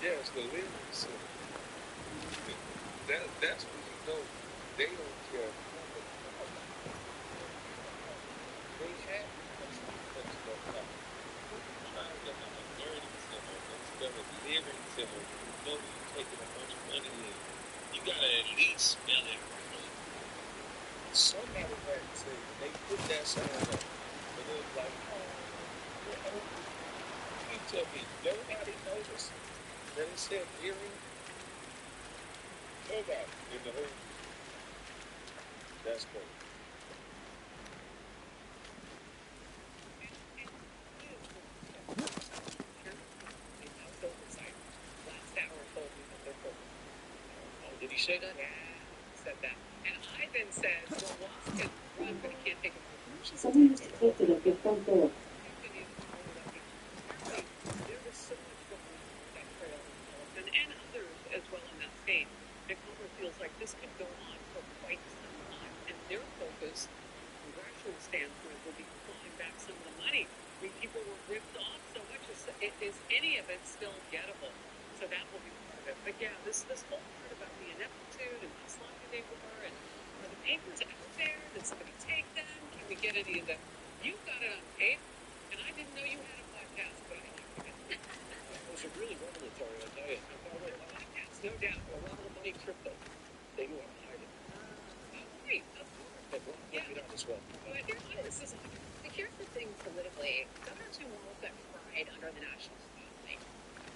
Yeah, it's the living center. That's when you know they don't care nothing about that. They have to cut stuff out. Who tries to have a learning center instead of living center when you know you're taking a bunch of money in? You gotta at least spell it right. Somebody had to say they put that sign up, and it was like, oh, we're open. You tell me nobody noticed that it said hearing? Nobody in the whole. That's crazy. Last hour told me that they're full. Oh, did he say that? Yeah, he said that. And I then said, well, Wasp can run, but he can't take a promotion. There was so much going on with that trail development and others as well in that state. It almost feels like this could go on for quite some time. And their focus, from a congressional standpoint, will be clawing back some of the money. I mean, people were ripped off so much. Is any of it still gettable? So that will be part of it. But yeah, this whole part about the ineptitude and how sloppy they were, and are the papers out there? Did somebody take them? Can we get any of them? You've got it on tape, and I didn't know you had a podcast, but I liked it. It was really revelatory, I tell you. Podcast, no doubt. A lot of the money crypto. They knew how to hide it. Great, of course. But we'll get out this way. But here's the thing politically. Governor Tim Walz got fried under the national spotlight.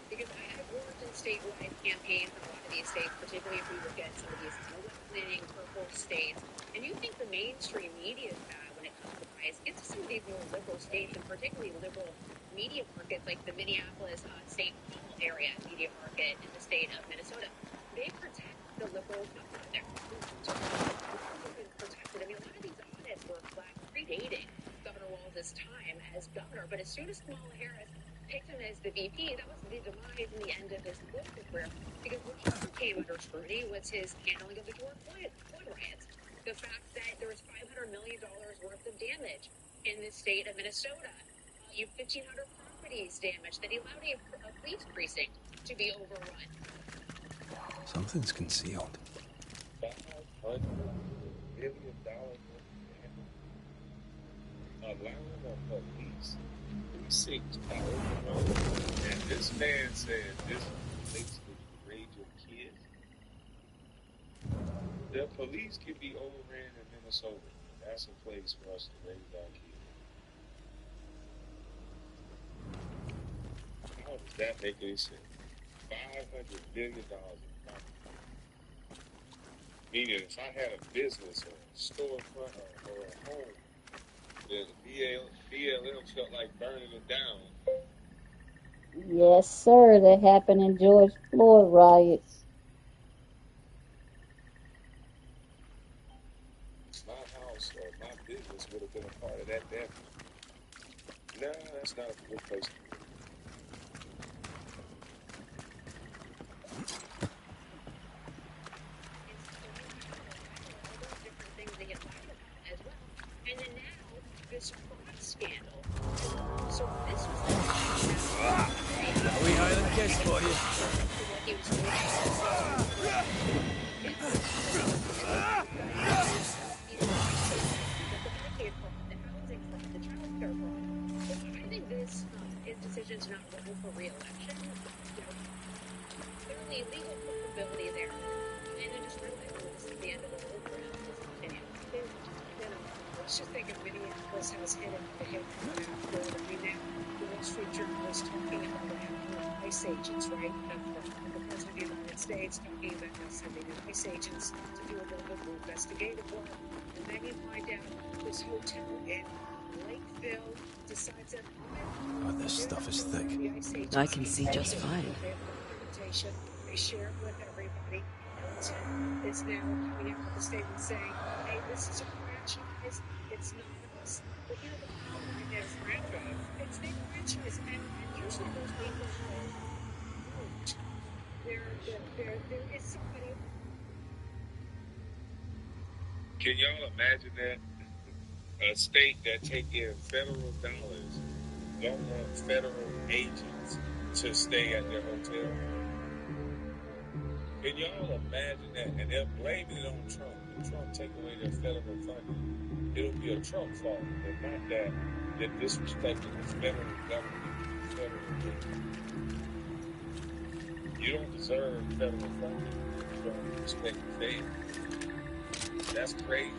Because I've worked in statewide campaigns in a lot of these states, particularly if we look at some of these left-leaning purple states. And you think the mainstream media is bad when it comes to bias. Get to some of these more liberal states, and particularly liberal media markets like the Minneapolis St. Paul area media market in the state of Minnesota. They protect the liberals out there. Protected. I mean, a lot of these audits were predating Governor Walz's time as governor, but as soon as Kamala Harris picked him as the VP, that was the demise and the end of his political career. Because what also came under scrutiny was his handling of the George Floyd riots. The fact that there was $500 million worth of damage in the state of Minnesota. You have 1,500 properties damaged that he allowed a police precinct to be overrun. Something's concealed. $500 million allowing a police precinct to overrun. And this man said this is a place to raise your kids. The police can be overran in Minnesota. That's a place for us to raise our kids. How does that make any sense? $500 billion in property. Meaning, if I had a business or a storefront or a home, then BLM felt like burning it down. Yes, sir. That happened in George Floyd riots. My house or my business would have been a part of that damage. No, that's not a good place to be. And then now, this fraud scandal. So this was We Highland guest for you. I think this his decision to not run for re-election, clearly legal culpability there. And then just realize this is the end of the road for him. Let's just think of Minneapolis has hit the hit after. I mean, now the Wall Street Journal is talking about what happened with ICE agents, right? The President of the United States talking about how sending in ICE agents to do a little bit more investigative work. And then you find out this hotel in Lakeville decides that Oh, this stuff is thick. I can see just fine. They share it with everybody. Hilton is now coming out with a statement saying, hey, this is a franchise. It's not us. But you know, the problem with this franchise, it's their franchise. And usually those people won't. There is somebody. Can y'all imagine that? A state that take in federal dollars don't want federal agents to stay at their hotel. Can y'all imagine that? And they're blaming it on Trump. When Trump take away their federal funding, it'll be a Trump fault, and not that they're disrespecting the federal government, federal government. You don't deserve federal funding. You don't respect the state. That's crazy.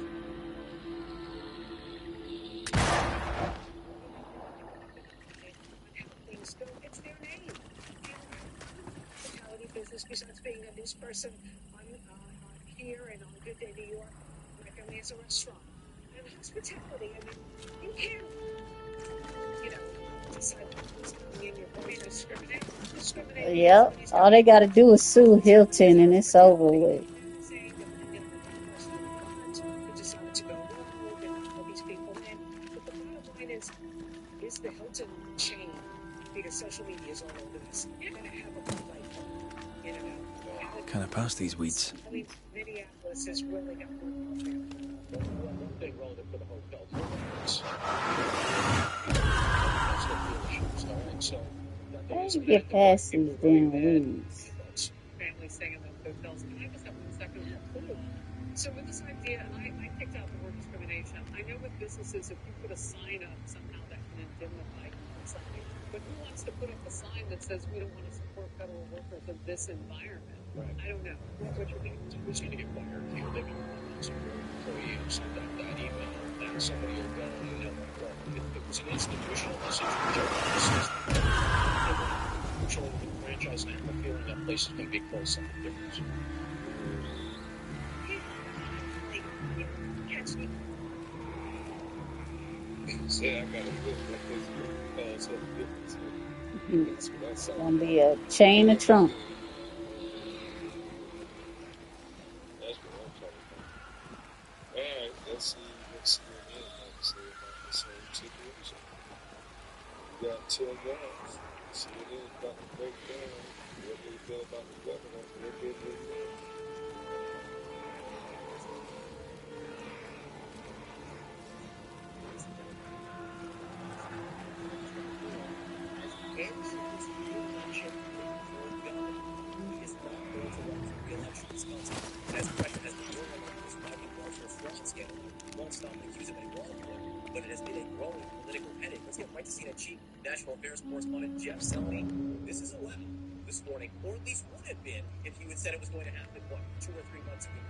Things go, it's their name. Hospitality business, besides being a news person on here and on Good Day New York, my family has a restaurant. And hospitality, I mean, you can't, decide who's coming in your home to discriminate. Yep. All they got to do is sue Hilton and it's over with. Saying that, person who decided to go rogue and all these people in. But the bottom line is the Hilton chain, because social media is all over this, going to have a fight? Kind of past these weeds. I mean, Minneapolis is really got more welfare. One thing relative to the hotels. How do you get past these damn weeds? Families staying in those hotels. Can I just have 1 second of food? So with this idea, and I picked out the word discrimination. I know with businesses, if you put a sign up, somehow that can indemnify something. But who wants to put up a sign that says we don't want to support federal workers in this environment? Right. I don't know. What you think? Who's going to get fired? People that don't support employees send out that email, and somebody will go, it was an institutional decision. Controlling the franchise and the feeling that places can be closed, something different. Catch me. Say I got a good because of difference. It's gonna be a chain of Trump. That's what I'm talking about. All right, let's see what Nate has to say about the same situation. We got 10 guys. CNN is about to break down what they feel about the governor, what they do. But it has been a growing political headache. Let's get right to CNN chief national affairs correspondent Jeff Selmy. This is allowed this morning, or at least would have been if you had said it was going to happen, 2 or 3 months ago.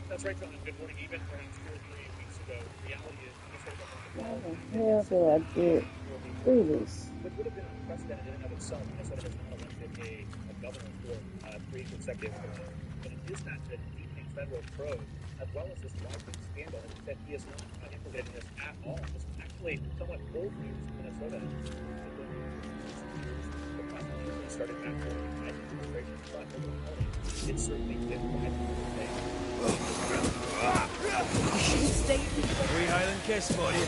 That's right, John. Good morning. Even from 2 or 3 weeks ago, the reality is we just heard about the How the hell do I get through this? Which would have been unprecedented in and of itself. Minnesota has not elected a governor for 3 consecutive terms. But it is that deepening federal probe, as well as this widespread scandal, and that he is not implementing this at all. This is actually somewhat old news in Minnesota. The process usually started back during the Biden administration, but overall, it certainly did widely. Free Highland kiss for you.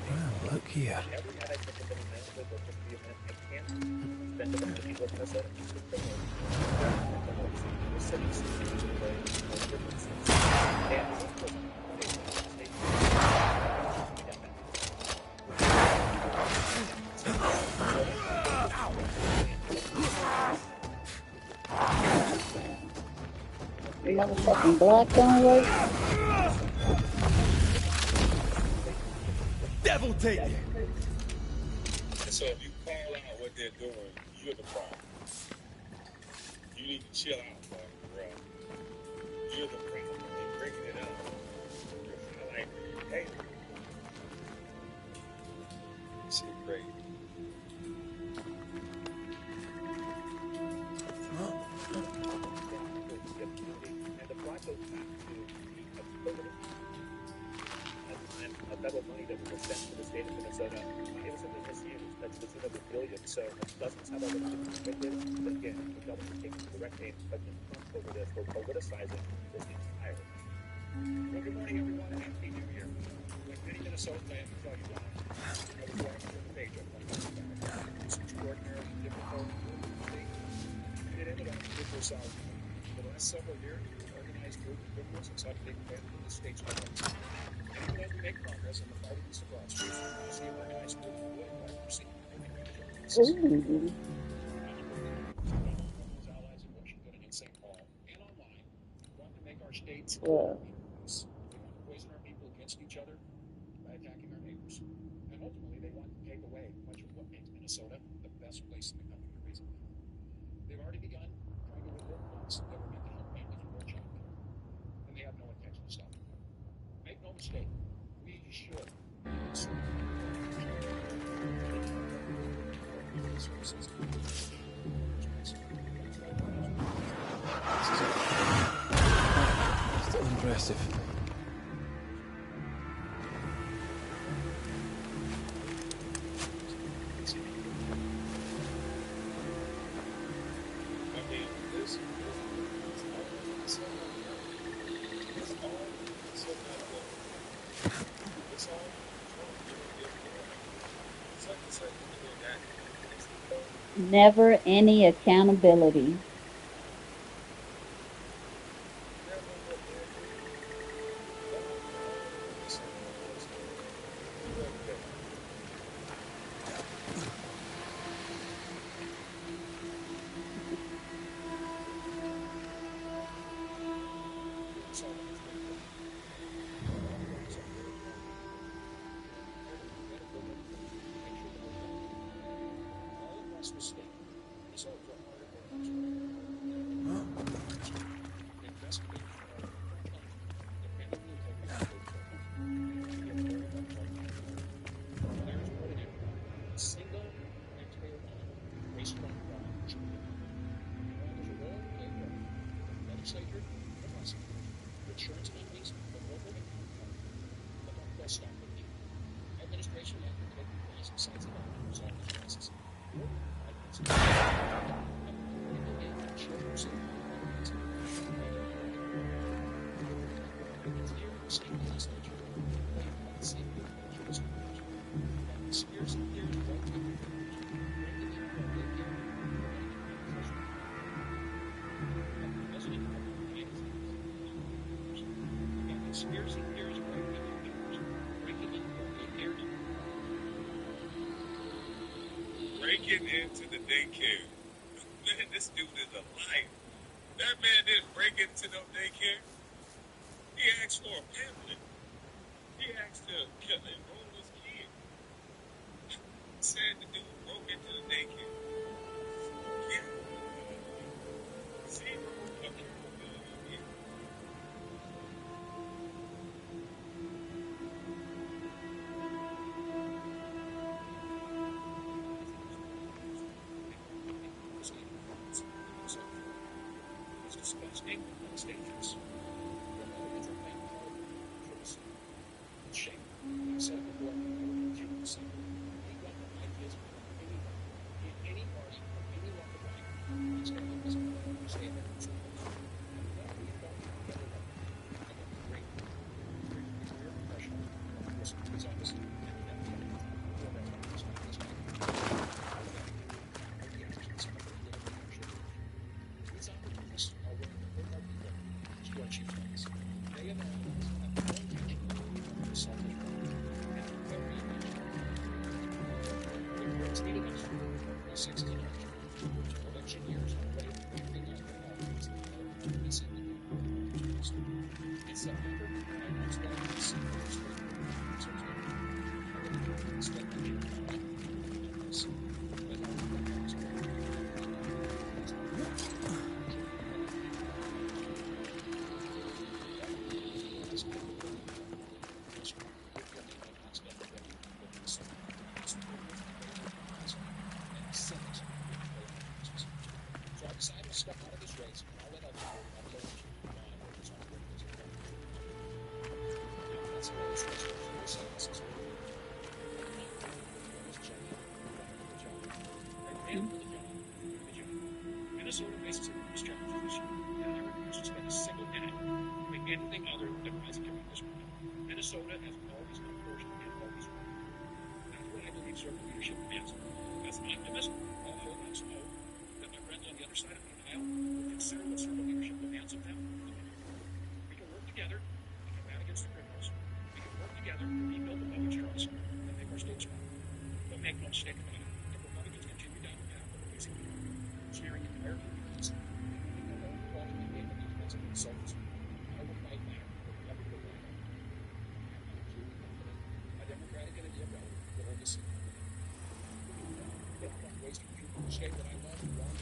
Well, look here. Motherfucking block don't work. Devil take you. So if you call out what they're doing, you're the problem. You need to chill out, bro. You're the problem. You're bringing it up. You're like, hey. Shit crazy. And the plot goes back to the federal money that was sent to the of a billion. So dozens have already been convicted. But again, the governor taking direct aim at President Trump over this for politicizing this entire. Well, good morning, everyone, and happy New Year. Like many Minnesotans, I have to tell you, Ron, I was walking from the page of 2025. It was extraordinarily difficult and state, and it ended up with yourself. For the last several years, organized movement criminals have sought to take advantage of the state's government. And even as we make progress in the fight against the fraudsters, we see organized movement would, in fact, proceed to take advantage of the system. Ooh. His allies in Washington and in St. Paul and online want to make our states Well, worse. They want to poison our people against each other by attacking our neighbors. And ultimately, they want to take away much of what makes Minnesota the best place in the country to raise a family. They've already begun trying to withhold funds that were meant to help families with their child care. And they have no intention of stopping. Make no mistake, we should Still impressive. I mean, this it's all it's all never any accountability. Insurance companies, the local but don't press stop with me. Administration has been taking massive sites of action to resolve this crisis. Breaking into the daycare. Man, this dude is a liar. That man didn't break into no daycare. He asked for a pamphlet. He asked to enroll his kid. Said the dude broke into the daycare. Yeah. See? Okay. conservative leadership demands. As an optimist, I'll hold out some hope that my friends on the other side of the aisle will consider what servant leadership demands of them. We can work together to combat against the criminals. We can work together to rebuild the public's trust and make our state strong. But make no mistake about it, if Republicans continue down the path of abusing people, smearing entire communities, and calling the name of the offensive insults, I will fight back with every bit that I have. I'm absolutely confident a Democratic and a DFL will hold this seat. If you find ways to contribute to the state that I love and want,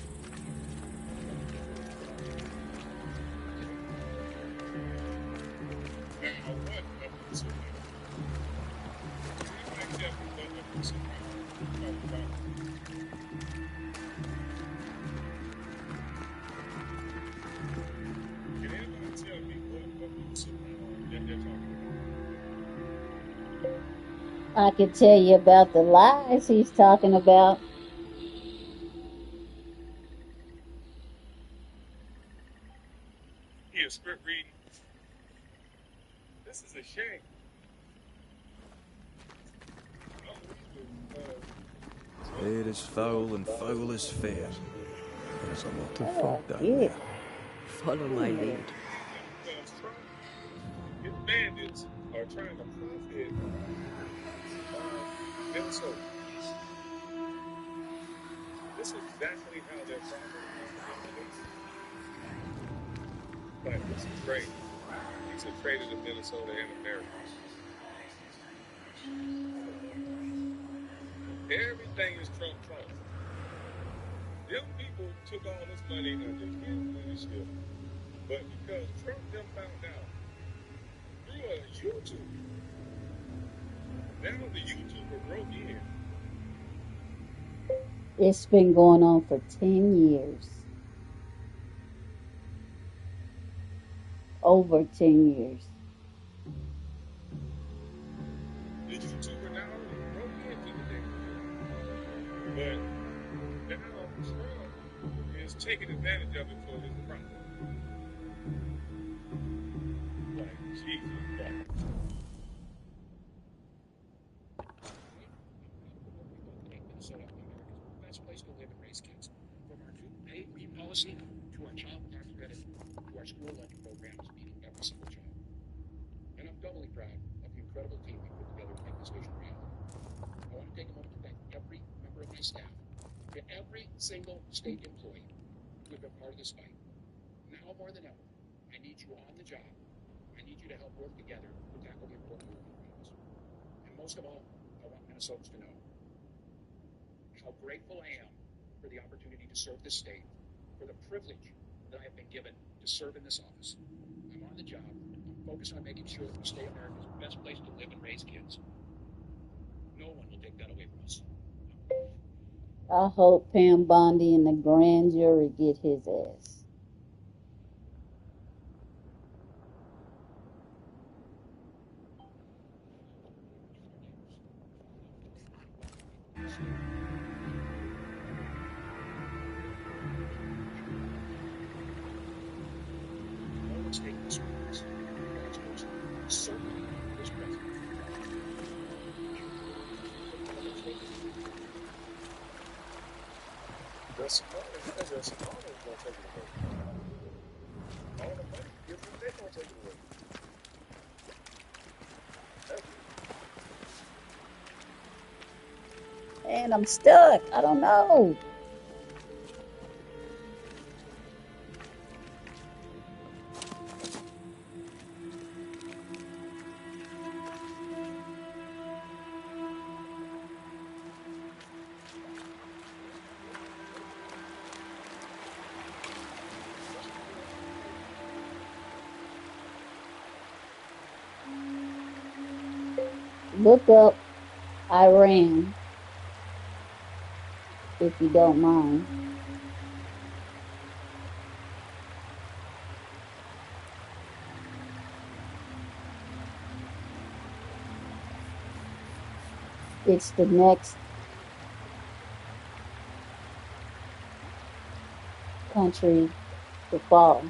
Now, what of this event? Can anybody tell me what of this event we're talking about? Can anybody tell me what of this event that they're talking about? I could tell you about the lies he's talking about. Here, script reading. This is a shame. Fair is foul and foul is fair. There's a lot of folk down Yeah. there. Follow my lead. Because Trump, his bandits are trying to profit on Minnesota. This is exactly how they're profiting on Minnesota. Like, this is great. These are traded in Minnesota and America. Everything is Trump. Them people took all this money and they hid leadership. But because Trump them found out through a YouTuber, now the YouTuber broke in. It's been going on for 10 years. Over 10 years. The YouTuber now broke into the thing. But now Trump is taking advantage of it for his profit. Like, Jesus Christ. make Minnesota America's best place to live and raise kids. From our new pay green policy to our child tax credit to our school lunch programs meeting every single child. And I'm doubly proud of the incredible team we put together to make this vision a reality. I want to take a moment to thank every member of my staff, to every single state employee who have been part of this fight. Now more than ever, I need you on the job. I need you to help work together to tackle the important work in front of us. And most of all, I want Minnesotans to know how grateful I am for the opportunity to serve this state, for the privilege that I have been given to serve in this office. I'm on the job. I'm focused on making sure that we stay America's best place to live and raise kids. No one will take that away from us. I hope Pam Bondi and the grand jury get his ass. No one's taking this from us. God's mercy. Certainly this president. There's some money going to take it away. All the money you give them, they're going to take it away. And I'm stuck. I don't know. Look up Iran, if you don't mind. It's the next country to fall.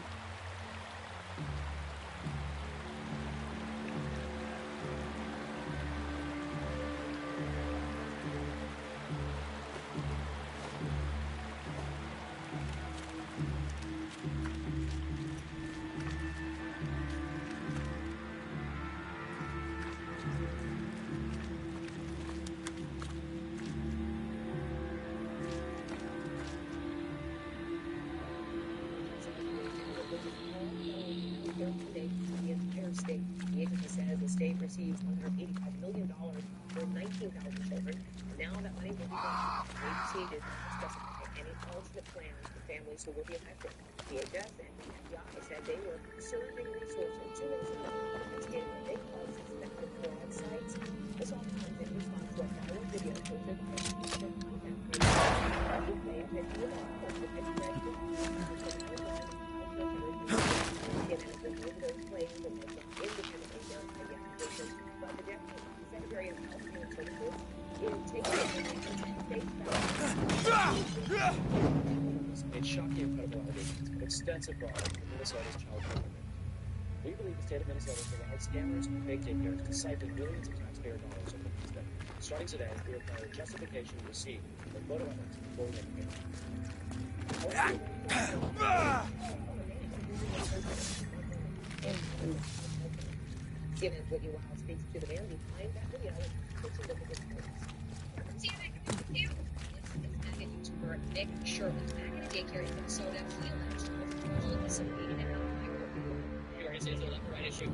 CDC did not specify any alternate plans for families who would be affected. DHS and the FBI said they were surging resources to those affected to investigate what they call suspected fraud sites. This all comes in response to a viral video posted by a content creator who claimed that he was on course with extradition for $1,000 CNN has removed those claims and has not independently verified the accusations, but the Deputy Secretary of Health and Human Services is taking the allegations at face value. It's shocking, incredible allegations of extensive fraud in Minnesota's child care program. We believe the state of Minnesota has allowed scammers and fake daycares to siphon millions of taxpayer dollars over the past decade. Starting today, we require justification, receipt, or photo evidence before we make a payment. CNN's Whitney Wild speaks to the man behind that video. Let's take a look at his quotes. CNN YouTuber Nick Sherman's back in a daycare in Minnesota. He alleged multiple facility in The organization left the right issue.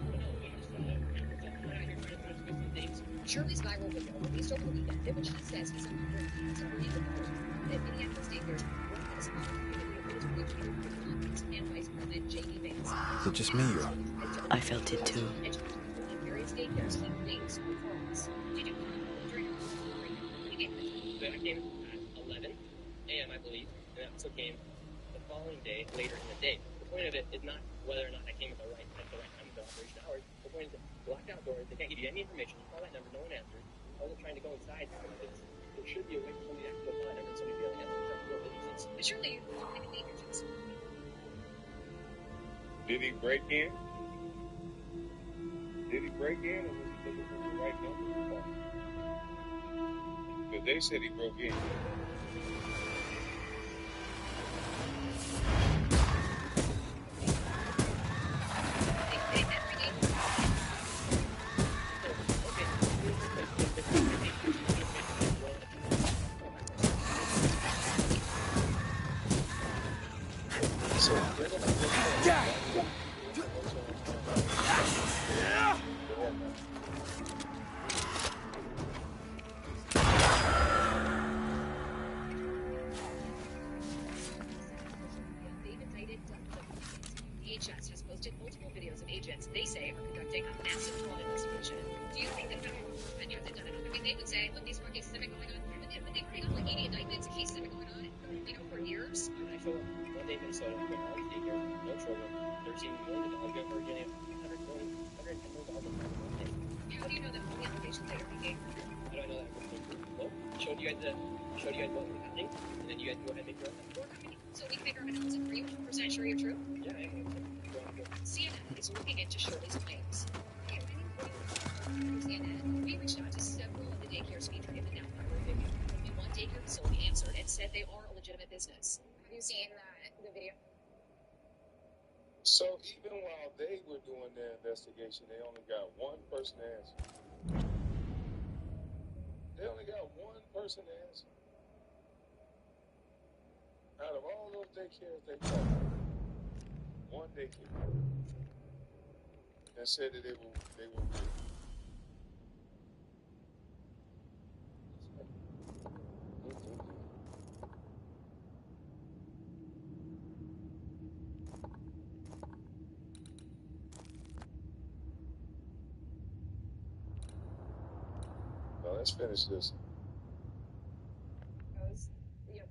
Shirley's viral video released over the weekend in which he says he's uncovering $10 million that Minneapolis daycares work as part of the and Vice President J.D. Vance. Is it just me or? I felt it too. Various daycares keep names for frauds. Did you during I came at 11 a.m., I believe, and I also came the following day, later in the day. The point of it is not whether or not I came at the right time, the operation hours. The point is that blocked out doors, they can't give you any information. You call that number, no one answers. All they're trying to go inside. There should be a way for somebody to actually call that number and somebody to be able to answer. But surely you don't even need your jobs. Did he break in? Did he break in, or was he looking for the right number to call? Because they said he broke in. DHS has posted multiple videos of agents they say are conducting a massive fraud investigation. Do you think that federal enforcement hasn't done enough? I mean, they would say, look, these fraud cases have been going on. But they already got like 80 indictments, cases have been going on, for years. I show up one day in Minnesota, put all these daycares, no children, $13 million, Governor Virginia, $110 million. How do you know that all the allegations that you're making? How do I know that? Well, showed you guys what was happening, and then you guys go ahead and make your own. So we can make our own analysis. Are you 100% sure you're true? Yeah, I am. CNN is looking into Shirley's claims. CNN, we reached out to several of the daycares featured in the now viral video. Only one daycare facility answered and said they are a legitimate business. Have you seen the video? So even while they were doing their investigation, they only got one person to answer. They only got one person to answer. Out of all those daycares they called, one daycare, and said that they were real. Now let's finish this.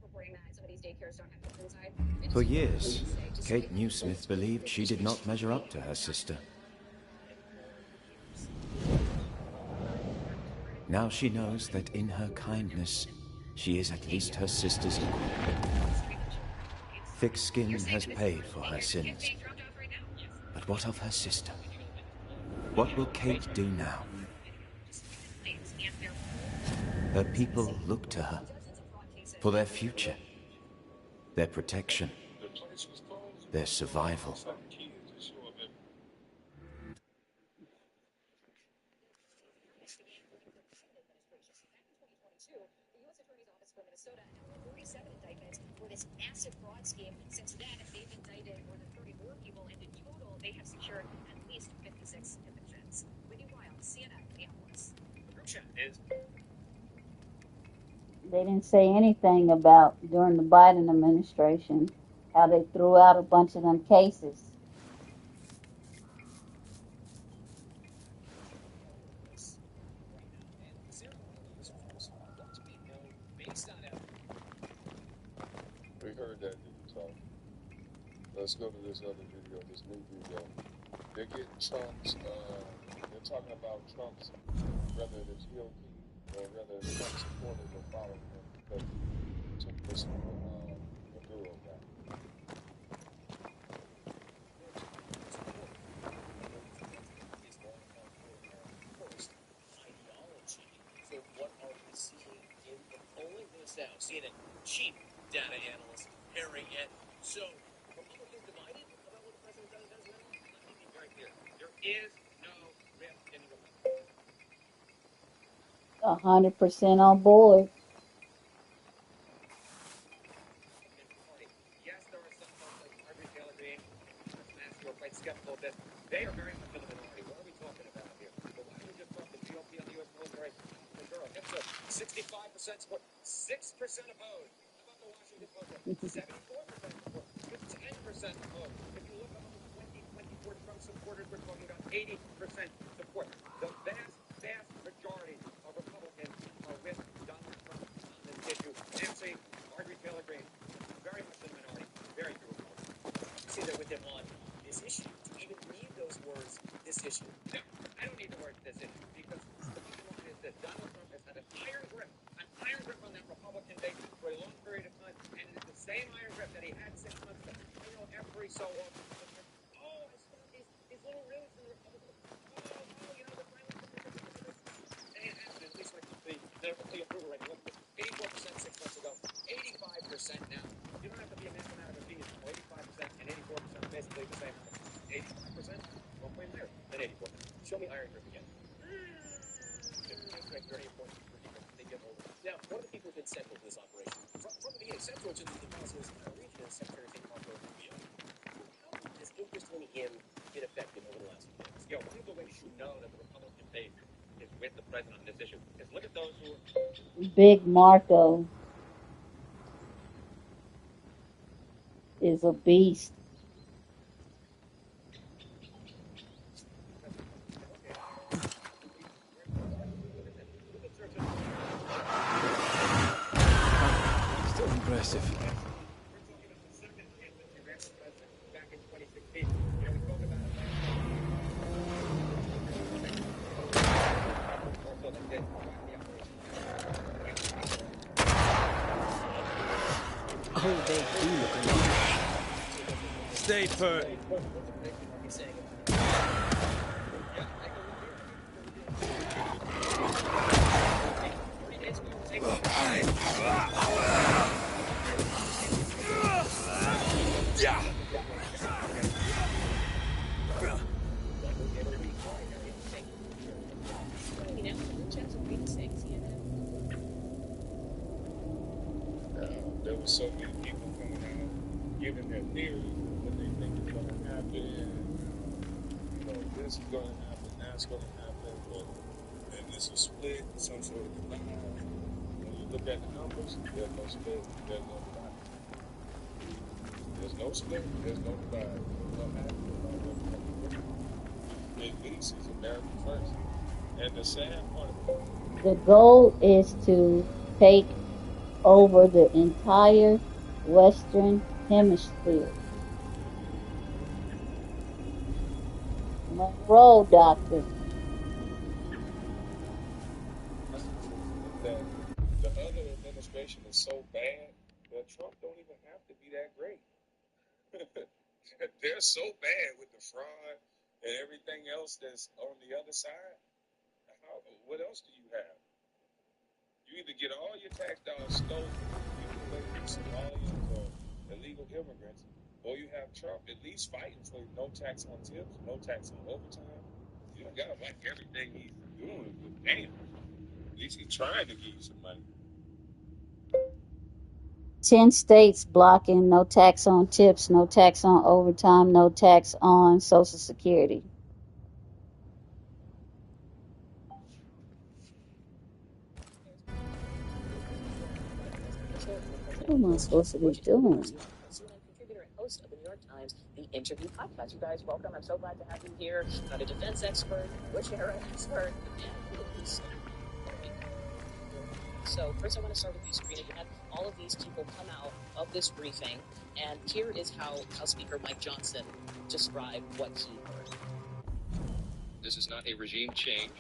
Reporting that some of these daycares don't have kids inside. For years, Kate Newsmith believed she did not measure up to her sister. Now she knows that in her kindness, she is at least her sister's equal. Thick skin has paid for her sins. But what of her sister? What will Kate do now? Her people look to her for their future, their protection, their survival. For this massive fraud scheme. Since then, they've indicted more than 30 more people, and in total, they have secured at least 56 convictions. Whitney Wild, CNN, Minneapolis. The group chat is They didn't say anything about during the Biden administration how they threw out a bunch of them cases. We heard that, didn't we, Tom? Let's go to this other video, this new video. They're getting Trump's, they're talking about Trump's, whether the GOP or whether Trump supporters are following him because he took this Maduro guy. So what are we seeing in the polling this now? Seeing a cheap data analyst comparing it. So Republicans divided about what the president does now? Let me be very clear. There is no rift in the Republican 100% on board. Party. Yes, there are some folks like Marjorie Taylor Greene and Chris Massey who are quite skeptical of this. They are very much in the minority. What are we talking about here? But why don't we just talk the GOP on the U.S. military? Maduro. It's a 65% support, 6% opposed. How about the Washington Post? 74% support, 10% opposed. If you look among 2024 Trump supporters, we're talking about 80% support. The vast majority of Republicans are with Donald Trump on this issue. Nancy, Marjorie Taylor Greene, very much in the minority, very few Republicans. You say they're with him on this issue. Do you even need those words, this issue? No, I don't need the words, this issue, because the bottom line is that Donald Trump has had an iron grip on that Republican base for a long period of time, and it is the same iron grip that he had 6 months ago. You know, every so often, I saw these little roots in the Republican. You know, the finally they have at least like the approval rating. Look, 84% 6 months ago, 85% now. You don't have to be a mathematical genius. 85% and 84% are basically the same. 85%, 1 point higher than 84%. Show me iron grip again. It's very important for people. They get older. Now, one of the people who've been central to this operation, from the beginning, central to the policy of this entire region is Secretary of State Marco Rubio. How has interest in him been effective over the last few days? One of the ways you know that the Republican base is with the president on this issue is look at those who are Big Marco is a beast. Still impressive. Back in 2016, we spoke about it Oh, they do look alive. Stay put. There were so many people coming out, giving their theories of what they think is going to happen. You know, this is going to happen, that's going to happen, but and this will split some sort of divide. When you look at the numbers, there's no split, there's no divide. There's no split, there's no divide. At least it's America first. And the sad part of it, The goal is to take over the entire Western Hemisphere. Monroe Doctor. that the other administration is so bad that Trump don't even have to be that great. They're so bad with the fraud and everything else that's on the other side. What else do you have? You either get all your tax dollars stolen, given away to Somalians or illegal immigrants, or you have Trump at least fighting for no tax on tips, no tax on overtime. You don't gotta like everything he's doing, but damn, at least he's trying to give you some money. 10 states blocking no tax on tips, no tax on overtime, no tax on Social Security. What am I supposed to be doing? CNN contributor and host of the New York Times, The Interview podcast. You guys, welcome. I'm so glad to have you here. Not a defense expert, Bush era expert, and who's so first I want to start with you, Sabrina. You had all of these people come out of this briefing, and here is how House Speaker Mike Johnson described what he heard. This is not a regime change.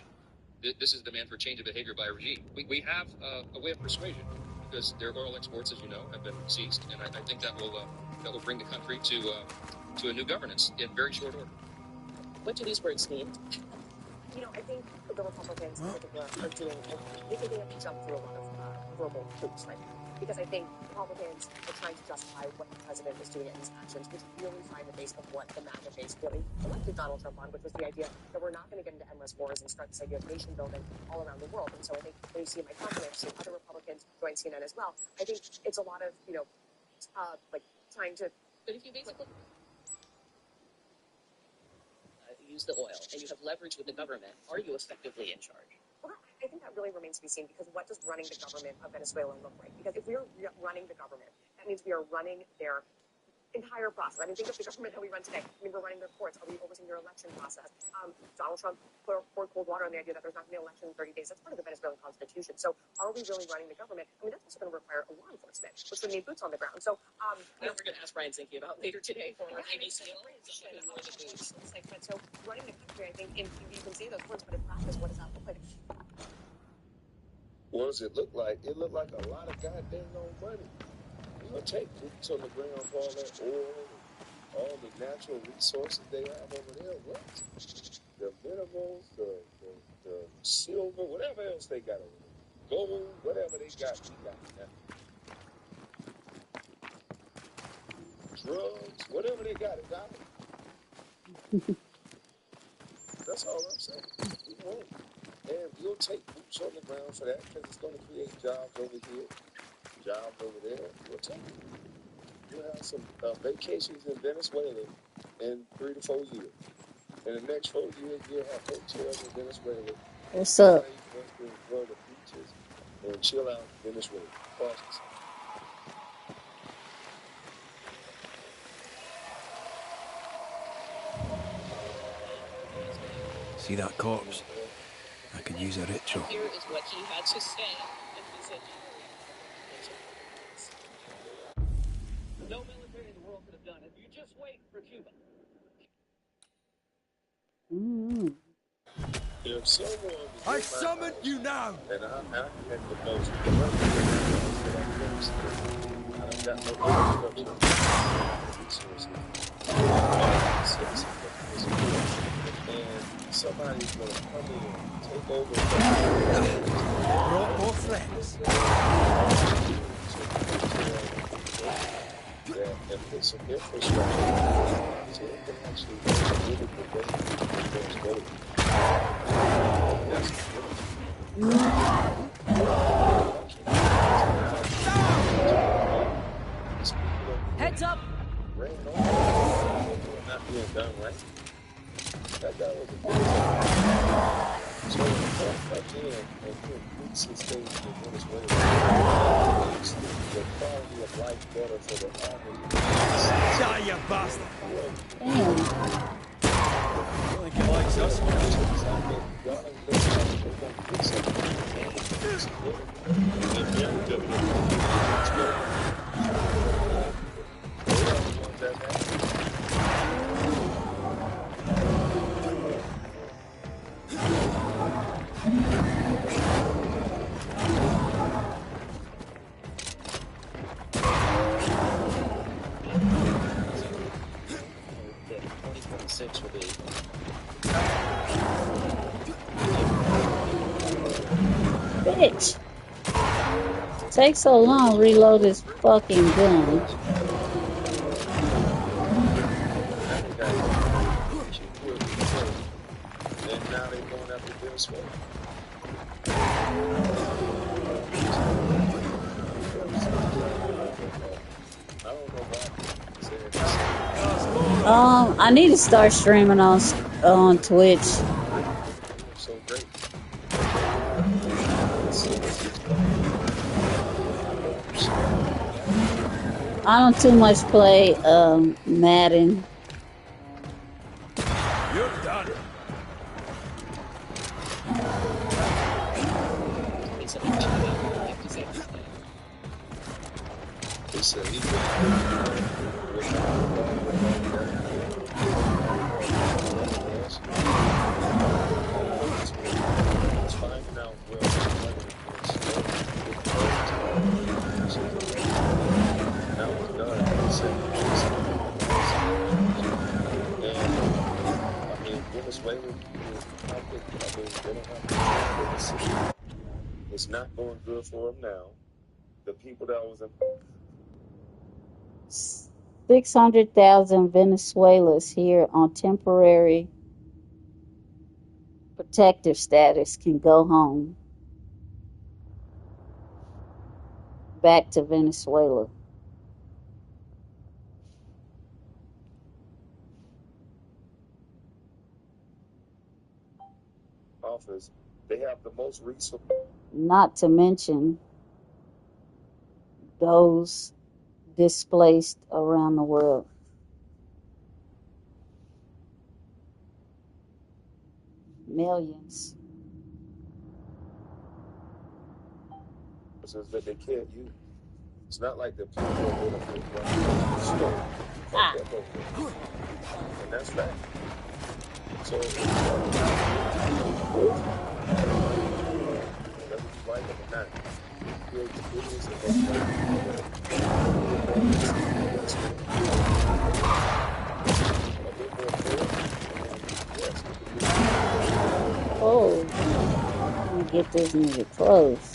This is demand for change of behavior by a regime. We have a way of persuasion because their oil exports, as you know, have been ceased, and I think that will bring the country to a new governance in very short order. What do these words mean? You know, I think the Republicans in particular are doing, they have to jump through a lot of verbal hoops right now. Because I think Republicans are trying to justify what the president is doing in his actions, which really fly in the face of what the MAGA base really elected Donald Trump on, which was the idea that we're not going to get into endless wars and start this idea of nation building all around the world. And so I think when you see my confidence, and other Republicans join CNN as well, I think it's a lot of, you know, like trying to. But if you basically use the oil and you have leverage with the government, are you effectively in charge? Well, I think that really remains to be seen, because what does running the government of Venezuela look like? Because if we're running the government, that means we are running their entire process. I mean, think of the government that we run today. I mean, we're running their courts. Are we overseeing their election process? Donald Trump poured cold water on the idea that there's not going to be an election in 30 days. That's part of the Venezuelan constitution. So are we really running the government? I mean, that's also going to require a law enforcement, which would need boots on the ground. So we're going to ask Brian Zinke about later today for ABC. So running the country, I think, you can say those words, but in practice, what does that look like? What does it look like? It looked like a lot of goddamn money. You're going to take boots on the ground for all that oil and all the natural resources they have over there. What? The minerals, the silver, whatever else they got over there. Gold, whatever they got, we got now. Drugs, whatever they got, it got it. That's all I'm saying. We won't. And you'll take boots on the ground for that, because it's going to create jobs over here, jobs over there. You'll take it. You'll have some vacations in Venezuela in 3 to 4 years. In the next 4 years, you'll have hotels in Venezuela. What's up? Go to the beaches and chill out in Venezuela. Process. See that corpse? I could use a ritual. Here is what he had to say. And he said, no military in the world could have done it. You just wait for Cuba. If someone I summon you now! And I had the most I don't got no resources. And somebody's going to come in and take over. Brought more friends. And put some infrastructure so it can actually really prevent those Heads up! Not being done right. That guy was a good. So back in and increase his stage in Venezuela, the quality of life better for the army. Die, you bastard! Damn. I think he likes us. Bitch. Takes so long to reload this fucking gun. And now they're going after Venezuela. I don't know why. I need to start streaming on Twitch. So great. I don't too much play Madden. You're done. They said he was finding out where his money was now it's done. He said, and I mean, Venezuela, I mean, they don't have to. It's not going good for them now. The people that was in 600,000 Venezuelans here on temporary protective status can go home back to Venezuela. office, they have the most resources. Not to mention those displaced around the world. Millions. That they can't use. It's not like the people are going to be and that's fact. So, whether you like them or not, create the business and Oh, let me get this nigga close.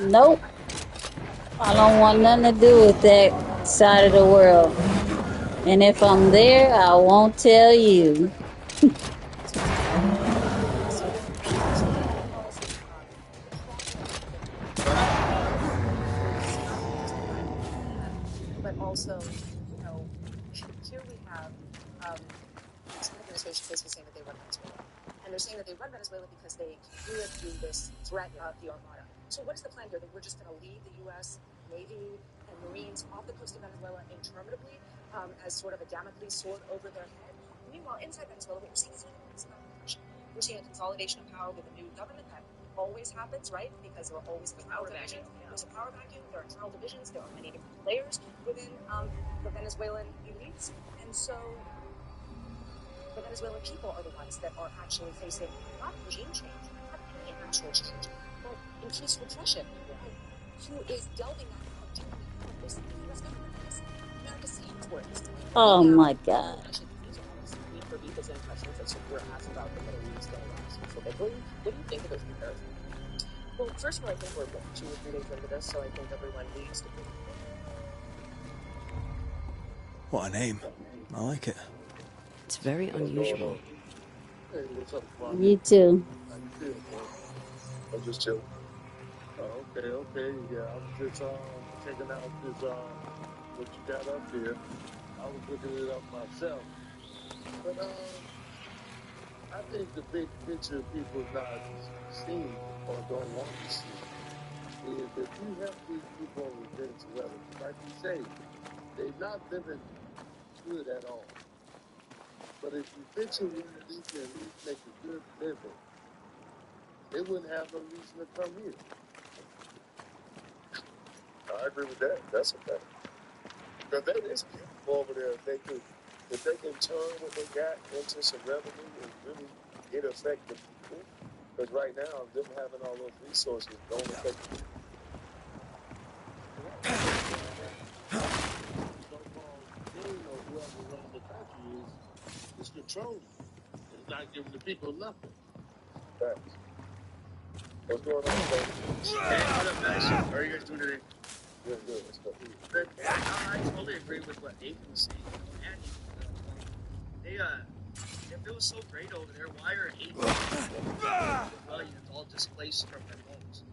Nope. I don't want nothing to do with that side of the world. And if I'm there, I won't tell you. But also, you know, here we have this administration basically saying that they run Venezuela. And they're saying that they run Venezuela because they can do it through this threat of the Armada. So what is the plan here? That we're just going to leave the U.S. Navy and Marines off the coast of Venezuela interminably as sort of a Damocles sword over their head? Meanwhile, inside Venezuela, what you're seeing is an enormous amount of corruption. We're seeing a consolidation of power with a new government that always happes, right? Because there are always internal divisions. There's a power vacuum. There are internal divisions. There are many different players within the Venezuelan elites. And so the Venezuelan people are the ones that are actually facing not regime change, not any actual change, but increased repression. And who is delving that out deeply out is the U.S. government. Because America's saying for it. Oh my God. Actually, these are all beat for beat the same questions that Shakir asked about the Middle East and Iraq specifically. What do you think of those comparisons? Well, first of all, I think we're 2 or 3 days into this, so I think everyone needs to be. What a name. I like it. It's very unusual. hey, what's up, Kwame? You too. How you feel, man? I'm just chilling. Oh, okay, yeah. I was just checking out this what you got up there. I was looking it up myself, but I think the big picture people not seeing or don't want to see is that you help these people in Venezuela, like you say, they're not living good at all. But if you fix it where they can at least make a good living, they wouldn't have no reason to come here. I agree with that. That's a fact. Because that is beautiful over there. If they can turn what they got into some revenue and really it affect the people. Because right now, them having all those resources don't affect the people. So-called king or whoever runs the country It's controlling. It's not giving the people nothing. Facts. What's going on, baby? Hey, what up, guys? How are you guys doing today? Good, good. Let's go. Good. Yeah, no, I totally agree with what Nathan was saying. You know, and if it was so great over there, why are 8 civilians all displaced from their homes?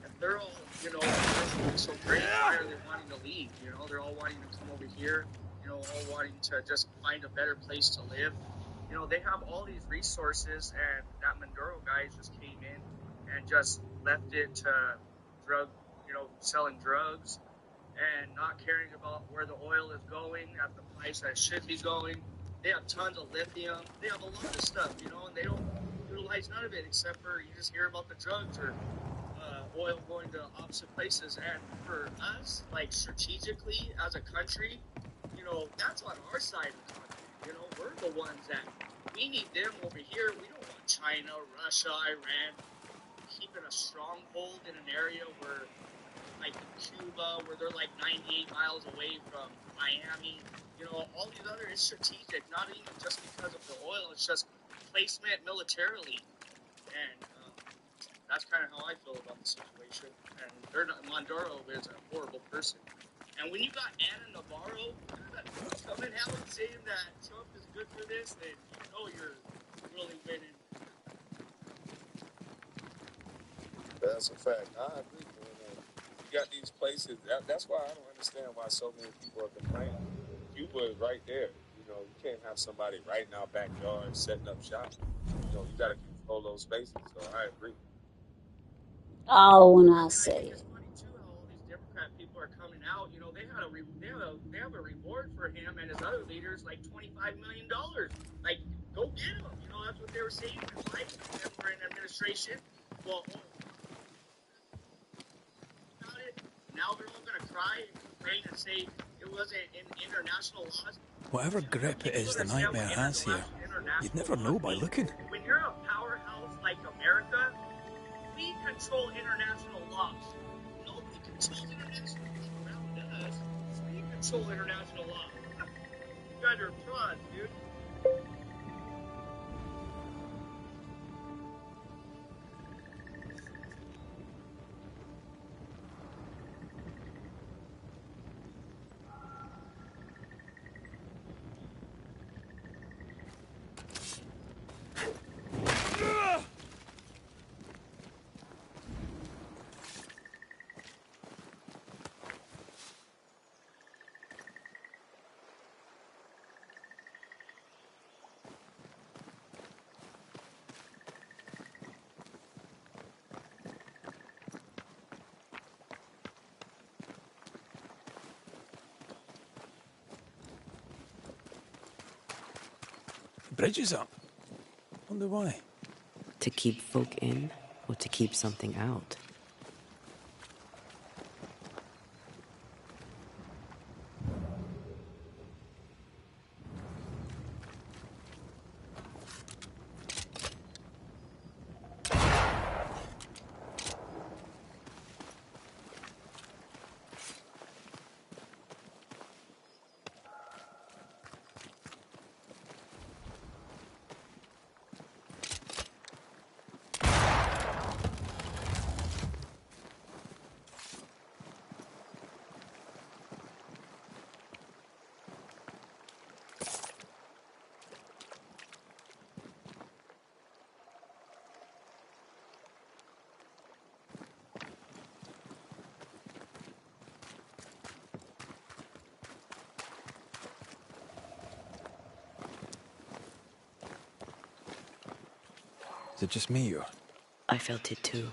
If they're all, doing so great, why are they wanting to leave? You know, they're all wanting to come over here. You know, all wanting to just find a better place to live. You know, they have all these resources, and that Maduro guy just came in and just left it to selling drugs and not caring about where the oil is going at the price that it should be going. They have tons of lithium. They have a lot of stuff, and they don't utilize none of it except for you just hear about the drugs or oil going to opposite places. And for us, like strategically as a country, that's on our side of the continent. We're the ones that we need them over here. We don't want China, Russia, Iran keeping a stronghold in an area where, like Cuba, where they're like 98 miles away from Miami. All these other, it's strategic, not even just because of the oil, it's just placement militarily. And that's kind of how I feel about the situation. And Maduro is a horrible person. And when you got Anna Navarro coming out and saying that Trump is good for this, then you're really winning. That's a fact. I agree, man. You got these places. That's why I don't understand why so many people are complaining. Cuba is right there. You can't have somebody right in our backyard setting up shop. You got to control those spaces. So I agree. Oh, when I And then I think say it's funny too how all these Democrat people are coming out. They have a reward for him and his other leaders, like $25 million. Like, go get him. That's what they were saying when Biden and them were in administration. Well, about it. Now they're all gonna cry and complain and say it wasn't in international laws. Whatever grip it People is the understand what nightmare has here, you'd international never laws know by mean. looking. When you're a powerhouse like America, we control international law. Nobody controls international law around us. We control international law. You guys are frauds, dude. Bridge is up. Wonder why. To keep folk in or to keep something out? Is it just me or? I felt it too.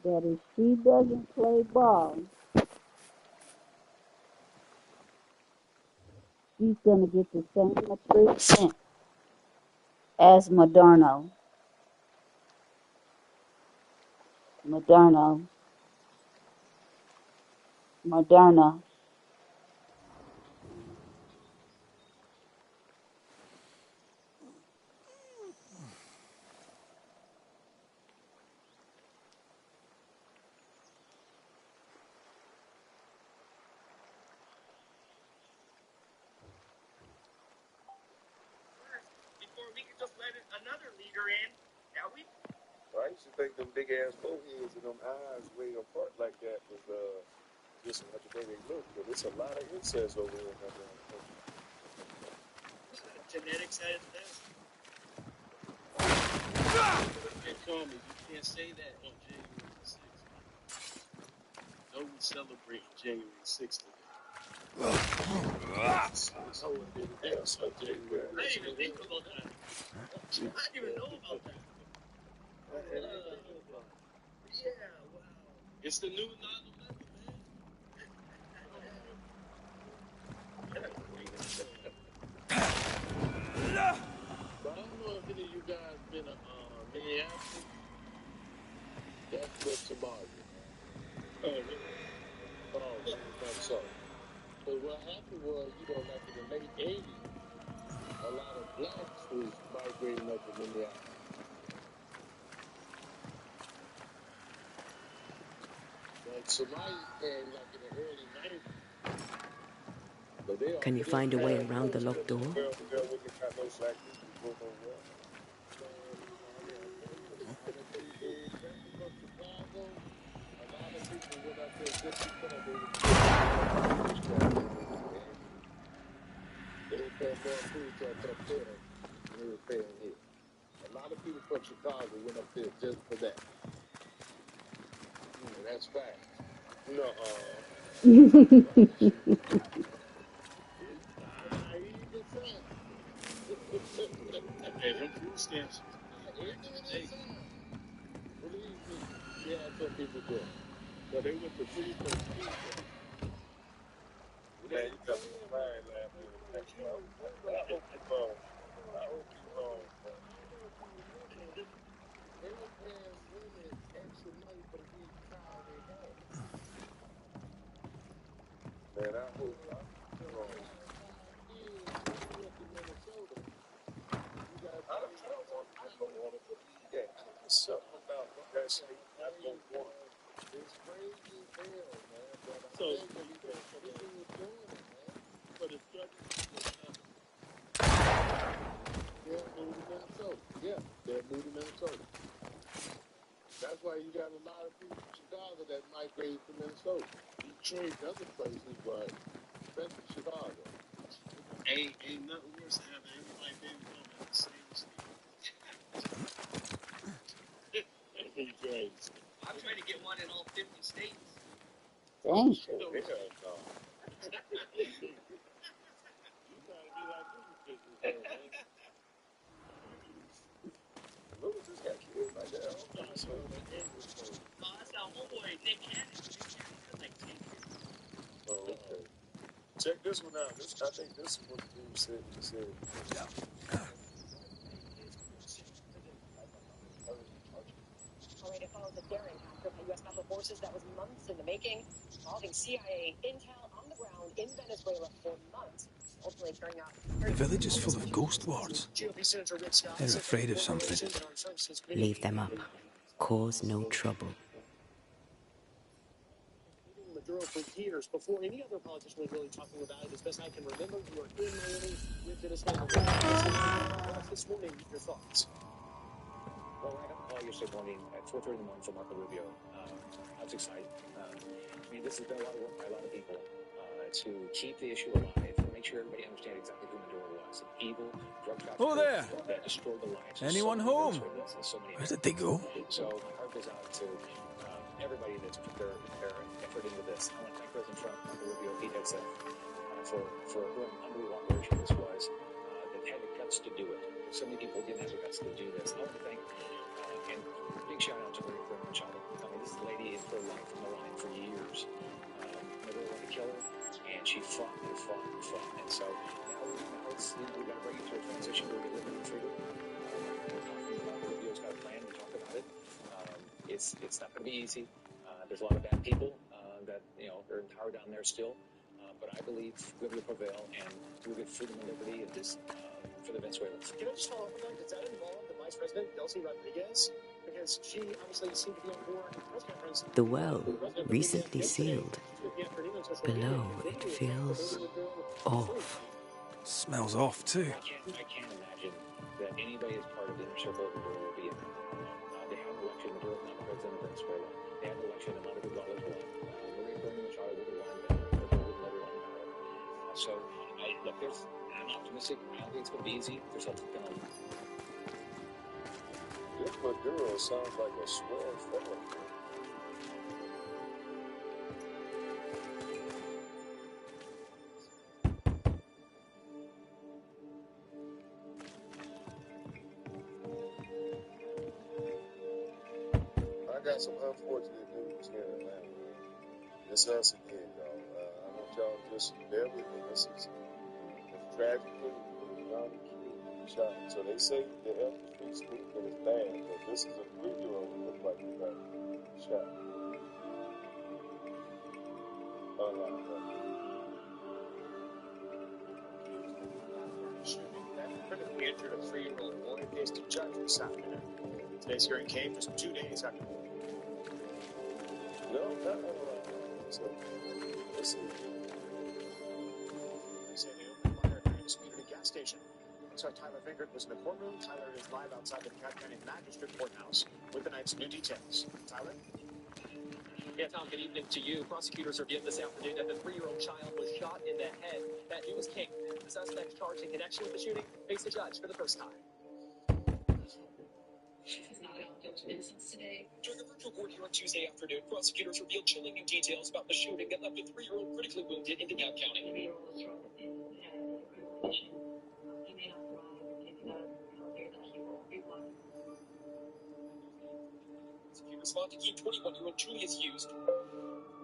that if she doesn't play ball, she's going to get the same treatment as Moderno. Moderna. Before we could just let another leader in, shall we? I used to think them big ass foreheads and them eyes way apart like that was just like the way they look, but it's a lot of incest over here in that damn country. Genetics at its best. Hey, Tommy, you can't say that on January 6th. No, we celebrate January 6th today. No, it didn't. That's on January. I didn't even think about that. I didn't even know about that. Yeah, wow. It's the new 9/11, man. But I don't know if any of you guys been to Minneapolis. That's where tomorrow, man. Oh, really? Oh, man, that's so. But what happened was, like in the late 80s, a lot of blacks was migrating up to Minneapolis. But Somali came like in the early 90s. But they Can you find a way around the locked door? Girl wouldn't got no black people go nowhere. A lot of people went up there just because they were they were paying more food tax up there than they were paying here. A lot of people from Chicago went up there just for that. That's fact. No, hey, them food stamps. Believe me, we had some people doing. But they went to free for the food stamps. Man, you got me crying laughing. I hope you're wrong. I hope you're wrong, man. They were paying women extra money for each child they had. Man, I hope you're wrong. I don't want to believe that. There's something about that state I don't want. It's crazy as hell, man. But I tell you, people were doing it, man. For the struggling people. They're moving to Minnesota. Yeah, they're moving to Minnesota. That's why you got a lot of people from Chicago that migrate to Minnesota. Detroit and other places, but especially Chicago. Ain't nothing worse than having everybody baby mama in the same state. You crazy. I'm trying to get one in all 50 states. Dang. Hell no. You gotta be like Louis, man. Louis just got killed like that. So, That's our homeboy, Nick Cannon. Nick Cannon's been like 10 years. oh, okay. Check this one out. I think this is what the dude said. He said, All right, it follows a daring capture by U.S. Special Forces that was months in the making, involving CIA intel on the ground in Venezuela for months, ultimately carrying out. The village is full of ghost lords. They're afraid of something. Leave them up. Cause no trouble. Maduro for years before any other politician was really talking about it. As best I can remember, you were in Miami with Venezuela. This morning, your thoughts? Well, I got a call yesterday morning at 4:30 in the morning from Marco Rubio. I was excited. I mean, this has been a lot of work by a lot of people to keep the issue alive, make sure everybody understands exactly who Maduro was. An evil drug trafficker Oh, there. that destroyed the lives Anyone of so many home? Venezuelans and so many Where did they go? So my heart goes out to everybody that's put their effort into this. I want to thank President Trump, Marco Rubio, Pete Hegseth, for what an unbelievable operation this was, that had the guts to do it. So many people didn't have the guts to do this. I want to thank and big shout out to Maria Clear Machado. I mean, this lady had her life on the line for years. Never wanted to kill her, and she fought and fought and fought. And so now it's, you know, we got to bring it to a transition where we get limited freedom. We're talking about the video's got a plan. We talk about it. It's not going to be easy. There's a lot of bad people that, you know, are in power down there still. But I believe we will prevail, and we'll get freedom and liberty and this for the Venezuelans. Can I just follow up on that? Does that involve the Vice President, Delcy Rodriguez? Because she obviously seemed to be on board in press conference. The well, recently sealed. Below, it feels off. Smells off, too. I can't imagine that anybody as part of the inner circle of the world will be in there. They had an election, the president of Venezuela. They had an election, a lot of good dollars won. Maria Bernie Machado would have won, but the wouldn't let her on power. So, I'm optimistic. I don't think it's going to be easy. There's a lot going on. This Maduro sounds like a swell fellow. I got some unfortunate news here in Atlanta. It's us again, y'all. I want y'all to just bear with me. This is tragically a young kid shot. So they say the F-Street movement is bad, but this is a 3-year-old who looked like he got shot. That critically injured a 3-year-old boy faced a judge this afternoon. Today's hearing came just 2 days after. No, not so, let's see. They say they opened fire during a dispute at a gas station. So Tyler Fingert was in the courtroom. Tyler is live outside the DeKalb County Magistrate Courthouse with tonight's new details. Tyler? Yeah, Tom, good evening to you. Prosecutors revealed this afternoon that the 3-year-old child was shot in the head. That news came. The suspect charged in connection with the shooting faced a judge for the first time. During a virtual court hearing Tuesday afternoon, prosecutors revealed chilling new details about the shooting that left a 3-year-old critically wounded in DeKalb County. Prosecutors fought to keep 21-year-old Julius Hughes.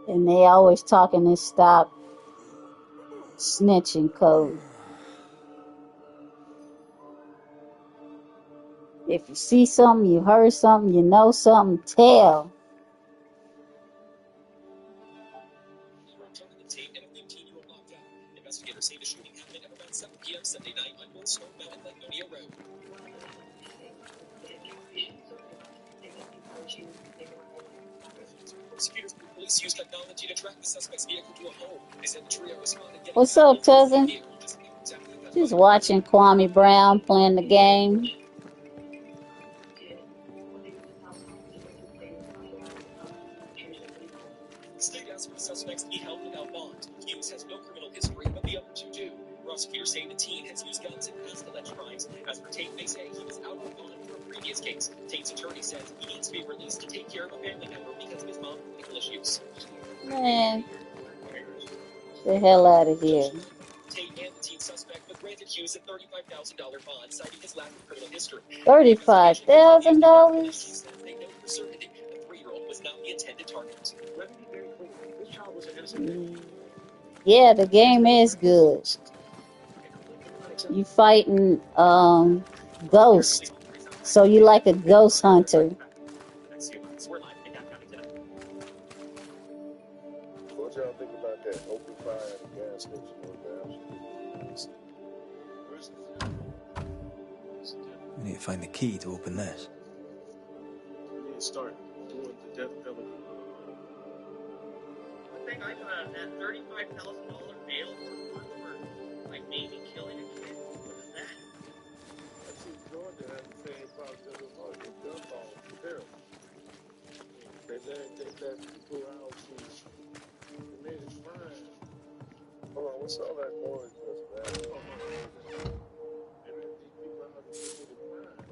And they always talking to stop snitching code. If you see something, you heard something, you know something, tell. Investigators say the shooting happened at around 7 p.m. Sunday night on Old Stone Mountain Magnolia Road. Prosecutors and police used technology to track the suspect's vehicle to a home. They said the trio responded getting What's up, cousin? Just watching Kwame Brown playing the game. State asked for the suspects to be held without bond. Hughes has no criminal history, but the other two do. Prosecutors say the teen has used guns in past alleged crimes. As for Tate, they say he was out on bond for a previous case. Tate's attorney says he needs to be released to take care of a family member because of his mom's medical issues. Man, the hell out of here. Tate and the teen suspect but granted Hughes a $35,000 bond, citing his lack of criminal history. $35,000? They know for certainty the 3-year-old was not the intended target. Let me be very clear. This child was an innocent man. Yeah, the game is good. You fighting ghosts. So you like a ghost hunter. What y'all think about that? Open fire at a gas station on the We need to find the key to open this. We need to start doing the death penalty. The thing I got out of that $35,000 bail for like maybe killing a kid. What is that? I see Georgia has the same problem as Illinois. They gun laws are terrible. They let people out who committed crime. Hold on, what's all that noise just, man? They let these people out who committed crime.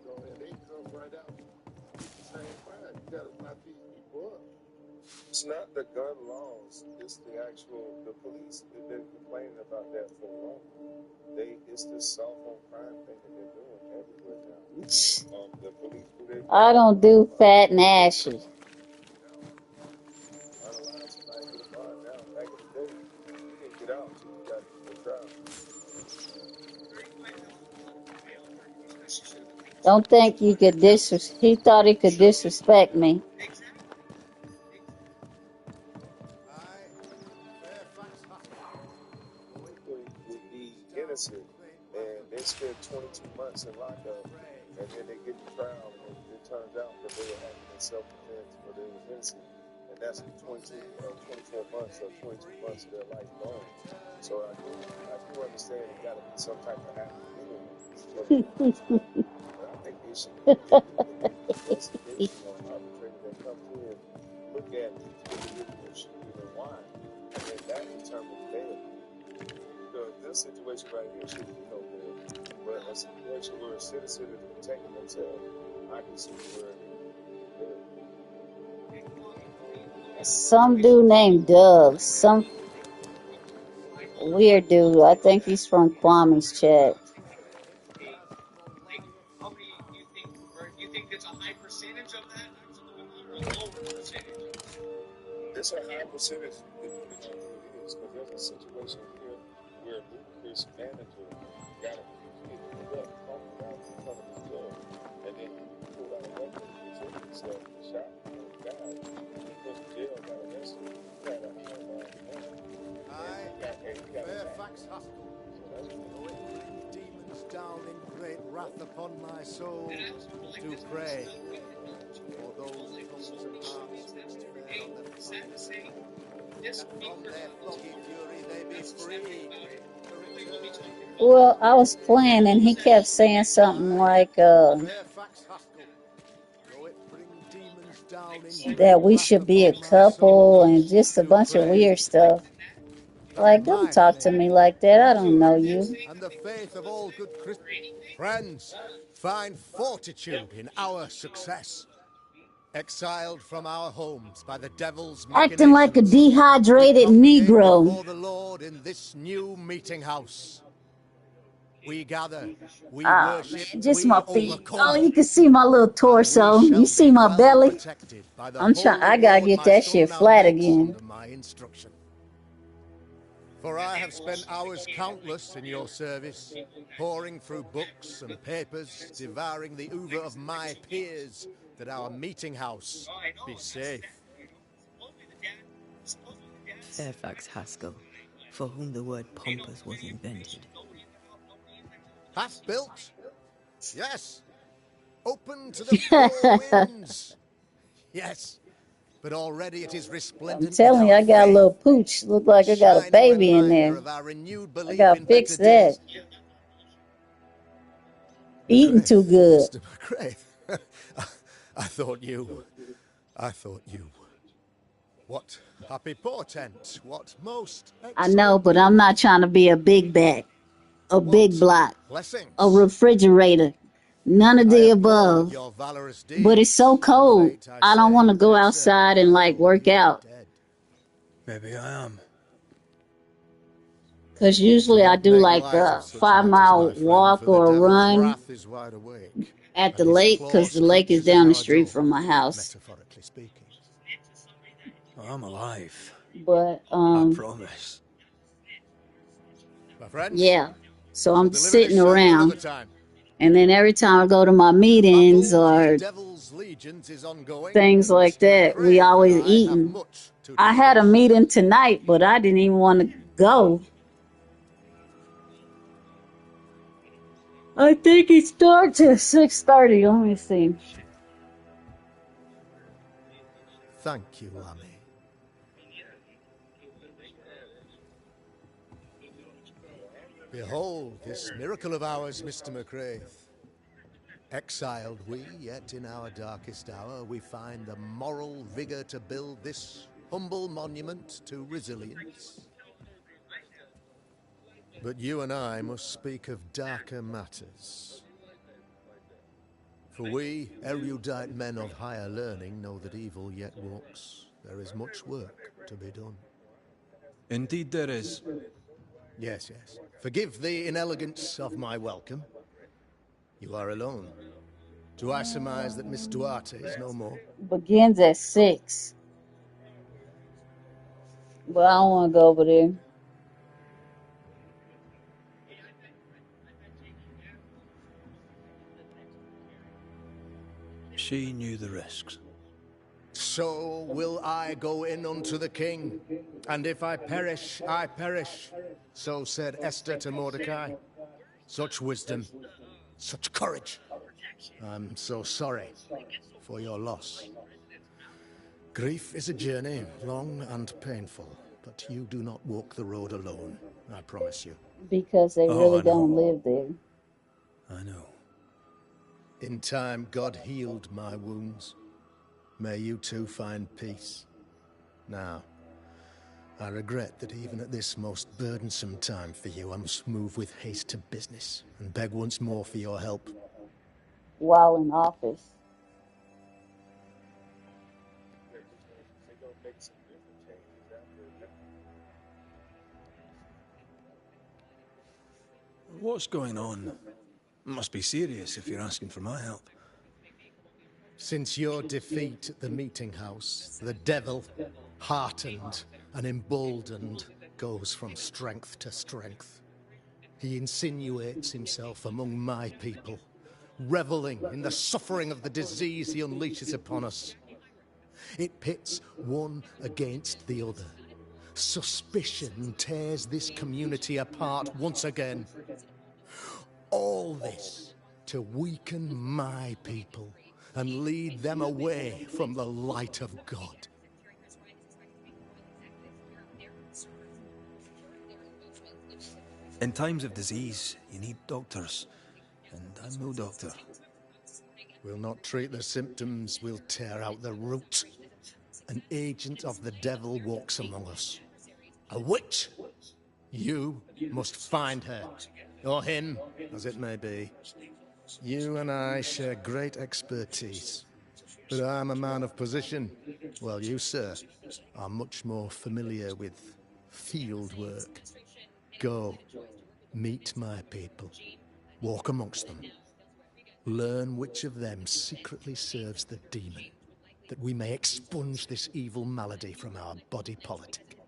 So, and they come right out with the same crime. You gotta lock these people up. It's not the gun laws. It's the actual, the police have been complaining about that for long. It's this cell phone crime thing that they're doing everywhere now. The police do their I job. don't do fat and ashy. Unalive somebody, get a bond now. Back in the day, you didn't get out until you got into a trial. Don't think you could he thought he could disrespect me. People would be innocent and they spend 22 months in lockup and then they get to trial and it turns out that they were acting in self-defense or they were innocent. And that's 24 months or 22 months of their life gone. So I do understand it got to be some type of happy ending for the police. But I think they should immediately do an investigation on an arbitrator that comes in, look at each individual shooting and why, and then that determines bail. Because this situation right here shouldn't be no bail. But a situation where a citizen is protecting themselves, I can see where bail. Some dude named Doug. Some weird dude. I think he's from Kwame's chat. How many do you think, or do you think it's a high percentage of that, or a low percentage? It's a high percentage depending on who it is, because there's a situation here where a ludicrous manager got a kid pulled up, talking about in front of his club, and then he pulled out a weapon and presented himself and shot one guy. He went to jail, got arrested. He had a handgun, and he got Fairfax Haskell. Though it bring demons down in great wrath upon my soul, do pray for those tongues and hearts which fare on the path, that from their foggy fury they be free to return. Well, I was playing and he kept saying something like Fairfax Haskell. Though it bring demons down in great that we wrath should be a upon my soul, couple and just a do bunch of pray weird stuff. that Like, don't my talk to faith me like that. I don't know endureth, you. and the faith of all good Christians. Friends, find fortitude in our success. Exiled from our homes by the devil's Acting like a machinations, we dehydrated congregate Negro. before the Lord in this new meeting house. We gather, we Ah, worship, man, just we my feet. Oh, overcome, you can see my little and we torso. You shall see be my well belly? protected by the I'm trying. holy I gotta road get my that soul shit now flat makes again. under my instruction. For I have spent hours countless in your service, poring through books and papers, devouring the oeuvre of my peers, that our meeting house be safe. Fairfax Haskell, for whom the word pompous was invented. Half built? Yes. Open to the four winds? Yes. But already it is I'm resplendent with telling you, our I got a faith, little pooch. Look a like I got a shining baby in reminder there. of our renewed I belief gotta in fix better days. that. Eating too McGrath, good. Mr. McGrath. I thought you. What happy portent, what most I know, but I'm not trying to be a big bag, a big what block, a blessings. refrigerator. None of I the applaud above. your valorous But it's so deeds, and cold. fate, I I don't say, want to go take certain outside and like while work you are out. dead. Maybe I am. Cause Do usually I not do make like light of a such matters, 5 mile my friend, walk for the or a devil's run wrath is wide awake, at the and his lake. Cause claws the lake is crouches at down the our street door, from my house. metaphorically speaking. I'm alive. But I promise. My friends, yeah. So we shall I'm deliver this sitting sermon another around, time. and then every time I go to my The meetings battle with the or devil's legions is ongoing, things and like Mr. that, we McCraith and always I have eating. much to I had a discuss. meeting tonight, but I didn't even want to go. I think it starts at 6:30. Let me see. Thank you, Lammy. Behold this miracle of ours, Mr. McCraith. Exiled we, yet in our darkest hour we find the moral vigour to build this humble monument to resilience. But you and I must speak of darker matters. For we, erudite men of higher learning, know that evil yet walks there is much work to be done. Indeed there is. Yes, yes. Forgive the inelegance of my welcome. You are alone. Do I surmise that Miss Duarte is no more? Begins at 6. But I don't want to go over there. She knew the risks. So will I go in unto the king, and if I perish, I perish. So said Esther to Mordecai. Such wisdom, such courage. I'm so sorry for your loss. Grief is a journey, long and painful, but you do not walk the road alone, I promise you. Because they Oh, really I know. don't live there. I know. In time, God healed my wounds. May you too find peace. Now, I regret that even at this most burdensome time for you, I must move with haste to business and beg once more for your help. While in office. They're gonna make some different changes after. What's going on? Must be serious if you're asking for my help. Since your defeat at the meeting house, the devil, heartened and emboldened, goes from strength to strength. He insinuates himself among my people, reveling in the suffering of the disease he unleashes upon us. It pits one against the other. Suspicion tears this community apart once again. All this to weaken my people and lead them away from the light of God. In times of disease, you need doctors. And I'm no doctor. We'll not treat the symptoms, we'll tear out the root. An agent of the devil walks among us. A witch! You must find her, or him, as it may be. You and I share great expertise, but I'm a man of position, while you, sir, are much more familiar with field work. Go, meet my people, walk amongst them, learn which of them secretly serves the demon, that we may expunge this evil malady from our body politic.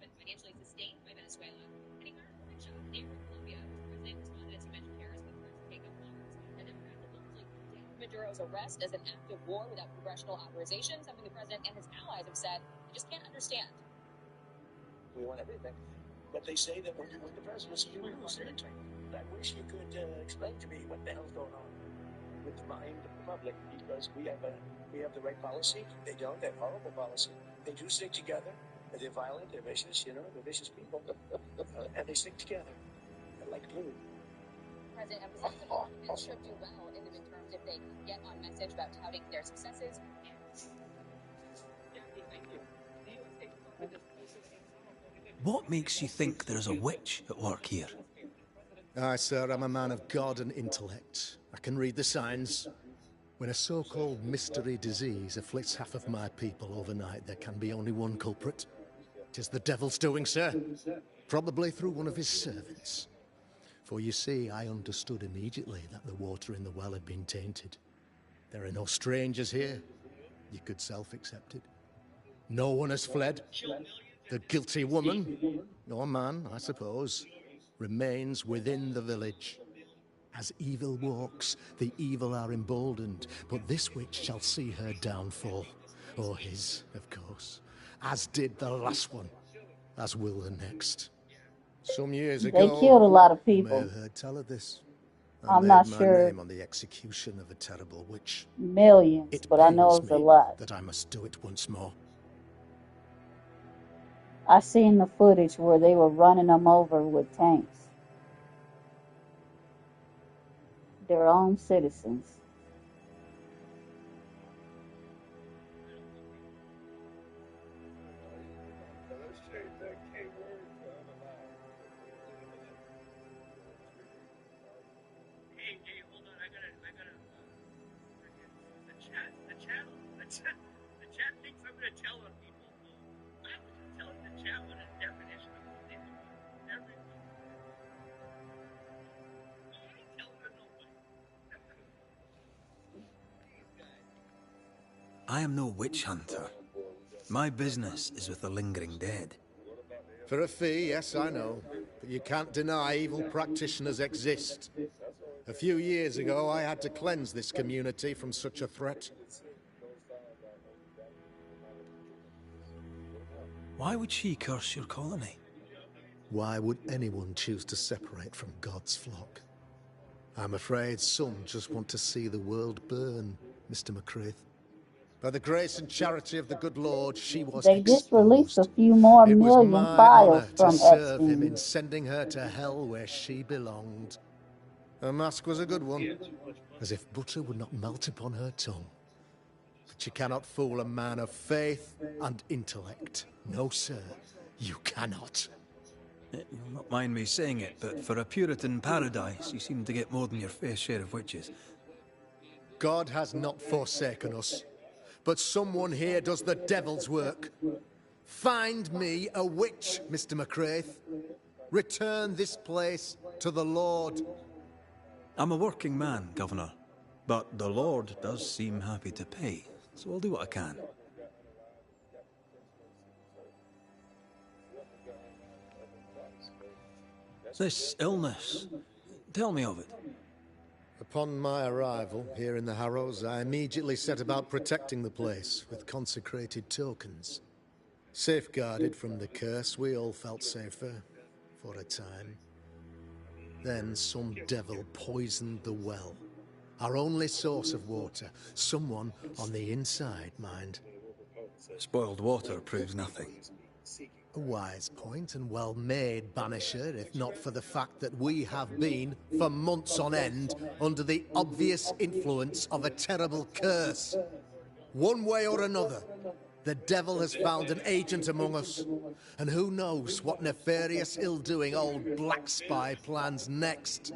Maduro's arrest as an act of war without congressional authorization, something the president and his allies have said they just can't understand. We want everything. But they say that when you win the presidency, you lose everything. I wish you could explain to me what the hell's going on with the mind of the public, because we have the right policy. They don't. They have horrible policy. They do stick together. They're violent. They're vicious. They're vicious people, and they stick together. They're like glue. President emphasized that Republicans should do well in the midterms if they get on message about touting their successes. What makes you think there's a witch at work here? Aye, sir, I'm a man of God and intellect. I can read the signs. When a so-called mystery disease afflicts half of my people overnight, there can be only one culprit. 'Tis the devil's doing, sir. Probably through one of his servants. For you see, I understood immediately that the water in the well had been tainted. There are no strangers here. You could self-accept it. No one has fled. The guilty woman, or man, I suppose, remains within the village. As evil walks, the evil are emboldened, but this witch shall see her downfall. Or his, of course. As did the last one. As will the next. Some years ago, They killed a lot of you may people. have heard tell of this. I I'm made not my sure name on the execution of a terrible witch. millions, It but I know pains it's a me lot. that I must do it once more. I seen the footage where they were running them over with tanks. Their own citizens. Hey, hold on. I gotta. The chat thinks I'm gonna tell on people. I am no witch hunter. My business is with the lingering dead. For a fee, yes, I know. But you can't deny evil practitioners exist. A few years ago, I had to cleanse this community from such a threat. Why would she curse your colony? Why would anyone choose to separate from God's flock? I'm afraid some just want to see the world burn, Mr. McCraith. By the grace and charity of the good Lord, she was They just released a exposed. few more It was million my files honor to from serve him in Epstein. sending her to hell where she belonged. Her mask was a good one, as if butter would not melt upon her tongue. But you cannot fool a man of faith and intellect. No, sir, you cannot. You'll not mind me saying it, but for a Puritan paradise, you seem to get more than your fair share of witches. God has not forsaken us, but someone here does the devil's work. Find me a witch, Mr. McCraith. Return this place to the Lord. I'm a working man, Governor, but the Lord does seem happy to pay, so I'll do what I can. This illness, tell me of it. Upon my arrival here in the Harrows, I immediately set about protecting the place with consecrated tokens. Safeguarded from the curse, we all felt safer, for a time. Then some devil poisoned the well, our only source of water. Someone on the inside, mind. Spoiled water proves nothing. A wise point and well made, Banisher, if not for the fact that we have been, for months on end, under the obvious influence of a terrible curse. One way or another, the devil has found an agent among us, and who knows what nefarious ill-doing old Black Spy plans next.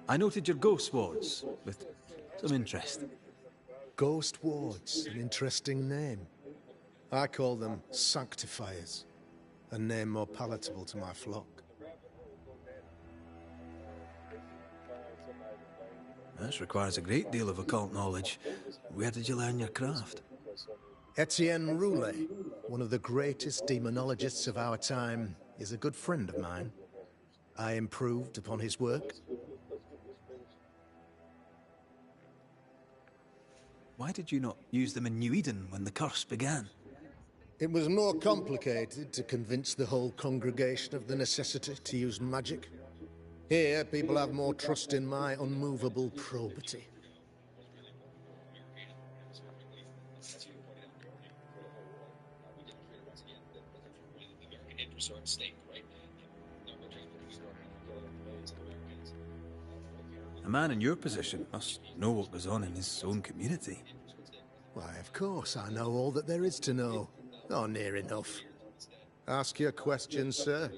I noted your ghost wards with some interest. Ghost wards, an interesting name. I call them sanctifiers, a name more palatable to my flock. This requires a great deal of occult knowledge. Where did you learn your craft? Etienne Roulet, one of the greatest demonologists of our time, is a good friend of mine. I improved upon his work. Why did you not use them in New Eden when the curse began? It was more complicated to convince the whole congregation of the necessity to use magic. Here, people have more trust in my unmovable probity. A man in your position must know what goes on in his own community. Why, of course, I know all that there is to know. Or near enough. Ask your questions, sir.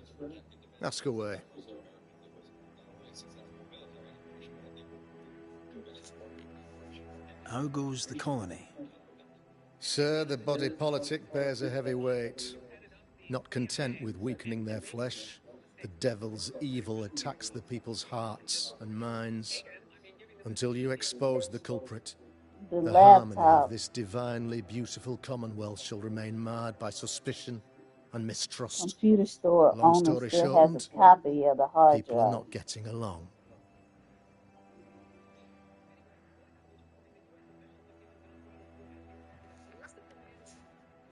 Ask away. How goes the colony? Sir, the body politic bears a heavy weight. Not content with weakening their flesh, the devil's evil attacks the people's hearts and minds. Until you expose the culprit, the harmony of this divinely beautiful commonwealth shall remain marred by suspicion and mistrust. Computer store Long owner story still short, has a copy of the hard people are drive. not getting along.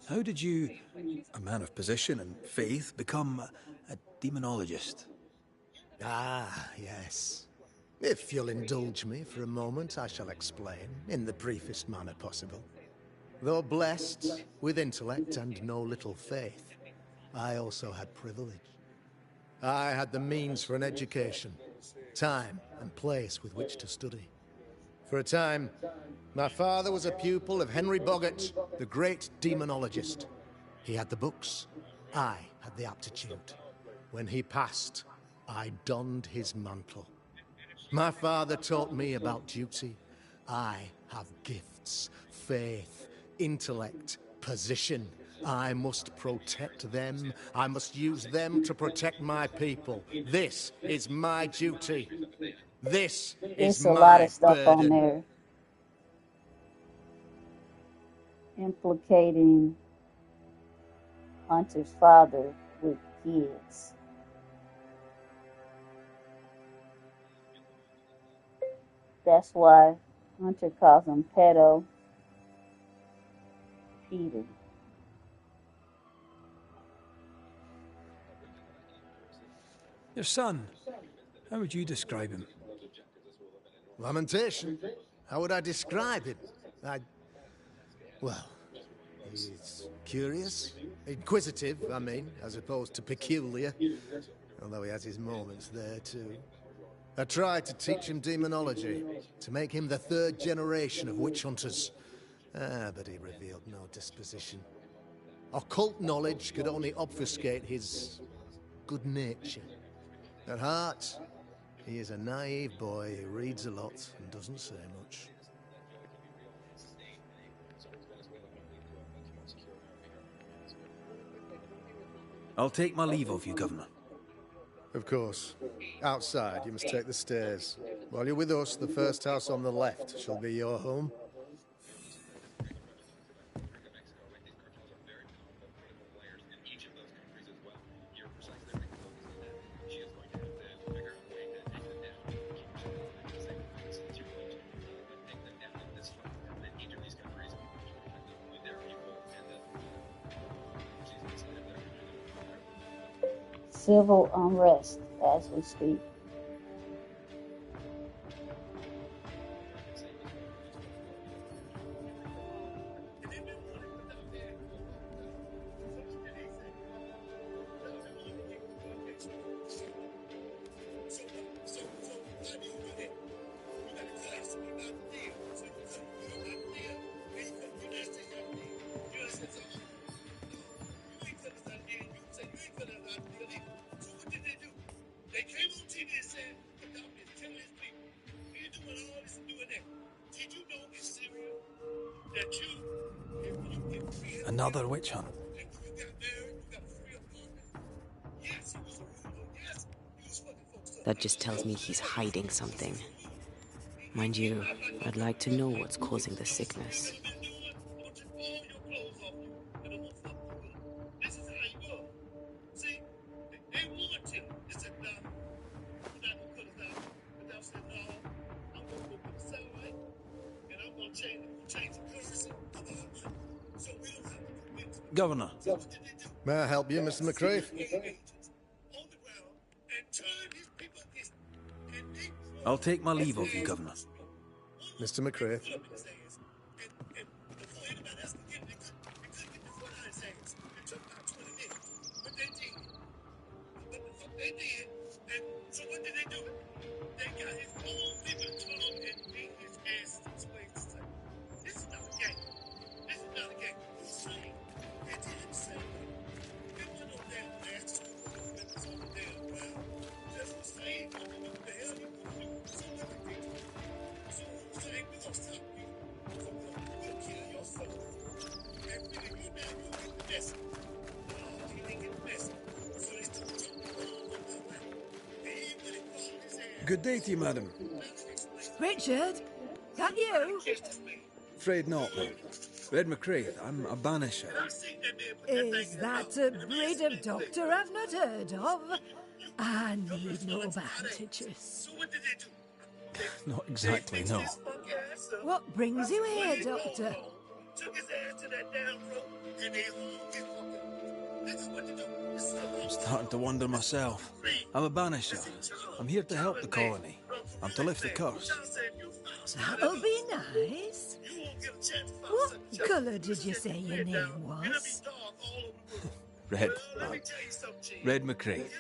How did you, a man of position and faith, become a demonologist? Ah, yes. If you'll indulge me for a moment, I shall explain, in the briefest manner possible. Though blessed with intellect and no little faith, I also had privilege. I had the means for an education, time and place with which to study. For a time, my father was a pupil of Henry Boggart, the great demonologist. He had the books, I had the aptitude. When he passed, I donned his mantle. My father taught me about duty. I have gifts, faith, intellect, position, I must protect them. I must use them to protect my people. This is my duty. This is It's a lot my of stuff on burden. there implicating Hunter's father with kids. That's why Hunter calls him Pedo Peter. Your son, how would you describe him? Lamentation? How would I describe him? Well, he's curious, inquisitive, I mean, as opposed to peculiar. Although he has his moments there, too. I tried to teach him demonology, to make him the third generation of witch hunters. But he revealed no disposition. Occult knowledge could only obfuscate his good nature. At heart, he is a naive boy who reads a lot and doesn't say much. I'll take my leave of you, Governor. Of course. Outside, you must take the stairs. While you're with us, the first house on the left shall be your home. Civil unrest as we speak. Another witch hunt. That just tells me he's hiding something. Mind you, I'd like to know what's causing the sickness. Governor. May I help you, Mr. McCraith? I'll take my leave of you, Governor. Mr. McCraith. Good day to you, madam. Richard? That you? Afraid not, ma'am. Red McCraith, I'm a banisher. Is that a breed of doctor I've not heard of? I need no bandages. Not exactly, no. What brings you here, Doctor? I'm starting to wonder myself. I'm a banisher. I'm here to help the colony. I'm to lift the curse. That'll be nice. What colour did you say your name was? Red, ma'am. Red McCraith.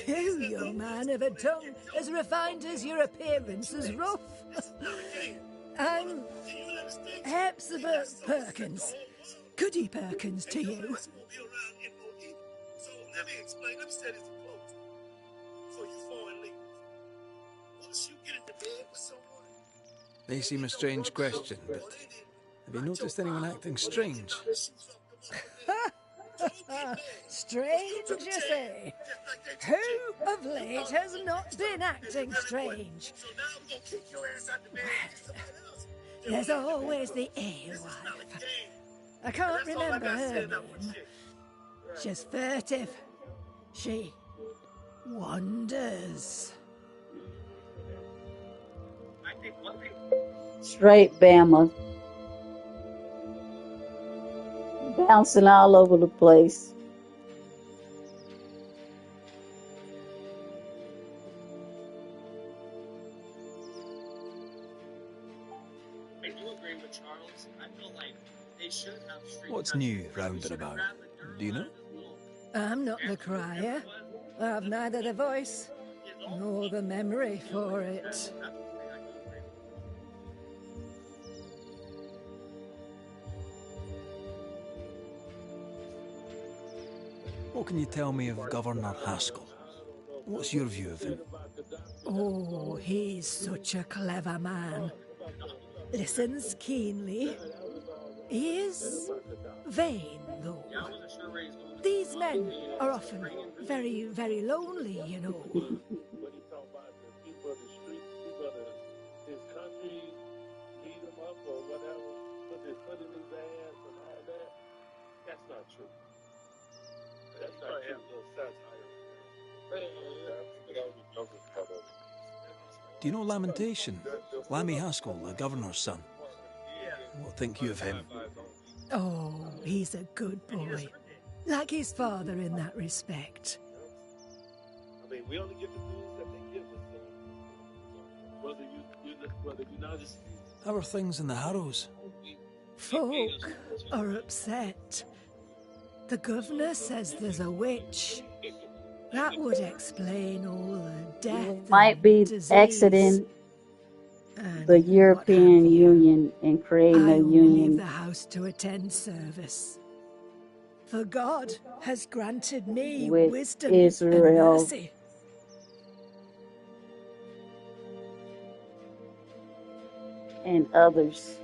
You, young man, have a tongue as refined as your appearance is rough. I'm Hepzibah Perkins. Goody Perkins to you. May seem a strange question, but have you noticed anyone acting strange? Strange, you say? Who of late has not been acting strange? Well, there's always the alewife. I can't remember her name. She's furtive. She wanders. Straight Bama. Bouncing all over the place. I do agree with Charles. I feel like they should have street What's new round and about? Do you know? I'm not the crier. I've neither the voice nor the memory for it. What can you tell me of Governor Haskell? What's your view of him? Oh, he's such a clever man. Listens keenly. He is vain, though. These men are often very, very lonely, you know. What he talking about, the people of the street, people of his country, beat him up or whatever, put their foot in his ass and all that. That's not true. That's not true. Do you know Lamentation? Lammy Haskell, the governor's son. What think you of him? Oh, he's a good boy. Like his father in that respect. I mean, we only get the news that they give us. Whether you notice. How are things in the Harrows? Folk are upset. The governor says there's a witch. That would explain all the death Might be disease. exiting the European Union and creating a I will union leave the house to attend service. For God has granted me with wisdom Israel and mercy. and others.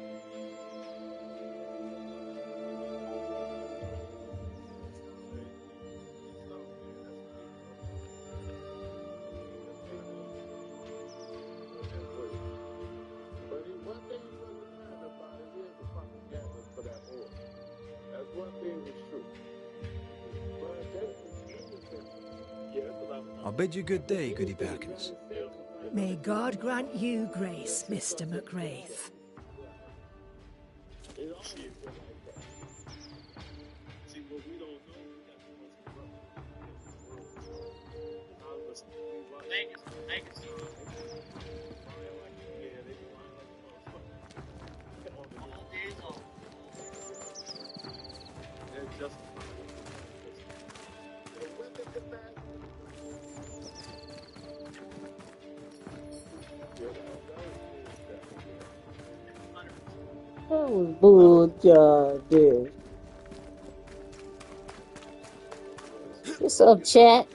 I'll bid you good day, Goody Perkins. May God grant you grace, Mr. McWraith. That was bull job, dude. What's up, chat?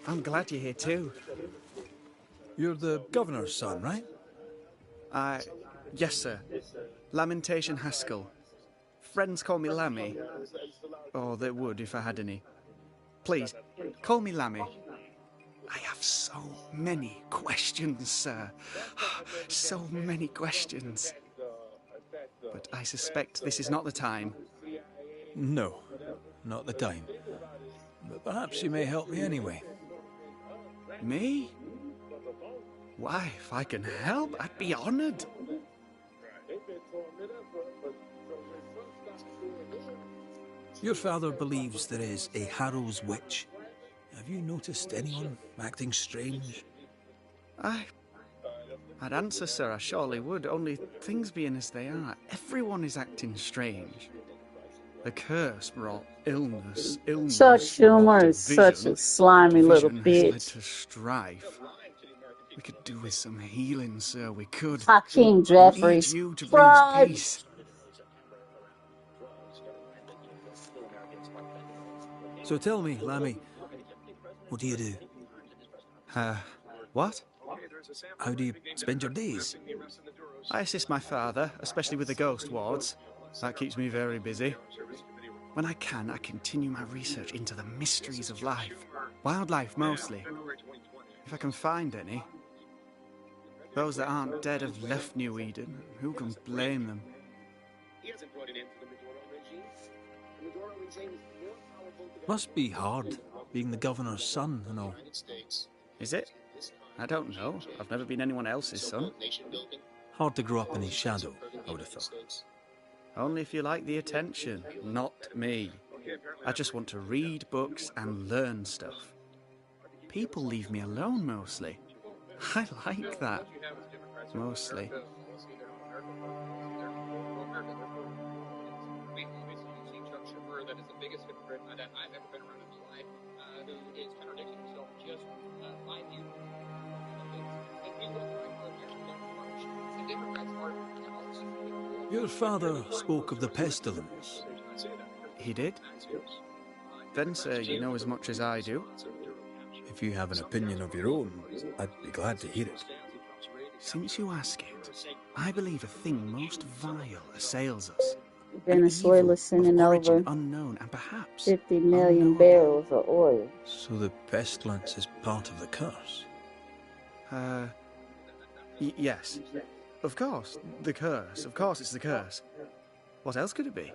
I'm glad you're here too. You're the governor's son, right? Yes, sir. Lamentation Haskell. Friends call me Lammy. Or they would if I had any. Please, call me Lammy. I have so many questions, sir. So many questions. But I suspect this is not the time. No, not the time. But perhaps you may help me anyway. Me? Why, if I can help, I'd be honoured. Your father believes there is a Harrow's witch. Have you noticed anyone acting strange? I'd answer, sir, I surely would, only things being as they are, everyone is acting strange. The curse brought illness Chuck Schumer brought is such a division, slimy little division has led bitch. to strife. We could do with some healing, sir, we could. Hakeem We Jeffries. need you to bring us Fraud. peace. So tell me, Lammy, what do you do? What? How do you spend your days? I assist my father, especially with the ghost wards. That keeps me very busy. When I can, I continue my research into the mysteries of life. Wildlife, mostly. If I can find any. Those that aren't dead have left New Eden. Who can blame them? Must be hard, being the governor's son and all. Is it? I don't know. I've never been anyone else's son. Hard to grow up in his shadow, I would have thought. Only if you like the attention, not me. I just want to read books and learn stuff. People leave me alone mostly. I like that. Mostly. That is the biggest hypocrite that I've ever been around in my life, who is contradicting himself just 5 years. And he was right for America. The Democrats are. Your father spoke of the pestilence. He did? Then, sir, you know as much as I do. If you have an opinion of your own, I'd be glad to hear it. Since you ask it, I believe a thing most vile assails us. Venezuela sending over unknown and perhaps 50 million barrels of oil. So the pestilence is part of the curse? Yes. Of course, the curse. Of course it's the curse. What else could it be?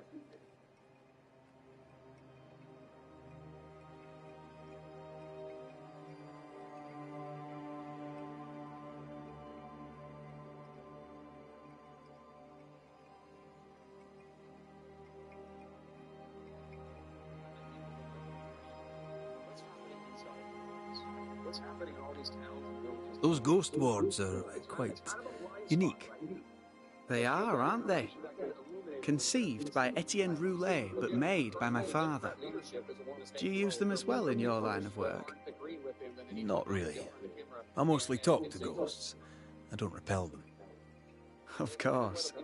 What's happening in all these towns and villages? Those ghost wards are quite unique. They are, aren't they? Conceived by Etienne Roulet, but made by my father. Do you use them as well in your line of work? Not really. I mostly talk to ghosts. I don't repel them. Of course.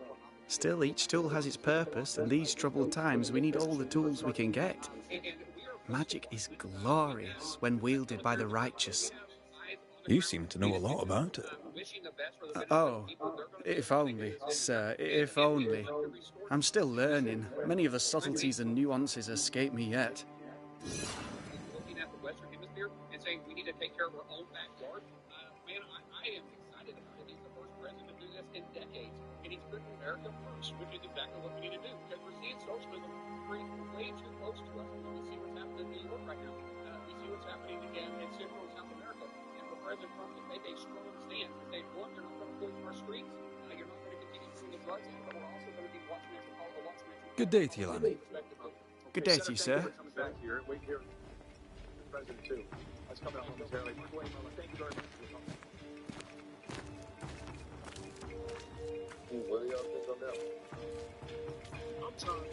Still, each tool has its purpose, and these troubled times we need all the tools we can get. Magic is glorious when wielded by the righteous. You seem to know a lot about it. Oh, if only, sir, if only. I'm still learning. Many of the subtleties and nuances escape me yet. Looking at the Western Hemisphere and saying we need to take care of our own backyard. Man, I am excited about it. He's the first president to do this in decades. And he's putting America first, which is exactly what we need to do. Because we're seeing socialism creep way too close to us. We see what's happening in New York right now. We see what's happening again in Central and South America. And for President Trump to make a strong stance and say, look, you're not going to poison our streets. You're not going to continue to bring the drugs in, but we're also going to be watching it for all the watchmen. Good day to you, Lammy. Good day to you, sir. Back here. Wait here. The president, too. That's coming up momentarily. Thank you very much. What do y'all think on that one? I'm telling you.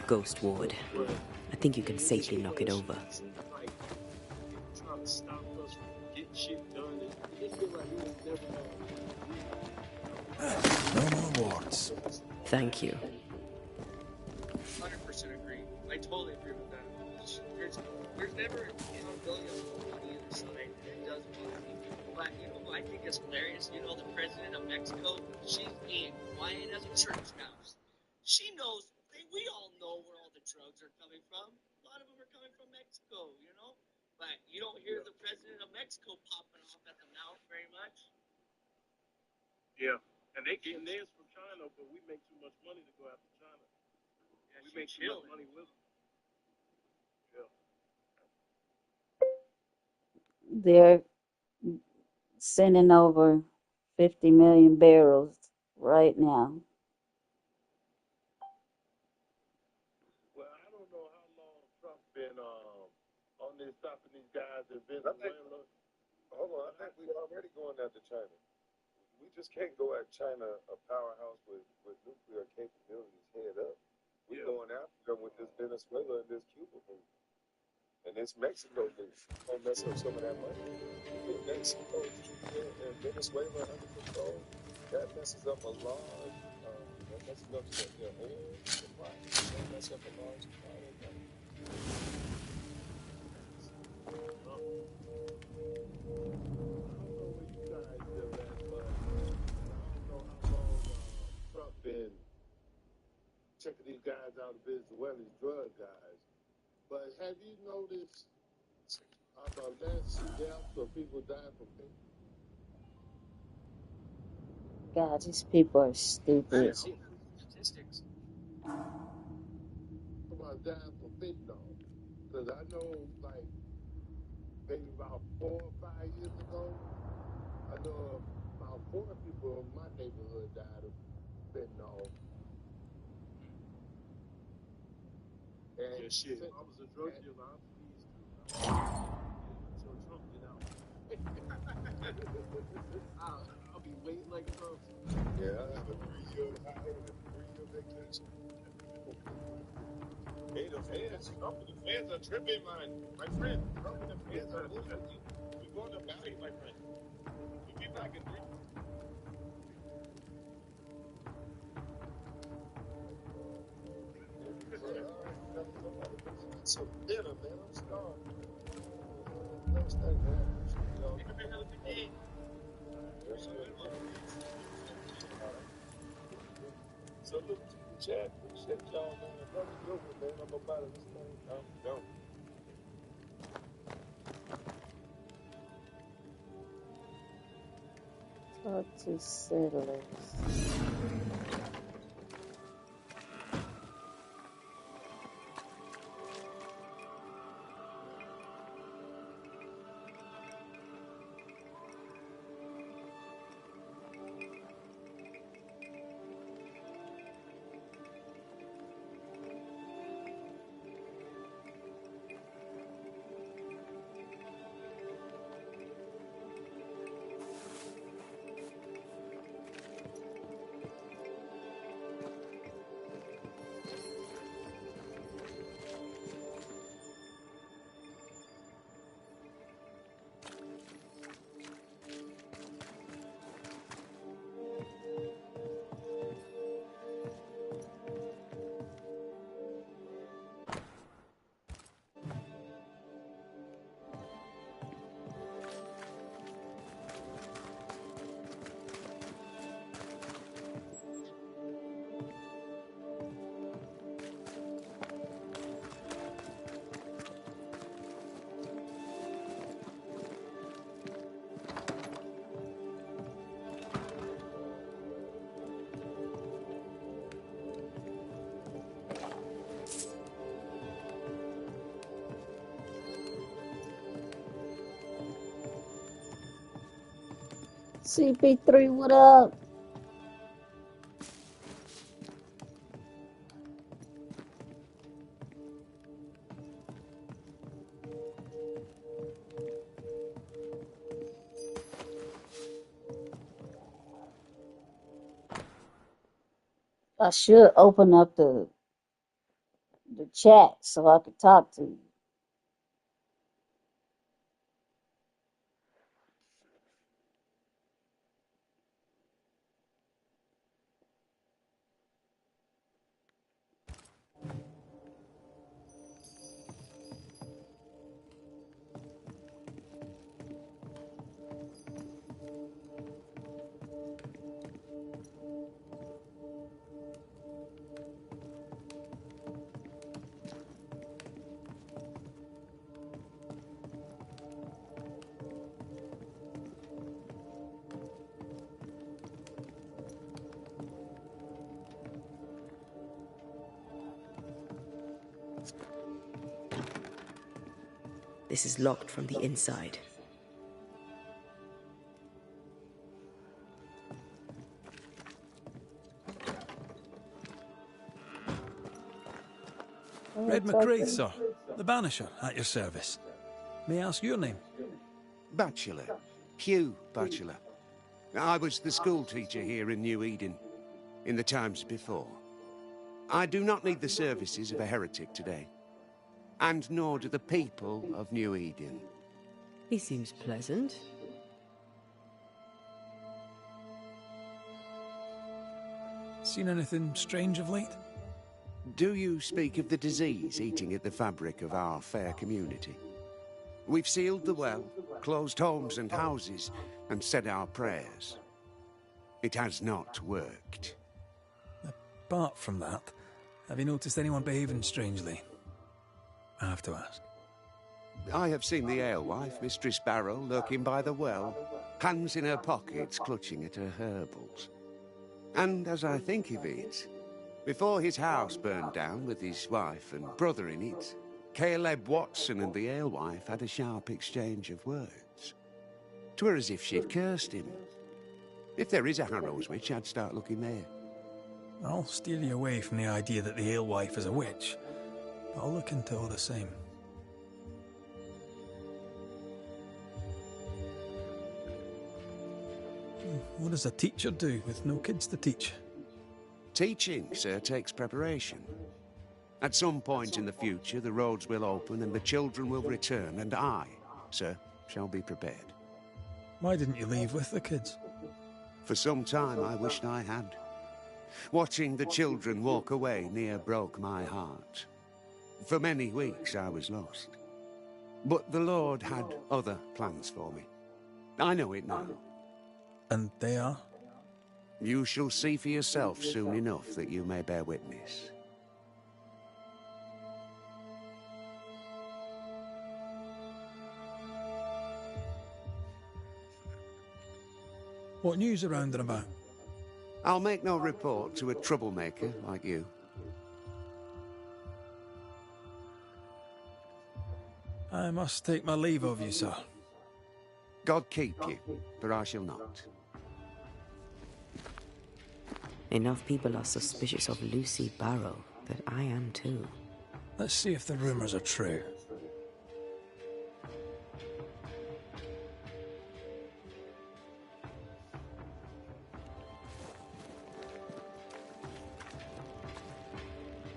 Ghost ward. I think you can safely knock it over. Trying to stop us from getting shit done. It feels like we never No more wards. Thank you. 100% agree. I totally agree with that. There's never an accountability on the other side. It does bother me. But you know what I think is hilarious? You know the president of Mexico? She's being quiet as a church mouse. She knows. We all know where all the drugs are coming from. A lot of them are coming from Mexico, you know? But you don't hear the president of Mexico popping off at the mouth very much. Yeah, and they getting theirs from China, but we make too much money to go after China. Yeah, We make too much money with them. Yeah. They're sending over 50 million barrels right now. Well, I don't know how long Trump's been on this stopping these guys in Venezuela. Hold on, I think we're already going after China. We just can't go at China, a powerhouse with nuclear capabilities, head up. We're going after them with this Venezuela and this Cuba move. And this Mexico move. Gonna mess up some of that money. With Mexico and Venezuela under control, that messes up a large messing up their oil supply. Don't mess up a large supply they got. I don't know where you guys live at, but I don't know how long Trump been checking these guys out of business, well, these drug guys. But have you noticed less deaths or people dying from fentanyl? God, these people are stupid. Statistics. About dying from fentanyl. Because I know, like, maybe about 4 or 5 years ago, I know about 4 people in my neighborhood died of fentanyl. And yeah, shit. If I was a drug dealer, I'd freeze too. Until Trump get out. I'll be waiting like a roach. Yeah, I have a 3-year vacation. Hey, the fans, Trump and the fans are tripping, my friend. Trump and the fans are losing. We're going to valley, my friend. We'll be back in 3. Some dinner, man. I'm starving. Next thing, man. Salute to the chat. Appreciate y'all, man. Another good one, man. I'm about this thing. I'm done. Talk to settlers. CP3, what up? I should open up the chat so I could talk to you. This is locked from the inside. Red McCree, sir. The Banisher, at your service. May I ask your name? Bachelor. Hugh Bachelor. I was the school teacher here in New Eden, in the times before. I do not need the services of a heretic today, and nor do the people of New Eden. He seems pleasant. Seen anything strange of late? Do you speak of the disease eating at the fabric of our fair community? We've sealed the well, closed homes and houses, and said our prayers. It has not worked. Apart from that, have you noticed anyone behaving strangely? I have to ask. I have seen the alewife, Mistress Barrow, lurking by the well, hands in her pockets, clutching at her herbals. And as I think of it, before his house burned down with his wife and brother in it, Caleb Watson and the alewife had a sharp exchange of words. 'Twere as if she'd cursed him. If there is a Harrow's witch, I'd start looking there. I'll steer you away from the idea that the alewife is a witch. I'll look into all the same. What does a teacher do with no kids to teach? Teaching, sir, takes preparation. At some point in the future, the roads will open and the children will return, and I, sir, shall be prepared. Why didn't you leave with the kids? For some time, I wished I had. Watching the children walk away near broke my heart. For many weeks, I was lost. But the Lord had other plans for me. I know it now. And they are? You shall see for yourself soon enough that you may bear witness. What news around and about? I'll make no report to a troublemaker like you. I must take my leave of you, sir. God keep you, but I shall not. Enough people are suspicious of Lucy Barrow that I am too. Let's see if the rumors are true.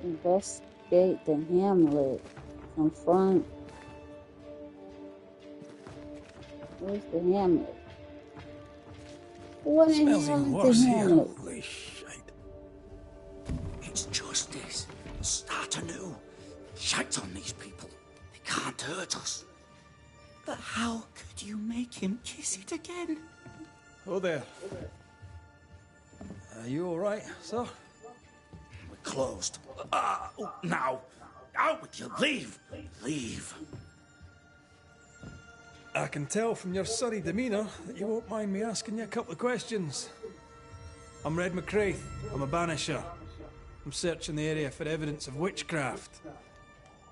Investigate the hamlet. Confront. Where's the hamlet? What in the Smells hell even is worse the here. hamlet? Holy shite. It's justice. Start anew. Shite on these people. They can't hurt us. But how could you make him kiss it again? Oh there. Are you alright, sir? We're closed. Now. Out with you. Leave. Leave. I can tell from your surly demeanour that you won't mind me asking you a couple of questions. I'm Red McCraith. I'm a banisher. I'm searching the area for evidence of witchcraft.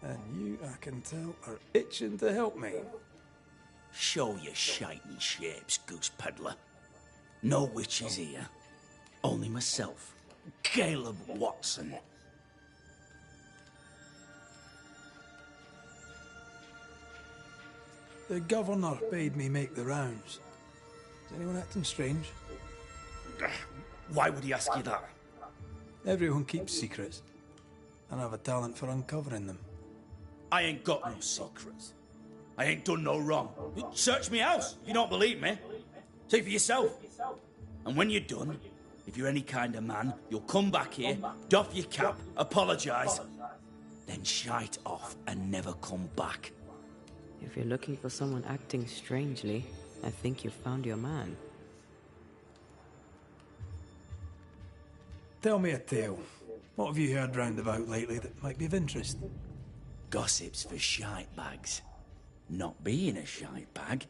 And you, I can tell, are itching to help me. Show your shiting shapes, goose peddler. No witches here. Only myself, Caleb Watson. The governor bade me make the rounds. Is anyone acting strange? Why would he ask you that? Everyone keeps secrets, and I have a talent for uncovering them. I ain't got no secrets. I ain't done no wrong. Search me house if you don't believe me. See for yourself. And when you're done, if you're any kind of man, you'll come back here, doff your cap, apologise, then shite off and never come back. If you're looking for someone acting strangely, I think you've found your man. Tell me a tale. What have you heard round about lately that might be of interest? Gossip's for shite bags. Not being a shite bag,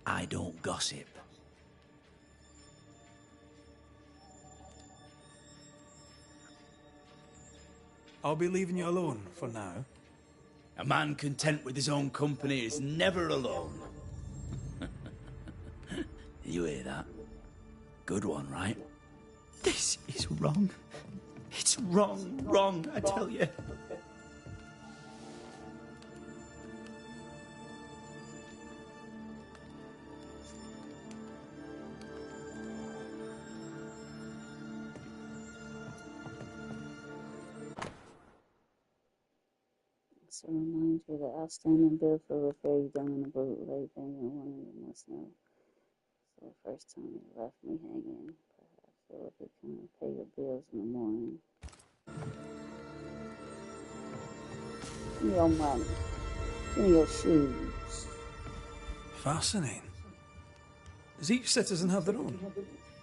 I don't gossip. I'll be leaving you alone for now. A man content with his own company is never alone. You hear that? Good one, right? This is wrong. It's wrong, I tell you. So remind you the outstanding bill for repair you done in the boat late payment one you must know. So the first time you left me hanging, perhaps. So they can pay your bills in the morning. Give me your money. Give me your shoes. Fascinating. Does each citizen have their own?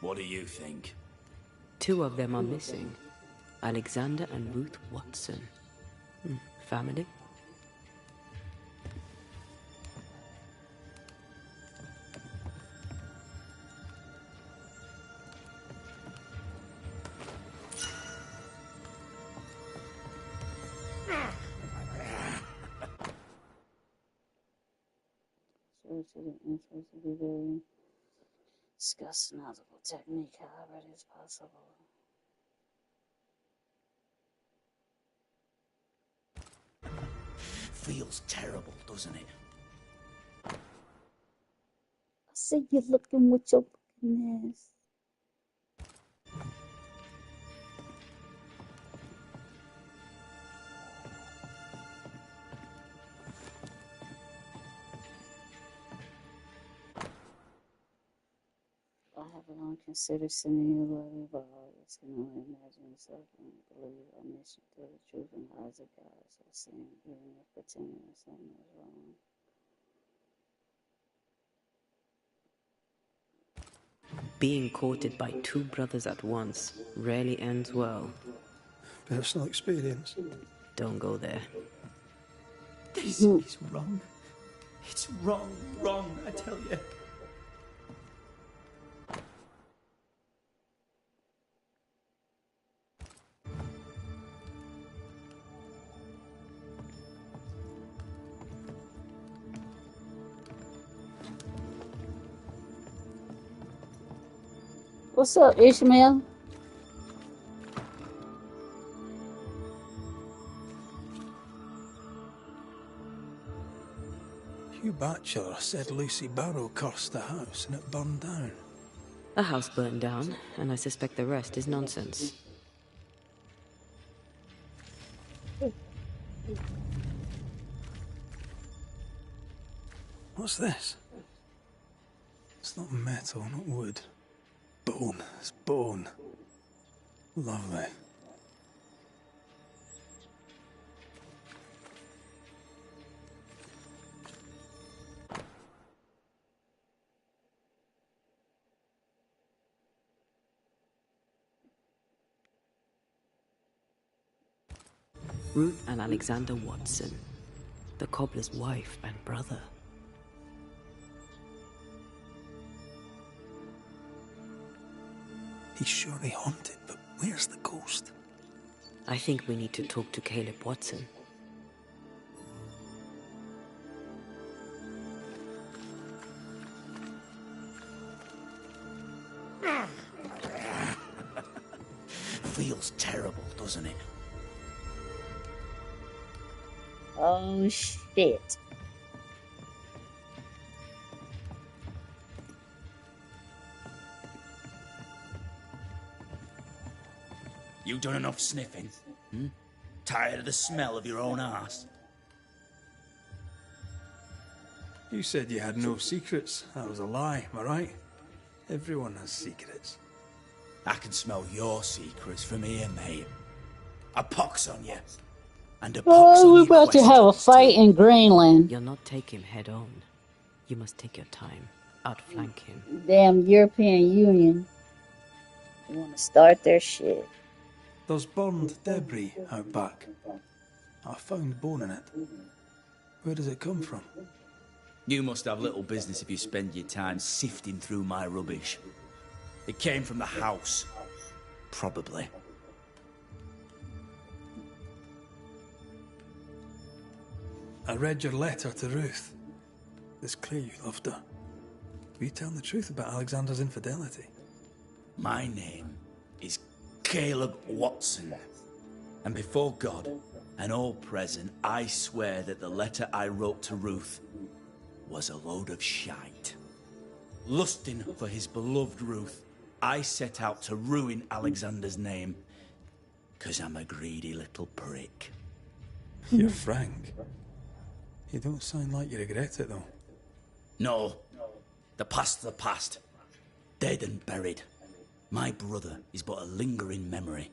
What do you think? 2 of them are missing. Alexander and Ruth Watson. Family? Sure, to the interest to be very discussed nautical technique, however it is possible. Feels terrible, doesn't it? I see you looking with your fucking ass. I have long considered sending you a letter, but I always can only imagine yourself and believe our mission to tell the truth in the eyes of God. So sin, even if pretending that something is wrong. Being courted by 2 brothers at once rarely ends well. Personal experience. Don't go there. This is wrong. It's wrong, I tell you. What's up, Ishmael? Hugh Batchelor said Lucy Barrow cursed the house and it burned down. The house burned down, and I suspect the rest is nonsense. What's this? It's not metal, not wood. Bone. It's bone. Lovely. Ruth and Alexander Watson, the cobbler's wife and brother. He's surely haunted, but where's the ghost? I think we need to talk to Caleb Watson. Feels terrible, doesn't it? Oh, shit. You done enough sniffing? Tired of the smell of your own arse? You said you had no secrets. That was a lie, am I right? Everyone has secrets. I can smell your secrets from here, mate. A pox on you. And a pox on Oh, we're your about to have a questions, fight too. in Greenland. You'll not take him head on. You must take your time. Outflank him. Damn European Union. They want to start their shit. There's burned debris out back. I found bone in it. Where does it come from? You must have little business if you spend your time sifting through my rubbish. It came from the house. Probably. I read your letter to Ruth. It's clear you loved her. Were you telling the truth about Alexander's infidelity? My name is Caleb Watson. And before God and all present, I swear that the letter I wrote to Ruth was a load of shite. Lusting for his beloved Ruth, I set out to ruin Alexander's name, 'cause I'm a greedy little prick. You're frank. You don't sound like you regret it, though. No, the past's the past. Dead and buried. My brother is but a lingering memory.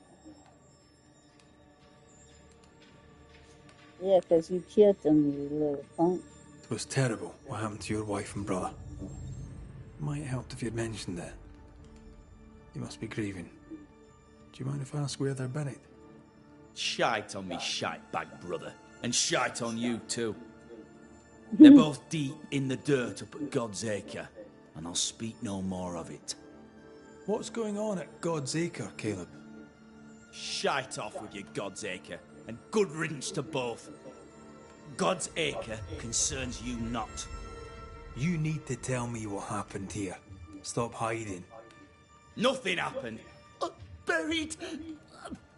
Yeah, 'cause you killed them, you little punk. It was terrible what happened to your wife and brother. Might help if you'd mentioned it. You must be grieving. Do you mind if I ask where they're buried? Shite on me shite bag brother. And shite on you too. They're both deep in the dirt up at God's Acre. And I'll speak no more of it. What's going on at God's Acre, Caleb? Shite off with your God's Acre. And good riddance to both. God's Acre concerns you not. You need to tell me what happened here. Stop hiding. Nothing happened. Buried.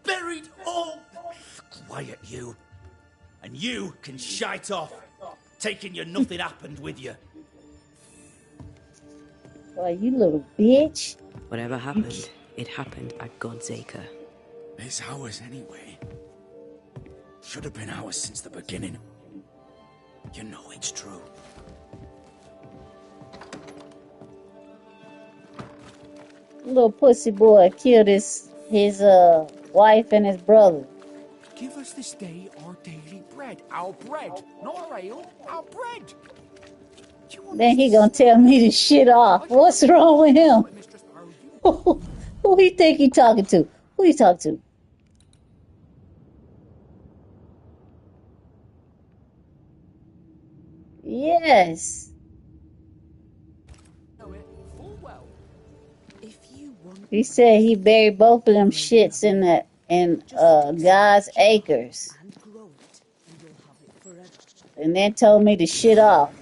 Buried. Oh. Quiet, you. And you can shite off. Taking your nothing happened with you. Boy, you little bitch. Whatever happened, it happened at God's Acre. It's ours anyway. Should have been ours since the beginning. You know it's true. Little pussy boy killed his wife and his brother. Give us this day our daily bread. Our bread, not our ale, our bread. Then he gonna tell me to shit off. What's wrong with him? Who he think he talking to? Who he talking to? Yes. He said he buried both of them shits in God's acres. And then told me to shit off.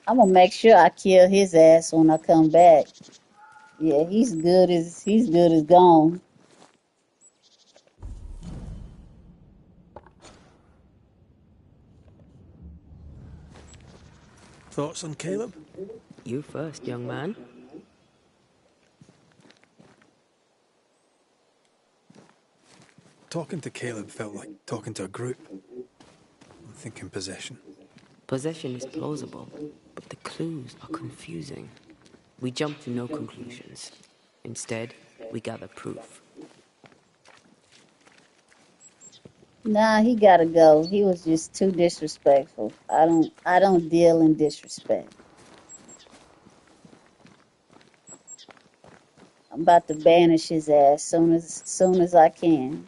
I'm gonna make sure I kill his ass when I come back. Yeah, he's good as gone. Thoughts on Caleb? You first, young man. Talking to Caleb felt like talking to a group. I'm thinking possession. Possession is plausible, but the clues are confusing. We jump to no conclusions. Instead, we gather proof. Nah, he gotta go. He was just too disrespectful. I don't deal in disrespect. I'm about to banish his ass soon as I can.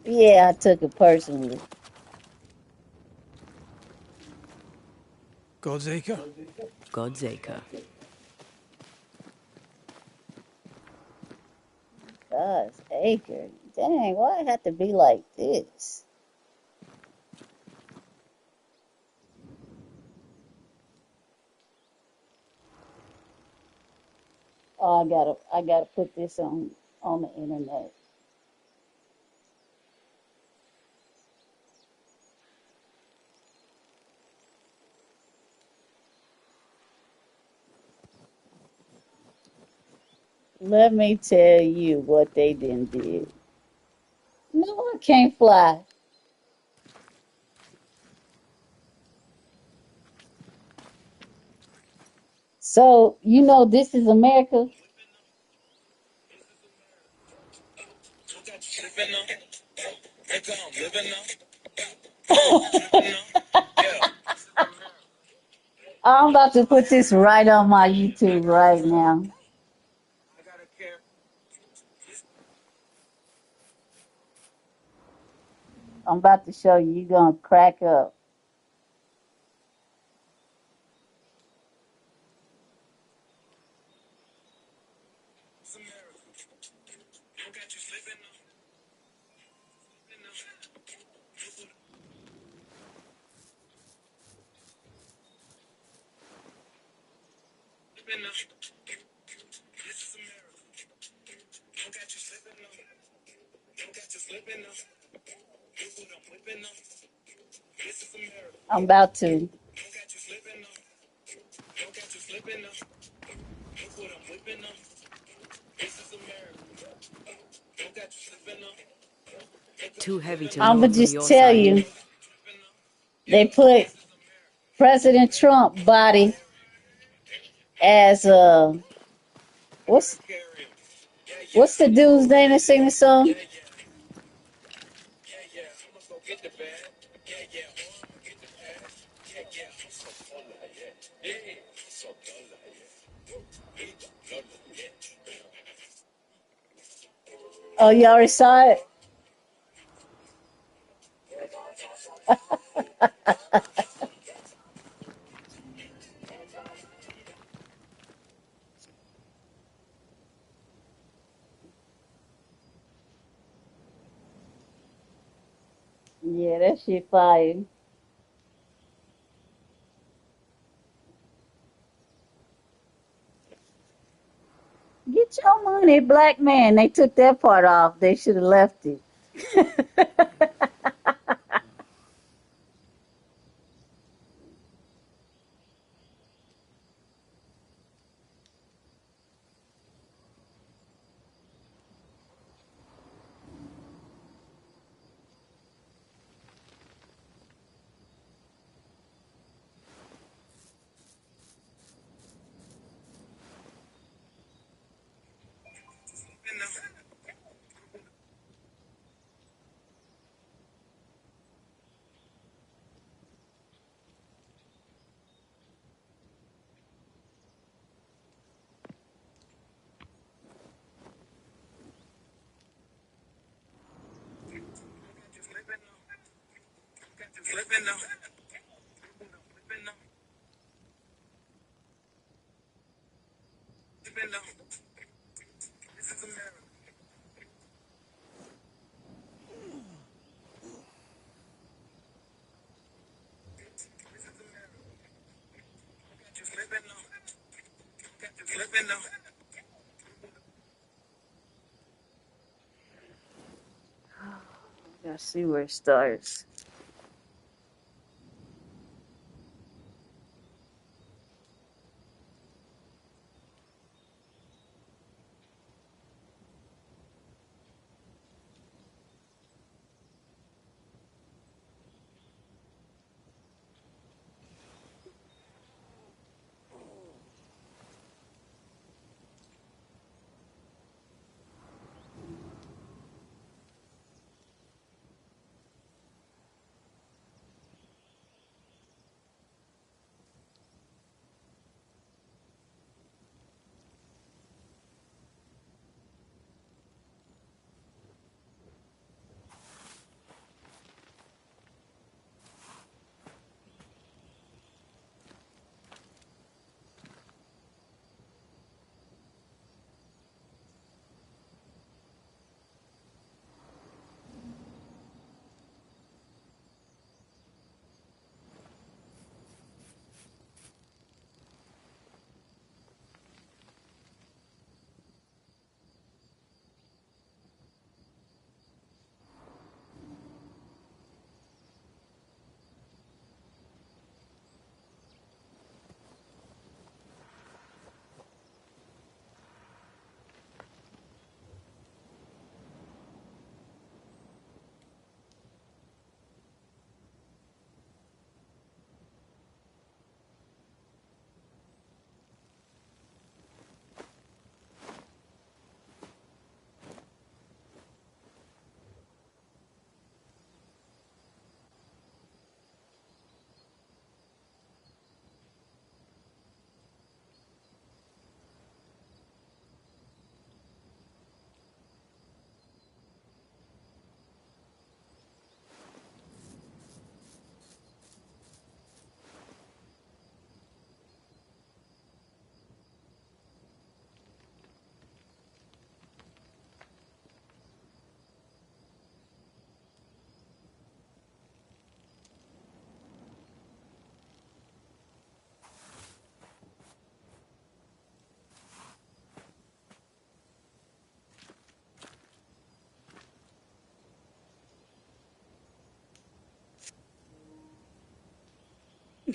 Yeah, I took it personally. God's Acre? God's Acre. God's acre. Dang, why it have to be like this? Oh, I gotta put this on the internet. Let me tell you what they did. No, I can't fly. So, you know this is America? I'm about to put this right on my YouTube right now. I'm about to show you. You're gonna crack up. I'm about to. Too heavy to I'm lower gonna from just your tell side. you, they put President Trump body as what's what's the dude's name that sing the song? Oh, you already saw it? Yeah, that shit fire. Get your money, black man. They took that part off. They should have left it. Let's see where it starts. Who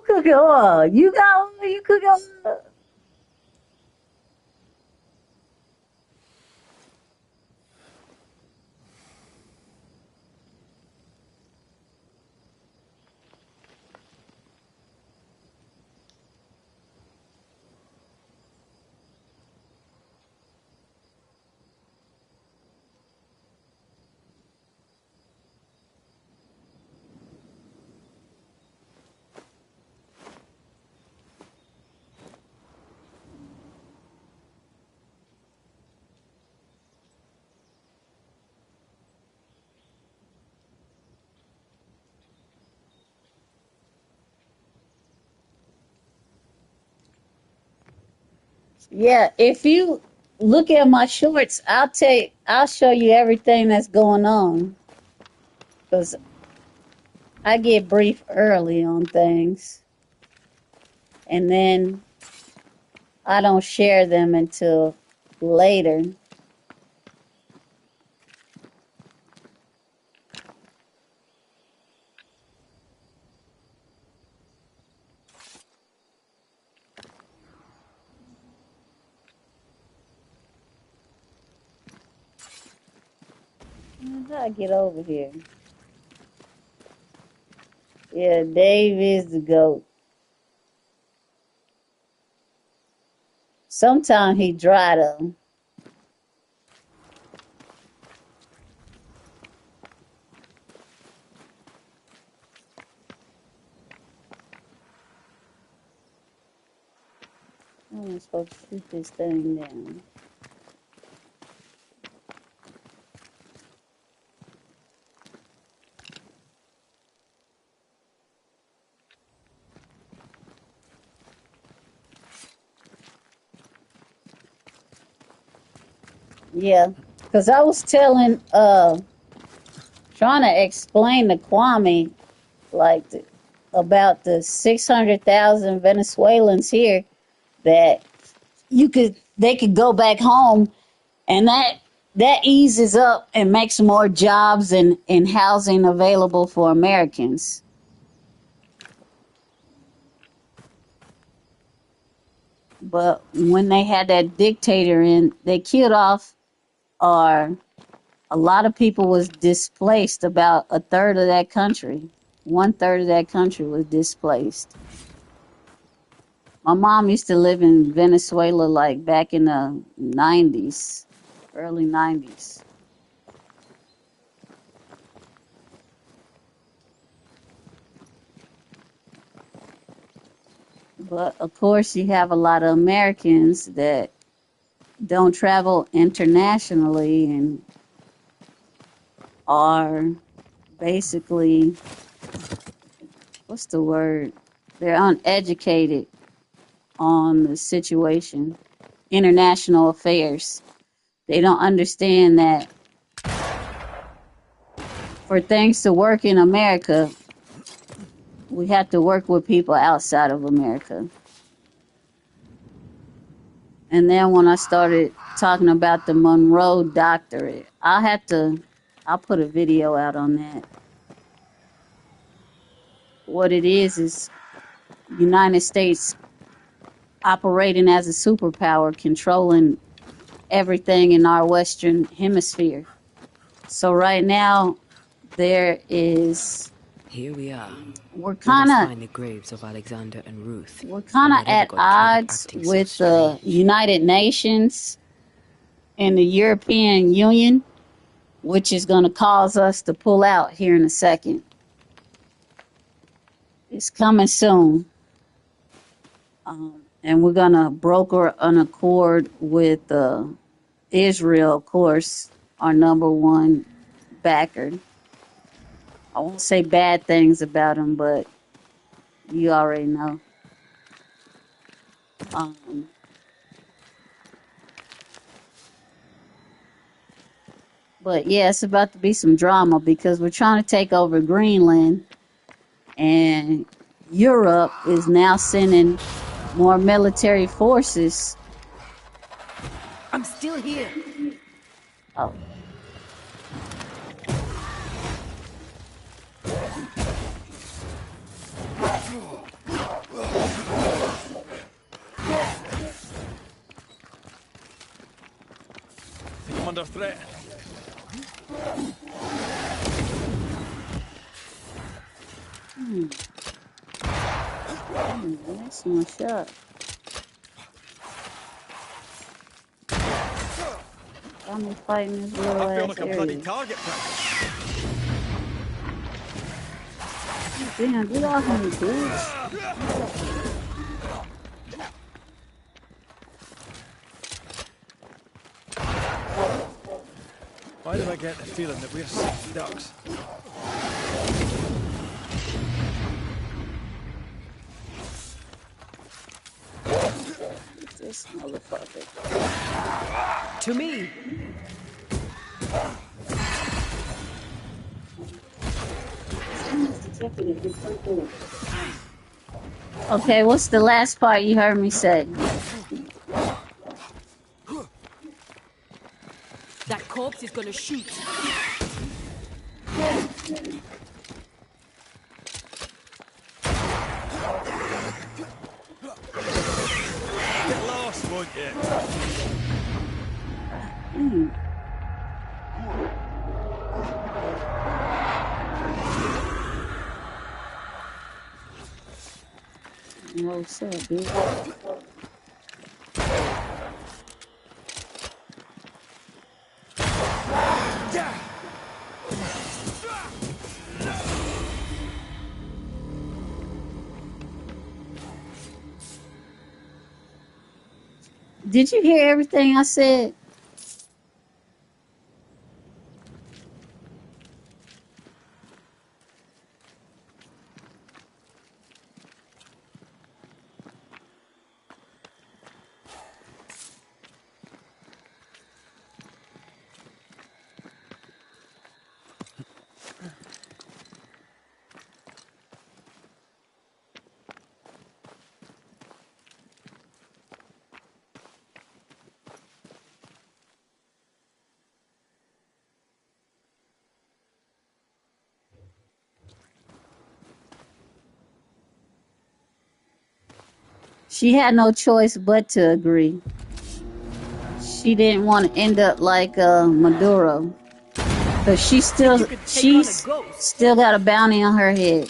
cooking oil? You got oil? You cooking oil? Yeah, if you look at my shorts, I'll show you everything that's going on. Because I get brief early on things. And then I don't share them until later. How did I get over here? Yeah, Dave is the GOAT. Sometimes he dry though. How am I supposed to shoot this thing down? Yeah, because I was trying to explain to Kwame, like, about the 600,000 Venezuelans here that they could go back home, and that eases up and makes more jobs and housing available for Americans. But when they had that dictator in, they killed off, or a lot of people was displaced. About a third of that country, 1/3 of that country was displaced. My mom used to live in Venezuela, like back in the 90s, early 90s. But of course, you have a lot of Americans that don't travel internationally and are basically, what's the word? They're uneducated on the situation, international affairs. They don't understand that for things to work in America, we have to work with people outside of America. And then when I started talking about the Monroe Doctorate, I'll put a video out on that. What it is United States operating as a superpower, controlling everything in our Western hemisphere. So right now, there is. Here we are. We're Let us kind find the graves of Alexander and Ruth. of And whatever at got Caleb odds acting so with the strange. United Nations and the European Union, which is going to cause us to pull out here in a second. It's coming soon. And we're going to broker an accord with Israel, of course, our number one backer. I won't say bad things about him, but you already know. But yeah, it's about to be some drama because we're trying to take over Greenland, and Europe is now sending more military forces. I'm still here. Oh. Think I'm under threat. That's my shot. Got me fighting this little I feel ass like a bloody area. target practice. Damn, get off me, bitch. Why do I get the feeling that we're sick ducks? This motherfucker. To me! Okay, what's the last part you heard me say? That corpse is gonna shoot. Get lost, won't you? No, sir, bitch. Did you hear everything I said? She had no choice but to agree. She didn't want to end up like Maduro, because she's still got a bounty on her head.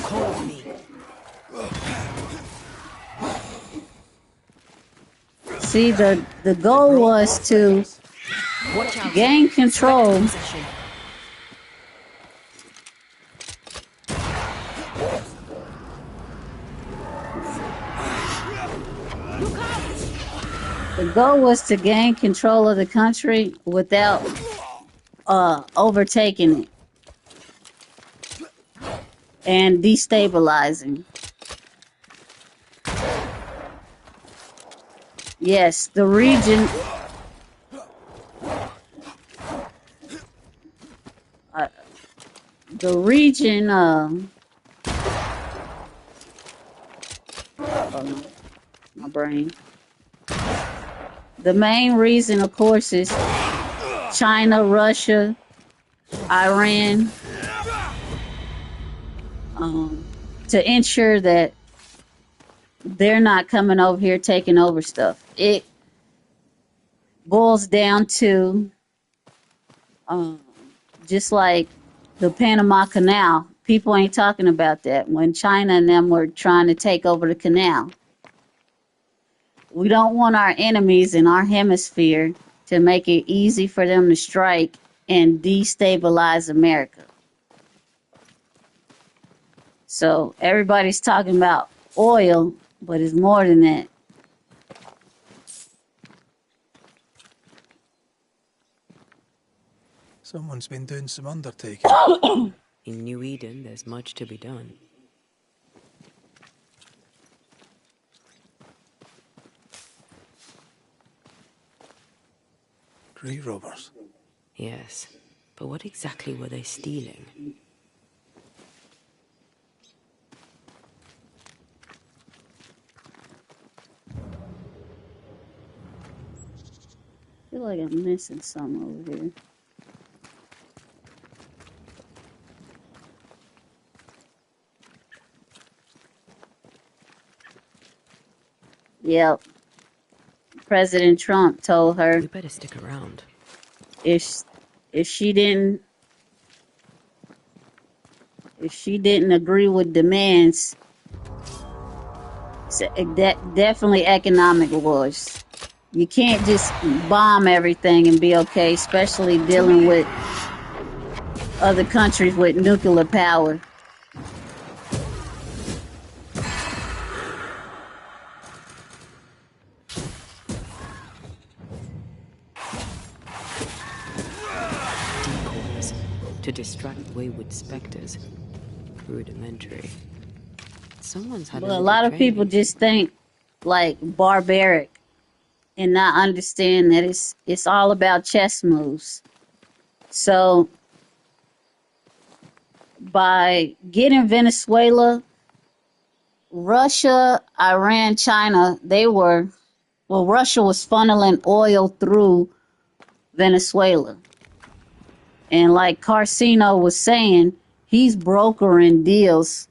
Call me. See, the goal was to gain control. The goal was to gain control of the country without overtaking it and destabilizing. Yes, the region. The region. Oh no, my brain. The main reason, of course, is China, Russia, Iran, to ensure that they're not coming over here taking over stuff. It boils down to just like the Panama Canal. People ain't talking about that. When China and them were trying to take over the canal, we don't want our enemies in our hemisphere to make it easy for them to strike and destabilize America. So everybody's talking about oil, but it's more than that. Someone's been doing some undertaking. In New Eden, there's much to be done. Grave robbers. Yes, but what exactly were they stealing? I feel like I'm missing something over here. Yep. President Trump told her We better stick around. if if she didn't if she didn't agree with demands, that definitely economic wars. You can't just bomb everything and be okay, especially dealing with other countries with nuclear power. Decoys to distract wayward specters. Rudimentary. Someone's had a But a little lot of people training. just think like barbaric and not understand that it's all about chess moves. So by getting Venezuela, Russia, Iran, China, Russia was funneling oil through Venezuela. And like Carcino was saying, he's brokering deals,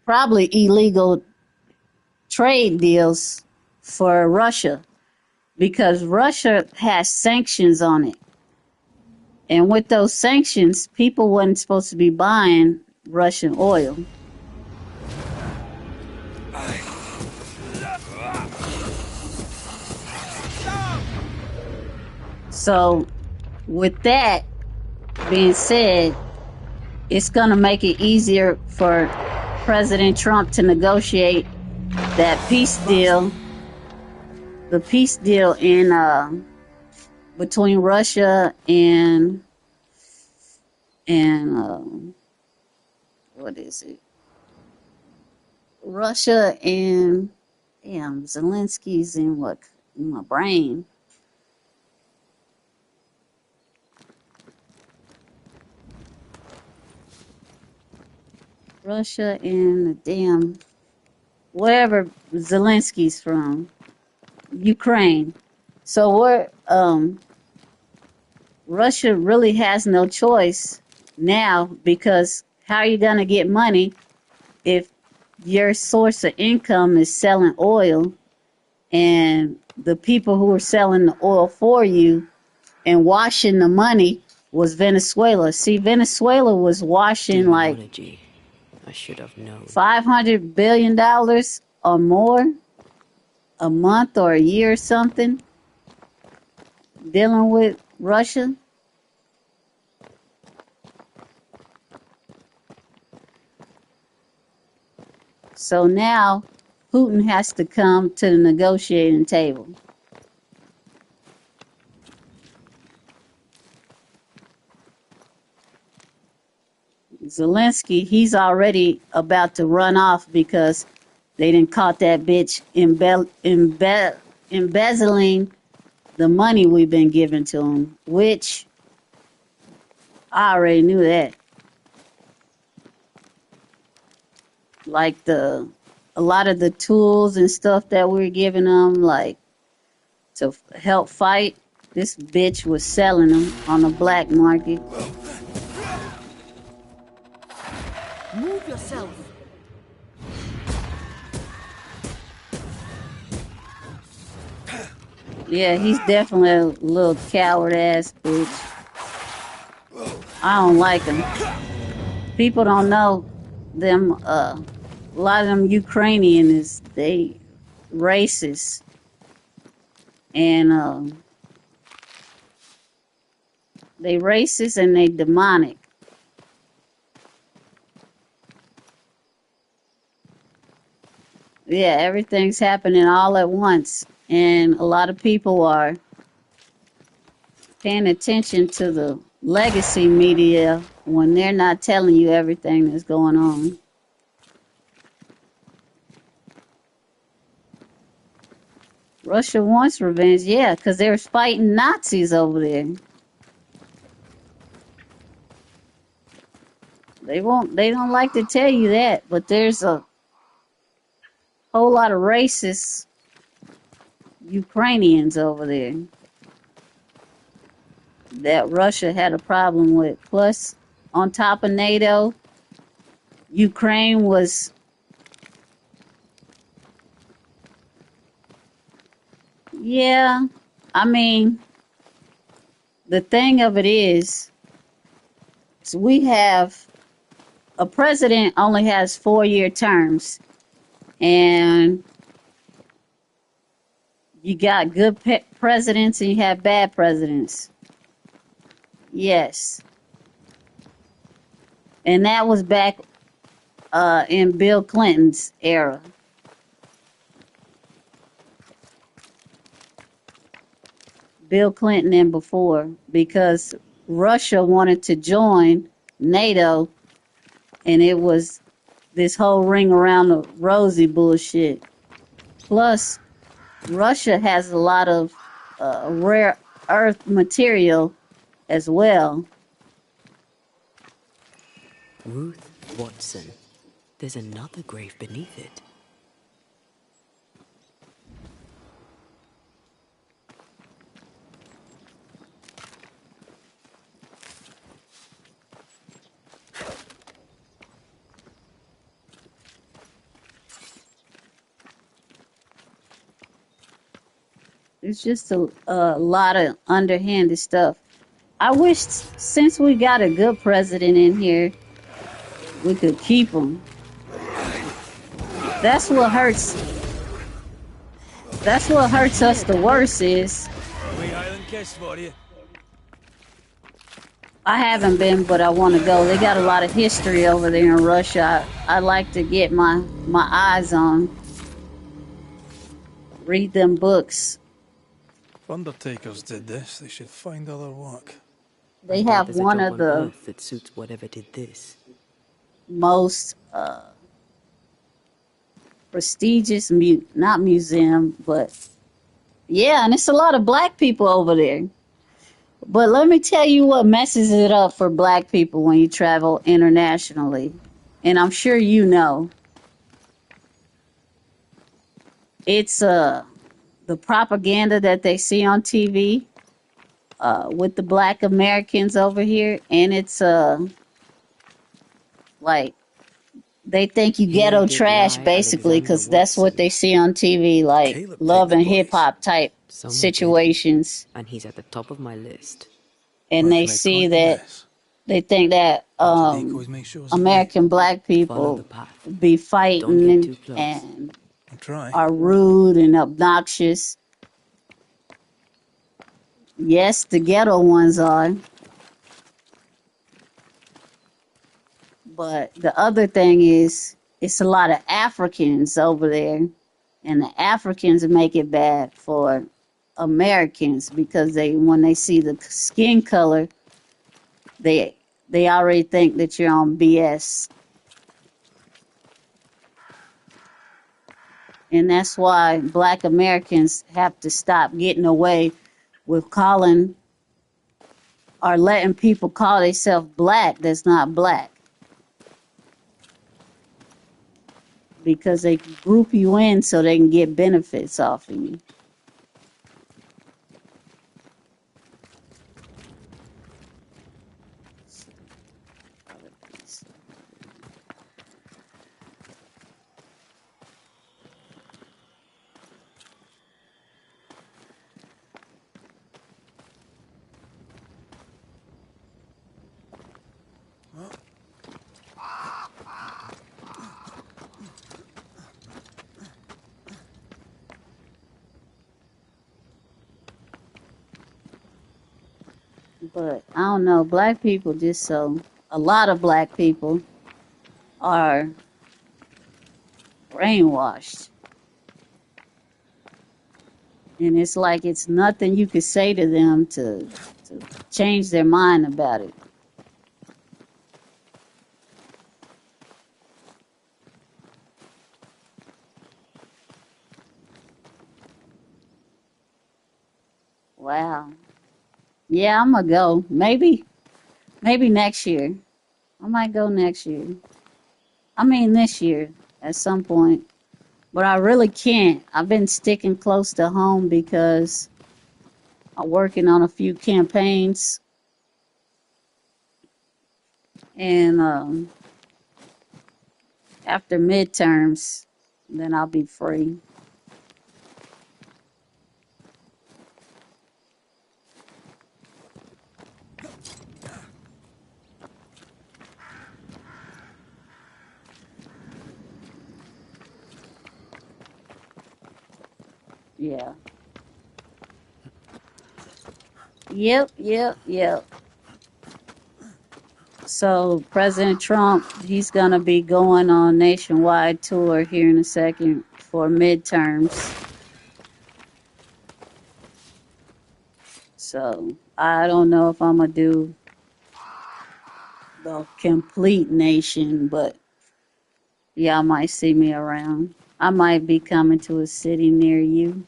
probably illegal trade deals for Russia because Russia has sanctions on it. And with those sanctions, people wasn't supposed to be buying Russian oil. So with that being said, it's going to make it easier for President Trump to negotiate that peace deal, the peace deal in between Russia and what is it? Russia and Zelensky's in my brain. Russia and wherever Zelensky's from, Ukraine. So Russia really has no choice now because how are you gonna get money if your source of income is selling oil and the people who are selling the oil for you and washing the money was Venezuela. See, Venezuela was washing like Demonology. I should have known. $500 billion or more a month or a year or something dealing with Russia. So now Putin has to come to the negotiating table. Zelensky, he's already about to run off because they didn't caught that bitch embezzling the money we've been giving to him, which I already knew that. Like a lot of the tools and stuff that we were giving them, like to help fight, this bitch was selling them on the black market. Move yourself. Yeah, he's definitely a little coward ass bitch. I don't like him. People don't know them. A lot of them Ukrainian they racist and they racist and they demonic. Yeah, everything's happening all at once, and a lot of people are paying attention to the legacy media when they're not telling you everything that's going on. Russia wants revenge, yeah, because they were fighting Nazis over there. They don't like to tell you that, but there's a whole lot of racist Ukrainians over there that Russia had a problem with. Plus, on top of NATO, Ukraine was Yeah, I mean, the thing of it is we have a president only has 4-year terms, and you got good presidents and you have bad presidents. Yes, and that was back in Bill Clinton's era. Bill Clinton and before, because Russia wanted to join NATO, and it was this whole ring around the rosy bullshit. Plus, Russia has a lot of rare earth material as well. Ruth Watson. There's another grave beneath it. It's just a lot of underhanded stuff. I wish since we got a good president in here, we could keep him. That's what hurts. That's what hurts us the worst is Wee Island kiss for you. I haven't been, but I want to go. They got a lot of history over there in Russia. I like to get my eyes on, read them books. If undertakers did this, they should find other work. They I doubt have there's a one job of on the Earth that suits whatever did this. most prestigious not museum, but yeah, and it's a lot of black people over there. But let me tell you what messes it up for black people when you travel internationally, and I'm sure you know. It's the propaganda that they see on TV with the black Americans over here, and it's like they think you Here ghetto did trash lie basically Alexander because that's what Watson. they see on TV, like Caleb, take love the and hip boys. hop type Some did, situations, and he's at the top of my list. and they Working out see quite a that mess. they think that Bunch of decoys make sure it's away. American black Follow the people path. be Don't fighting get and, too close. and I'll try. are rude and obnoxious. Yes, the ghetto ones are. But the other thing is, it's a lot of Africans over there, and the Africans make it bad for Americans because when they see the skin color, they they already think that you're on BS, and that's why Black Americans have to stop getting away with calling or letting people call themselves black that's not black because they group you in so they can get benefits off of you. But I don't know, black people just a lot of black people are brainwashed. And it's like it's nothing you could say to them to change their mind about it. Wow. Yeah, I'm gonna go. Maybe next year. I might go next year. I mean this year at some point. But I really can't. I've been sticking close to home because I'm working on a few campaigns and after midterms, then I'll be free. Yeah. Yep. So President Trump, he's gonna be going on a nationwide tour here in a second for midterms. So I don't know if I'm gonna do the complete nation, but y'all might see me around. I might be coming to a city near you.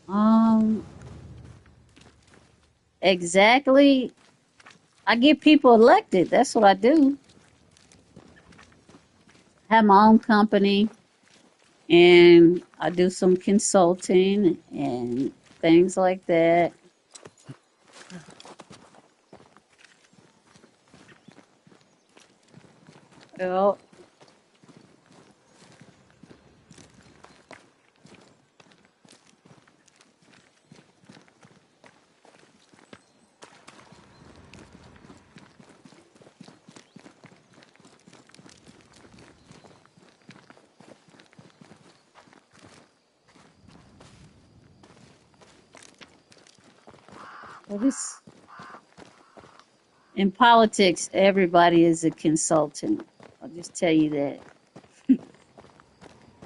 Um, exactly. I get people elected. That's what I do. Have my own company and I do some consulting and things like that. Well, this in politics, everybody is a consultant. I'll just tell you that.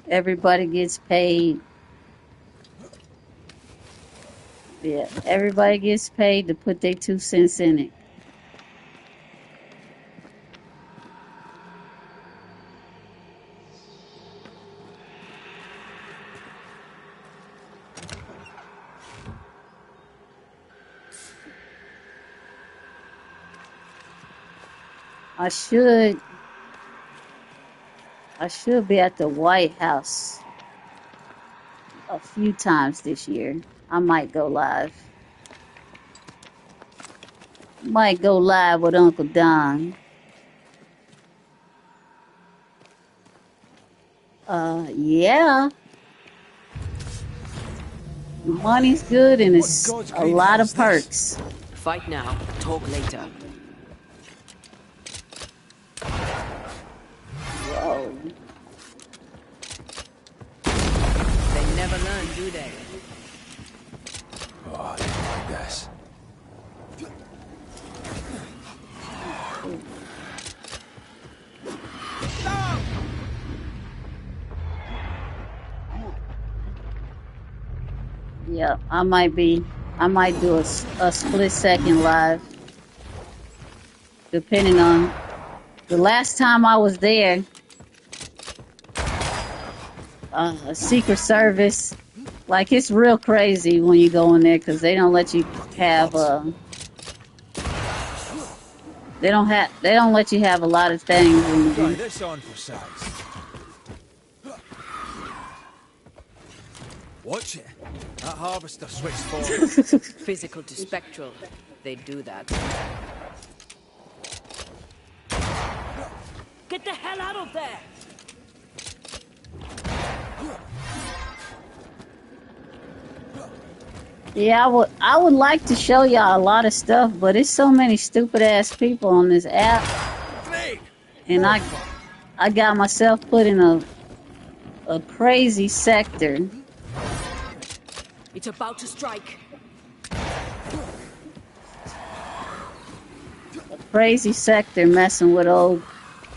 Everybody gets paid. Yeah, everybody gets paid to put their 2 cents in it. I should I should be at the White House a few times this year. I might go live. Might go live with Uncle Don. Yeah. The money's good and What in it's God's a green lot of hell's this? perks. Fight now, talk later. Whoa. They never learn, do they? Oh, I didn't like this. Yeah, I might do a split second live, depending on the last time I was there. Secret Service, like it's real crazy when you go in there because they don't let you have they don't let you have a lot of things when you Try do. this on for size. Watch it. That harvester switched forward. Physical to spectral. They do that. Get the hell out of there! Yeah, I would like to show y'all a lot of stuff, but it's so many stupid ass people on this app, and I got myself put in a crazy sector. It's about to strike. A crazy sector messing with old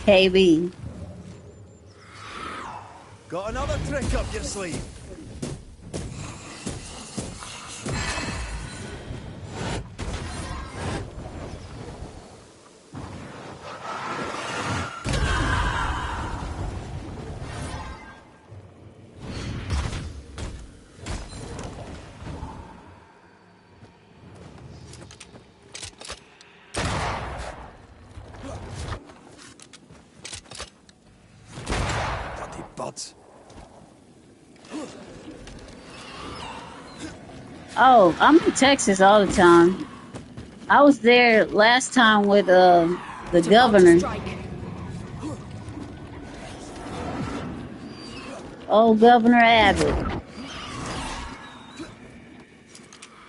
KB. Got another trick up your sleeve. Bloody buds. Oh, I'm in Texas all the time. I was there last time with the governor. Old Governor Abbott.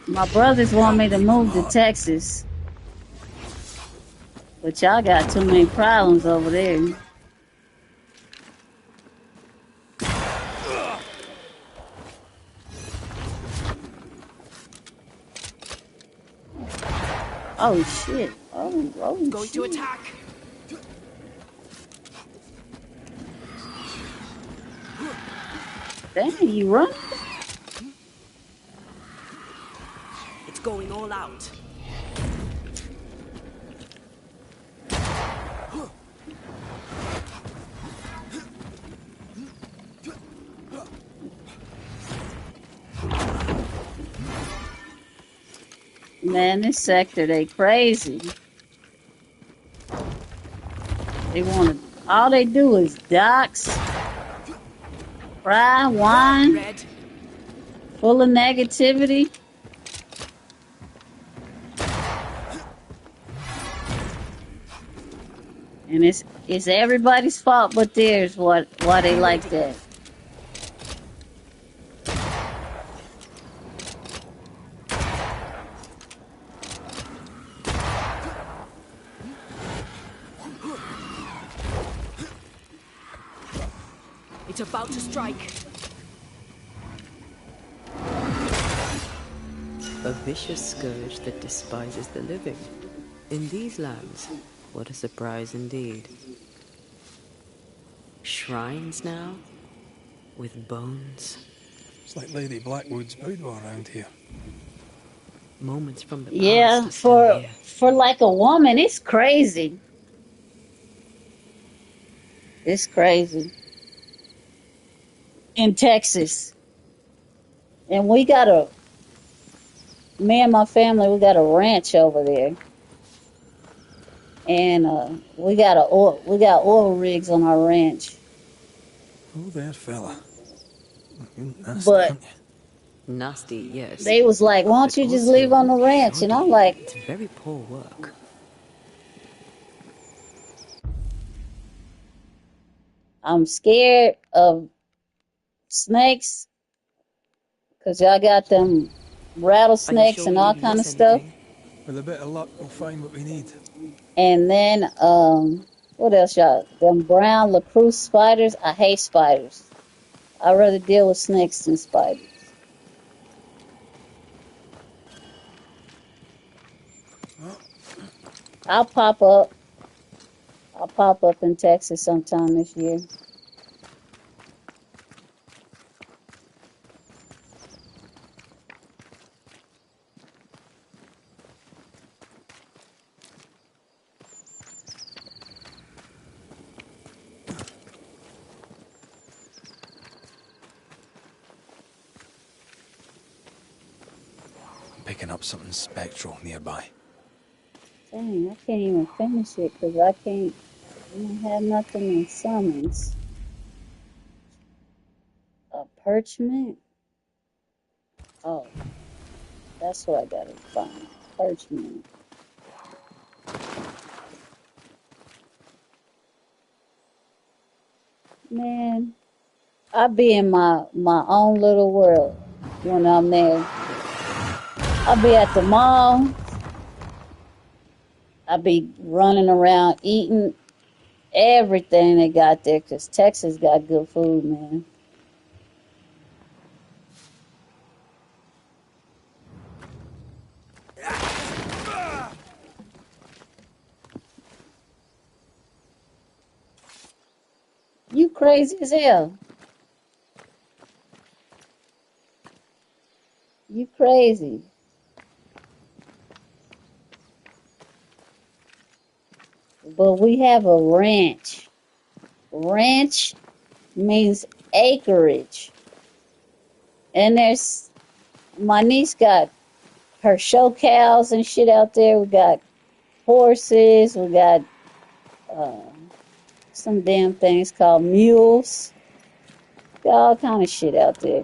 My brothers want me to move to Texas, but y'all got too many problems over there. Oh shit! Oh Going to shit! attack. Damn, you running? It's going all out. Man, this sector, they crazy. They want to. All they do is docks, cry, whine, Red. full of negativity. And it's everybody's fault but theirs why they like Reloading. that. It's about to strike. A vicious scourge that despises the living. In these lands, what a surprise indeed. Shrines now, with bones. It's like Lady Blackwood's boudoir around here. Moments from the past Yeah, are still here. for like a woman, it's crazy. It's crazy. In Texas. And me and my family, we got a ranch over there. And we got oil rigs on our ranch. Oh, there, fella. You're nasty, But aren't you? Nasty, yes. they was like, why don't But you just live also on the ranch? And I'm shoddy. like, It's very poor work. I'm scared of snakes because y'all got them Are you rattlesnakes sure and you all didn't kind of miss stuff. anything? With a bit of luck, we'll find what we need. And then, what else, y'all? Them brown lacrosse spiders. I hate spiders. I'd rather deal with snakes than spiders. I'll pop up. I'll pop up in Texas sometime this year. I'm picking up something spectral nearby. Dang, I can't even finish it because I don't have nothing in summons. A parchment? Oh, that's what I gotta find. Parchment. Man, I be in my own little world when I'm there. I'll be at the mall. I'll be running around eating everything they got there because Texas got good food, man. You crazy as hell. You crazy. But we have a ranch. Ranch means acreage. And my niece got her show cows and shit out there. We got horses. We got uh, some damn things called mules. Got all kind of shit out there.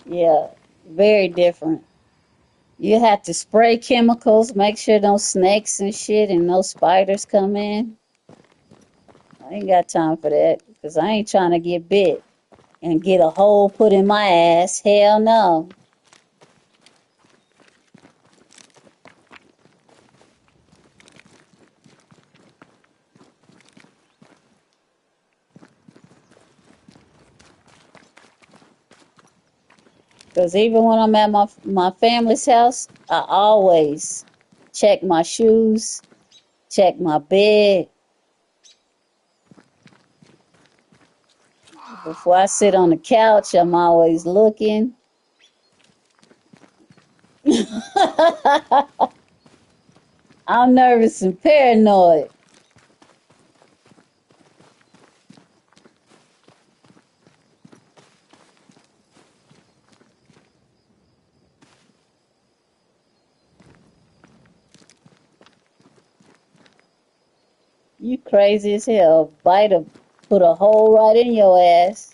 Yeah, very different. You have to spray chemicals, make sure no snakes and shit and no spiders come in. I ain't got time for that because I ain't trying to get bit and get a hole put in my ass. Hell no. Because even when I'm at my family's house, I always check my shoes, check my bed. Before I sit on the couch, I'm always looking. I'm nervous and paranoid. You crazy as hell. Bite put a hole right in your ass.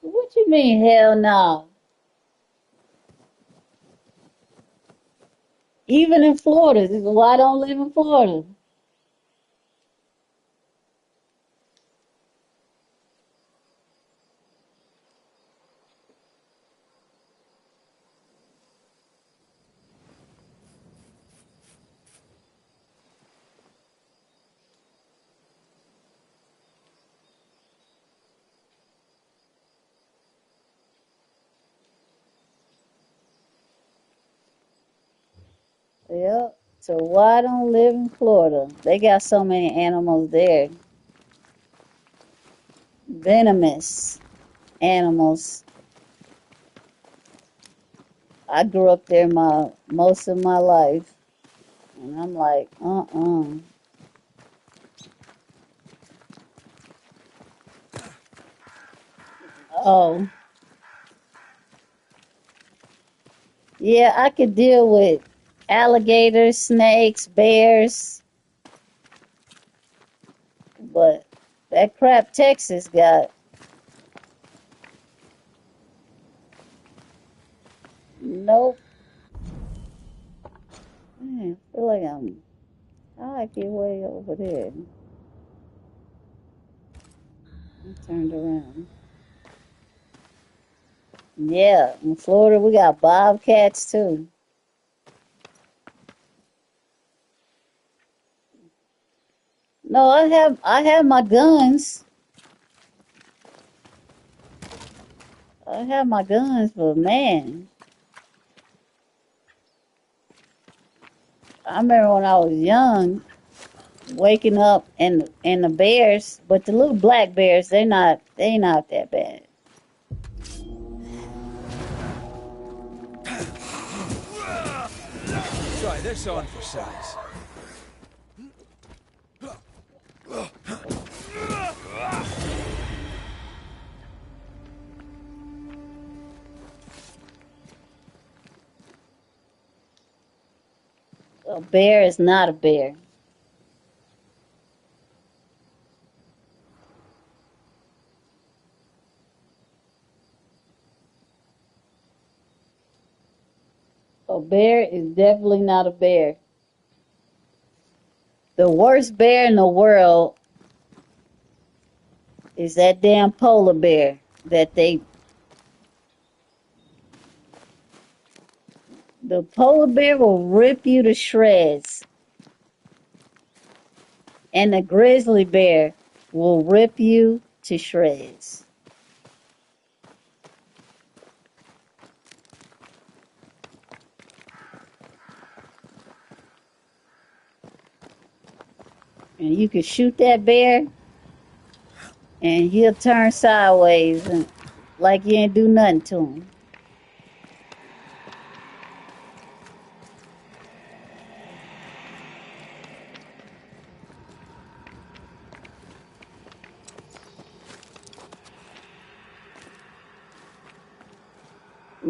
What you mean, hell no? Even in Florida. This is why I don't live in Florida. Yep. So why I don't live in Florida? They got so many animals there. Venomous animals. I grew up there most of my life. And I'm like, Oh, yeah, I could deal with alligators, snakes, bears, but that crap Texas got, nope. Man, I feel like I get way over there. I turned around. Yeah, in Florida we got bobcats too. No, I have my guns. I have my guns, but man, I remember when I was young, waking up and the bears, but the little black bears, they not that bad. Try this on for size. A bear is not a bear. A bear is definitely not a bear. The worst bear in the world is that damn polar bear that the polar bear will rip you to shreds, and the grizzly bear will rip you to shreds. And you can shoot that bear, and he'll turn sideways and like you ain't do nothing to him.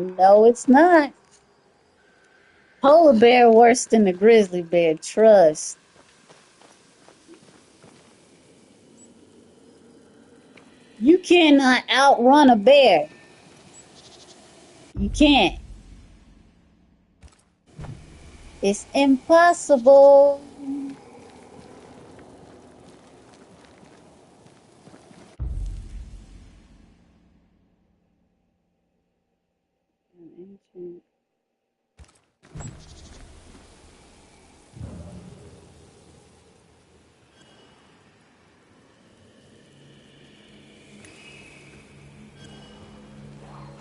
No, it's not. Polar bear worse than the grizzly bear. Trust. You cannot outrun a bear. You can't. It's impossible.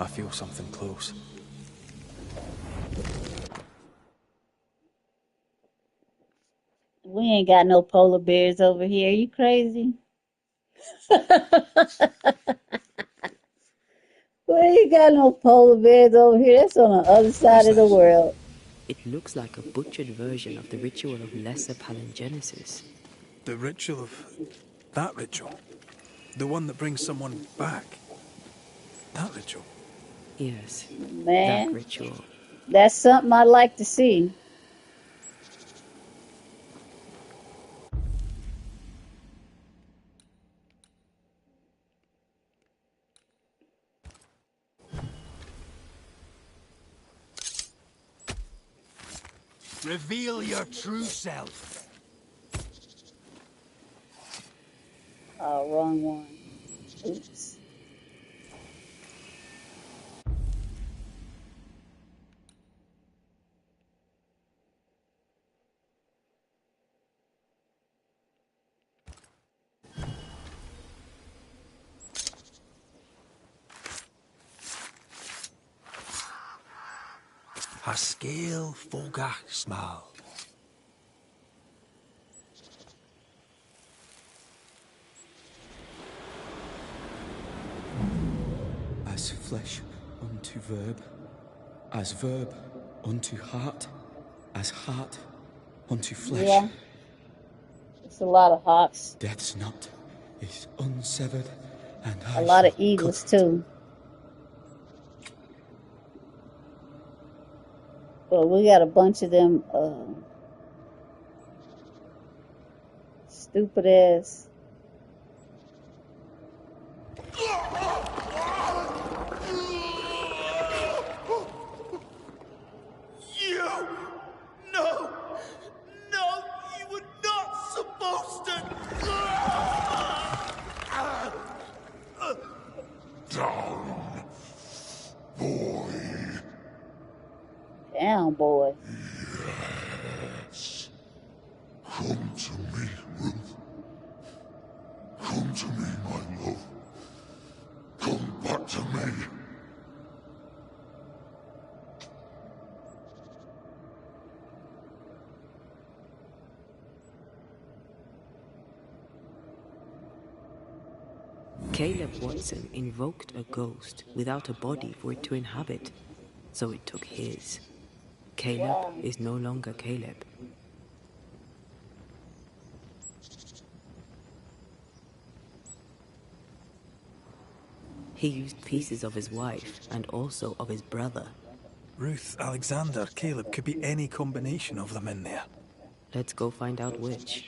I feel something close. We ain't got no polar bears over here. You crazy? We ain't got no polar bears over here. That's on the other side of the world. It looks like a butchered version of the ritual of lesser palingenesis. The ritual of... that ritual? The one that brings someone back? That ritual? Yes, that Man, ritual. that's something I'd like to see. Reveal your true self. Oh, wrong one. Oops. Haskell Fogach Smal. As flesh unto verb, as verb unto heart, as heart unto flesh. Yeah, it's a lot of hawks. Death's knot is unsevered, and A I lot of shall eagles, cut it. too. But we got a bunch of them stupid ass. You! No! No! You were not supposed to! Down, boy. Down, boy. Yes. Come to me, Ruth. Come to me, my love. Come back to me. Caleb Watson invoked a ghost without a body for it to inhabit, so it took his. Caleb Wow. is no longer Caleb. He used pieces of his wife and also of his brother. Ruth, Alexander, Caleb, could be any combination of them in there. Let's go find out which.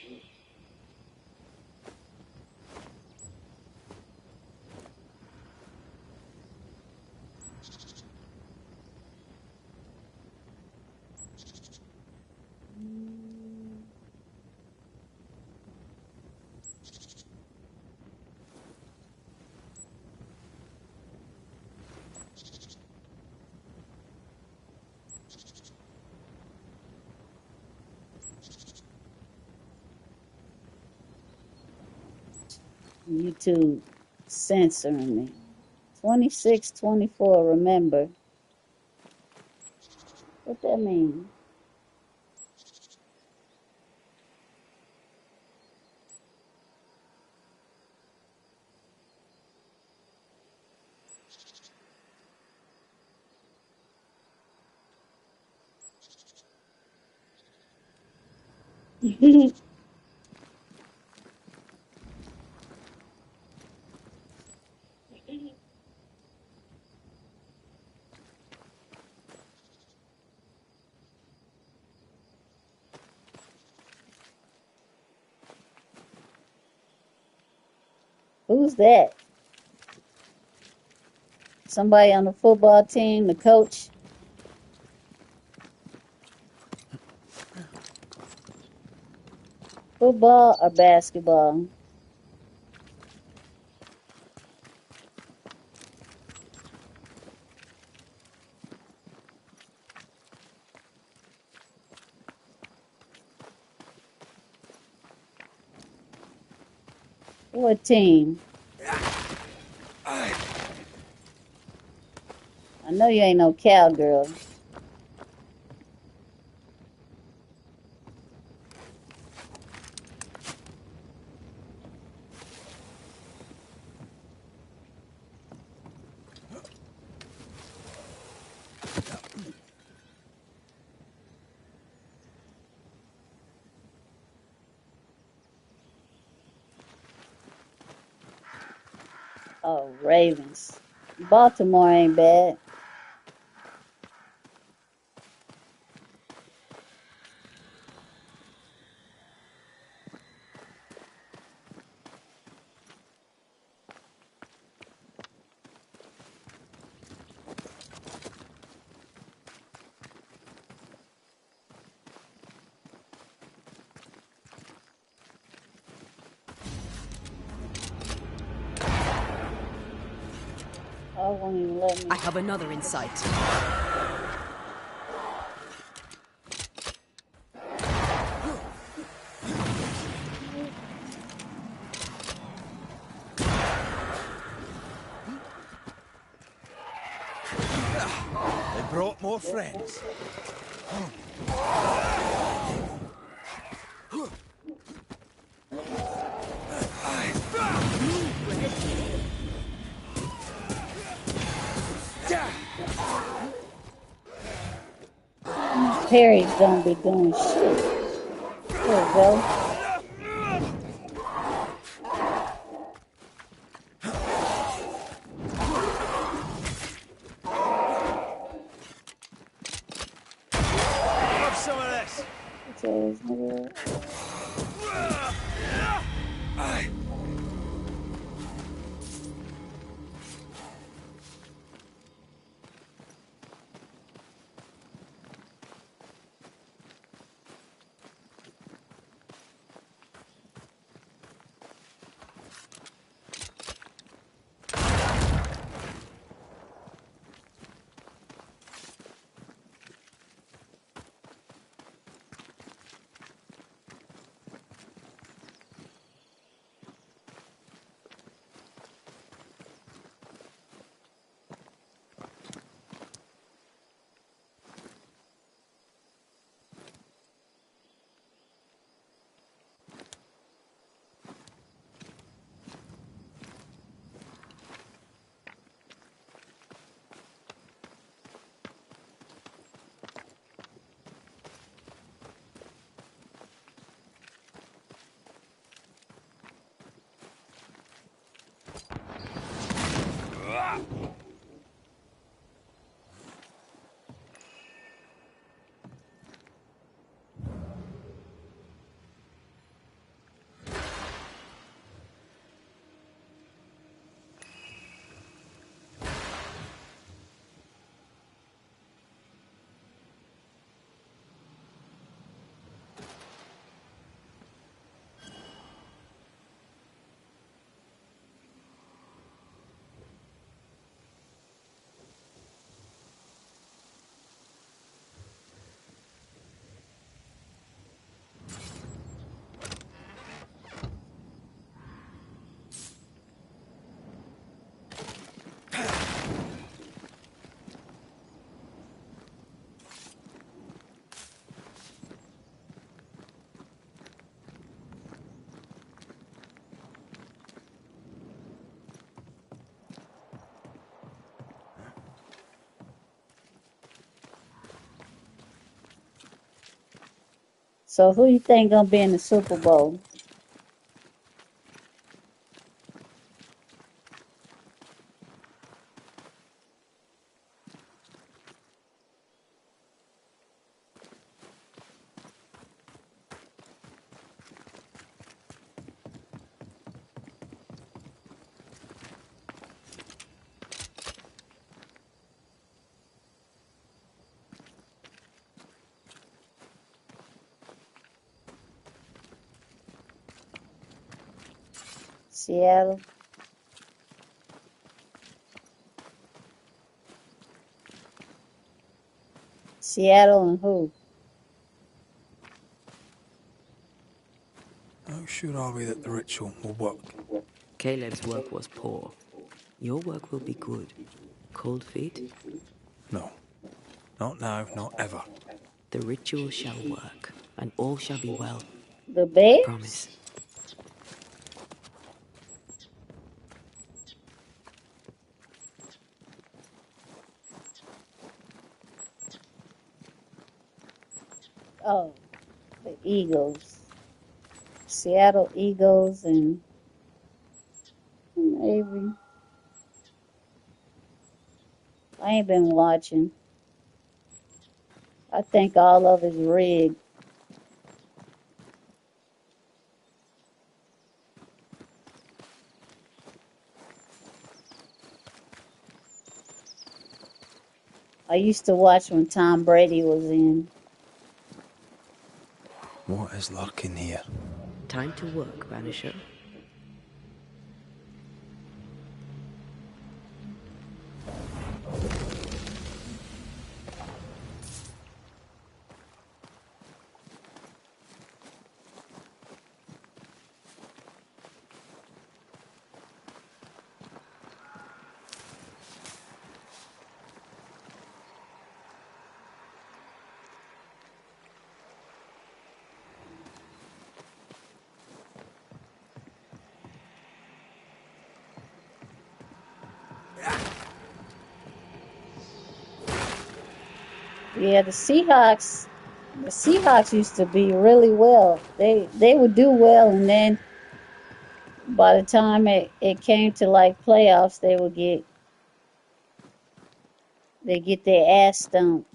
YouTube censoring me. 2624, remember. What that mean? Who's that? Somebody on the football team, the coach? Football or basketball? What team? I know you ain't no cowgirl. Oh, Ravens. Baltimore ain't bad. Oh, won't even let me. I have another in sight. They brought more friends. Perry's don't be doing shit. There we go. Have some of this. So who you think gonna be in the Super Bowl? Seattle. Seattle and who? How sure are we that the ritual will work? Caleb's work was poor. Your work will be good. Cold feet? No. Not now, not ever. The ritual shall work, and all shall be well. The I bears? promise. Oh, the Eagles. Seattle Eagles and maybe. I ain't been watching. I think all of it's rigged. I used to watch when Tom Brady was in. What is lurking here? Time to work, Banisher. Yeah, the Seahawks. The Seahawks used to be really well. They would do well, and then by the time it came to like playoffs, they get their ass stumped.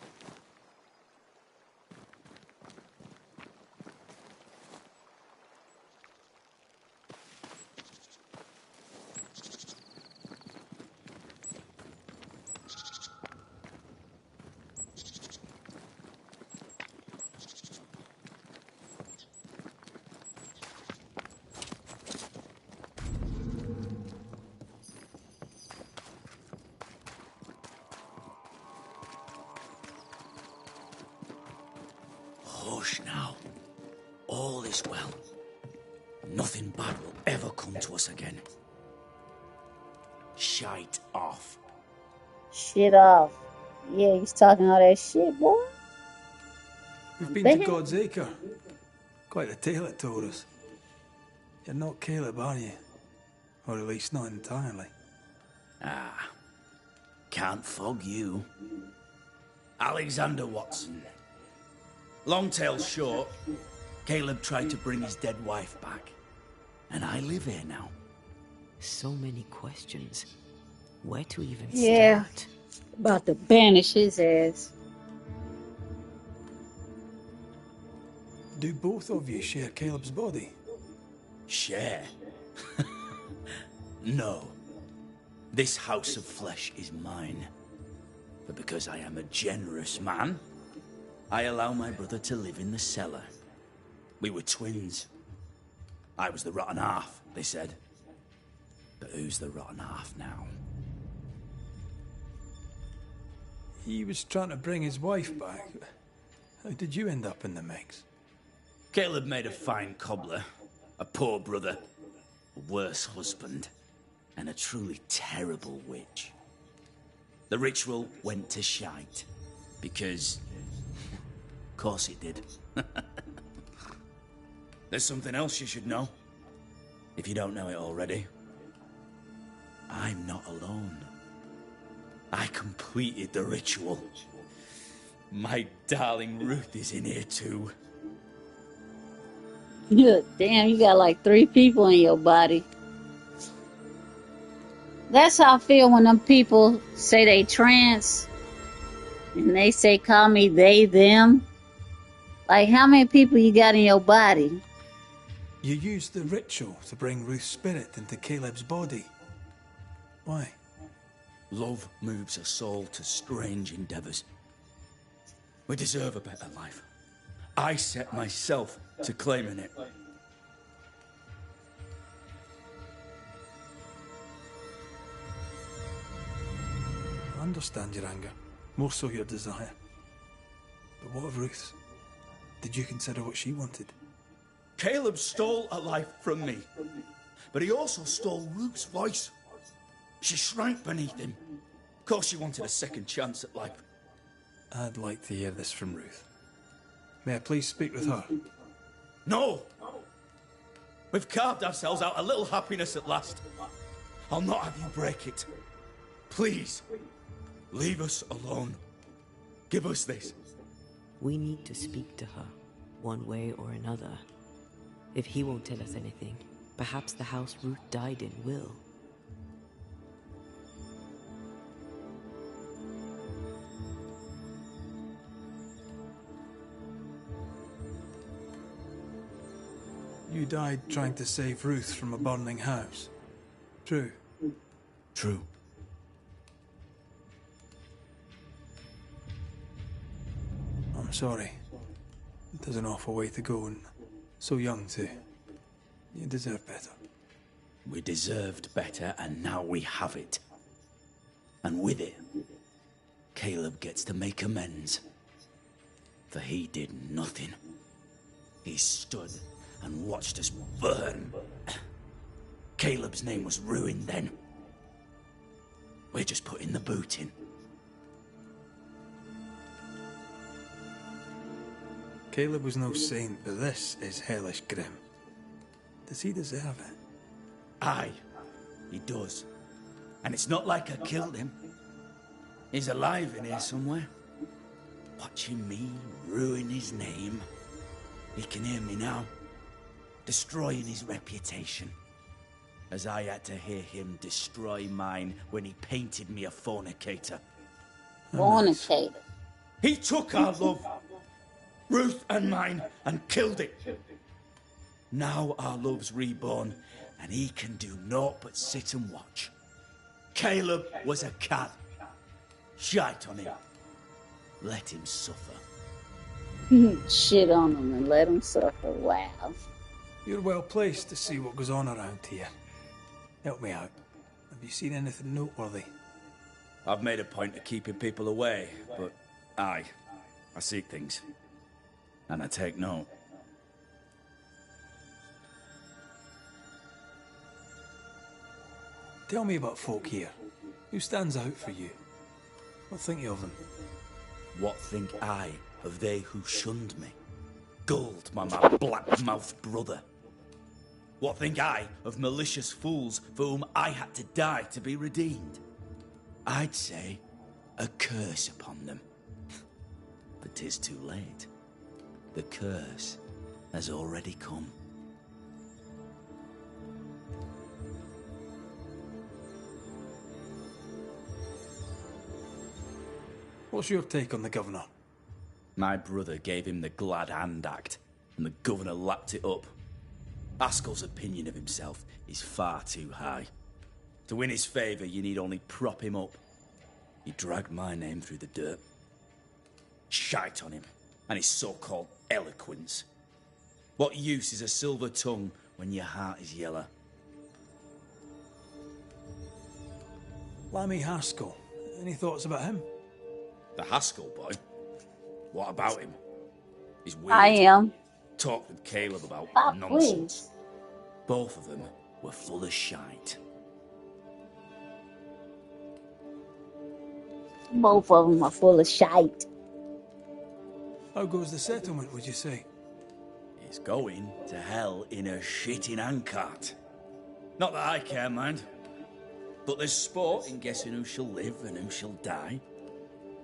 Hush now. All is well. Nothing bad will ever come to us again. Shite off. Shit off. Yeah, he's talking all that shit, boy. We've I'm been to bad. God's Acre. Quite a tale it told us. You're not Caleb, are you? Or at least not entirely. Ah, can't fog you. Alexander Watson. Long tale short, Caleb tried to bring his dead wife back. And I live here now. So many questions. Where to even Yeah, start? about to banish his ass. Do both of you share Caleb's body? Share? No. This house of flesh is mine. But because I am a generous man, I allow my brother to live in the cellar. We were twins. I was the rotten half, they said. But who's the rotten half now? He was trying to bring his wife back. How did you end up in the mix? Caleb made a fine cobbler, a poor brother, a worse husband, and a truly terrible witch. The ritual went to shite, because... of course it did. There's something else you should know, if you don't know it already. I'm not alone. I completed the ritual. My darling Ruth is in here too. Damn, you got like 3 people in your body. That's how I feel when them people say they trans and they say call me they them. Like how many people you got in your body? You used the ritual to bring Ruth's spirit into Caleb's body. Why? Love moves a soul to strange endeavors. We deserve a better life. I set myself to claiming it. understand your anger, more so your desire. But what of Ruth's? Did you consider what she wanted? Caleb stole a life from me, but he also stole Ruth's voice. She shrank beneath him. Of course she wanted a second chance at life. I'd like to hear this from Ruth. May I please speak with her? No! We've carved ourselves out a little happiness at last. I'll not have you break it. Please, leave us alone. Give us this. We need to speak to her, one way or another. If he won't tell us anything, perhaps the house Ruth died in will. You died trying to save Ruth from a burning house. True. True. I'm sorry. It is an awful way to go, and so young too. You deserve better. We deserved better, and now we have it. And with it, Caleb gets to make amends. For he did nothing. He stood and watched us burn. Caleb's name was ruined then. We're just putting the boot in. Caleb was no saint, but this is hellish grim. Does he deserve it? Aye, he does. And it's not like I killed him. He's alive in here somewhere. Watching me ruin his name. He can hear me now. Destroying his reputation. As I had to hear him destroy mine when he painted me a fornicator. Fornicator. He took our love, Ruth and mine, and killed it. Now our love's reborn, and he can do naught but sit and watch. Caleb was a cad. Shite on him. Let him suffer. Shit on him and let him suffer. Wow. You're well placed to see what goes on around here. Help me out. Have you seen anything noteworthy? I've made a point of keeping people away, but I seek things. And I take note. Tell me about folk here. Who stands out for you? What think you of them? What think I of they who shunned me? Gulled my black-mouthed brother. What think I of malicious fools for whom I had to die to be redeemed? I'd say a curse upon them. But 'tis too late. The curse has already come. What's your take on the governor? My brother gave him the Glad Hand Act, and the governor lapped it up. Askell's opinion of himself is far too high. To win his favour, you need only prop him up. He dragged my name through the dirt. Shite on him, and his so-called eloquence. What use is a silver tongue when your heart is yellow? Lammy Haskell. Any thoughts about him? The Haskell boy? What about him? He's weird. I am. Talked with Caleb about Stop, nonsense. please. Both of them were full of shite. Both of them are full of shite. How goes the settlement, would you say? It's going to hell in a shitting handcart. Not that I care, mind. But there's sport in guessing who shall live and who shall die.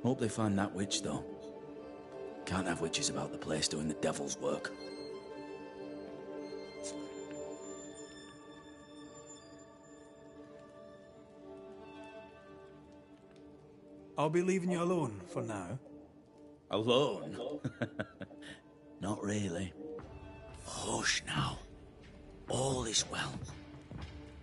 Hope they find that witch, though. Can't have witches about the place doing the devil's work. I'll be leaving you alone for now. Alone? Not really. Hush now. All is well.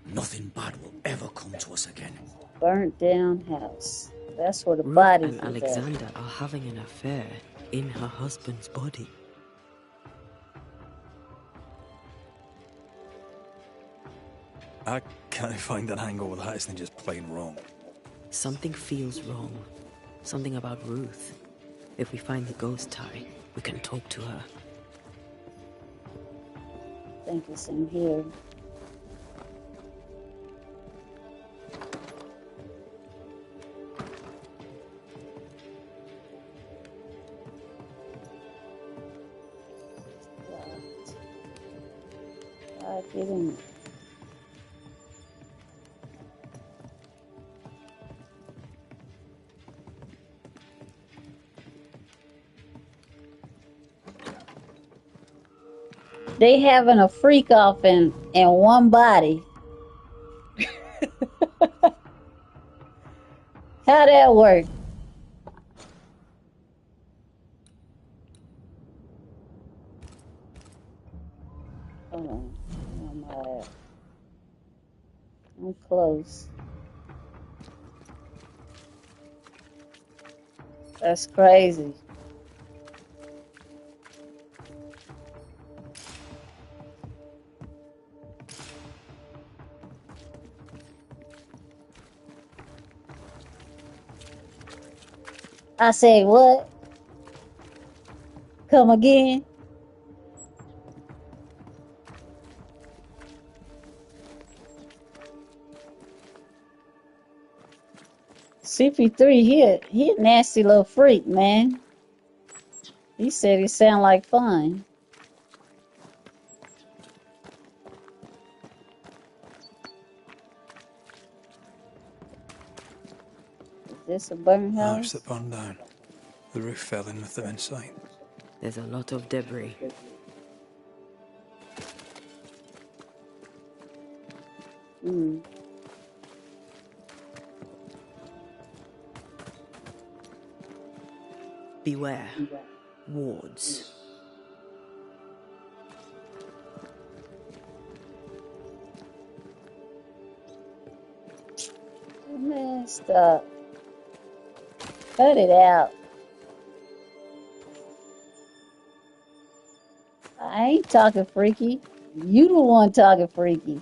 Nothing bad will ever come to us again. Burnt down house. That's where the Ruth bodies and is Alexander are having an affair in her husband's body. I can't find an angle with that isn't just plain wrong. Something feels wrong. Something about Ruth. If we find the ghost tie, we can talk to her. I think it's in here. Get in it. They having a freak off in one body. How that work? Hold on. Where am I at? I'm close. That's crazy. I say what? Come again? CP3, he a nasty little freak, man. He said he sound like fun. Is this a burnt The house house? that burned down. The roof fell in with them inside. There's a lot of debris. Mm. Beware. Wards. Man, stop. Cut it out. I ain't talking freaky. You the one talking freaky.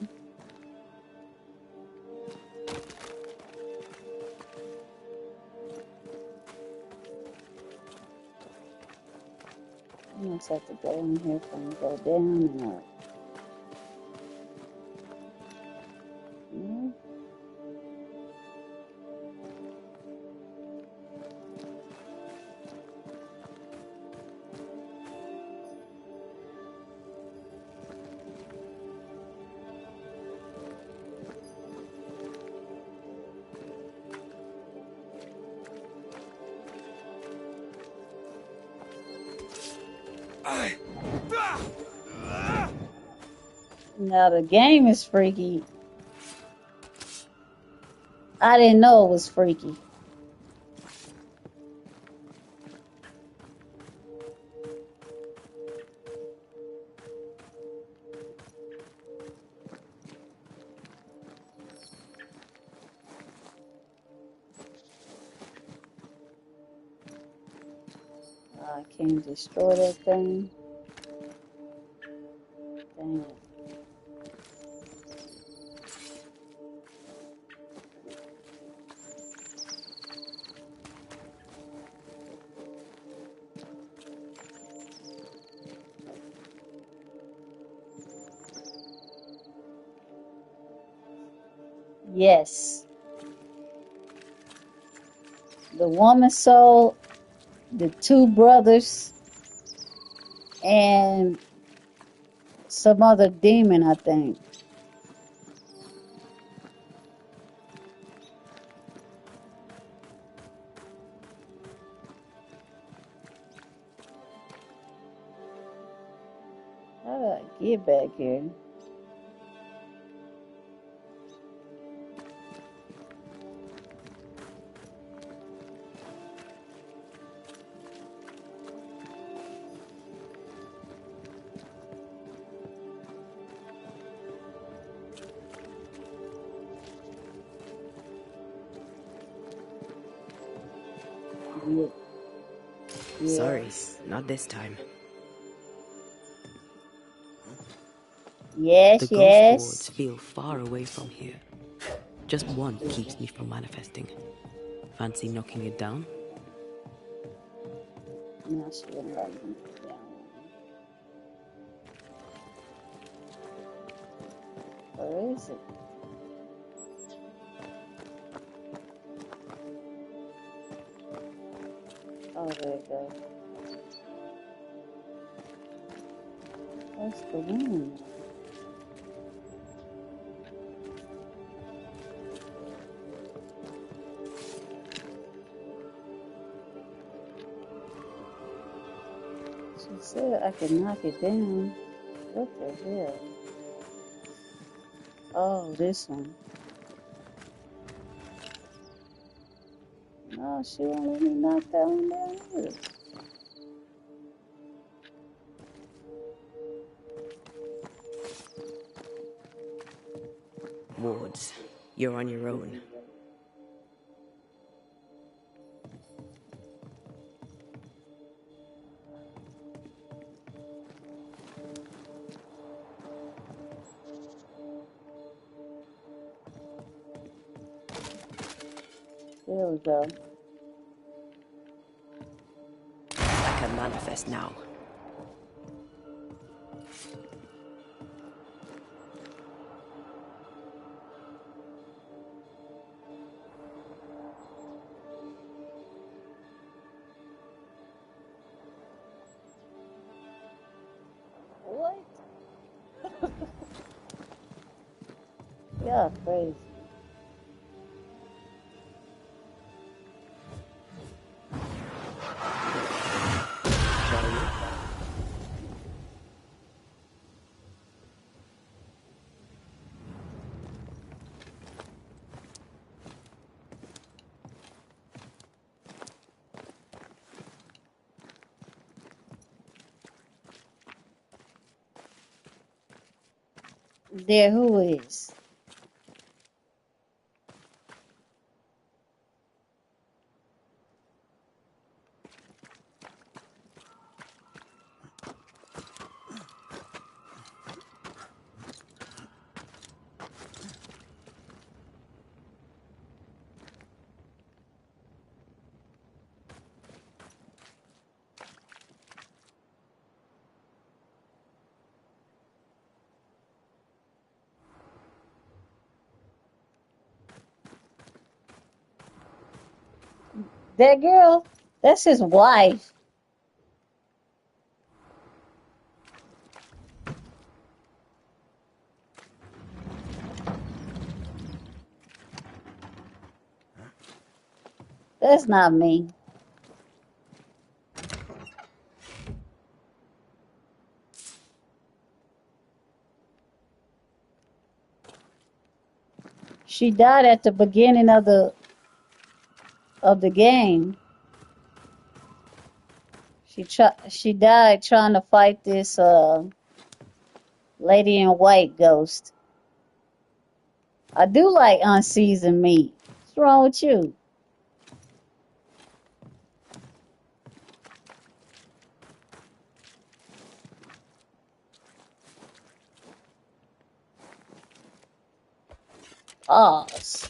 I must have to go in here and go down and up. No. Now the game is freaky. I didn't know it was freaky. I can't destroy that thing. Dang it. Yes. The woman soul, the two brothers, and some other demon, I think. How do I get back here? Sorry, Yes. not this time. Yes, The ghost yes. wards feel far away from here. Just one keeps me from manifesting. Fancy knocking it down? No, she wouldn't let me down. Where is it? Oh, there it goes. What's the room? She said I could knock it down. What the hell? Oh, this one. No, she won't let me knock that one down either. Wards, you're on your own. There we go. I can manifest now. What? Yeah, crazy. There, who is? That girl? That's his wife. That's not me. She died at the beginning of the game. She died trying to fight this lady in white ghost. I do like unseasoned meat. What's wrong with you? Pause.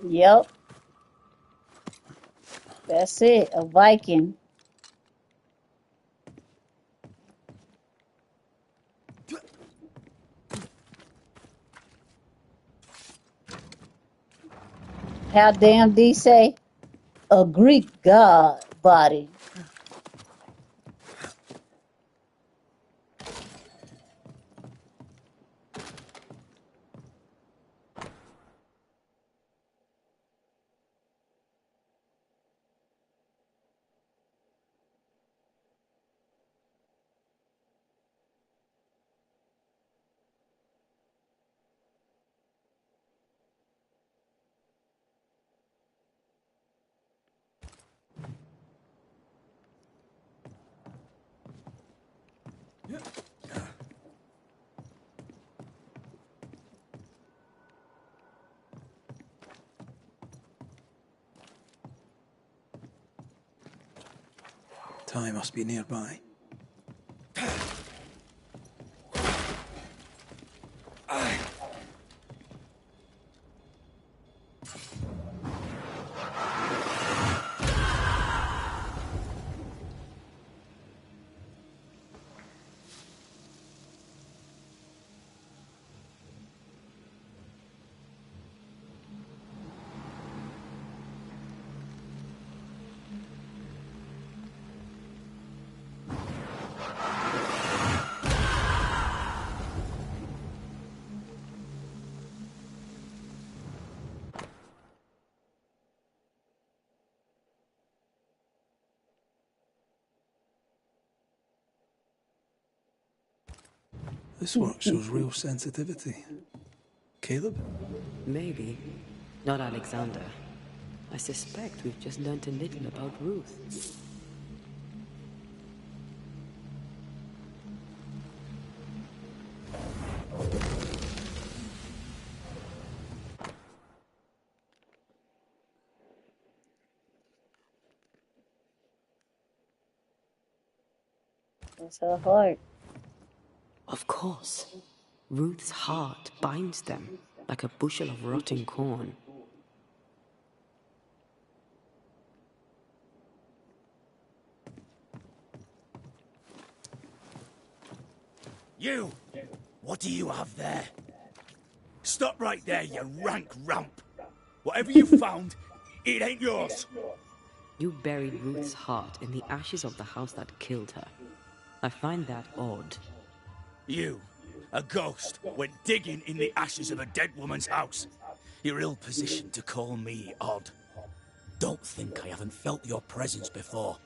Yep, that's it. A Viking. How damn D say? A Greek god body. Ty must be nearby. This work shows real sensitivity. Caleb? Maybe. Not Alexander. I suspect we've just learnt a little about Ruth. That's her heart. Of course. Ruth's heart binds them like a bushel of rotting corn. You! What do you have there? Stop right there, you rank rump! Whatever you found, it ain't yours! You buried Ruth's heart in the ashes of the house that killed her. I find that odd. You, a ghost, went digging in the ashes of a dead woman's house. You're ill-positioned to call me odd. Don't think I haven't felt your presence before.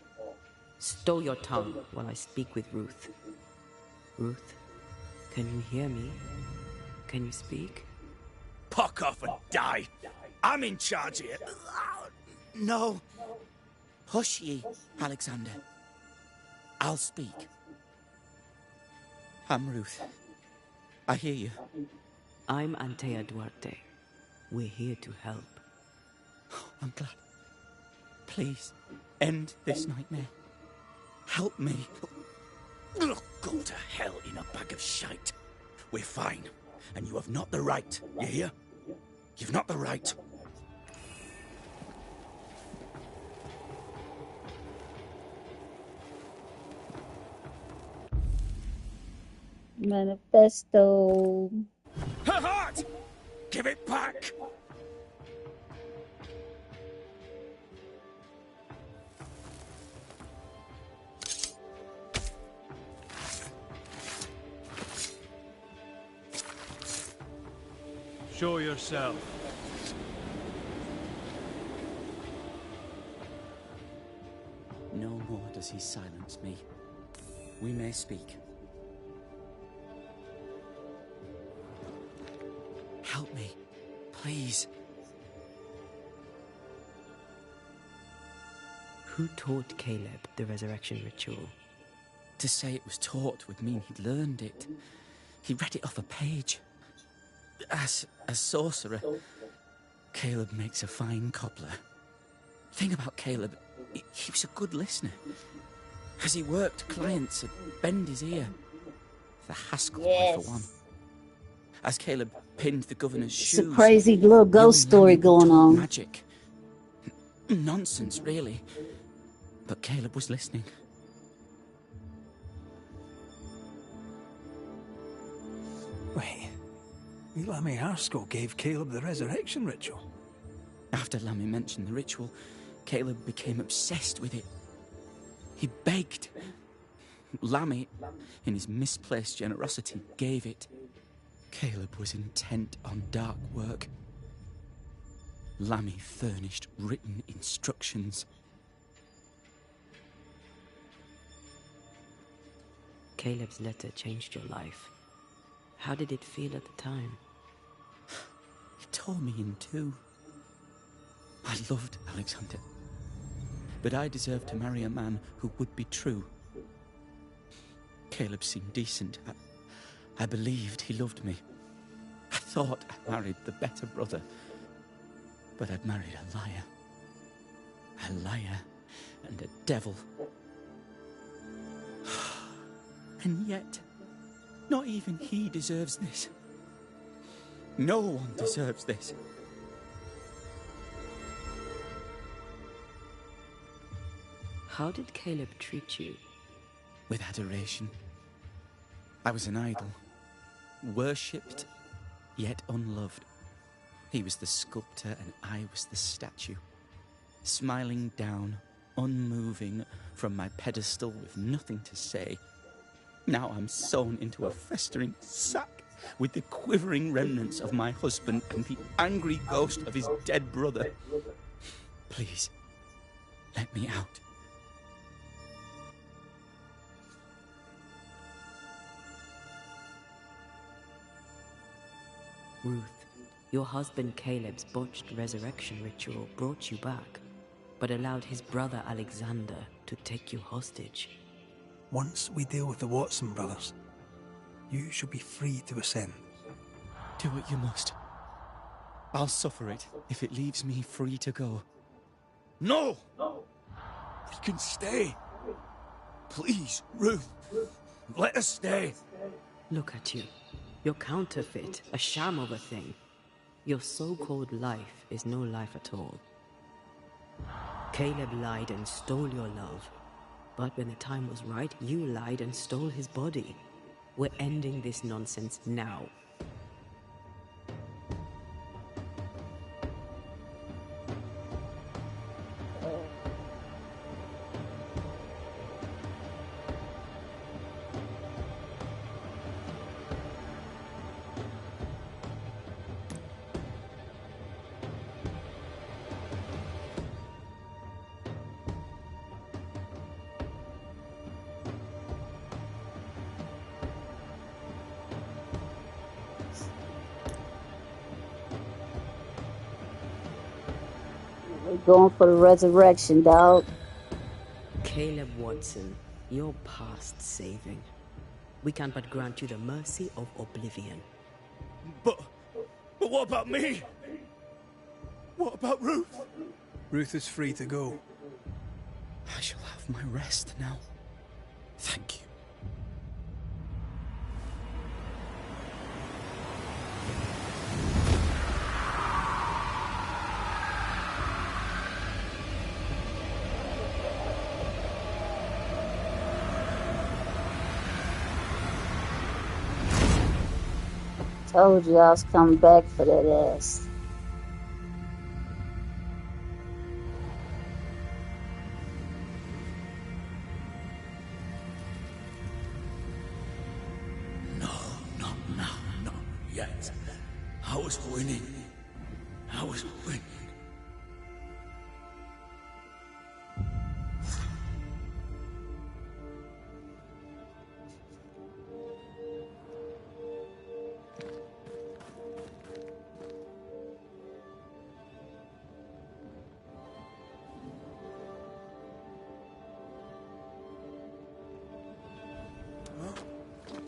Stow your tongue while I speak with Ruth. Ruth, can you hear me? Can you speak? Puck off and die! I'm in charge here. No. Hush ye, Alexander. I'll speak. I'm Ruth. I hear you. I'm Antea Duarte. We're here to help. I'm glad. Please, end this nightmare. Help me. Go to hell in a bag of shite. We're fine, and you have not the right, you hear? You've not the right. Manifesto. Her heart! Give it back! Show yourself. No more does he silence me. We may speak. Help me, please. Who taught Caleb the resurrection ritual? To say it was taught would mean he'd learned it. He read it off a page. As a sorcerer, Caleb makes a fine cobbler. The thing about Caleb, he was a good listener. As he worked, clients would bend his ear. The Haskell boy, for one. As Caleb pinned the governor's shoes, It's a crazy little ghost story going on. Magic. Nonsense, really. But Caleb was listening. Wait. Lammy Haskell gave Caleb the resurrection ritual. After Lammy mentioned the ritual, Caleb became obsessed with it. He begged. Lammy, in his misplaced generosity, gave it. Caleb was intent on dark work. Lammy furnished written instructions. Caleb's letter changed your life. How did it feel at the time? It tore me in two. I loved Alexander, but I deserved to marry a man who would be true. Caleb seemed decent. I believed he loved me. I thought I married the better brother, but I'd married a liar. A liar and a devil. And yet, not even he deserves this. No one deserves this. How did Caleb treat you? With adoration. I was an idol. Worshipped, yet unloved. He was the sculptor and I was the statue. Smiling down, unmoving from my pedestal with nothing to say. Now I'm sewn into a festering sack with the quivering remnants of my husband and the angry ghost of his dead brother. Please, let me out. Ruth, your husband Caleb's botched resurrection ritual brought you back, but allowed his brother Alexander to take you hostage. Once we deal with the Watson brothers, you shall be free to ascend. Do what you must. I'll suffer it if it leaves me free to go. No! We can stay. Please, Ruth. Let us stay. Look at you. You're counterfeit, a sham of a thing. Your so-called life is no life at all. Caleb lied and stole your love. But when the time was right, you lied and stole his body. We're ending this nonsense now. We're going for the resurrection, dog. Caleb Watson, you're past saving. We can but grant you the mercy of oblivion. But what about me? What about Ruth? Ruth is free to go. I shall have my rest now. Thank you. Told you I was coming back for that ass. No, not now, not yet. I was winning. I was winning.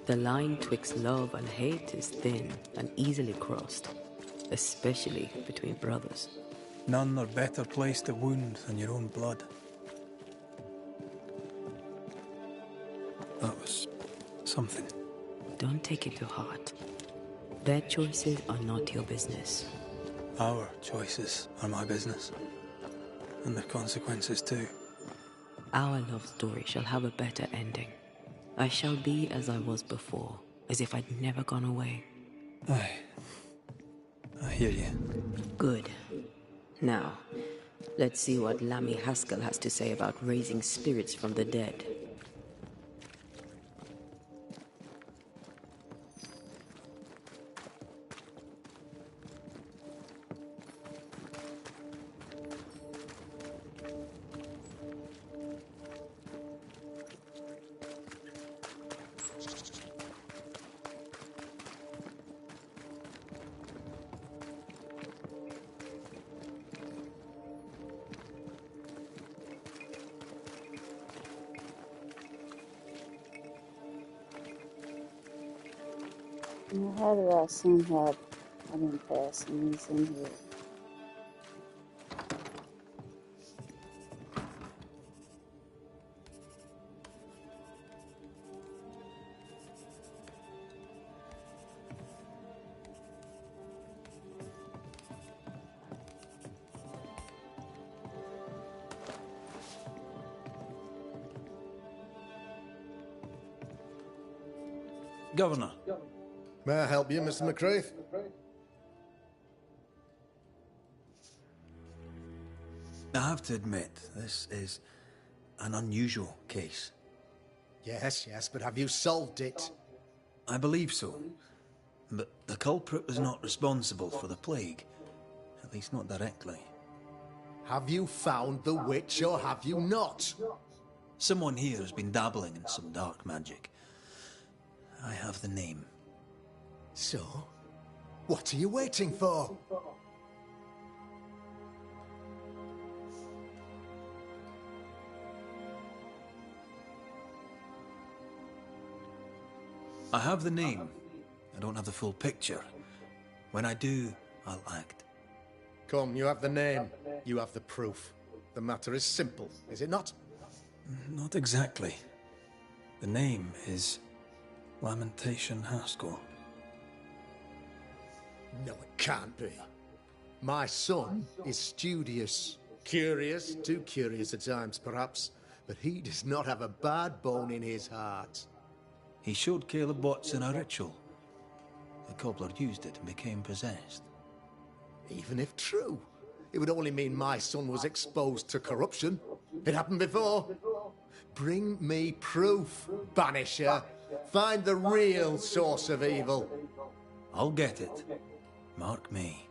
The line twixt love and hate is thin and easily crossed, especially between brothers. None are better placed to wound than your own blood. That was something. Don't take it to heart. Their choices are not your business. Our choices are my business. And the consequences too. Our love story shall have a better ending. I shall be as I was before, as if I'd never gone away. Aye. I hear you. Good. Now, let's see what Lammy Haskell has to say about raising spirits from the dead. Now, how did I somehow... I didn't pass these in here. Governor. May I help you, Mr. McCraith? I have to admit, this is an unusual case. Yes, but have you solved it? I believe so. But the culprit was not responsible for the plague. At least not directly. Have you found the witch or have you not? Someone here has been dabbling in some dark magic. I have the name. So? What are you waiting for? I have the name. I don't have the full picture. When I do, I'll act. Come, you have the name. You have the proof. The matter is simple, is it not? Not exactly. The name is Lamentation Haskell. No, it can't be. My son is studious. Curious, too curious at times, perhaps. But he does not have a bad bone in his heart. He showed Caleb Watson a ritual. The cobbler used it and became possessed. Even if true, it would only mean my son was exposed to corruption. It happened before. Bring me proof, Banisher. Find the real source of evil. I'll get it. Mark me.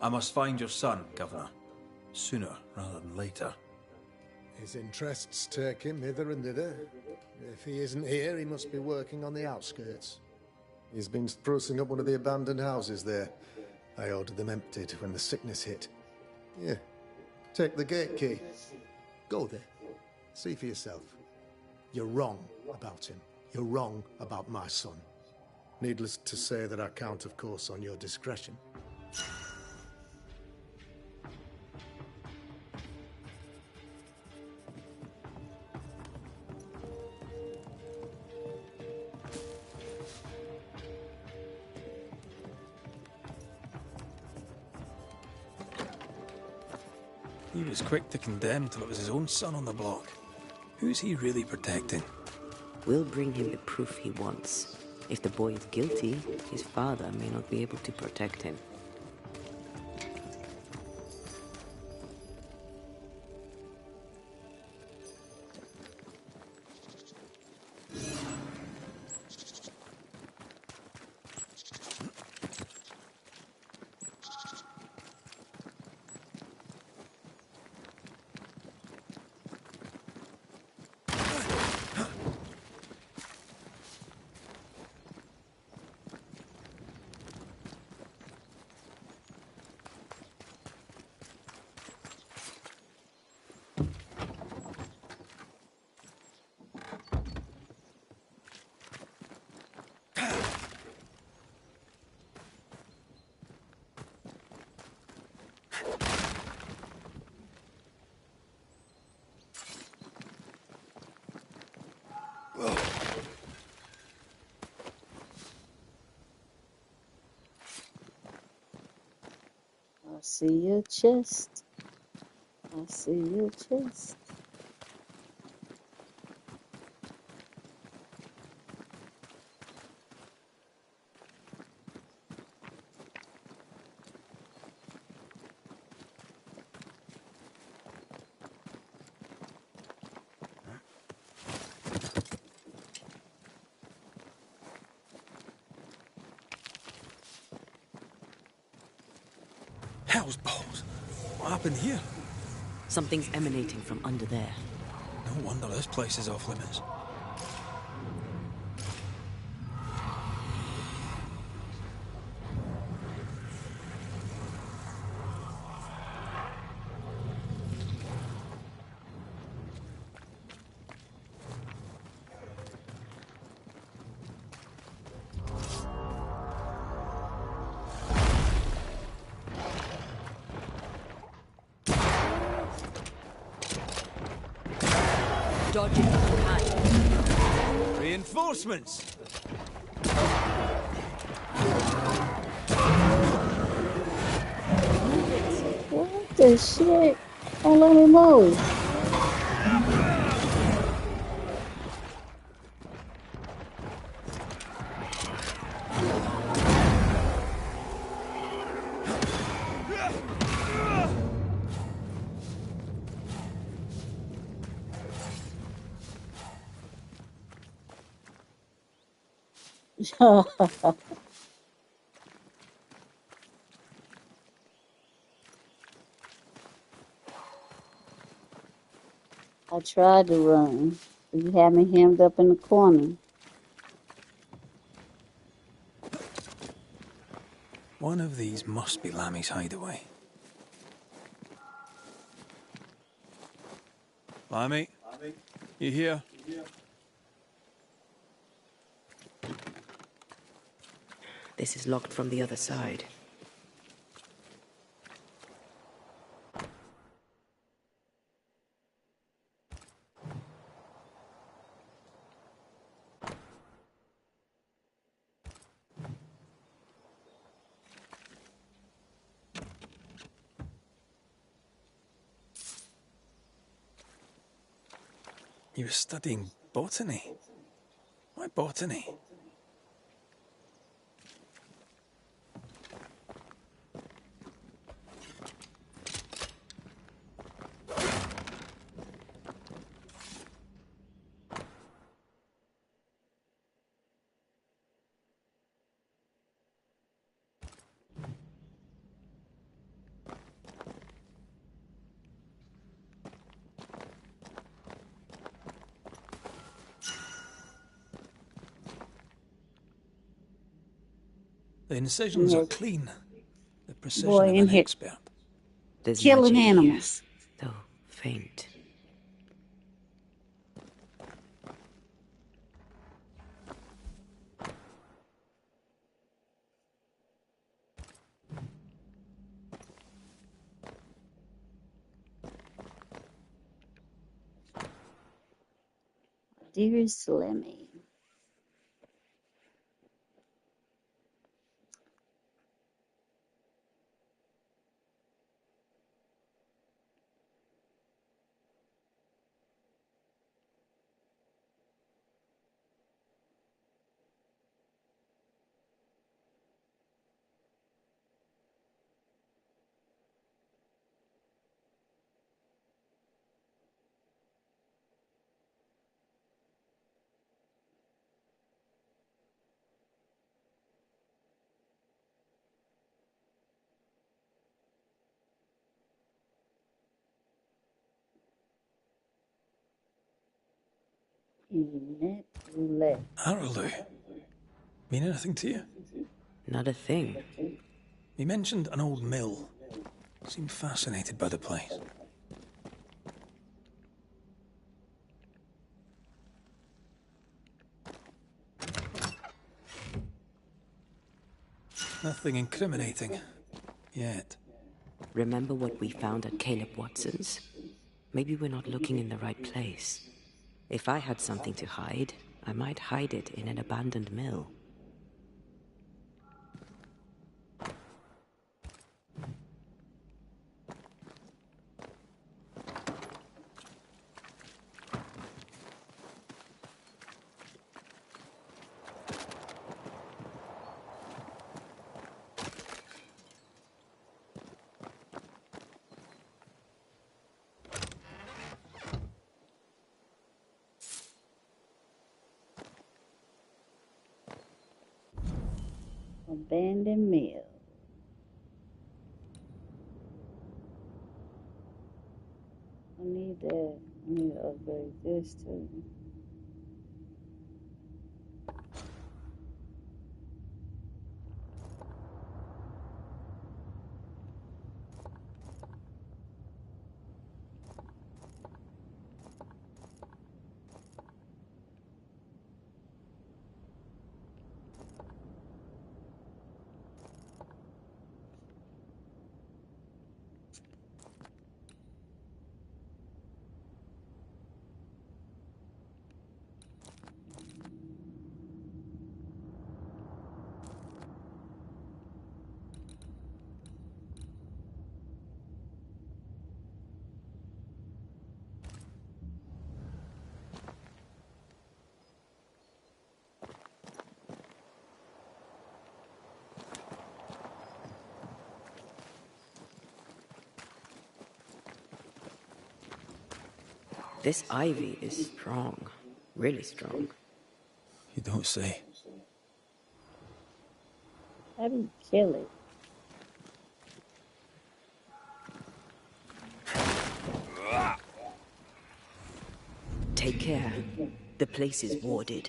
I must find your son, Governor. Sooner rather than later. His interests take him hither and thither. If he isn't here, he must be working on the outskirts. He's been sprucing up one of the abandoned houses there. I ordered them emptied when the sickness hit. Here, take the gate key. Go there. See for yourself. You're wrong about him. You're wrong about my son. Needless to say that I count, of course, on your discretion. He was quick to condemn till it was his own son on the block. Who's he really protecting? We'll bring him the proof he wants. If the boy is guilty, his father may not be able to protect him. I see your chest. I see your chest. Hell's balls. What happened here? Something's emanating from under there. No wonder this place is off limits. Dodge it if you can. Reinforcements! What the shit? Don't let me move. I tried to run. You had me hemmed up in the corner. One of these must be Lammy's hideaway. Lammy, you here? This is locked from the other side. You were studying botany. Why botany? The incisions are clean. The precision Boy of in an here expert. There's killing magic here, animals. though faint. Dear Slimmy. Net roulette. Arrowloo. Mean anything to you? Not a thing. He mentioned an old mill. Seemed fascinated by the place. Nothing incriminating. Yet. Remember what we found at Caleb Watson's? Maybe we're not looking in the right place. If I had something to hide, I might hide it in an abandoned mill. Abandoned mill. I need that. I need to upgrade this too. This ivy is strong. Really strong. You don't say. How do you kill it? Take care. The place is warded.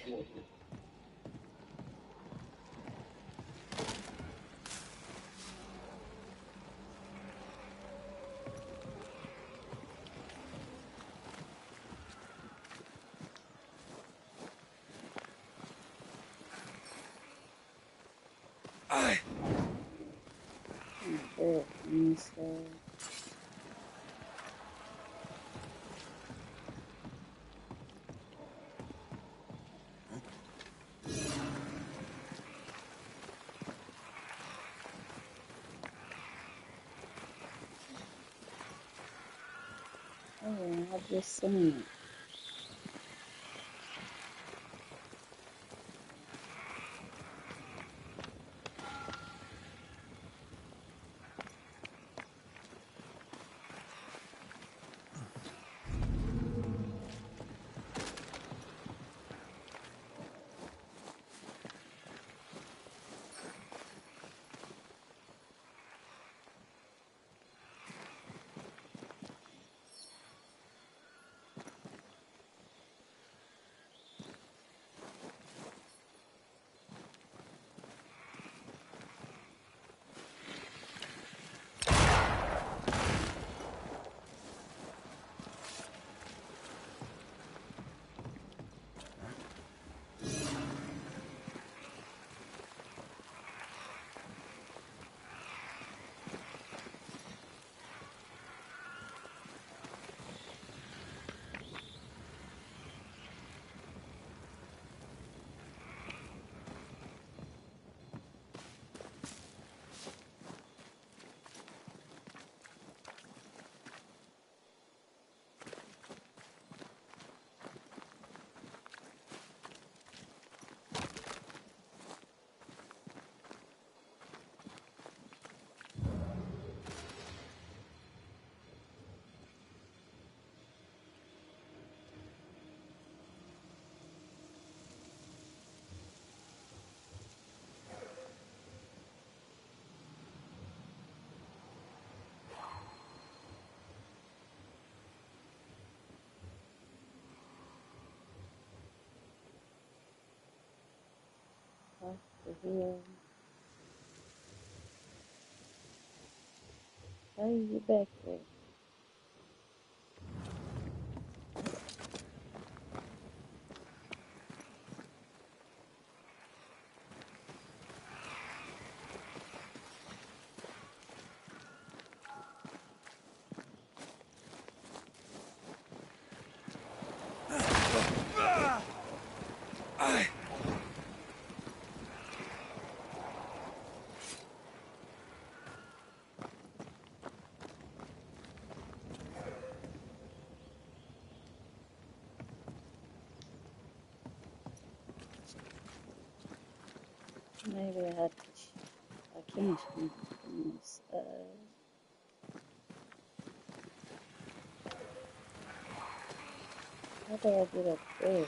Oh, I've just seen it. What the hell? How do you get back there? Maybe I have to. I can't shoot from this side. How do I get up there?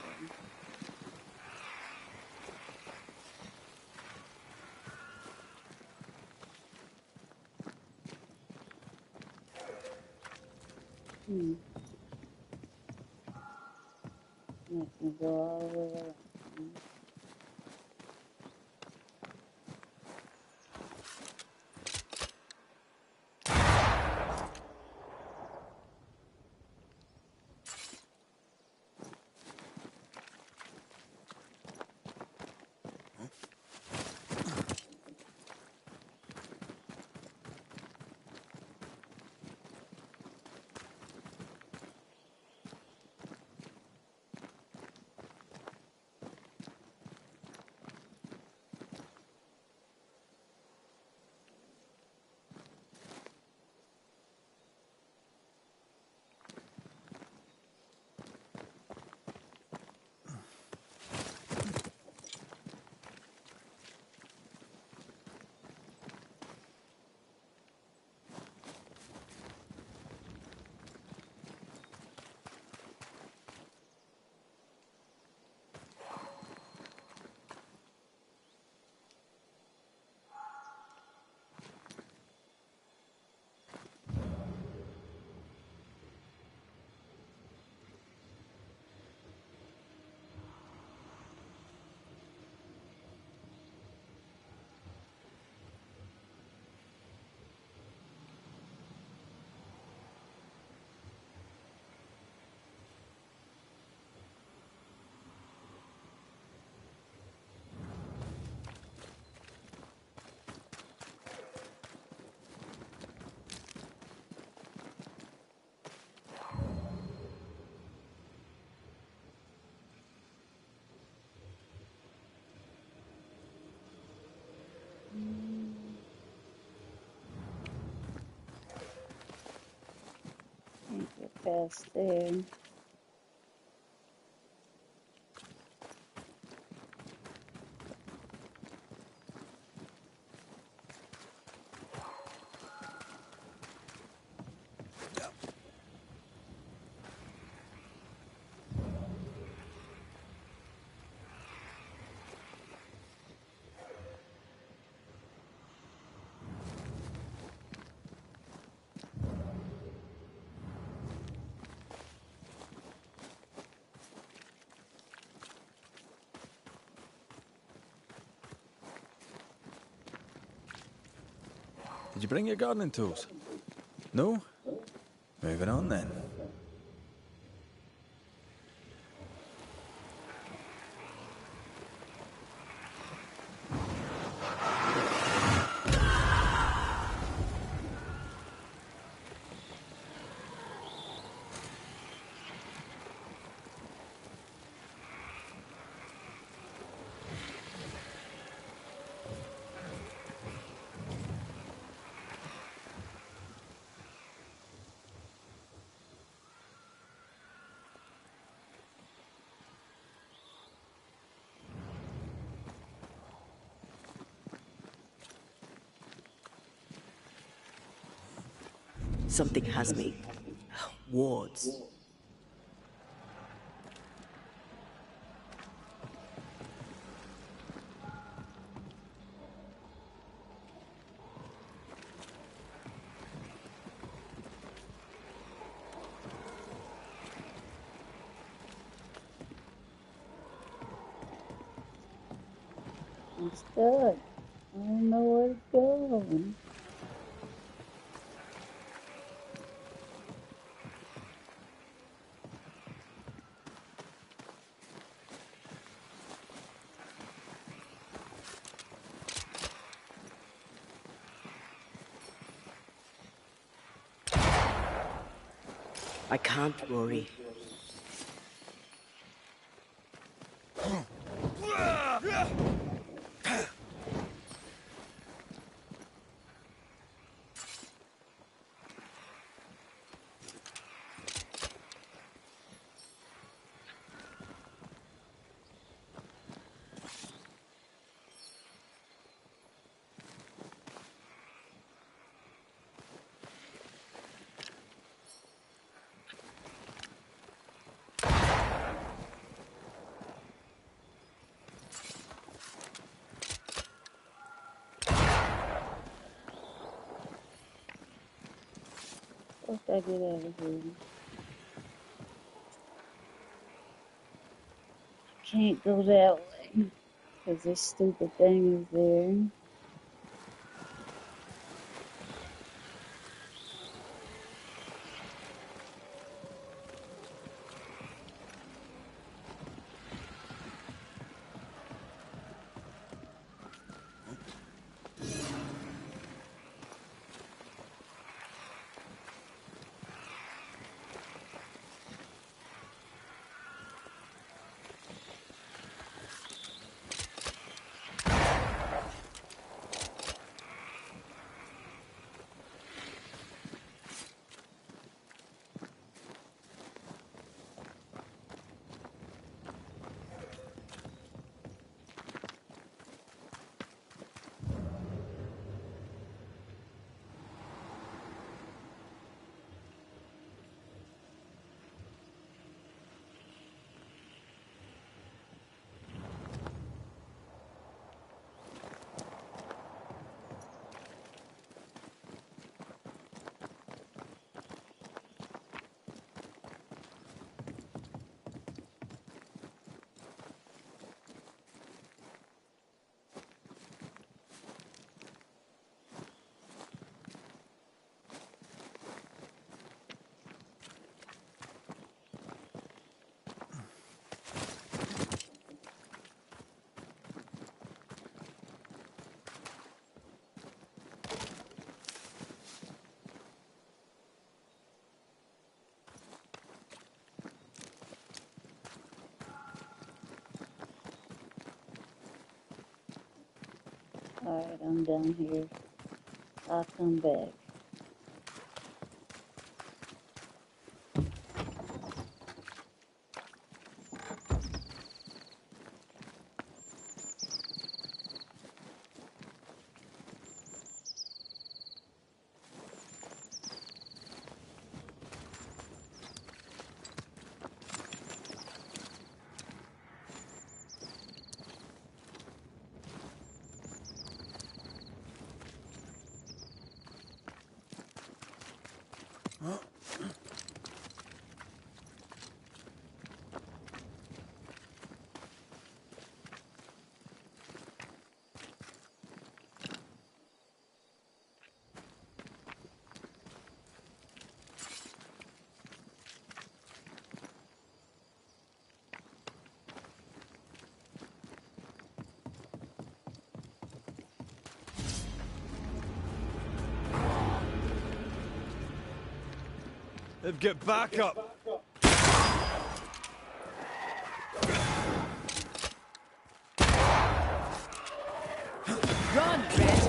Hmm. I can go all the way around. past there. Did you bring your gardening tools? No? Moving on then. Something has me. Wards. I'm stuck. I don't know where to go. I can't worry. What if I get out of here? Can't go that way because this stupid thing is there. Alright, I'm down here. I'll come back. They've got backup. Run, Red!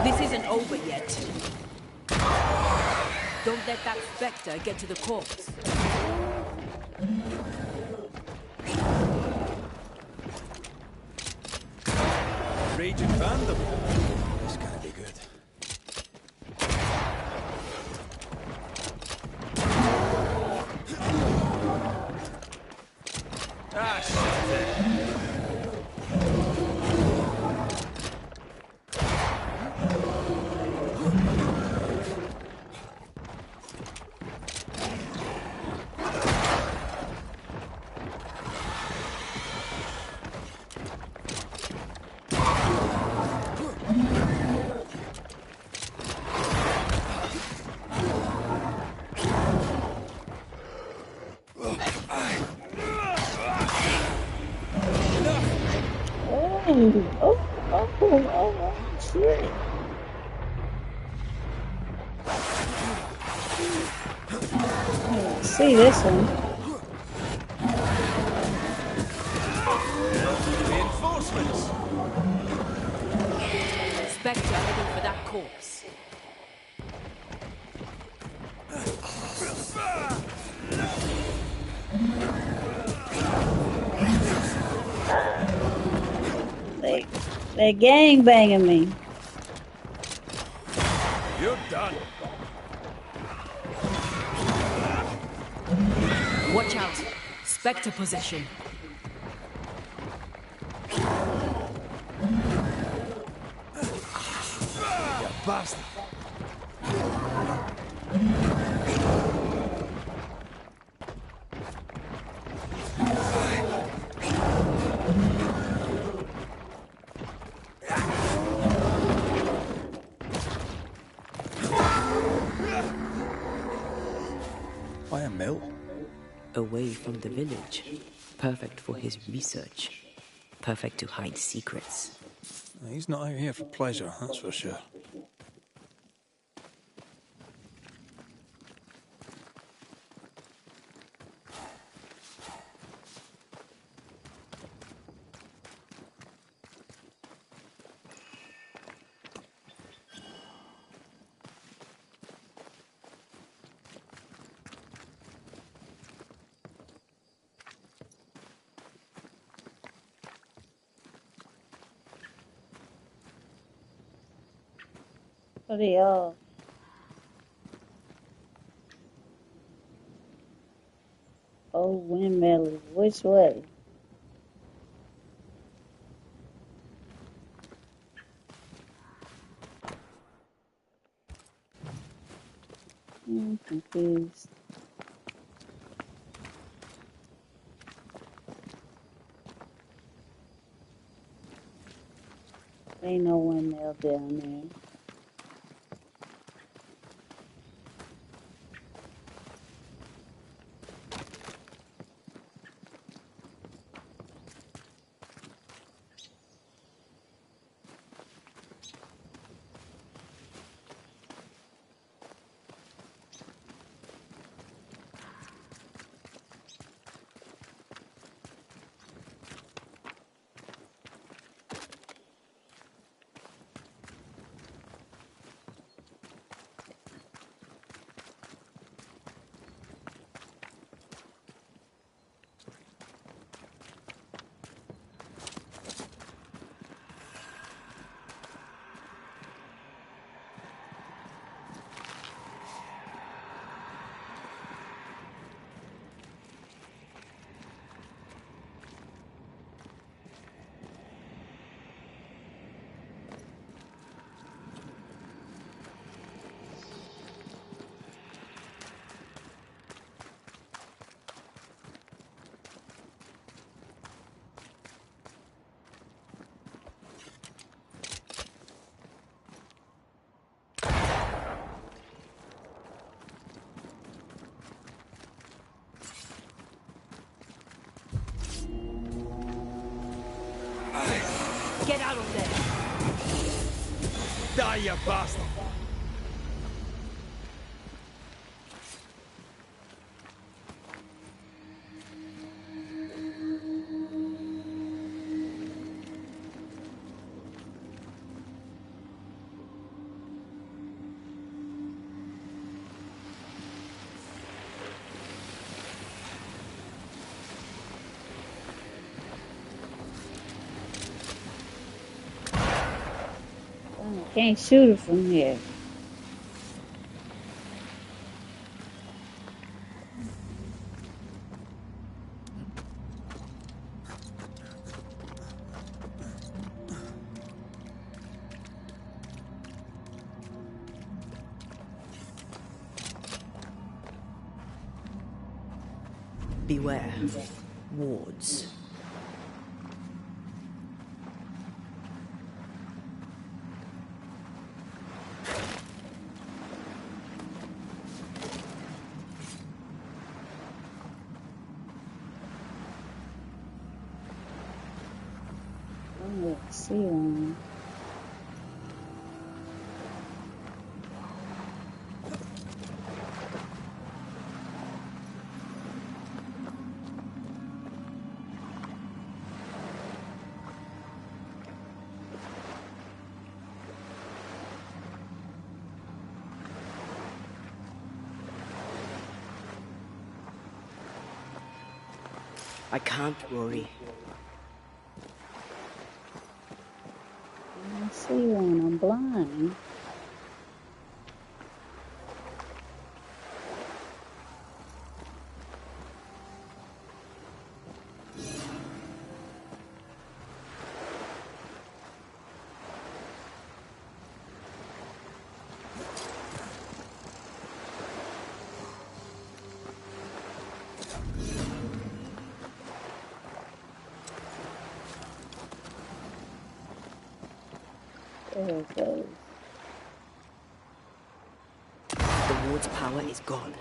This isn't over yet. Don't let that Spectre get to the corpse. Raging Vandal. This is gonna be good. Ah, shit. Oh, shit. See this one. Reinforcements. Spectre heading for that corpse. They gang banging me. You're done. Watch out. Spectre possession. You bastard. Why a mill? Away from the village. Perfect for his research. Perfect to hide secrets. He's not out here for pleasure, that's for sure. What are y'all? Oh, windmill. Which way? I'm confused. Ain't no windmill down there. Get out of there! Die, you bastard! Can't shoot it from here. Beware. Wards. Let's see one. I can't worry. I don't see one. I'm blind. There it goes. The ward's power is gone.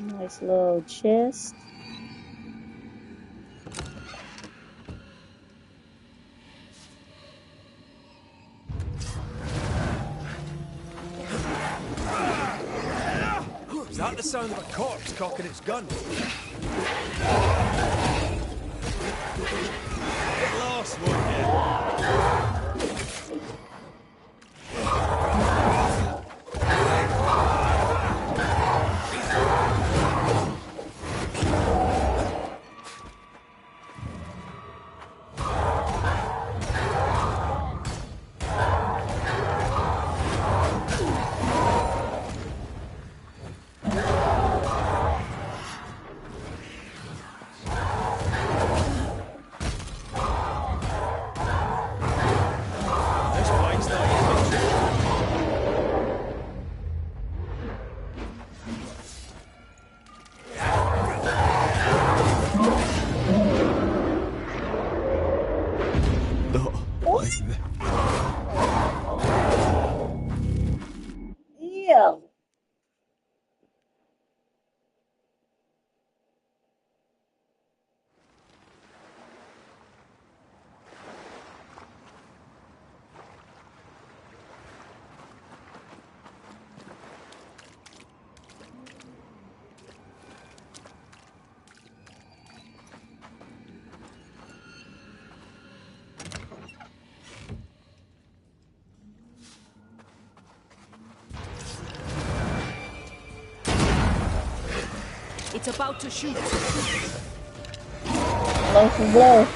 Nice little chest. Is that the sound of a corpse cocking its gun? Get lost, won't you? Yeah. It's about to shoot. Blow for blow.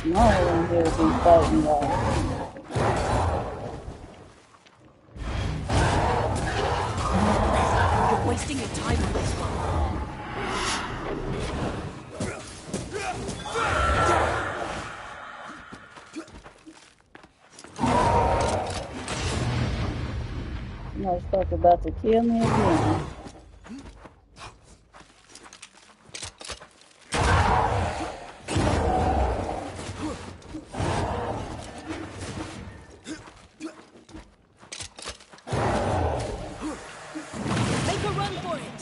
No one here to be fighting y'all. You're wasting your time on this one. Motherfucker about to kill me again. Make a run for it!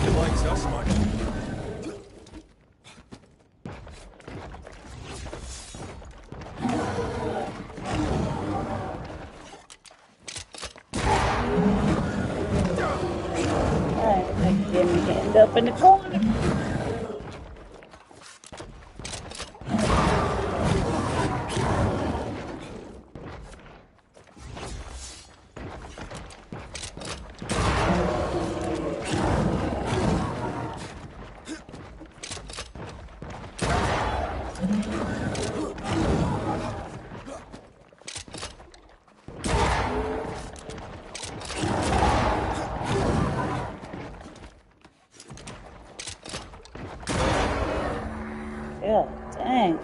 He likes us much. Alright, get me hand up in the corner. Yeah, dang.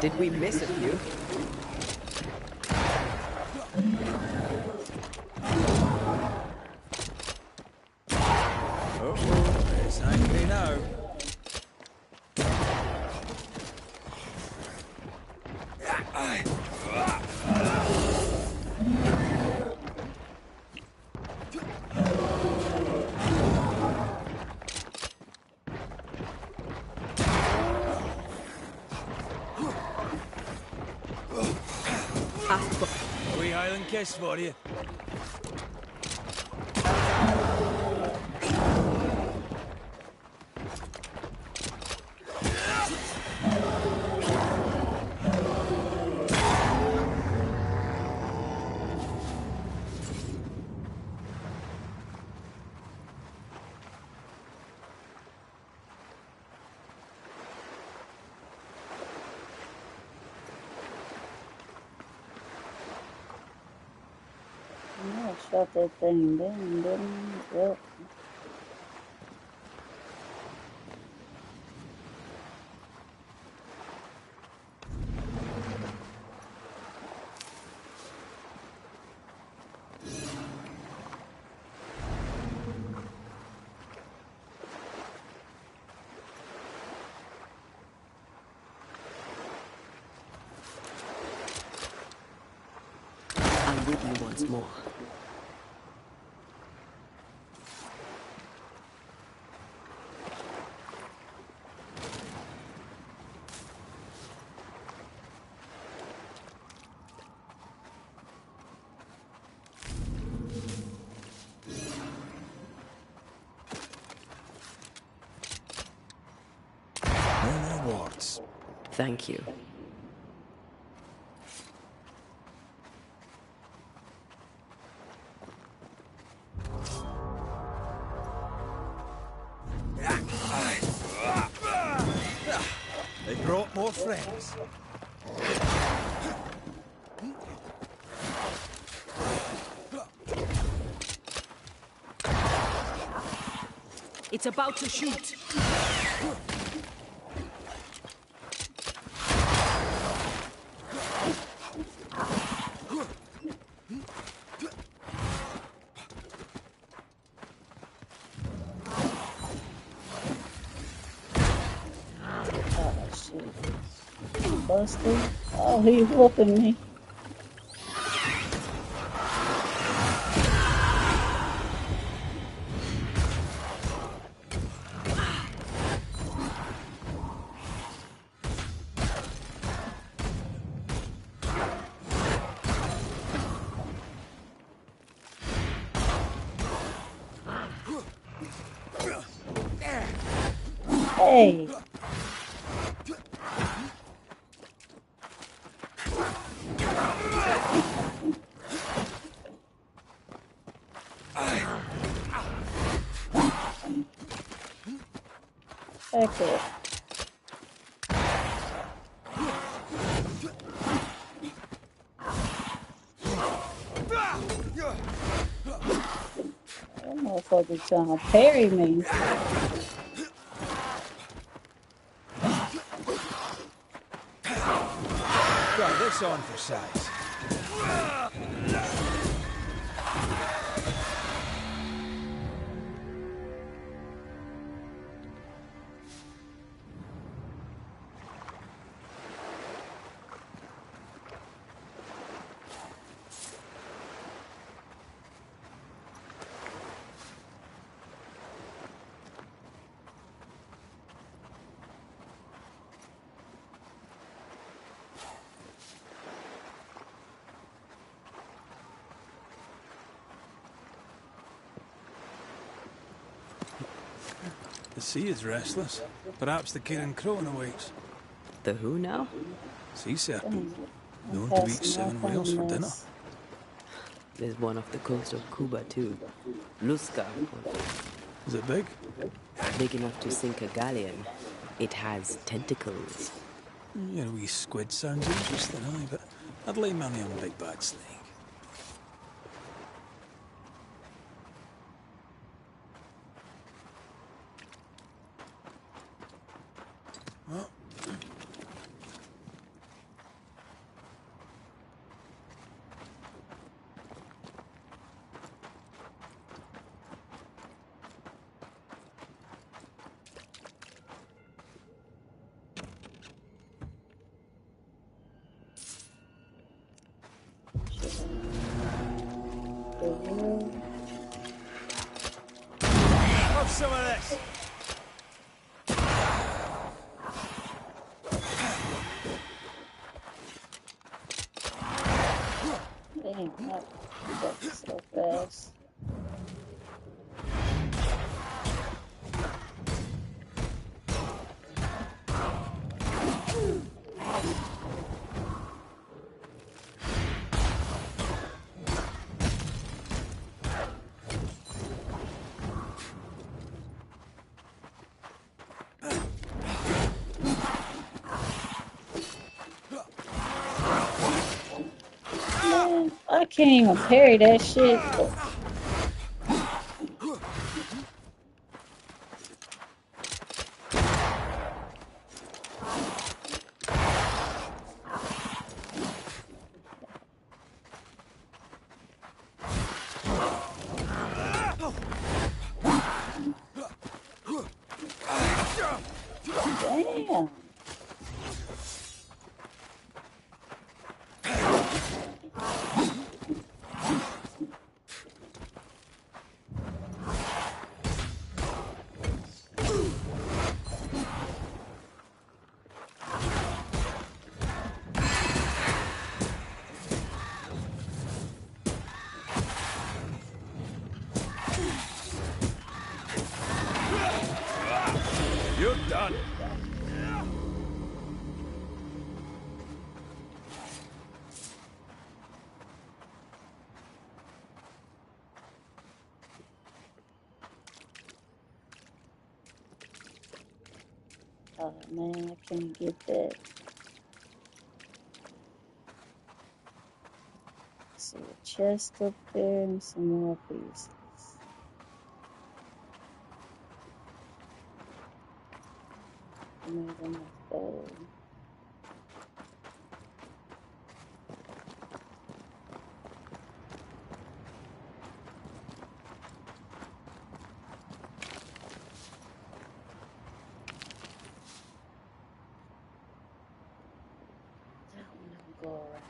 Did we miss a few? Oh, it's angry now. A wee Highland kiss for you. I shut that thing down, didn't I? Yep. I'm with you once more. No more words. Thank you. They brought more friends. It's about to shoot. Oh shit. Busted. Oh, he whooping me. Hey. Back up. That motherfucker trying to parry me. Try this on for size. The sea is restless. Perhaps the Kieran Crowan awaits. The who now? Sea serpent. I'm Known to eat passing 7 up on whales for dinner. this. There's one off the coast of Cuba, too. Luska. Is it big? Big enough to sink a galleon. It has tentacles. Yeah, a wee squid sounds interesting, aye, but I'd lay money on a big bad snake. Well, have some of this. Damn, that's so fast. Man, I can't even parry that shit. Damn. You're done. Oh man, I can't get that. See a chest up there and some more pieces. Tomato moscato. That one don't go around.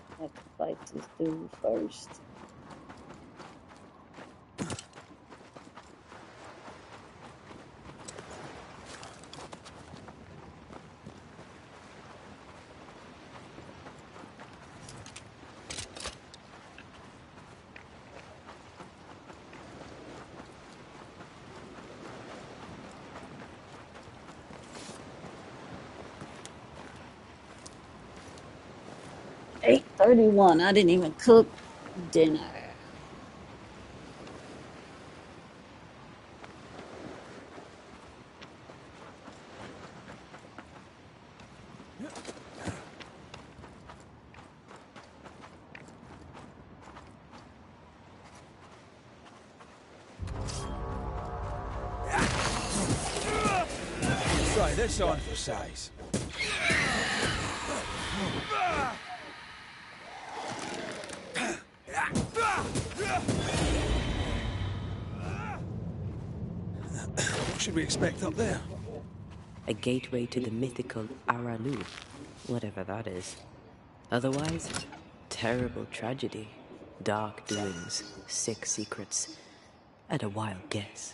I have to fight this dude first. $8:31. I didn't even cook dinner. Try this on for size. What should we expect up there? A gateway to the mythical Aralu, whatever that is. Otherwise, terrible tragedy, dark doings, sick secrets, and a wild guess.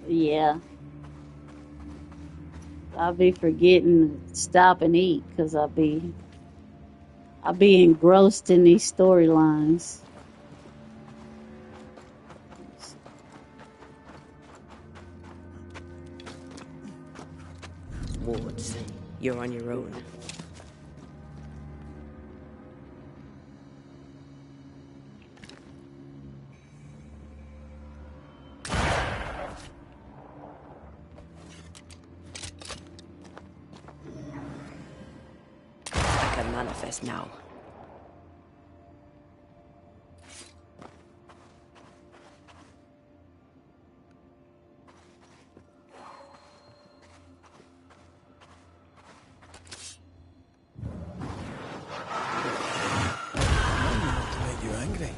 Yeah. I'll be forgetting to stop and eat because I'll be engrossed in these storylines. Wards, you're on your own. I can manifest now. To make you angry.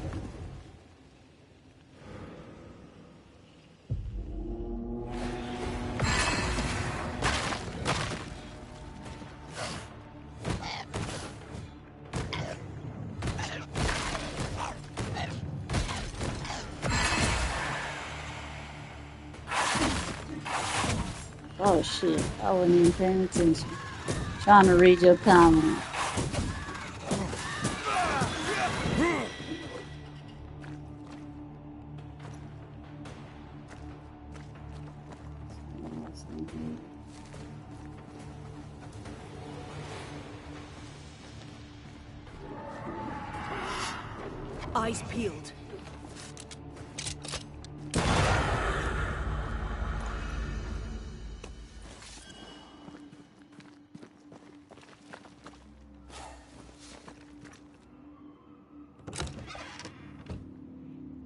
Oh shit, I wasn't even paying attention. Trying to read your comment. Eyes peeled.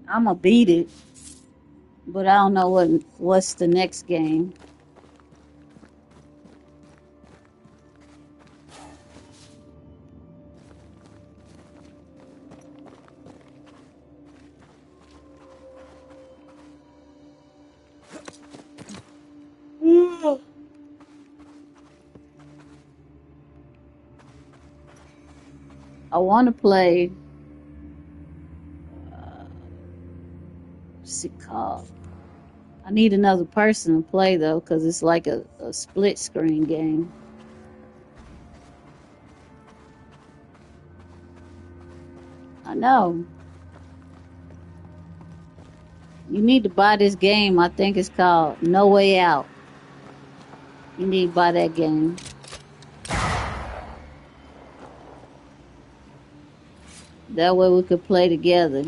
I'ma beat it, but I don't know what's the next game. I want to play. What's it called? I need another person to play though, because it's like a split screen game. I know. You need to buy this game. I think it's called No Way Out. You need to buy that game. That way we could play together.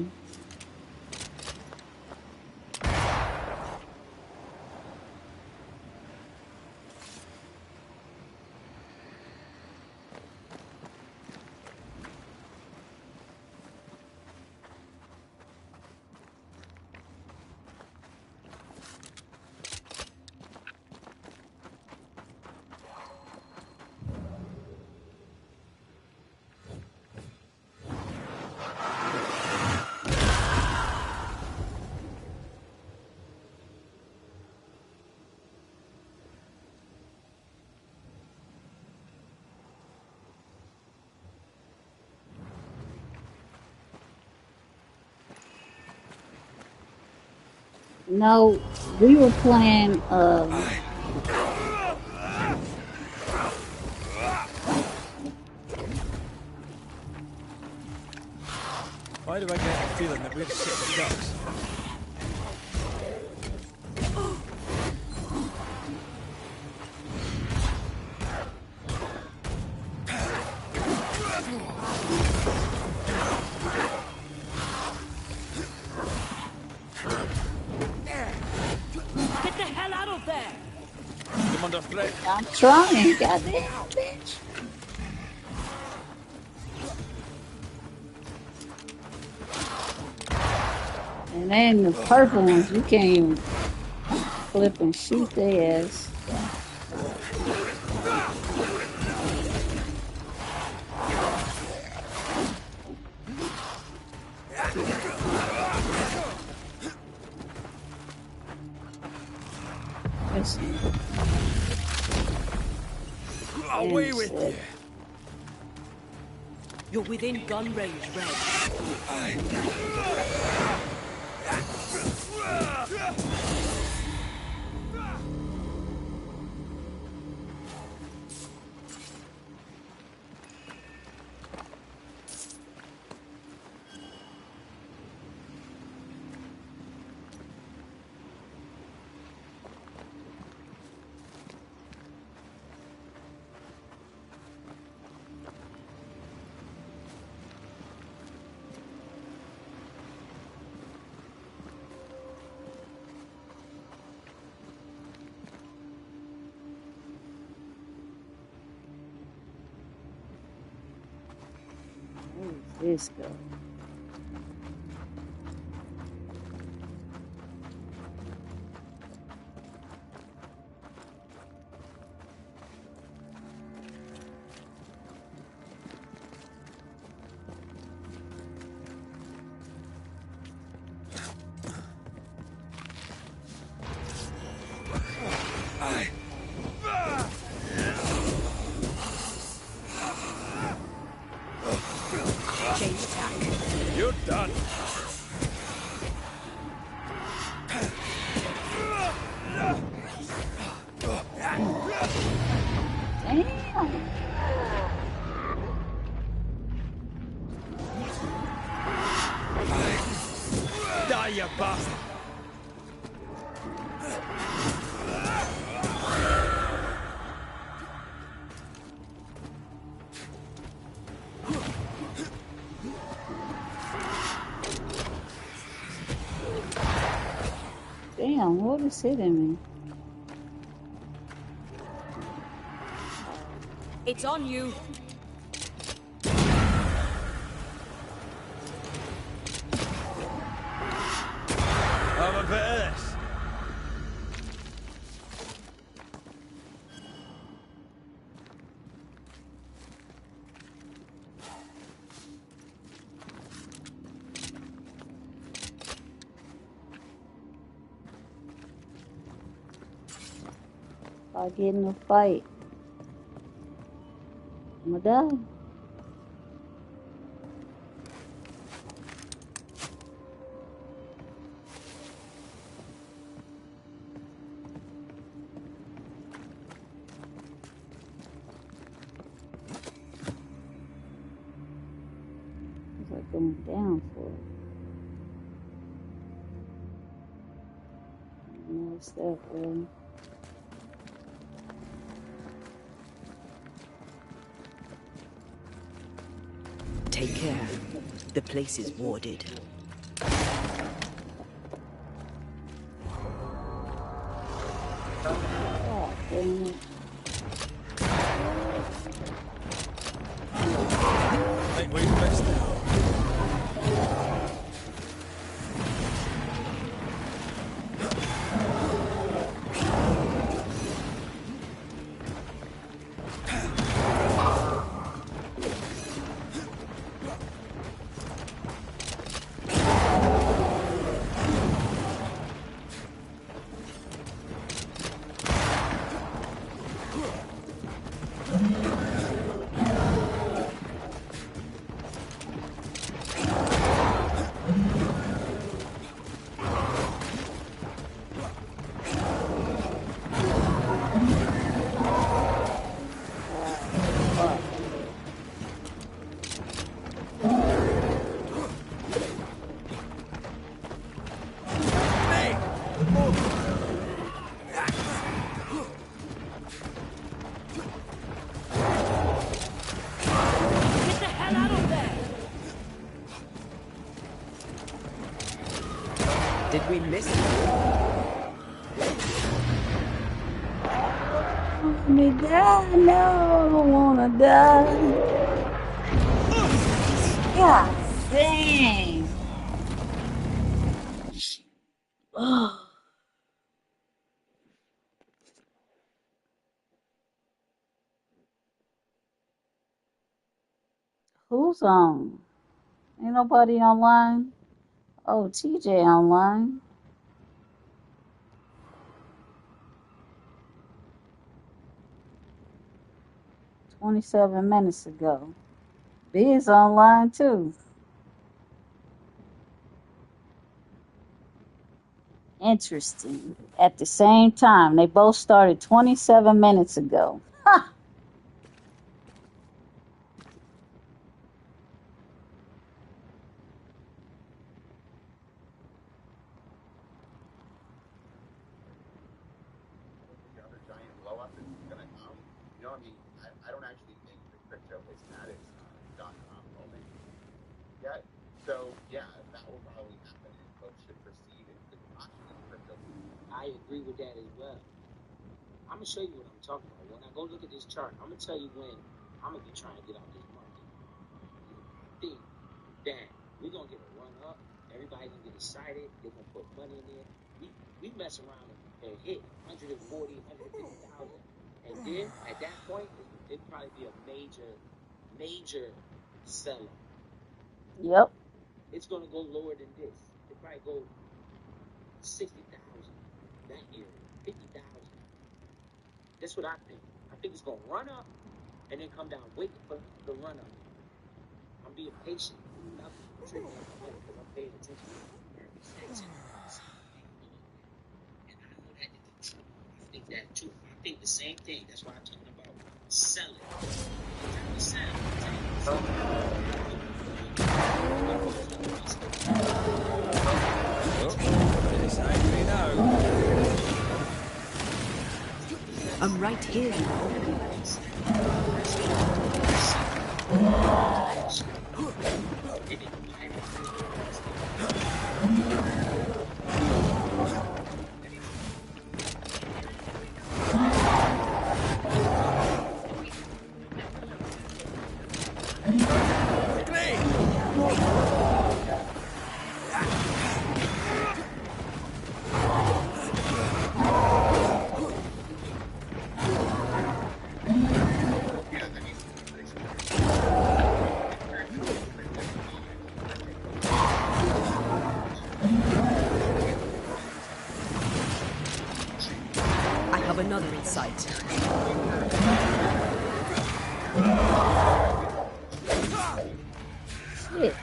No, we were playing. Why do I get the feeling that we're sitting ducks? Get the hell out of there! I'm under threat. I'm trying, goddamn bitch. And then the purple ones, you can't even flip and shoot their ass. Away with you. You're within gun range, Red. Where's this go? Change tack. Damn, what is hitting me? It's on you. Have a bit of this. If I get in a fight, I'm gonna die. It's like going down for it. What's that, bro? Take care. The place is warded. Oh, damn it. Think we've missed it. Did we miss it? Let me die. No, I don't wanna die. God dang. Who's on? Ain't nobody online. Oh, TJ online. 27 minutes ago. Biz online too. Interesting. At the same time, they both started 27 minutes ago. Ha! The other giant blow up is gonna come. You know, I mean, I don't actually think the crypto is at its .com moment yet. So yeah, that will probably happen, and folks should proceed into caution in crypto. I agree with that as well. I'm gonna show you what I'm talking about. When I go look at this chart, I'm gonna tell you when I'm gonna be trying to get out this market. I think that we're gonna get a run up. Everybody gonna get excited. They're gonna put money in there. We mess around and hit 140, 150,000, and then at that point, it'd probably be a major sell-off. Yep. It's gonna go lower than this. It probably go 60,000 that area, 50,000. That's what I think. I think it's gonna run up and then come down, waiting for the run up. I'm being patient. I'm not trading on my money because I'm paying attention to where it's at. And I know that to be true. I think that too. I think the same thing. That's why I'm talking about selling. Anytime you sell, I'm right here, you know. have another insight. Shit.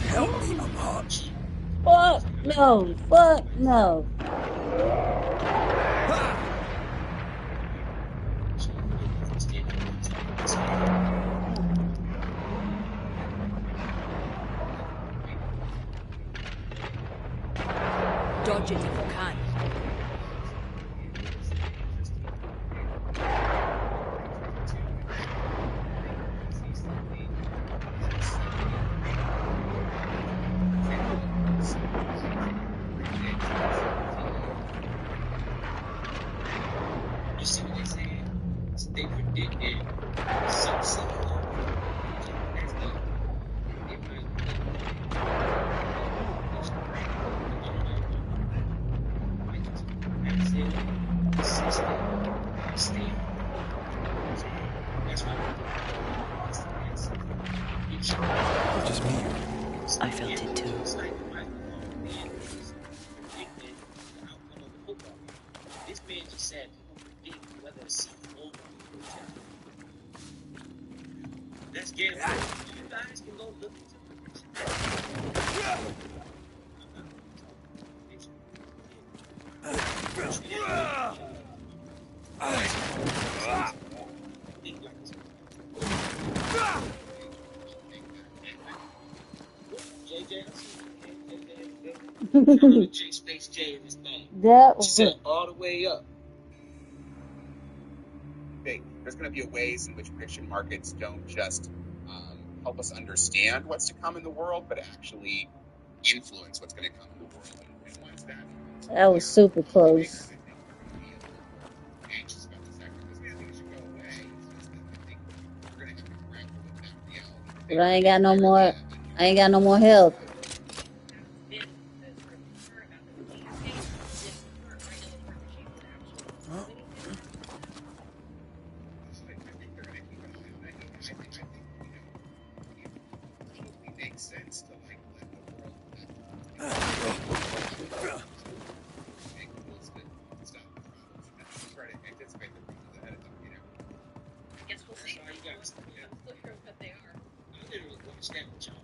Help me, I'm hot. Fuck no. Fuck no. Dodge it if you can. You see what they're saying? They predicted success. That's the Just me. I felt it too. This man just said people predict whether a seat will Let's get it. You guys can go look into JJ, Space J in this thing. That Set was all the way up. There's going to be a ways in which prediction markets don't just help us understand what's to come in the world, but actually influence what's going to come in the world. And once that was super close. anxious about this sector, doesn't mean I think it should go away. It's just that I think we're going to have to grapple with that reality. But I ain't got no more. I ain't got no more health. Makes sense to like let the world make rules that stop the problems and then try to anticipate the problems ahead of time, you know. I guess we'll see. That's all you got. Yeah. I'm still sure what they are. I literally watched that with y'all.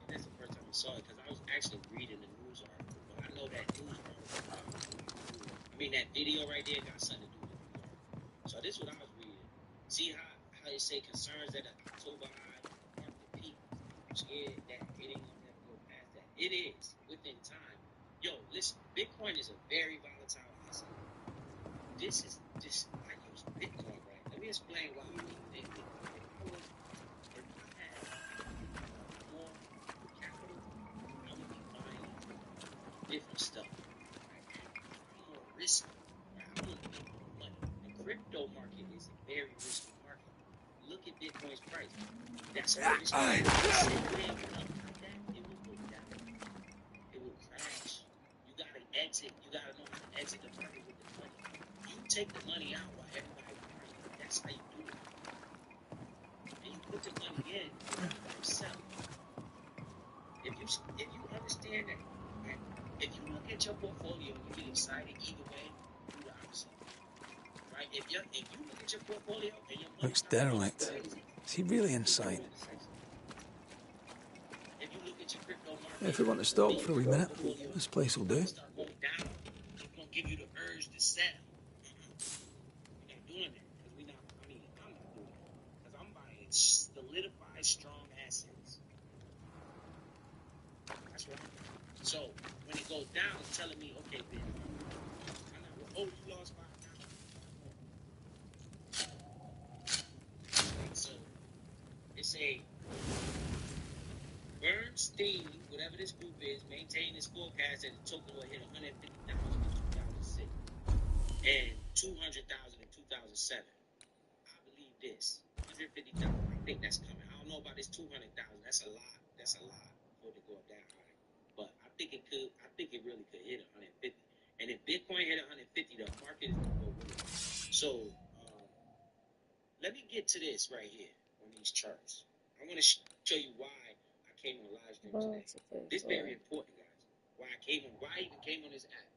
And that's the first time I saw it because I was actually reading the news article. But I know that news article. I mean, that video right there got something to do with the news article. So this is what I was reading. See how they say concerns that the October high mark the peak. I'm scared that it ain't gonna never go past that. It is within time. Yo, listen, Bitcoin is a very volatile asset. This is just I use Bitcoin, right? Let me explain why I use Bitcoin. If I had more capital, I would be buying different stuff. Right? I'm more risky. Right? I want to make more money. The crypto market is a very risky market. Look at Bitcoin's price. That's a risky market. It went up like that, it will go down. It will crash. You gotta exit. You gotta know how to exit the market with the money. You take the money out while everybody's buying. That's how you do it. And you put the money in when everybody's selling. If you understand that, right? If you look at your portfolio and you get excited either way, do the opposite. Right? If you look at your portfolio and your money Looks derelict. Is he really inside? if you look at your crypto market, If we want to stop for a wee minute, this place will do. start going down, it's gonna give you the urge to sell. We're not doing that because I'm not doing that because I'm buying solidified, strong assets. That's right. So when it goes down, it's telling me, okay, Ben, I'm not. Oh, you lost 5,000. So it's a Bernstein, whatever this group is, maintain this forecast that the token will hit 150,000 in 2006. and 200,000 in 2007. I believe this 150,000. I think that's coming. I don't know about this 200,000. That's a lot. That's a lot for it to go up that high. But I think it could. I think it really could hit 150. And if Bitcoin hit 150, the market is gonna go with it. So let me get to this right here on these charts. I want to show you why I came on live stream today. This is very important, guys. Why I even came on this app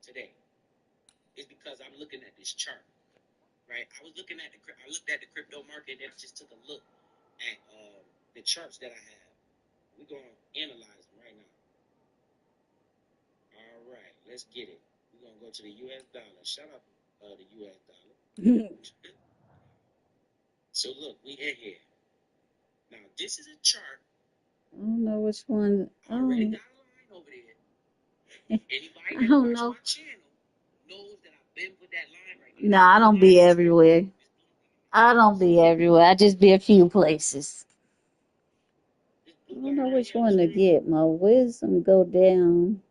today is because I'm looking at this chart, right? I looked at the crypto market, and I just took a look at the charts that I have. We're gonna analyze them right now. All right, let's get it. We're gonna go to the U.S. dollar. Shout out the U.S. dollar. So look, we in here. Now this is a chart. I don't know which one. I already got a line over there. Anybody I that don't watch know. my channel knows that I've been with that line right there. No, I don't be everywhere. I don't be everywhere. I just be a few places. I don't know which one to get. My wisdom go down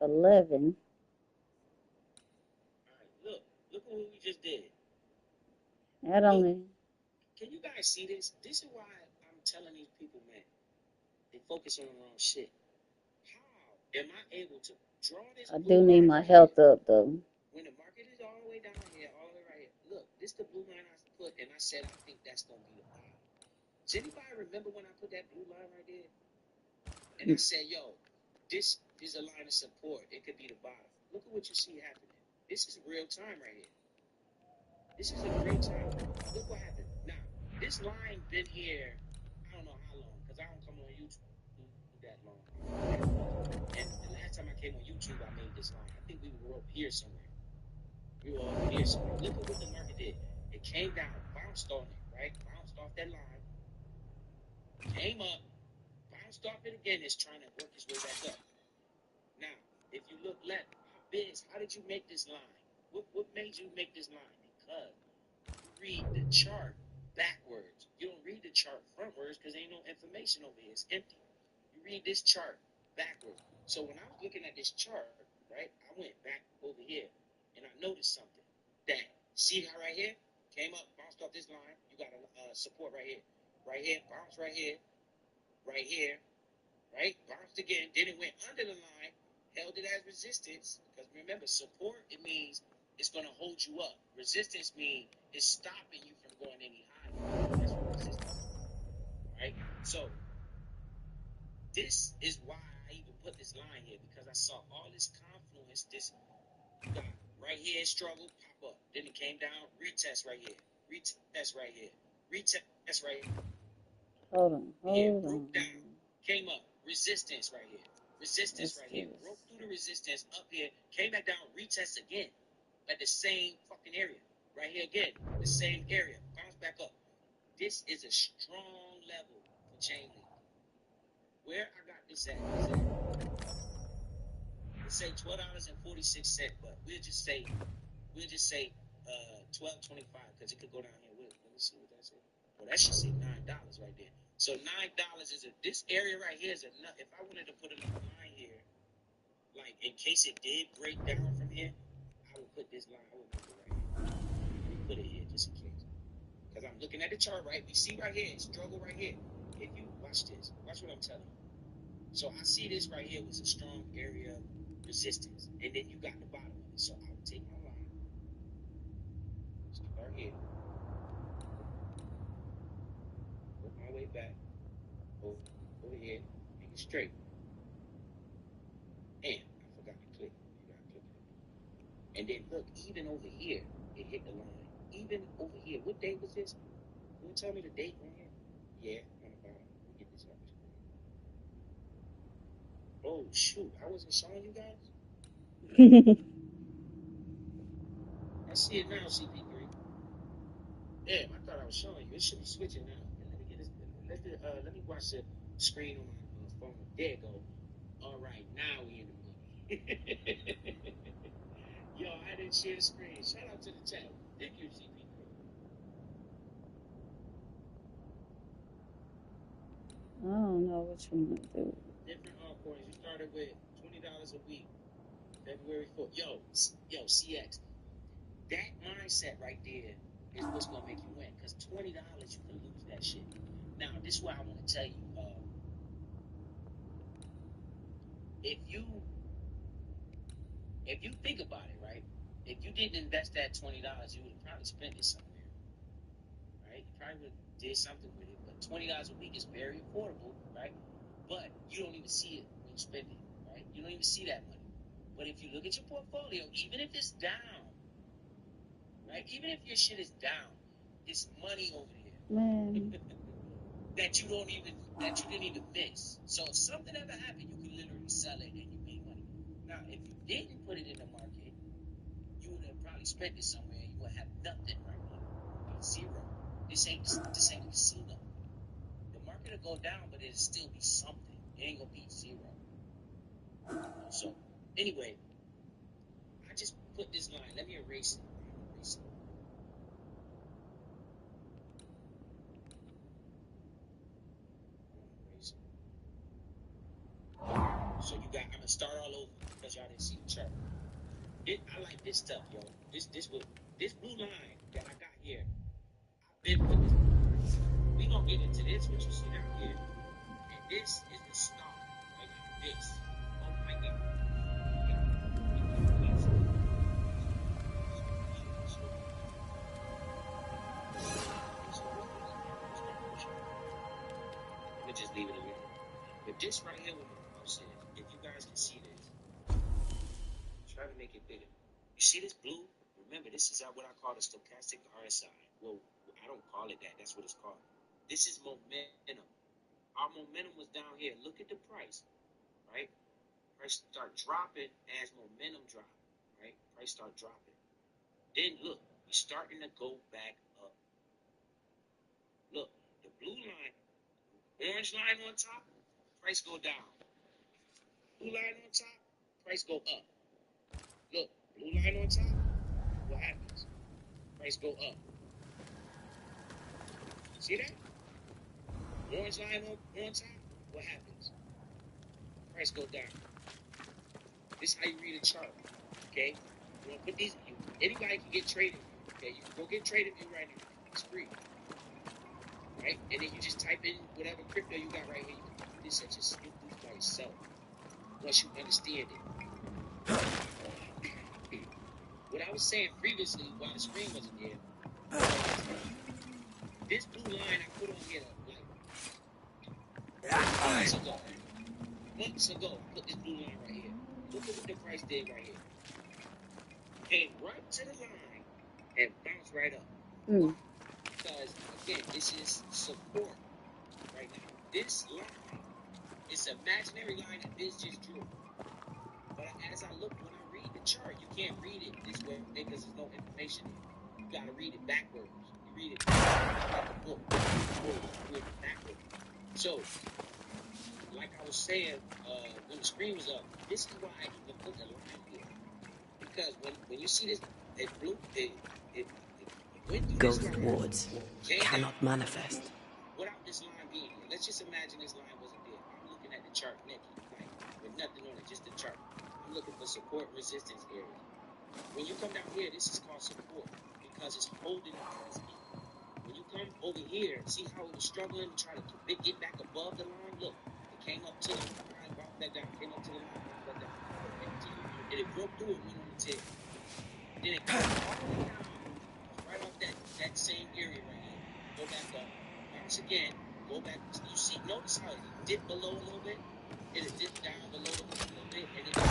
11. Look what we just did. That only. Can you guys see this? This is why I'm telling these people, man, they focus on the wrong shit. How am I able to draw this? I do need my health up though. When the market is all the way down here, all the way right here. Look, this is the blue line I put, and I said I think that's gonna be the bottom. Does anybody remember when I put that blue line right there? And I said, yo, this is a line of support. It could be the bottom. Look at what you see happening. This is real time right here. This is in real time. Look what happened. Now, this line been here, I don't know how long, because I don't come on YouTube that long. And the last time I came on YouTube, I made this line. I think we were up here somewhere. We were over here somewhere. Look at what the market did. It came down, bounced on it, right? Bounced off that line. Came up, bounced off it again. It's trying to work its way back up. Now, if you look left, how did you make this line? What made you make this line? Because you read the chart backwards. You don't read the chart frontwards because ain't no information over here. It's empty. You read this chart backwards. So when I was looking at this chart, right, I went back over here and I noticed something. That, see how right here? Came up, bounced off this line. You got a support right here. Right here, bounce right here. Right here. Right? Bounced again. Then it went under the line. Held it as resistance. Because remember, support, it means it's going to hold you up. Resistance means it's stopping you from going any higher. That's what resistance is. Right? So, this is why I even put this line here. Because I saw all this confluence. This, you got right here, struggle, pop up. Then it came down, retest right here. Retest right here. Retest right here. Hold on. Broke down. Came up. Resistance right here. Resistance right here. Broke through the resistance up here. Came back down. Retest again. At the same fucking area. Right here again. The same area. Bounce back up. This is a strong level for Chainlink. Where I got this at is at, let's say $12.46, but we'll just say $12.25 because it could go down here. Let me see what that says. Well, that should say $9 right there. So $9 is this area right here is enough. If I wanted to put another line here, like in case it did break down from here, I would put this line. I would put it right here. Let me put it here just in case. Because I'm looking at the chart, right? We see right here, struggle right here. If you watch this, watch what I'm telling you. So I see this right here was a strong area of resistance, and then you got the bottom of it. So I would take my line, start here, work my way back over here, make it straight. And I forgot to click. You gotta click it. And then look, even over here, it hit the line. Even over here, what day was this? Can you tell me the date on here? Yeah, on the bottom. Let me get this up. Oh shoot, I wasn't showing you guys. I see it now, CP3. Damn, I thought I was showing you. It should be switching now. Let me get this. Let me watch the screen on my phone. There you go. All right, now we in the money. Yo, I didn't share the screen. Shout out to the chat. Thank you, CP3. I don't know which one to do. Different altcoins. You started with $20 a week. February 4th. Yo, CX. That mindset right there is what's gonna make you win. Because $20, you can lose that shit. Now, this is what I want to tell you. If you think about it, right? If you didn't invest that $20, you would have probably spent it somewhere, right? You probably would have did something with it. But $20 a week is very affordable, right? But you don't even see it when you spend it, right? You don't even see that money. But if you look at your portfolio, even if it's down, right? Even if your shit is down, it's money over there. Man. that you didn't even miss. So if something ever happened, you could literally sell it and you made money. Now, if you didn't put it in the market, you would have probably spent it somewhere and you would have nothing right now. Zero. This ain't a casino. The market will go down, but it'll still be something. It ain't gonna be zero. So anyway, I just put this line. Let me erase it. So you got, I'm gonna start all over because y'all didn't see the chart. I like this stuff, yo. This blue line that I got here, I've been putting this. We gonna get into this, what you see down here. And this is the start. Right now. This. Oh my God. Let me just leave it alone. But this right here, what my mouse is, if you guys can see this, try to make it bigger. You see this blue? Remember, this is what I call the stochastic RSI. Well, I don't call it that. That's what it's called. This is momentum. Our momentum was down here. Look at the price, right? Price start dropping as momentum drop, right? Price start dropping. Then look, we're starting to go back up. Look, the blue line, orange line on top, price go down. Blue line on top, price go up. Look, blue line on top, what happens? Price go up. See that? Orange line on top, what happens? Price go down. This is how you read a chart, okay? You want to put these, anybody can get trading, okay? You can go get trading view right now. It's free, right? And then you just type in whatever crypto you got right here. You can put this at your snoop by yourself once you understand it. What I was saying previously while the screen wasn't there, this blue line I put on here like months ago, I put this blue line right here. Look at what the price did right here. Came right to the line and bounced right up. Because again, this is support right now. This line is an imaginary line that Biz just drew. But as I look, when I read the chart, you can't read it this way because there's no information in it. You got to read it backwards. You read it like a book. You read it backwards. So, like I was saying, when the screen was up, this is why I even put the line here. Because when you see this, it blew, it went through Ghost this line, wards cannot manifest. without this line being here. Let's just imagine this line wasn't there. I'm looking at the chart naked, like with nothing on it, just the chart. I'm looking for support and resistance areas. When you come down here, this is called support because it's holding the price in. When you come over here, see how it was struggling to try to get back above the line? Look, it came up to the line, bounced back down, came up to the line, bounced back down, came up to the line, and it broke through and went on the tail. Then it came all the way down, right off that same area right here. Go back up, bounce again, go back. You see, notice how it dipped below a little bit? It dipped down below a little bit, and it got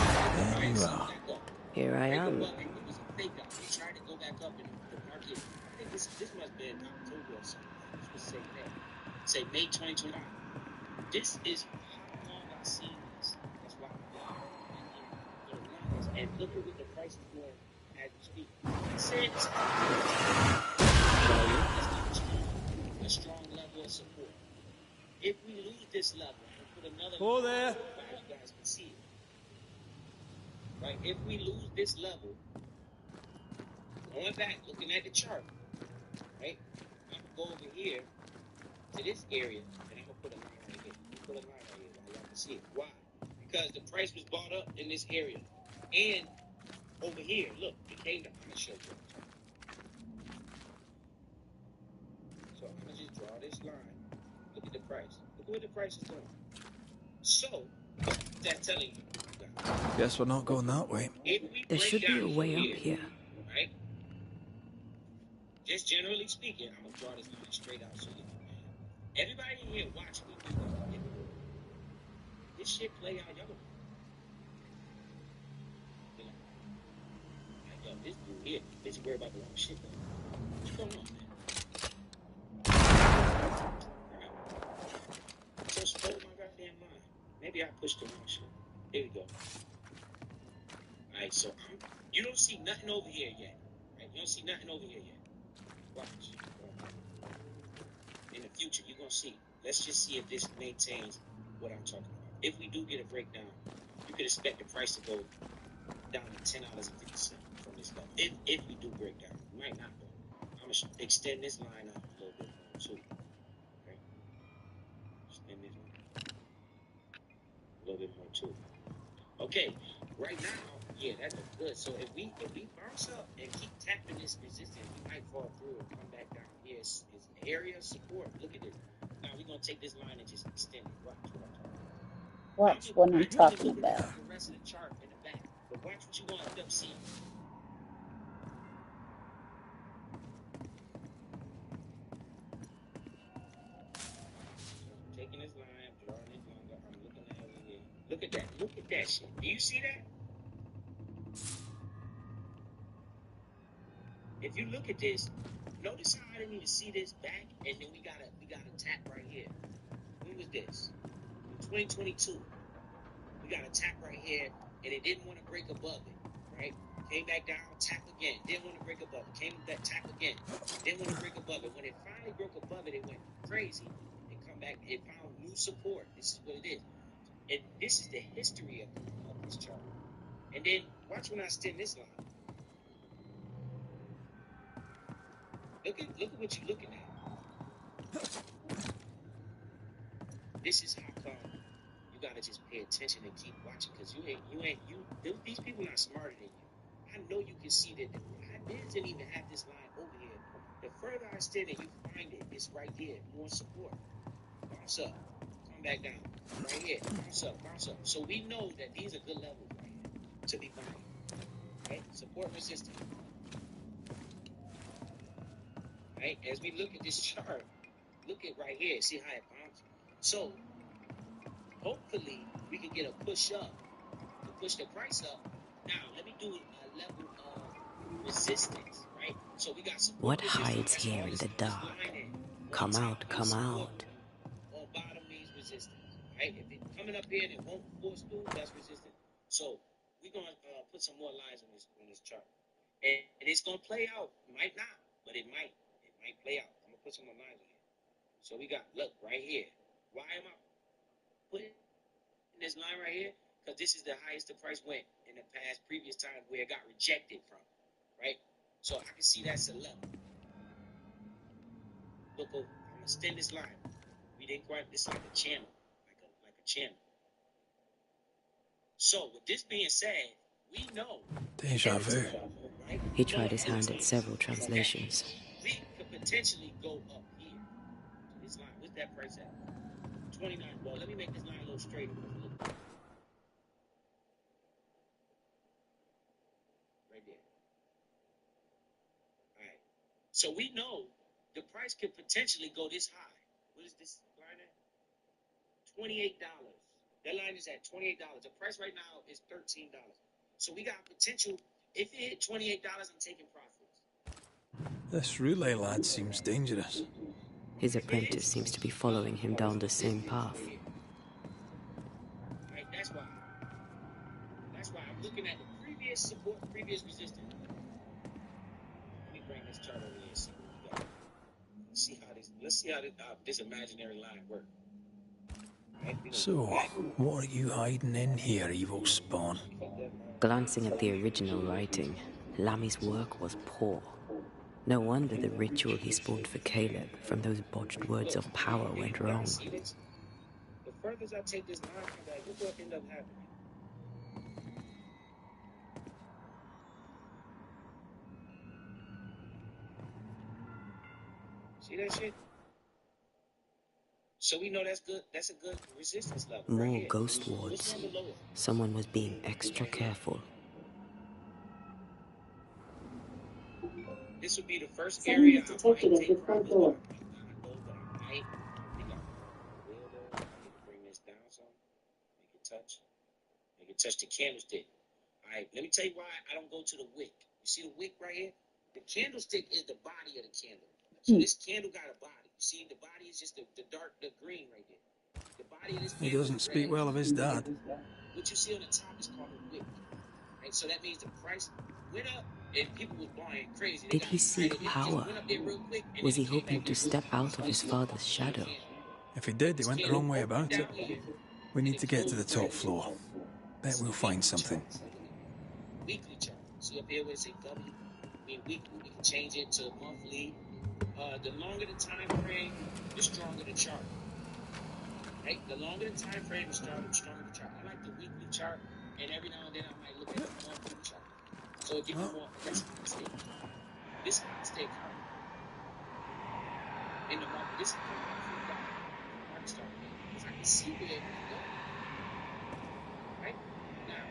by itself back up. Here I Break am. above it. It was a fake out. It tried to go back up in the market. I think this must have been October or something. This was say May. Say May 2025. This is how long I've seen this. That's why I'm in here for the lines. And look at what the price is doing as we speak. I said it's a strong level of support. If we lose this level, I'm gonna put another line there. where you guys can see it. Right? If we lose this level, going back, looking at the chart, right? I'm gonna go over here to this area, and I'm gonna put a line right here. Put a line right here, y'all can see it. Why? Because the price was bought up in this area. And over here, look, it came down. I'm gonna show you. So I'm gonna just draw this line. Look at the price. Look at where the price is going. So that's telling you. Guess we're not going that way. If we There break should be a down way from up here. right? Just generally speaking, I'm gonna draw this line straight out so you can. Everybody in here, watch me do this. This shit play out, y'all. Yo, this dude here, bitch, worry about the wrong shit though. What's going on, man? Just hold my goddamn line. Maybe I pushed the wrong shit. Here we go. Alright, so you don't see nothing over here yet. Right? You don't see nothing over here yet. Watch. In the future, you're gonna see. Let's just see if this maintains what I'm talking about. If we do get a breakdown, you could expect the price to go down to $10.50 from this level. If we do break down, we might not though. I'm gonna extend this line out a little bit more too. Okay, extend this line a little bit more too. Okay, right now, yeah, that looks good. So if we bounce up and keep tapping this resistance, we might fall through and come back down here. Is area of support. Look at this. Now we're gonna take this line and just extend it. Watch what I'm talking about. Watch what I'm talking about. The rest of the chart in the back, but watch what you're gonna end up seeing. Taking this line, drawing it longer. I'm looking at over here. Look at that. Look at that shit. Do you see that? If you look at this, notice how I didn't even see this back, and then we got a tap right here. When was this? In 2022. We got a tap right here, and it didn't want to break above it, right? Came back down, tap again. Didn't want to break above it. Came back, tap again. Didn't want to break above it. When it finally broke above it, it went crazy. It come back. It found new support. This is what it is. And this is the history of this chart. And then watch when I extend this line. Look at what you're looking at. This is how come you gotta just pay attention and keep watching, because these people not smarter than you. I know you can see that Biz didn't even have this line over here. The further I extend it, you find it. It's right here. More support. Bounce up. Come back down. Right here. Bounce up. Bounce up. So we know that these are good levels right here to be buying. Right? Support resistance. Right? As we look at this chart, look at right here. See how it bounced? So hopefully we can get a push up to push the price up. Now let me do a level of resistance, right? So we got support. What hides here in the dark? Come out, come out. On bottom means resistance, right? If it's coming up here and it won't force through, that's resistance. So we're gonna put some more lines on this chart, and it's gonna play out. Might not, but it might play out. I'm gonna put some more lines on here. So we got, look right here. Why am I putting this line right here? Because this is the highest the price went in the previous time where it got rejected from, right? So I can see that's a level. Look over. I'm gonna extend this line. We didn't quite. This is like a channel, like a channel. So with this being said, we know. Deja vu. Right? He tried his hand at several translations. We could potentially go up here. So this line, what's that price at? 29. Well, let me make this line a little straighter. Right there. All right. So we know the price could potentially go this high. What is this line at? $28. That line is at $28. The price right now is $13. So we got potential. If it hit $28, I'm taking profits. This relay lad seems dangerous. His apprentice seems to be following him down the same path. Right, that's why I'm looking at the previous support, previous resistance. Let me bring this chart over here and see what we got. Let's see how this imaginary line works. Right, so, what are you hiding in here, evil spawn? Glancing at the original writing, Lammy's work was poor. No wonder the ritual he spawned for Caleb from those botched words of power went wrong. The further I take this line from that, look what end up happening. See that shit? So we know that's good. That's a good resistance level. More right here. ghost What's wards. one below it? Someone was being extra careful. This would be the first area I might take profits, but I might not though. But I might. I think I will though. I need to bring this down some. Make it touch. Make it touch the candlestick. All right. Let me tell you why I don't go to the wick. You see the wick right here? The candlestick is the body of the candle. So this candle got a body. You see, the body is just the green right there. The body of this He candle doesn't is speak red. well of his dad. What you see on the top is called a wick. Right? So that means the price went up and people was buying crazy. They Did got he seek excited. It just power? went up there real quick and Was then he it came hoping back to down. step out So of this his is called father's the green shadow? candle. If he did, he This went the candle wrong way opened about it. down here. We And need it to get to closed the right top here. floor. Bet we'll find something. So look at weekly chart. See up here where it say W? I mean weekly. We can change it to monthly. The longer the time frame, the stronger the chart. Right? The longer the time frame, the stronger the chart. I like the weekly chart, and every now and then I might look at the monthly chart. So it gives me more. That's high stake. This high stake hard. In the market, this is the monthly dot. The market started here because I can see where it might go. Right? Now,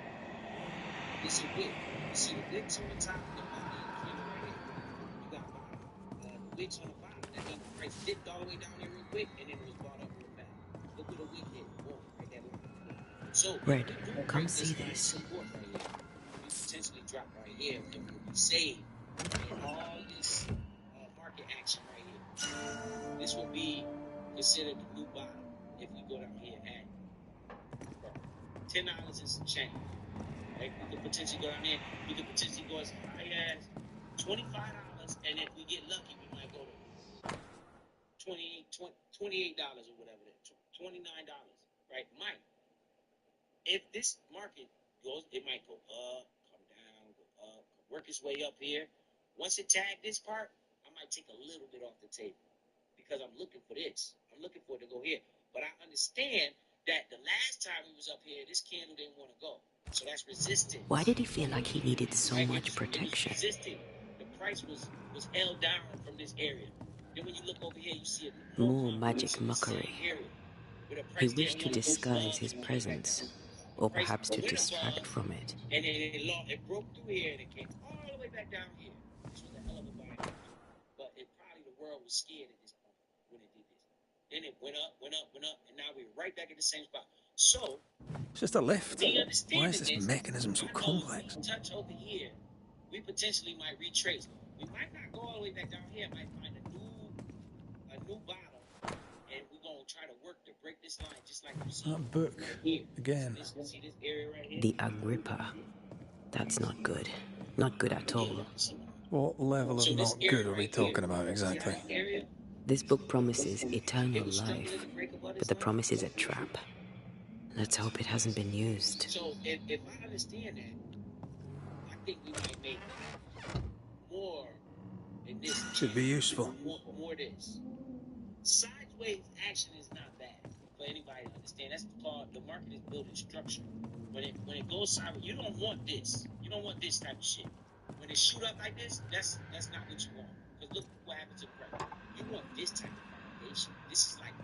this is wick. You see the wicks on the top, the body of the candle right here. You got bottom. The wicks on the bottom. That means the price dipped all the way down there real quick, and then it was bought up real fast. Look where the wick hit. Boom, right that line. So if Red, we do come break see this line of this. support right here, we potentially drop right here and we'll be saved in all this market action right here. This will be considered the new bottom if we go down here at $10 and some change. Right? We could potentially go down there. We could potentially go as high as $25, and if we get lucky, we might go to $28 or whatever that $29, right? Might. If this market goes, it might go up, come down, go up, work its way up here. Once it tagged this part, I might take a little bit off the table because I'm looking for this. I'm looking for it to go here. But I understand that the last time we was up here, this candle didn't want to go. So that's resistance. Why did he feel like he needed so Right? much protection? It was resisting. The price was held down from this area. Then when you look over here, you see More magic mockery. area. He wished to disguise his presence, or perhaps to distract from it. And then it broke through here and it came all the way back down here. This was a hell of a buying action. But it probably the world was scared at this point when it did this. Then it went up, and now we're right back at the same spot. So It's just a lift. me Why is understanding this this, mechanism so I know complex? if we touch over here, we potentially might retrace. We might not go all the way back down here. Might find a new bottom, and we're gonna try to work to break this line, just like you see That book, right here. again. See this area right here? The Agrippa. That's not good. Not good at all. What level of not good are we talking about exactly? This book promises eternal life, but the promise is a trap. Let's hope it hasn't been used. So if I understand that, I think we might make more in this. Should be useful. More this. Sideways action is not bad for anybody to understand. That's called the market is building structure. When it goes sideways, you don't want this. You don't want this type of shit. When it shoot up like this, that's not what you want. Because look what happens to the price. You want this type of foundation. This is like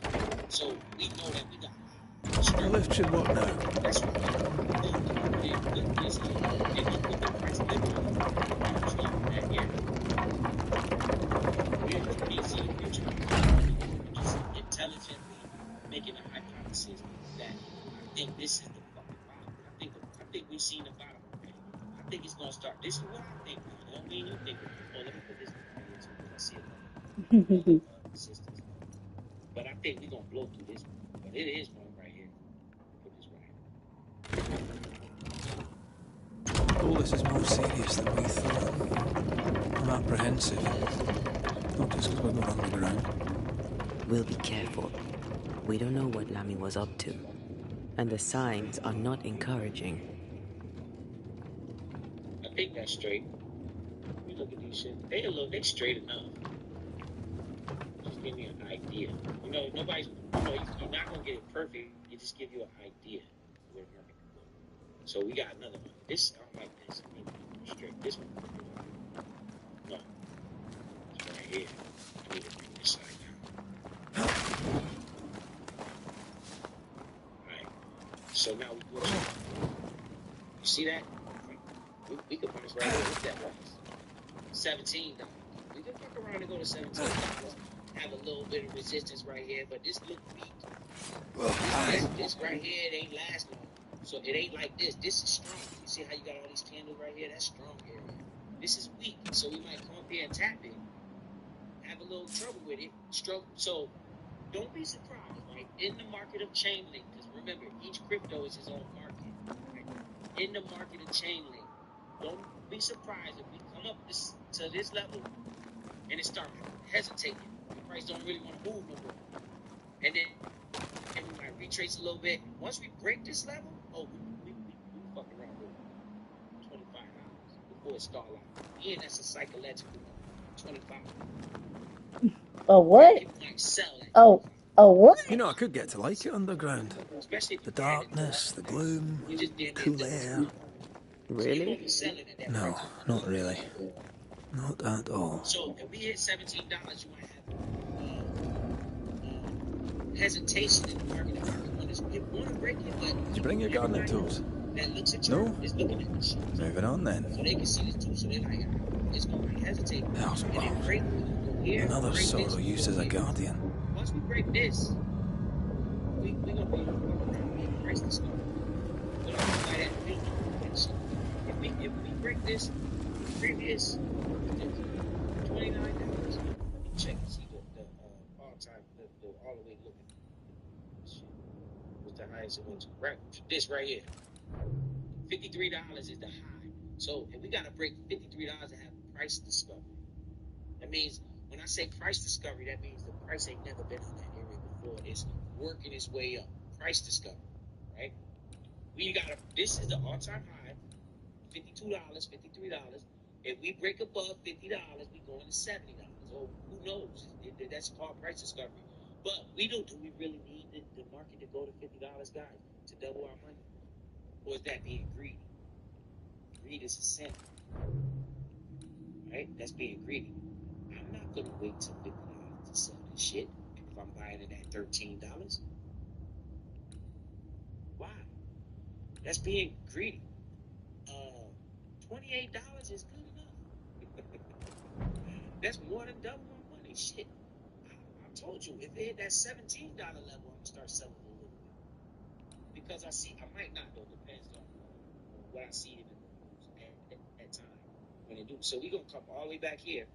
foundation. So we know that we got The lift should work now. that's what we lift this here. And look what the price lift on that here. We see the future. Just intelligently making a hypothesis that I think this is the fucking bottom. I think we've seen the bottom already. I think it's gonna start. This is what I think now. You know what I mean? You think about it. Oh, let me put this one right here too, because I see another resistance. But I think we're gonna blow through this one. But it is one right here. Put this right here. All this is more serious than we thought. I'm apprehensive. Not just because we're going underground. We'll be careful. We don't know what Lamy was up to, and the signs are not encouraging. I think that's straight. We look at these shit. They straight enough. Just give me an idea. You know, nobody's. You're not gonna get it perfect. You just give you an idea of where the market can go. So we got another one. This I don't like this. I think straight. This one. No. It's right here. I need to bring this side down. Alright. So now we go to, you see that? We could bounce right here. What's that price? $17. We could fuck around and go to $17. Have a little bit of resistance right here, but this look weak. This right here, it ain't last long. So it ain't like this. This is strong. You see how you got all these candles right here? That's strong area. This is weak. So we might come up here and tap it. Have a little trouble with it. Struggle. So don't be surprised, right? In the market of chain link, because remember, each crypto is his own market. Right? In the market of chain link, don't be surprised if we come up to this level and it start hesitating. The price don't really want to move no more. And then we might retrace a little bit. Once we break this level, oh, we fuck around with $25 before it start out. Yeah, that's a psychological number. 25. A what? Oh, a what? You know, I could get to like it underground. The darkness, the gloom, the cool air. Really? No, not really. Not at all. So if we hit $17, you might have hesitation in the market. The market want to break it, but Did you bring your gardening tools? that looks at No? is looking at this shit. Moving on then. So they can see this too. So they like, it's gonna be hesitating. House And then break here. Another break sorrow this. used as a guardian. Once we break this, we gonna be price discovery. But I'm gonna that if we break this previous $29. Let me check and see the all time the all the way looking. Shit. What's the highest it went to? Right, this right here. $53 is the high. So if we gotta break $53 to have price discovery. That means when I say price discovery, that means the price ain't never been on that area before. It's working its way up. Price discovery, right? This is the all-time high, $52, $53. If we break above $50, we go into $70. Or who knows? That's called price discovery. But do we really need the market to go to $50, guys, to double our money? Or is that being greedy? Greed is a sin. Right? That's being greedy. I'm not gonna wait till $50 to sell this shit if I'm buying it at $13. Why? That's being greedy. $28 is good enough. That's more than double my money. Shit. I told you, if it hit that $17 level, I'm gonna start selling a little bit. Because I might not though, depends on what I see in the news at that time when they do. So we're gonna come all the way back here.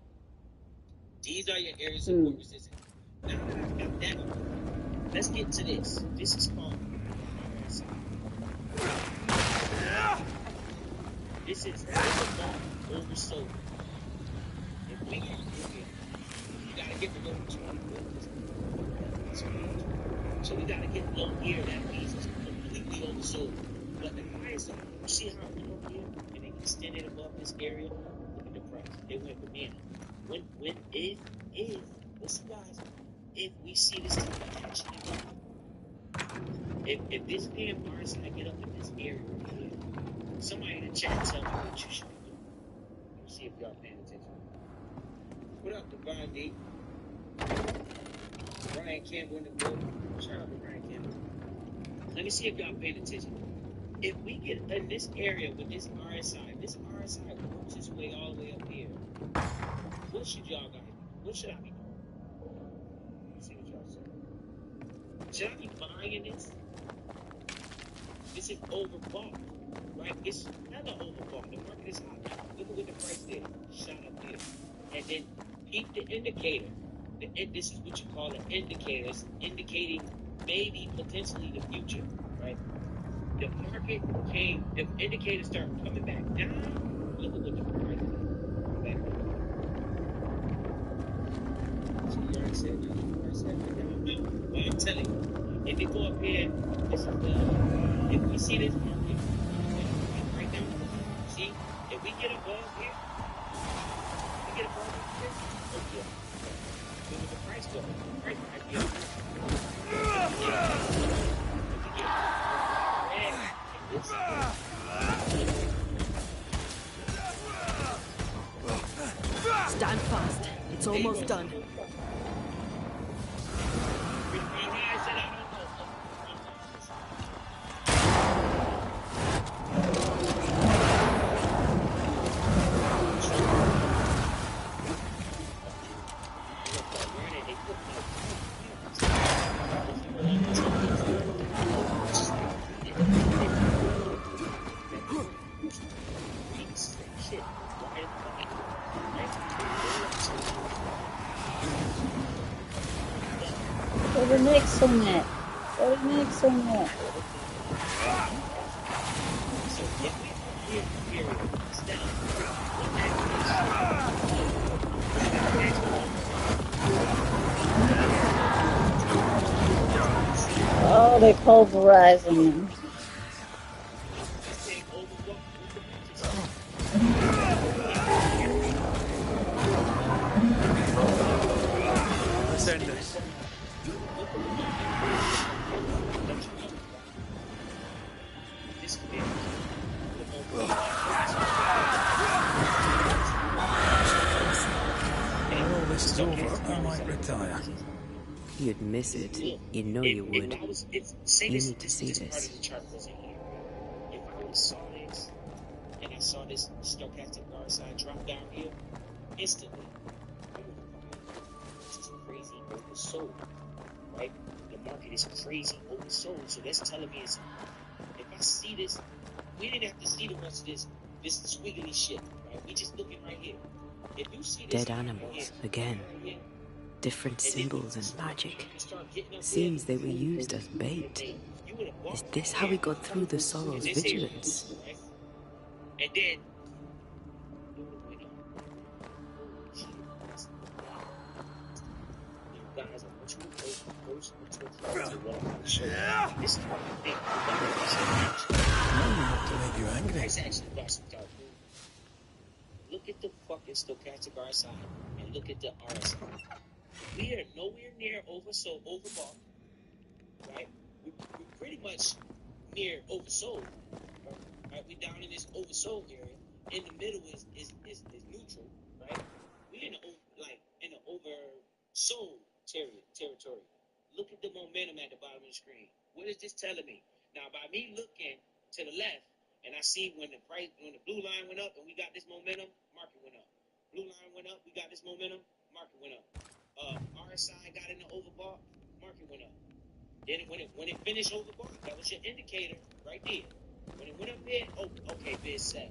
These are your areas of support resistance. Now that I've got that on, let's get to this. This is called RSI. This is oversold. If we get here, you gotta get below 20. So we gotta get low here. That means it's completely oversold. But the highest, you see how it went up here and it extended above this area? Look at the price. It went banana. Listen guys, if we see this type of action again, if this damn RSI get up in this area right here, somebody in the chat tell me what you should be doing. Let me see if y'all paying attention. What up, Divine D? Ryan Campbell in the building. Shout out to Ryan Campbell. Let me see if y'all paying attention. If we get in this area with this RSI, if this RSI works its way all the way up here, what should y'all guys do? What should I be doing? Let's see what y'all say. Should I be buying this? This is overbought, right? It's hella overbought. The market is hot. Look at what the price did. Shot up there. And then peep the indicator. This is what you call an indicator. It's indicating maybe potentially the future, right? The market came, the indicator started coming back down. Look at what the price did. Back down. So you already said that. Well, I'm telling you, if it go up here, this is if we see this market right now, see, if we get above here, oh yeah, look at the price go. The price might be up here. Stand fast. It's It's almost done. Put the next on that. Put the next on that. Oh, they pulverizing them. Let's end this. When all this is over, I might retire. You'd miss it. You know you would. You need to see this. If I would have saw this, and I saw this stochastic RSI drop down here, instantly, I would have this is crazy oversold, right? The market is crazy oversold, so that's telling me it's, if I see this, we didn't have to see the rest of this squiggly shit, right? We just looking right here. If you see this Dead animals, again. Different symbols and magic. Seems they were used as bait. Is this how we got through the Sorrow's vigilance? And then guys, I want you to pay close attention to what I'm going to show you. This is what I think To make you angry. price action about some dark moon. Look at the fucking stochastic RSI and look at the RSI. We are nowhere near oversold, overbought, right? We're pretty much near oversold, right? We're down in this oversold area. In the middle is neutral, right? We in the oversold territory. Look at the momentum at the bottom of the screen. What is this telling me? Now, by me looking to the left, and I see when the blue line went up and we got this momentum, market went up. Blue line went up, we got this momentum, market went up. RSI got in the overbought, market went up. Then when it finished overbought, that was your indicator right there. When it went up there, oh, okay, bid sell.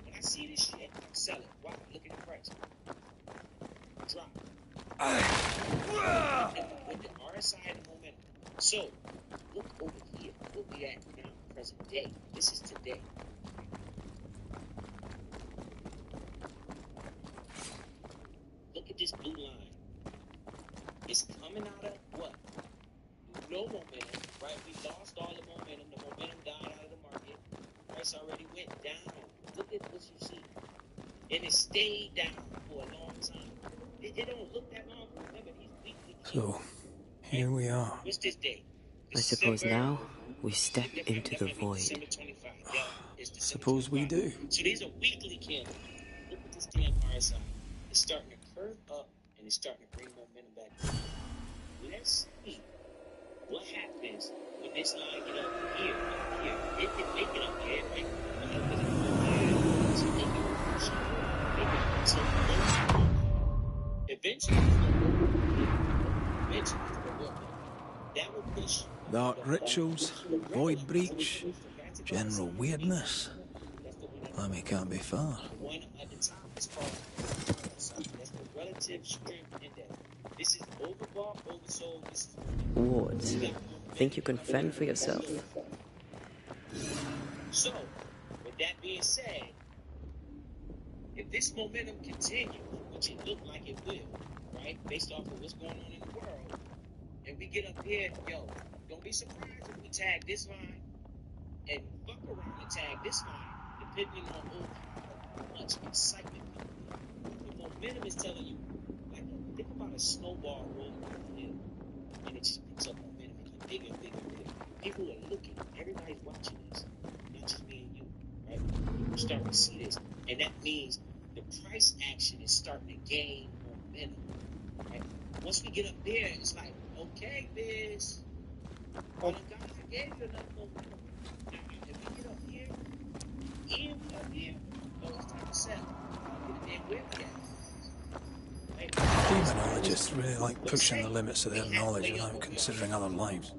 When I see this shit, I'm selling. Why? Look at the price. Drop. With the RSI and the momentum. So, look over here. What we at now, present day. This is today. Look at this blue line. It's coming out of what? No momentum, right? We lost all the momentum. The momentum died out of the market. Price already went down. Look at what you see. And it stayed down for a long time. It don't look that long. Remember, these weekly. So, here we are. What's this date? I suppose now we step into the void. Suppose we do. So these are weekly candles. Look at this damn RSI. It's starting to curve up and it's starting to bring momentum back. Let's see what happens when this line get up here. It can make it up here, right? Eventually, that will push. Dark rituals, void breach, general weirdness. Lemmy can't be far. One at the top is called that's the relative strength index. This is overbought, oversold. This is Wards, think you can fend for yourself? So, with that being said, if this momentum continues, which it looked like it will, right, based off of what's going on in the world, and we get up here, yo, don't be surprised if we tag this line and fuck around and tag this line, depending on how much excitement the momentum is telling you. Like, think about a snowball rolling down the hill, and it just picks up momentum and gets bigger and bigger and bigger. People are looking, everybody's watching this, not just me and you, right? You're starting to see this, and that means the price action is starting to gain momentum. minimum. Right? Once we get up there, it's like, okay, Biz, all the guys that gave you enough momentum. Now, if we get up here, and we up here, oh, it's time to settle. Get a damn where we at. Demonologists really like pushing the limits of their knowledge without considering other lives.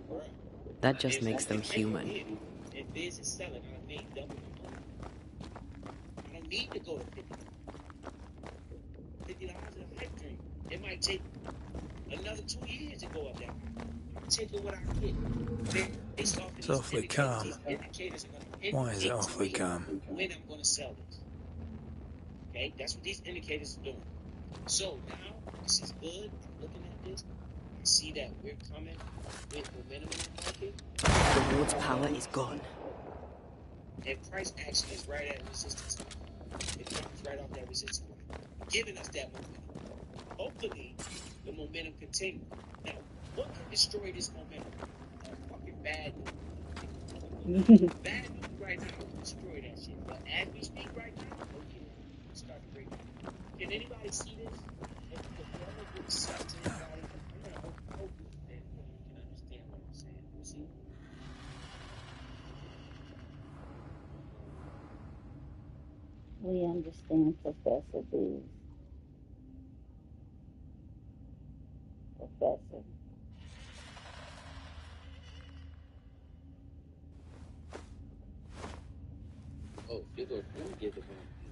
That just makes them human. If Biz is selling, I made double my money. I don't need to go to $50. $50 is a pipe dream. It might take another 2 years to go up there. I'm taking what I get. Based off of It's awfully calm. these indicators are going to Why is it awfully calm? when I'm going to sell this. Okay, that's what these indicators are doing. So now, this is good. I'm looking at this. I see that we're coming with momentum in the market. The Lord's power is gone. And price action is right at resistance line. It comes right off that resistance line, giving us that momentum. Hopefully, the momentum continues. Now, what can destroy this momentum? Fucking bad news. Bad news right now can destroy that shit. But as we speak right now, okay, start to break down. Can anybody see this? If the brother gets sucked to anybody, I'm gonna hope that you can understand what I'm saying. You see? We understand, Professor B. Professor. Oh, you're going to give the wrong view.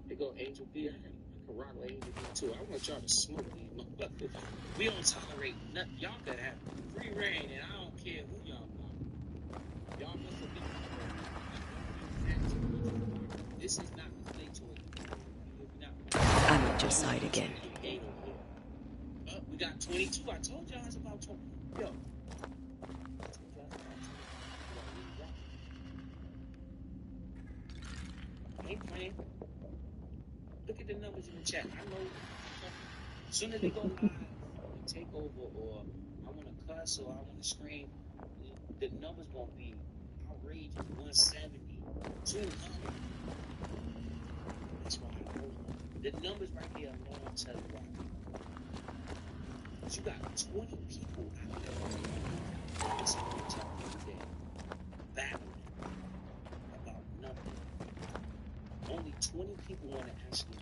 They go Angel B. I can rock with Angel B too. I want y'all to smoke these motherfuckers. We don't tolerate nothing. Y'all could have free reign, and I don't care who y'all are. Y'all must have been. This is not the place to it. I'm at your side again. We got 22. I told y'all it's about 20. Yo. Ain't playing. Look at the numbers in the chat. I know. As soon as they go live and take over, or I want to cuss, or I want to scream, the numbers gonna be outrageous. 170, 200. That's why I know the numbers right here alone tell you why. But you got 20 people out there listening to talk every day, battling about nothing. Only 20 people want to actually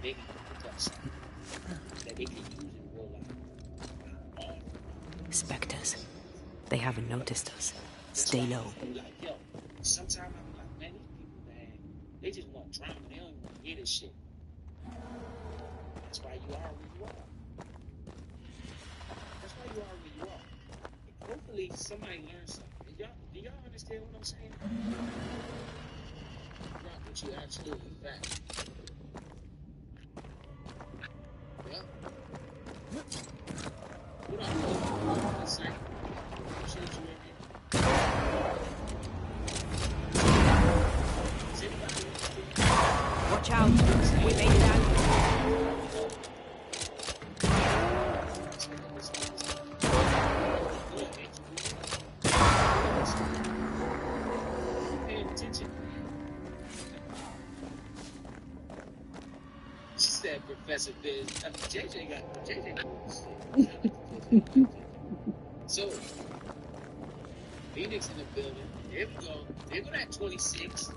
maybe pick up something that they can use in real life. Spectres. They haven't noticed us. Stay low. Like, yo, sometimes I'm like, man, these people, man, they just want drama. They don't even want to hear this shit. That's why you are where you are. That's why you are where you are. Hopefully somebody learns something. Do y'all understand what I'm saying? Rock with you, absolutely. Fact. Yeah. What up? Let's say. Appreciate you in here. Is anybody Watch out. We made it out. paying attention? She said, Professor Biz. I mean, JJ got shit. So, Phoenix in the building. There we go. There go that 26.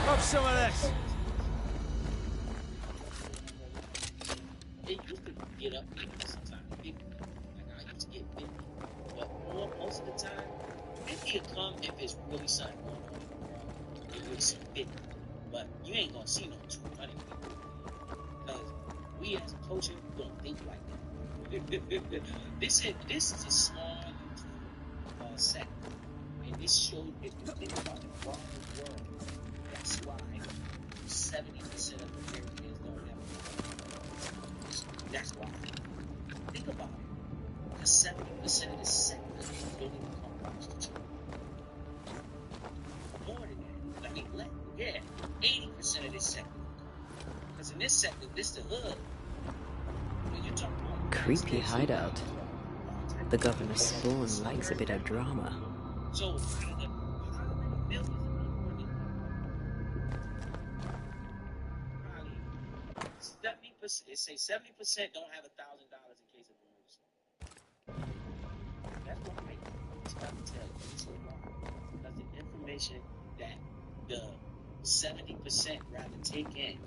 Have some of this. It used to get up sometimes 50. Like I used to get 50. But most of the time, 50 will come if it's really something going on. You would see 50. But you ain't gonna see no 200 people. Because we as coaching don't think like that. This is a small YouTube sector. And this shows, if you think about the broader world, that's why 70% of Americans don't have a. That's why. Think about it. Because 70% of the sector don't even come across the church. More than that. 80% of this sector. this sector, this the hood. When you talk about Creepy hideout. The governor's spawn likes a bit of drama. so out of the millions of money, probably 70%. It say 70% don't have $1,000 in case of emergency. That's why it's hard to tell. It's so why because the information that the 70% rather take in,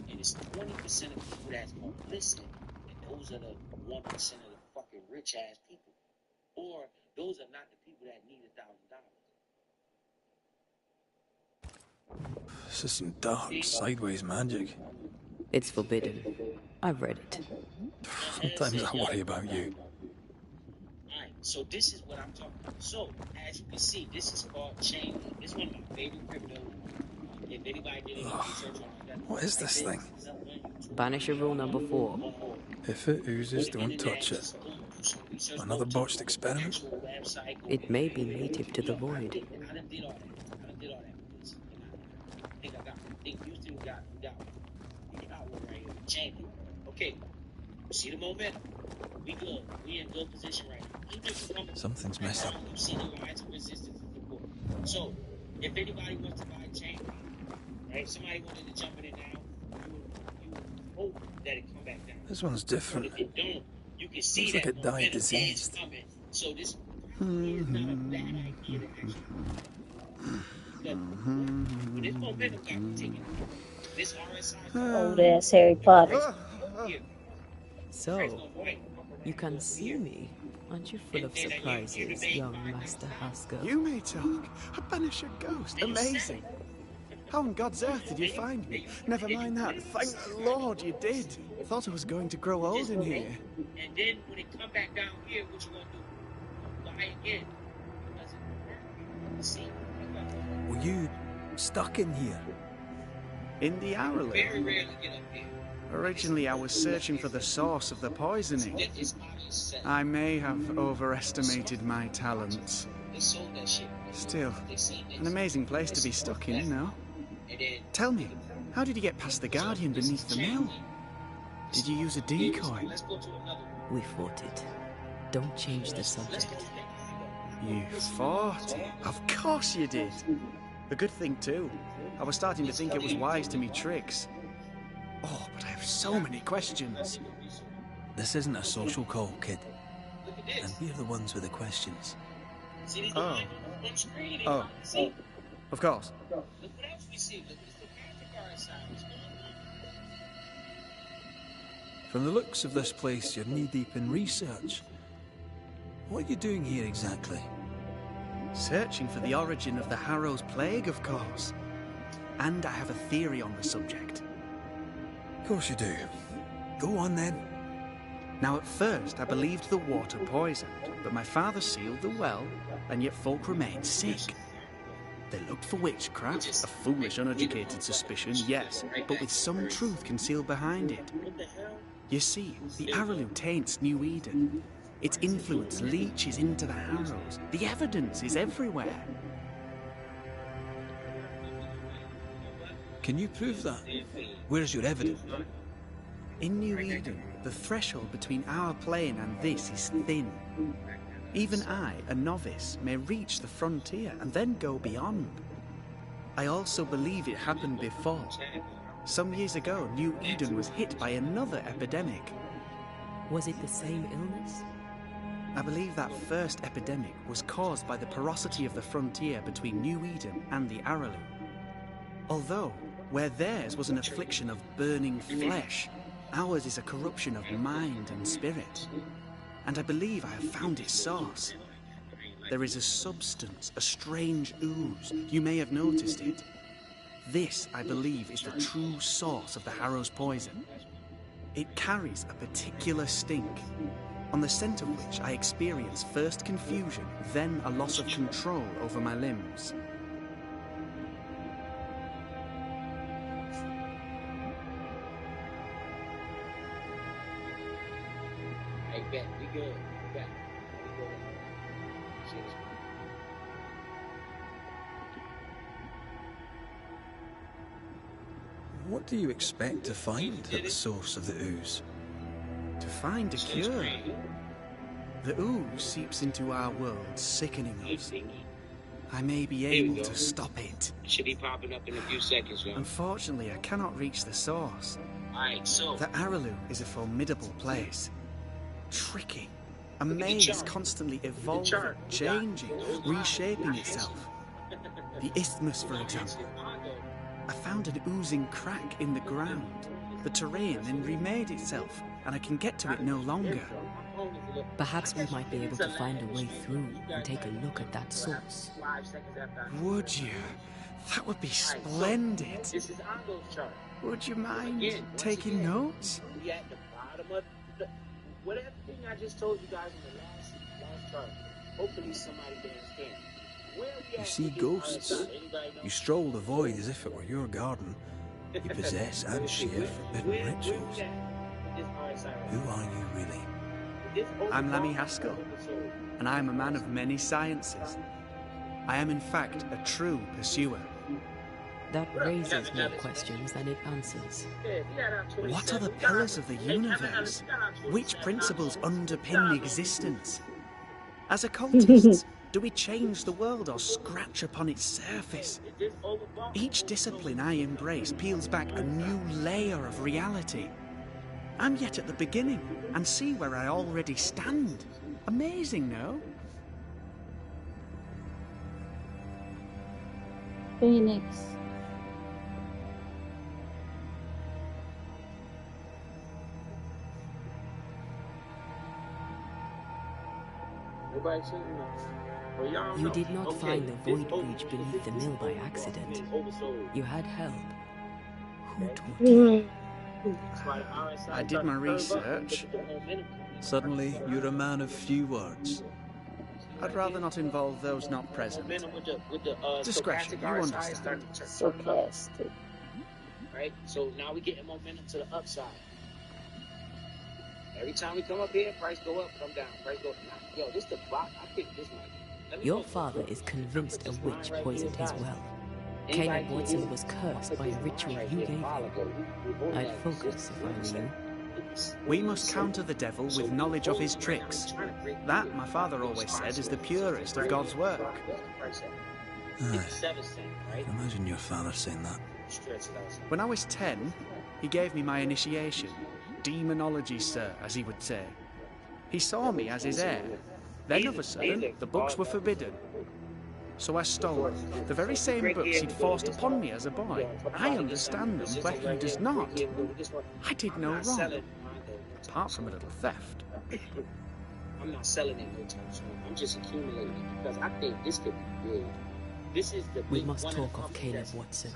and it's 20% of people that's gonna listen, and those are the 1% of the fucking rich ass people, or those are not the people that need $1,000. This is some dark, sideways magic. It's forbidden. I've read it. Sometimes I worry about you. Alright, so this is what I'm talking about. So, as you can see, this is called chain link. This is one of my favorite crypto. If anybody did any research on that, What is this thing? Banisher rule number 4. If it oozes, don't touch it. Another botched experiment? It may be native to the void. I done did all that. with this. I think Houston got one right here. Chain link. Okay, see the momentum. We good. We in good position right now. Even if you come Something's missing. you see the lines of resistance and support. So, if anybody wants to buy chain link, right? Somebody wanted to jump in it now. You would hope that it come back down. This one's different. But if it don't, you can see Looks that like it died momentum diseased. is coming. So this probably is not a bad idea to actually. When this momentum got taken, this RSI. Old ass Harry Potter. So, you can see me. Aren't you full of surprises, young Master Haskell? You may talk. A Banisher ghost. Amazing. How on God's earth did you find me? Never mind that. Thank the Lord you did. Thought I was going to grow old in here. And then when it come back down here, what you gonna do? Buy again. Because it worked. See? Were you stuck in here? In the Very Arrowloo? rarely get up here. Originally, I was searching for the source of the poisoning. I may have overestimated my talents. They sold that shit. Still, an amazing place to be stuck in, no? Tell me, how did you get past the Guardian beneath the mill? Did you use a decoy? We fought it. Don't change the subject. You fought it? Of course you did. A good thing, too. I was starting to think it was wise to me tricks. Oh, but I have so many questions. This isn't a social call, kid. And we're the ones with the questions. Oh. Oh. Of course. Look what else we see. Look, it's the Africa side. From the looks of this place, you're knee-deep in research. What are you doing here exactly? Searching for the origin of the Harrow's plague, of course. And I have a theory on the subject. Of course you do. Go on then. Now at first I believed the water poisoned, but my father sealed the well, and yet folk remained sick. They looked for witchcraft, a foolish, uneducated suspicion, yes, but with some truth concealed behind it. You see, the Arrowloo taints New Eden. Its influence leaches into the Harrows. The evidence is everywhere. Can you prove that? Where's your evidence? In New Eden, the threshold between our plane and this is thin. Even I, a novice, may reach the frontier and then go beyond. I also believe it happened before. Some years ago, New Eden was hit by another epidemic. Was it the same illness? I believe that first epidemic was caused by the porosity of the frontier between New Eden and the Arrowloo. Although, where theirs was an affliction of burning flesh, ours is a corruption of mind and spirit. And I believe I have found its source. There is a substance, a strange ooze. You may have noticed it. This, I believe, is the true source of the Harrow's poison. It carries a particular stink, on the scent of which I experience first confusion, then a loss of control over my limbs. Hey, bet, we good. Bet. We good. Shit is What do you expect to find at the source of the ooze? To find a cure. The ooze seeps into our world, sickening us. I may be able to stop it. Should be popping up in a few seconds, yo. Unfortunately, I cannot reach the source. Alright, so... The Araloo is a formidable place. Tricky. A maze constantly evolving, changing, reshaping itself. The isthmus, for example. I found an oozing crack in the ground. The terrain then remade itself, and I can get to it no longer. Perhaps we might be able to find a way through and take a look at that source. Would you? That would be splendid. This is Ango's chart. Would you mind taking notes? We at the bottom of the... Whatever thing I just told you guys in the last chart. Hopefully somebody can understand. You see ghosts. You stroll the void as if it were your garden. You possess and share forbidden rituals. Who are you really? I'm Lammy Haskell, and I am a man of many sciences. I am in fact a true pursuer. That raises more questions than it answers. What are the pillars of the universe? Which principles underpin existence? As occultists, do we change the world or scratch upon its surface? Each discipline I embrace peels back a new layer of reality. I'm yet at the beginning, and see where I already stand. Amazing, no? Phoenix. You did not find the void bridge beneath the mill by accident. You had help. Who taught you? I did my research. Suddenly, you're a man of few words. I'd rather not involve those not present. Discretion, you understand. Sarcastic. Right? So now we getting momentum to the upside. Every time we come up here, price go up, come down, price go up. Yo, this the block. I think this might. Your father is convinced a witch poisoned his well. Caleb Watson was cursed by a ritual you gave him. I'd focus if I were you. We must counter the devil with knowledge of his tricks. That, my father always said, is the purest of God's work. Aye. I can imagine your father saying that. When I was 10, he gave me my initiation. Demonology, sir, as he would say. He saw me as his heir. Then, of a sudden, the books were forbidden. So I stole the very same books he'd forced upon me as a boy. I understand them, but he does not. I did no wrong, apart from a little theft. I'm not selling it no time soon. I'm just accumulating it because I think this could be big. This is the we must talk of Caleb Watson.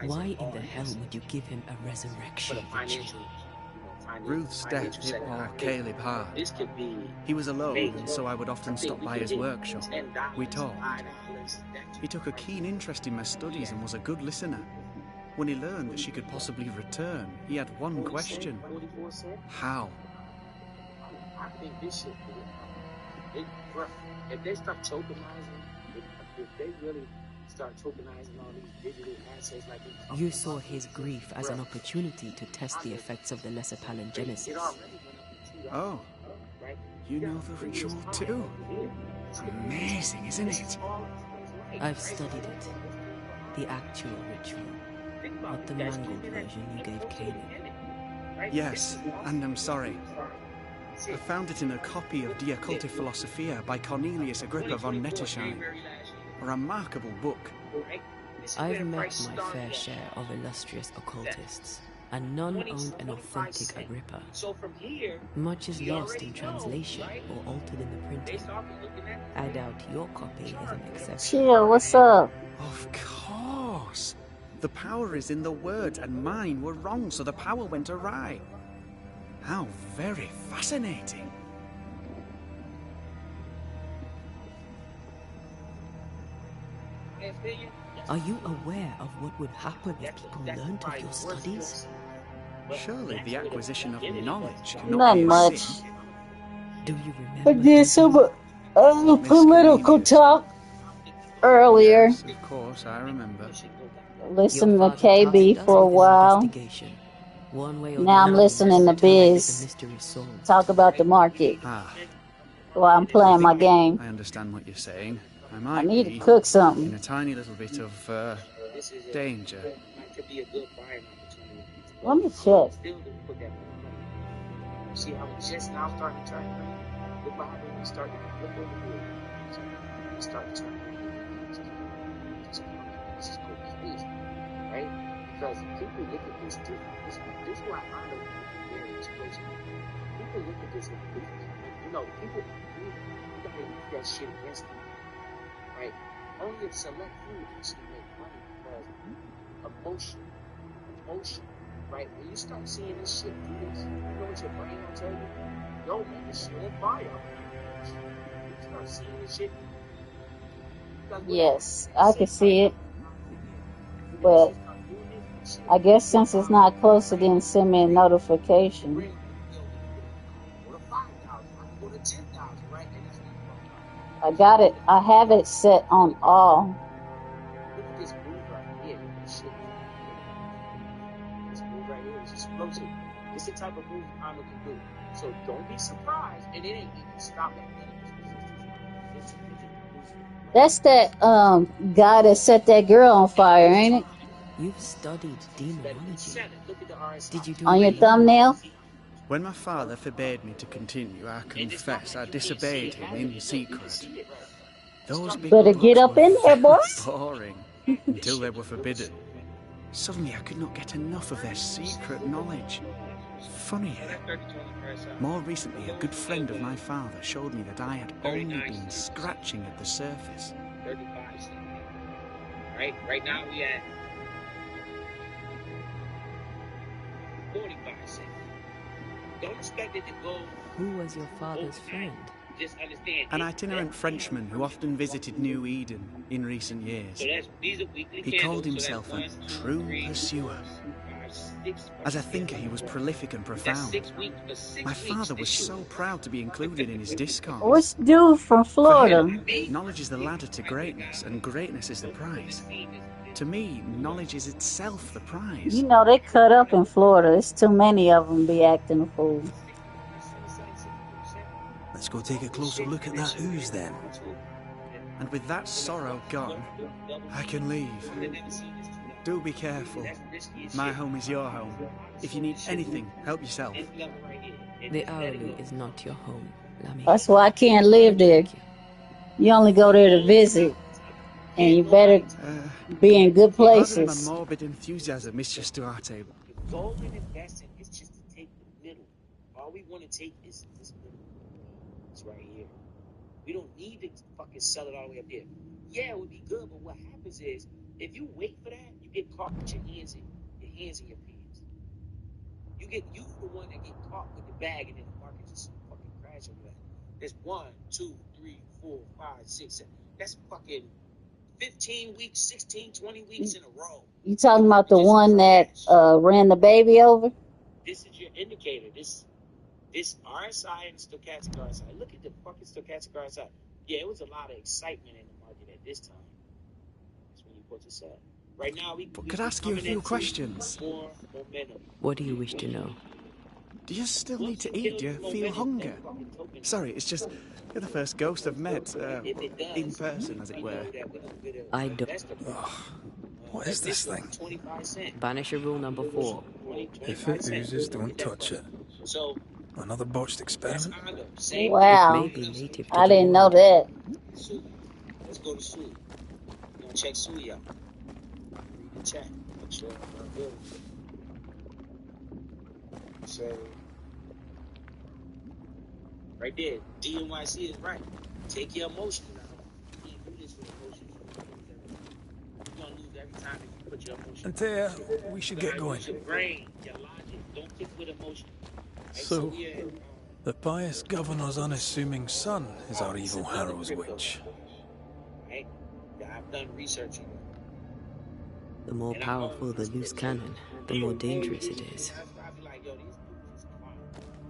Why in the hell would you give him a resurrection ritual? Ruth's death hit poor Caleb hard. He was alone, and so I would often stop by his workshop. We talked. He took a keen interest in my studies and was a good listener. When he learned that she could possibly return, he had one question. How? I think this shit, if they start tokenizing, if they really start tokenizing all these digital assets like this. You saw his grief as an opportunity to test the effects of the lesser palingenesis. Oh, you know the ritual too? Amazing, isn't it? I've studied it. The actual ritual, not the mangled version you gave Caleb. Yes, and I'm sorry. I found it in a copy of De Occulti Philosophia by Cornelius Agrippa von Nettersheim. A remarkable book. I've met my fair share of illustrious occultists, and none owned an authentic Agrippa. Much is lost in translation or altered in the printing. I doubt your copy is an exception. Chill, what's up? Of course. The power is in the words, and mine were wrong, so the power went awry. How very fascinating. Are you aware of what would happen if people learned of your studies? Surely the acquisition of knowledge cannot Not be a much. sin. Do you remember? I did some political talk earlier. Yes, of course, I remember. Listened Your to father tasked KB us for a with an while. investigation. One way or the Now I'm other, we listening must to try and get the Biz mystery solved. talk about the market Ah, while I'm I playing my think game. I understand what you're saying. I I might need to be cook in something. a tiny little bit of danger. Could be a good buying opportunity. Let me check. Still didn't put that much money. See how it's just now starting to turn green? Look what happened when we started to look over here. We start to turn green. This is go crazy, right? Because people look at this different. This is why I know people are very explosive. People look at this like business. You know, people, you gotta use that shit against them, right? Only a select few actually make money because emotion, right? When you start seeing this shit do this, you know what your brain will tell you? Yo, man, this shit on fire. You start seeing this shit. Yes, I can see it. But I guess since it's not close, it didn't send me a notification. I got it. I have it set on all. Look at this move right here. This shit this move right here is explosive. It's the type of move Honda can do. So don't be surprised. And it ain't even stop at none of this resistance. That's that guy that set that girl on fire, ain't it? You've studied demonology. Did you do On it your again? thumbnail? When my father forbade me to continue, I confess I disobeyed him in secret. Those big Better get books up were in there, very boy. boring until they were forbidden. Suddenly I could not get enough of their secret knowledge. Funnier. More recently, a good friend of my father showed me that I had only been scratching at the surface. 35 cents. Right now we at 45 cents. Don't expect it to go. Who was your father's friend? Just understand. An itinerant Frenchman who often visited New Eden in recent years. He called himself a true pursuer. As a thinker, he was prolific and profound. My father was so proud to be included in his discourse. Which dude from For Florida? him, knowledge is the ladder to greatness, and greatness is the prize. To me, knowledge is itself the prize. You know they cut up in Florida. There's too many of them be acting a fool. Let's go take a closer look at that ooze then. And with that sorrow gone, I can leave. Do be careful. My home is your home. If you need anything, help yourself. The Araloo is not your home, Lammy. That's why I can't live there. You only go there to visit. And you better be in good Pardon places. my morbid enthusiasm, Mistress Duarte. Gold and investing is just to take the middle. All we want to take is this middle. It's right here. We don't need to fucking sell it all the way up there. Yeah, it would be good, but what happens is, if you wait for that, you get caught with your hands in your pants. You the one that get caught with the bag, and then the market just fucking crash over that. There's 1, 2, 3, 4, 5, 6, 7. That's fucking 15 weeks, 16, 20 weeks in a row. You talking about the one that ran the baby over? This is your indicator. This RSI and stochastic RSI. Look at the fucking stochastic RSI. Yeah, it was a lot of excitement in the market at this time. That's when you put this up. Right now, we could I ask you a few questions? More momentum. What do you wish to know? Do you still need to eat? Do you feel hunger? Sorry, it's just you're the first ghost I've met, in person, as it were. I don't. What is this thing? Banisher rule number 4. If it oozes, don't touch it. Another botched experiment? Wow. It may be native to I the didn't know world. that. Let's go to Sui. We're gonna check Sui out. Read the chat. Make sure I'm good. So, right there, DNYC is right. Take your emotions out. You can't do this with emotions. You're gonna lose every time if you put your emotions. Antea, we should get going. Use your brain, your logic. Don't think with emotion. Right? So, the pious governor's unassuming son is our evil Harrow's witch. Right? Yeah, I've done research on it. The more powerful the loose cannon, the more dangerous it is.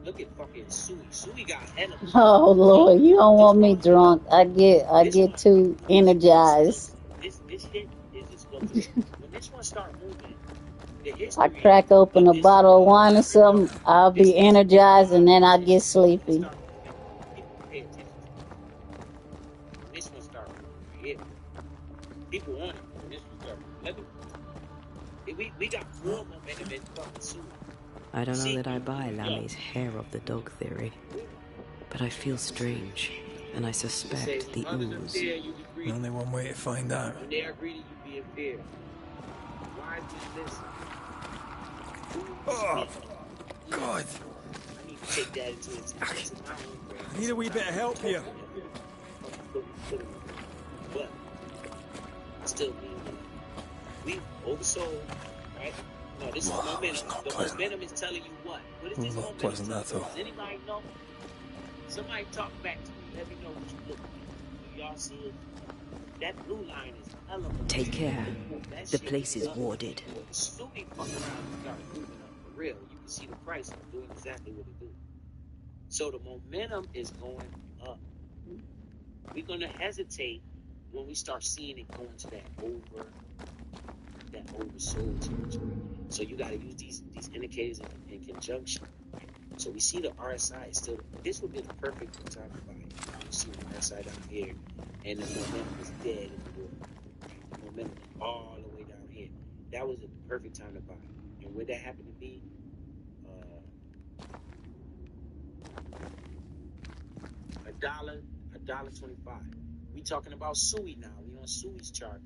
Look at fucking Suey. Suey got hella. Oh Lord, you don't want me drunk. I get too energized. This hit is explosive. When this one start moving, the history. I crack open a bottle of wine or something, I'll be energized and then I get sleepy. People pay attention to when this one start moving right here. People want it when this one start moving. We got more momentum in fucking Suey. I don't know that I buy Lammy's hair of the dog theory, but I feel strange, and I suspect the ooze. Only one way to find out. When they are greedy, you be in fear. Wise men listen. Oh, God. I need to take that into my own brain. I need a wee bit of help here. But I still mean that. We oversold, right? No, this is momentum. The momentum is telling you what? What is this momentum? Not pleasant at all. Does anybody know? Somebody talk back to me. Let me know what you look at. Do y'all see it? That blue line is hella. Take care. The place is warded. Suey fuck around and start moving up for real. You can see the price doing exactly what it do. So the momentum is going up. We're gonna hesitate when we start seeing it going to that oversold territory. So you got to use these indicators in conjunction. So we see the RSI is still. This would be the perfect time to buy it. You see the RSI down here, and the momentum is dead in the water. The momentum is all the way down here. That was the perfect time to buy it. And would that happen to be? $1.25. We talking about Suey now. We on Suey's chart.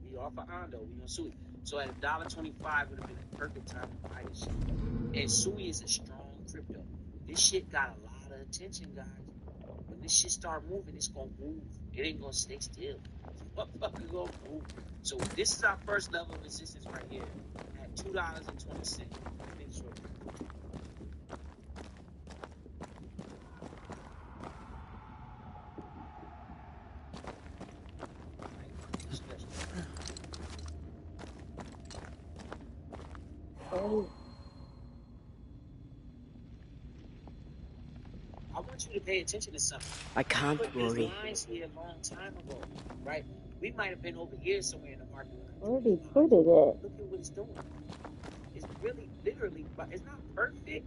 We off of Ando. We on Suey. So at $1.25 would have been a perfect time to buy this shit. And Suey is a strong crypto. This shit got a lot of attention, guys. When this shit start moving, it's gonna move. It ain't gonna stay still. Motherfucker gonna move. So this is our first level of resistance right here at $2.20. Finish right here. Oh. I want you to pay attention to something. I can't worry. These lines here a long time ago, right? We might have been over here somewhere in the market. Where did he put it at? Look at what it's doing. It's really, literally, but it's not perfect.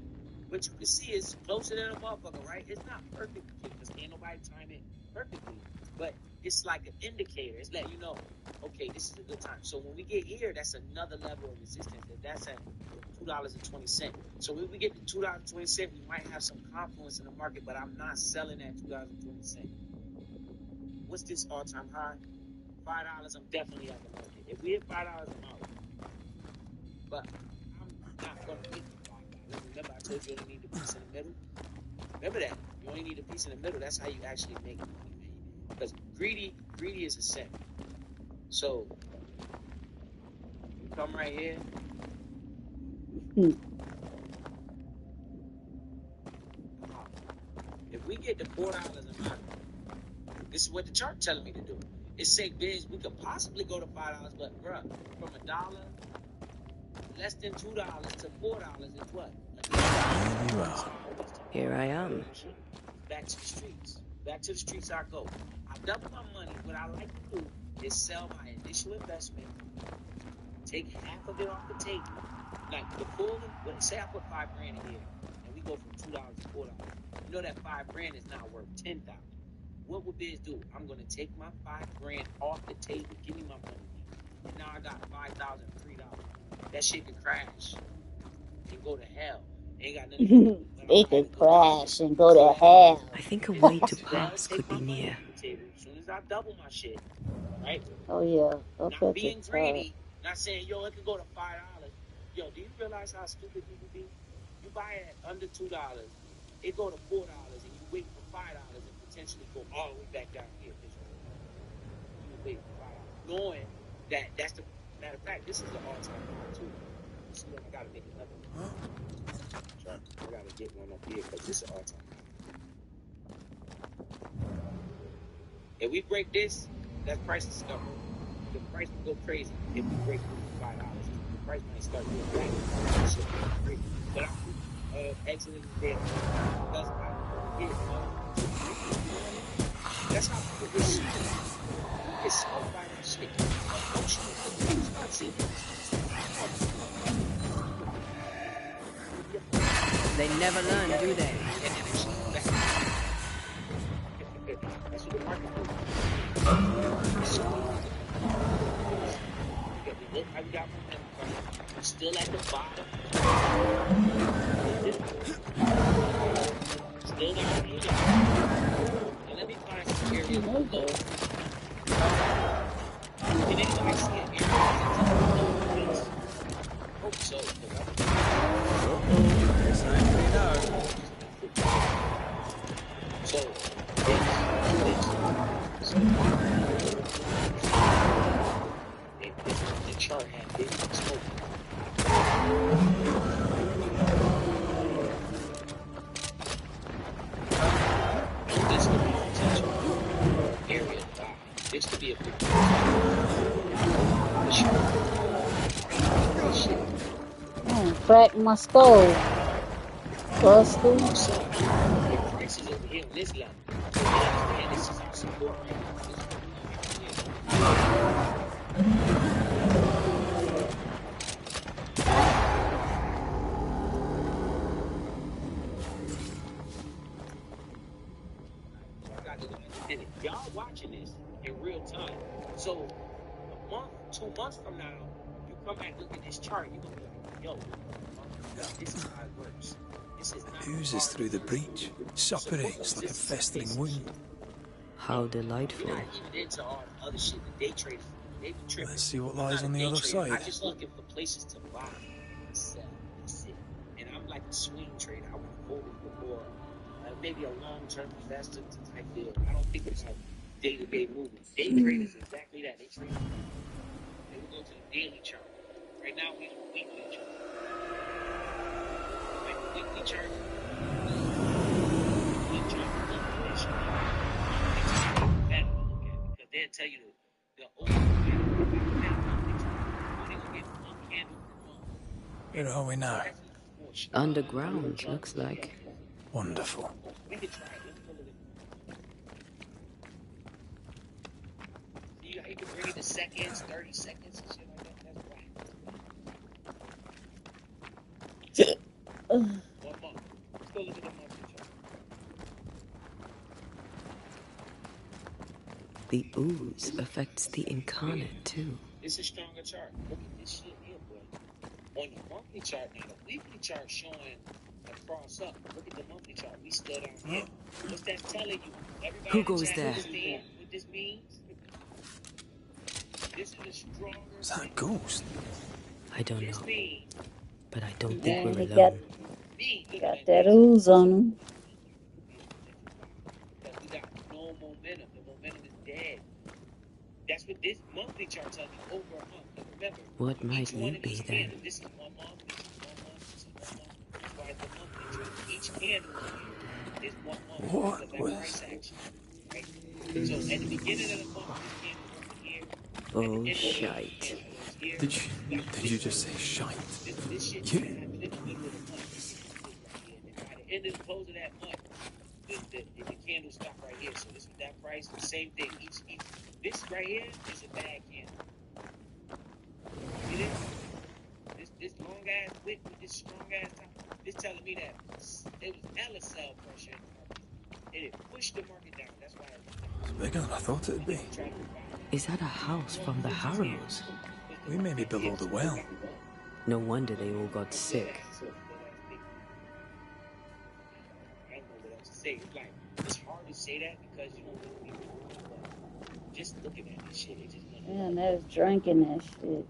But you can see it's closer than a motherfucker, right? It's not perfect because can't nobody time it perfectly. But it's like an indicator. It's letting you know, okay, this is a good time. So when we get here, that's another level of resistance. That's at $2.20. So when we get to $2.20, we might have some confluence in the market, but I'm not selling at $2.20. What's this all-time high? $5, I'm definitely out the market. If we hit $5, I'm out. But I'm not going to wait for $5. Remember, I told you only need a piece in the middle? Remember that. You only need a piece in the middle. That's how you actually make money, man. Because greedy is a sin. So, you come right here. If we get to $4 a month, this is what the chart telling me to do. It say, biz, we could possibly go to $5, but bruh, from $1, less than $2 to $4 is what? Here I am. Back to the streets. Back to the streets I go. I double my money. What I like to do is sell my initial investment, take half of it off the table. Like the full, say I put $5 grand in here, and we go from $2 to $4. You know that $5 grand is now worth $10,000. What would Biz do? I'm gonna take my $5 grand off the table. Give me my money now. And now I got $5,003. That shit could crash and go to hell. Ain't got nothing to do with it. It could crash and go to hell. I think a way to pass could be near. As soon as I double my shit, right? Oh yeah, up Not at being the top. greedy, not saying, yo, it could go to $5. Yo, do you realize how stupid people be? You buy it at under $2, it go to $4, and you wait for $5 and potentially go all the way back down here. You wait for $5, knowing that that's the matter of fact. This is the all-time high too. See, I gotta make another one. I gotta get one up here because this is all-time high. If we break this, that's price discovery. The price will go crazy if we break through $5. The price might start doing that. But exiting the damn because I get that's how people get smoked. You get smoked by that shit. Emotional. Start seeing They never learn, do they? That's what the market do. We look how we got momentum coming. We're still at the bottom. Still down here. And let me find some areas below. Did anybody see an area? Hope so. So, the chart had big smoke. This could be a potential area to buy. This could be a big Crack my skull. Busted. The prices over here on this level. So you understand this is our support right now. Y'all watching this in real time. So a month, 2 months from now, you come back look at this chart, you're gonna be like, yo, this is how it works. This is not Oozes through the breach, suppurates like a festering wound. How delightful. We're not even into all the other shit that day traders do. They be tripping. Let's see what lies on the other trader. side. I'm just looking for places to buy and sell. That's it. And I'm like a swing trader. I want to hold it for more. Maybe a long-term investor type deal. I don't think it's like day-to-day movement. Day traders exactly that. They trade. They will go to the daily chart. Right now, we're on the weekly chart. Like the weekly chart. Because they'll tell you the old Where are we now? Underground, looks like. Wonderful. We could try it. Let's go look at it. See how you can bring it to seconds, 30 seconds, and shit like that? That's whack. 1 month. Let's go look at the monthly chart. The ooze affects the incarnate, too. It's a stronger chart. Look at this shit here, boy. On the monthly chart now, the weekly chart showing a cross up. Look at the monthly chart. We stood out here. What's that telling you? Everybody Who goes there? Understand what this means? This is a stronger. Is that a ghost? I don't know. But I don't think Yeah, we're he alone. got that ooze on him. Because we got no momentum. The momentum is dead. That's what this monthly chart tells you over a month. And remember, What might you be then? This is 1 month, this is 1 month, this is 1 month. That's why it's the monthly chart. Each candle here is 1 month What of that was... price action. Right? So at the beginning of the month, this candle over here. Oh, shite. Did you just say shite? This shit You? happened in the middle of the month. And by the end of the close of that month, the candle stopped right here. So this was that price. Same thing. This right here is a bad candle. See this? This long ass wick with this strong ass top. This telling me that it was LSL pressure in the market. It pushed the market down. That's why It's bigger than I thought it'd be. Is that a house from the Harrows? We may be below the well. No wonder they all got sick. I don't know what else to say. It's like, it's hard to say that because you don't know people. But just looking at this shit, it just Man, that was drinking that shit.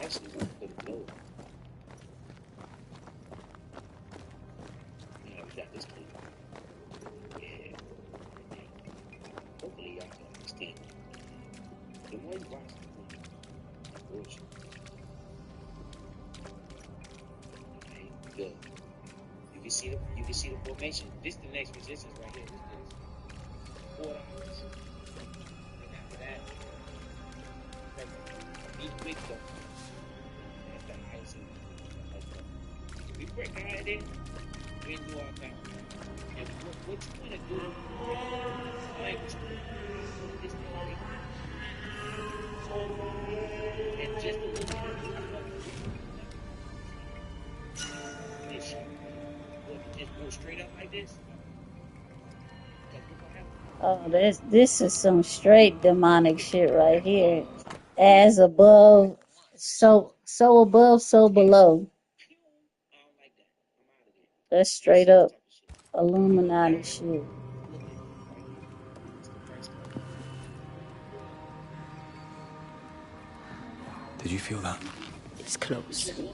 Actually, I'm gonna put it lower. Yeah, we got this clean. Yeah. Hopefully y'all can understand. The more you watch the bullshit. Okay, good. You can see the formation. This is the next resistance right here. This is $4. And after that, each week though. right there, we're in New York Town. And what you want to do, explain what you want to do. You want to just break and just to look at it, what the fuck, what the fuck is this shit? What, just go straight up like this? Because what will happen? Oh, this is some straight demonic shit right here. As above, so above, so below. That's straight up Illuminati shit. Did you feel that? It's close. What you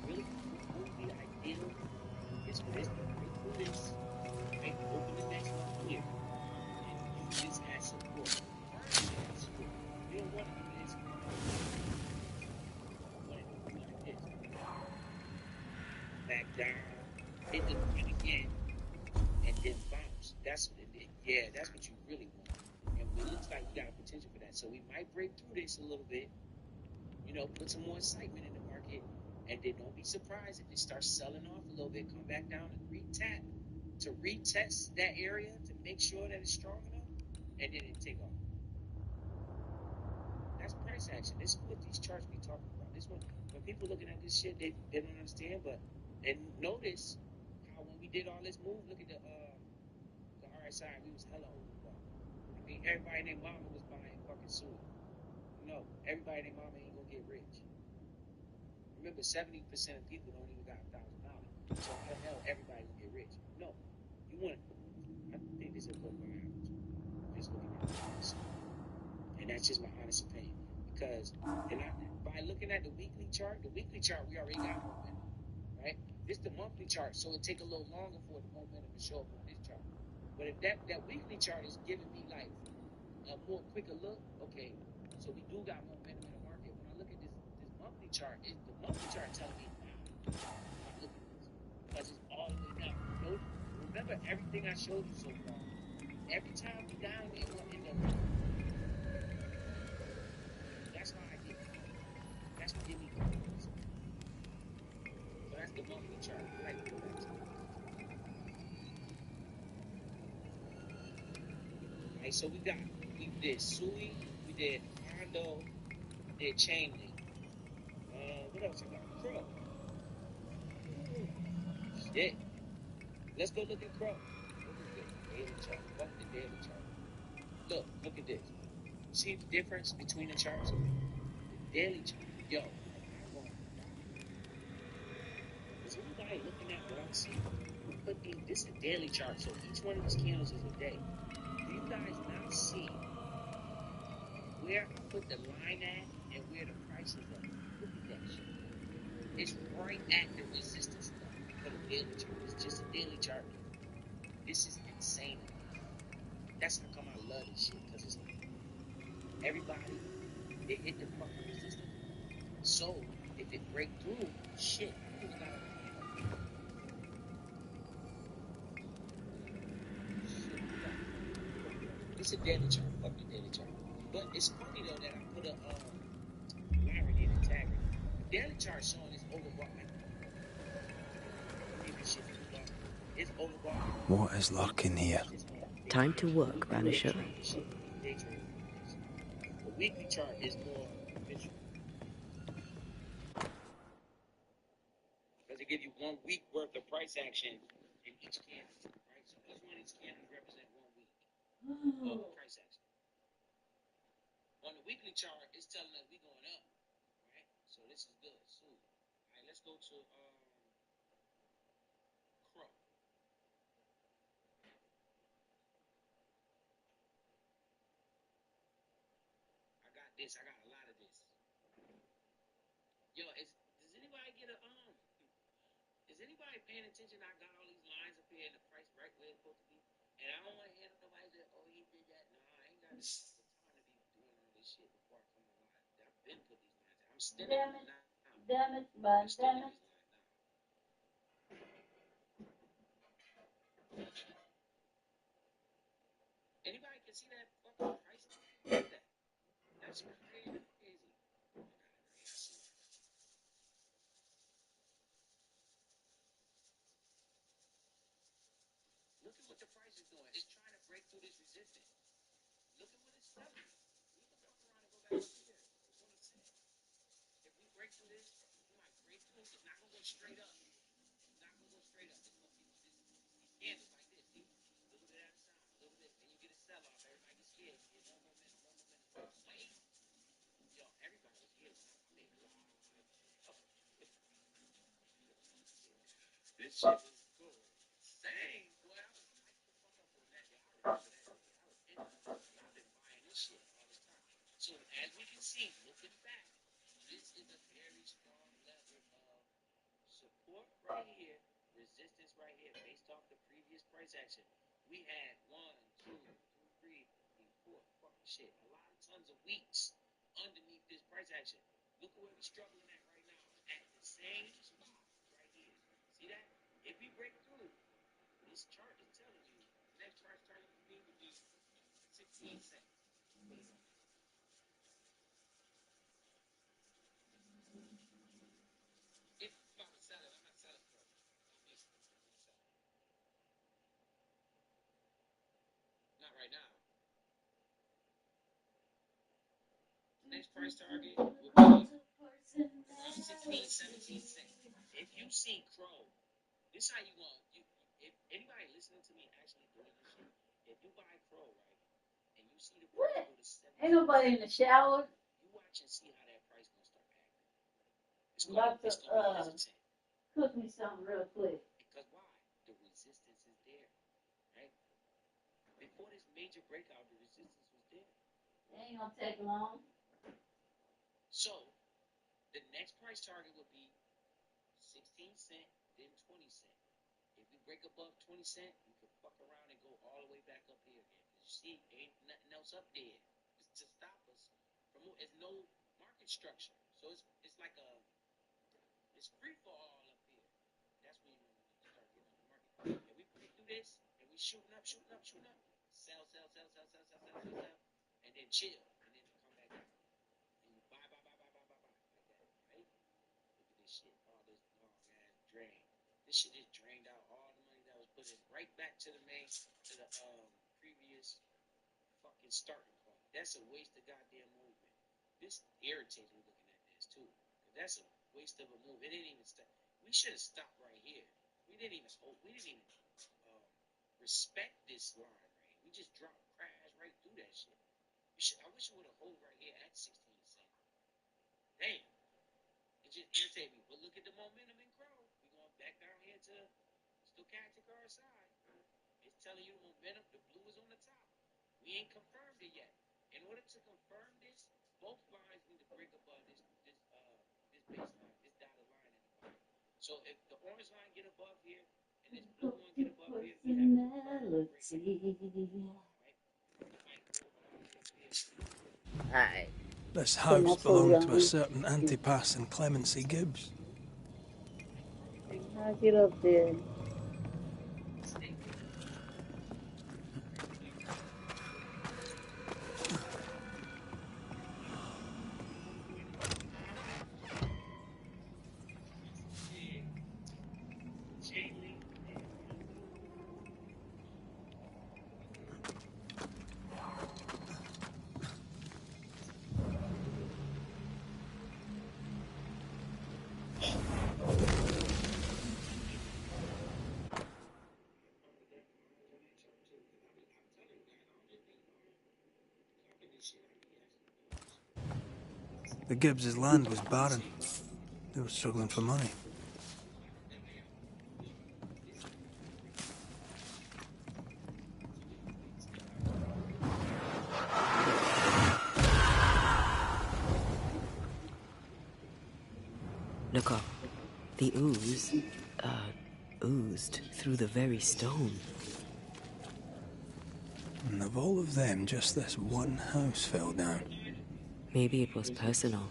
really, what would be ideal is for this to break through this, right? Open the next one here, and use this as support. Firm it as support. You don't want to do this. You want it to be like this. Back down, hit the line again, and then bounce. That's what you really want. And it looks like we got a potential for that. So we might break through this a little bit, put some more excitement in the market, and then don't be surprised if it starts selling off a little bit, come back down and retest that area to make sure that it's strong enough, and then it take off. That's price action. This is what these charts be talking about. This one, when people looking at this shit, they don't understand. And notice how when we did all this move, look at the RSI, we was hella overbought. I mean, everybody and their mama was buying fucking suit. No, everybody and their mama ain't gonna get rich. Remember, 70% of people don't even got $1,000. So how the hell everybody gonna get rich? No, you want. I think this is a good buy average. Just looking at this, and that's just my honest opinion. Because by looking at the weekly chart, we already got momentum, right? This is the monthly chart, so it take a little longer for the momentum to show up on this chart. But if that weekly chart is giving me like a more quicker look, okay, so we do got momentum in the market. When I look at this monthly chart, the monthly chart telling me, nah, look at this, because it's all the way down. Remember everything I showed you so far. Every time we down in the that's why I get confident. That's what give me confidence. So that's the monthly chart. I like to go back to the monthly chart. All right, so we did Sui, we did Hondo, we did Chainlink. What else I got? Crow. Shit. Let's go look at Crow. What is this? Daily chart. Fuck the daily chart. Look at this. See the difference between the charts? The daily chart. Yo, am I wrong? Is anybody looking at what I'm seeing? This is a daily chart, so each one of these candles is a day. Do you guys not see where I put the line at and where the price is at? Look at that shit. It's right at the resistance line for the daily chart. It's just a daily chart. This is insane. That's how come I love this shit, because it's like everybody, they hit the fucking resistance. So if it break through, shit, we just got a candle. Shit, we got a candle. It's a daily chart. Fuck the daily chart. But it's funny though that I put a Larry in and tag it. The daily chart showing is overbought like I think this shit's too long. It's overbought. What is lurking here? Time to work, Banisher. The weekly chart is more official. Because it gives you 1 week worth of price action in each candle, right? So each one of these candles represent 1 week of price action. On the weekly chart, it's telling us we're going up, right? So this is good. So, all right, let's go to Crow. I got this. I got a lot of this. Yo, does anybody get a Is anybody paying attention? I got all these lines up here and the price right where it's supposed to be. And I don't want to hear nobody say, oh, he did that. No, I ain't got the time to be doing all this shit before I come online. I've been put these lines in. I'm still in it now. Damn it, man, damn it. Anybody can see that fucking price? Look at that. That's crazy. resistant. Look at what it's telling you. We can fuck around and go back up here. It's what it said. If we break through this, we might break through it. It's not gonna go straight up. It's not gonna go straight up. It's gonna be these candles like this. See? A little bit at a time, a little bit. Then you get a sell off. Everybody gets scared. You get no momentum, no momentum. Wait. Yo, everybody was here when I made a lot. This shit was cool. Same, boy. I was hyped the fuck up on that day. I remember that day. I was in it. I've been buying this shit all this time. So as we can see, looking back, this is a very strong lever of support right here, resistance right here, based off the previous price action. We had 1, 2, 3, 4, fucking shit, a lot of tons of weeks underneath this price action. Look at where we're struggling at right now, at the same spot right here. See that? If we break through, this chart is telling you the next price target for me would be 16 cents. Put it on. If I'm about to sell it, I'm not selling pro. Not right now. Next price target would be around 16, 17 cents. If you see Crow, this how you want. If anybody listening to me actually doing this shit, if you buy Crow, right, and you see the price go to 17, Ain't nobody in the shower. you watch and see how that price gonna start acting. It's gonna be hesitant. Cook me something real quick. Because why? The resistance is there, right? Before this major breakout, the resistance was there. It ain't gonna take long. So the next price target would be 16 cent, then 20 cent. If we break above 20 cent, we could fuck around and go all the way back up here again. You see, ain't nothing else up there. It's to stop us from. It's no market structure, so it's like it's free for all up here. That's when you start getting on the market. If we break through this and we shooting up, sell, and then chill, and then come back down. And you buy like that, right? Look at this shit, all this long ass drain. This shit just drained out all the money that was put in right back to the previous fucking starting point. That's a waste of goddamn movement. This irritates me looking at this too. That's a waste of a move. It didn't even stop. We should have stopped right here. We didn't even respect this line right here. We just dropped, crashed right through that shit. I wish it would have hold right here at 16 cents. Damn. It just irritated me. But look at the momentum in Crow. We're going back down here to stochastic RSI. It's telling you the momentum. The blue is on the top. We ain't confirmed it yet. In order to confirm this, both lines need to break above this baseline, this dotted line in the bottom. So if the orange line get above here and this blue one get above here, we have a Alright. This Put my house food belonged on. to a certain Antipas and Clemency Gibbs. How I get up there? The Gibbs' land was barren. They were struggling for money. Look up. The ooze, oozed through the very stone. And of all of them, just this one house fell down. Maybe it was personal.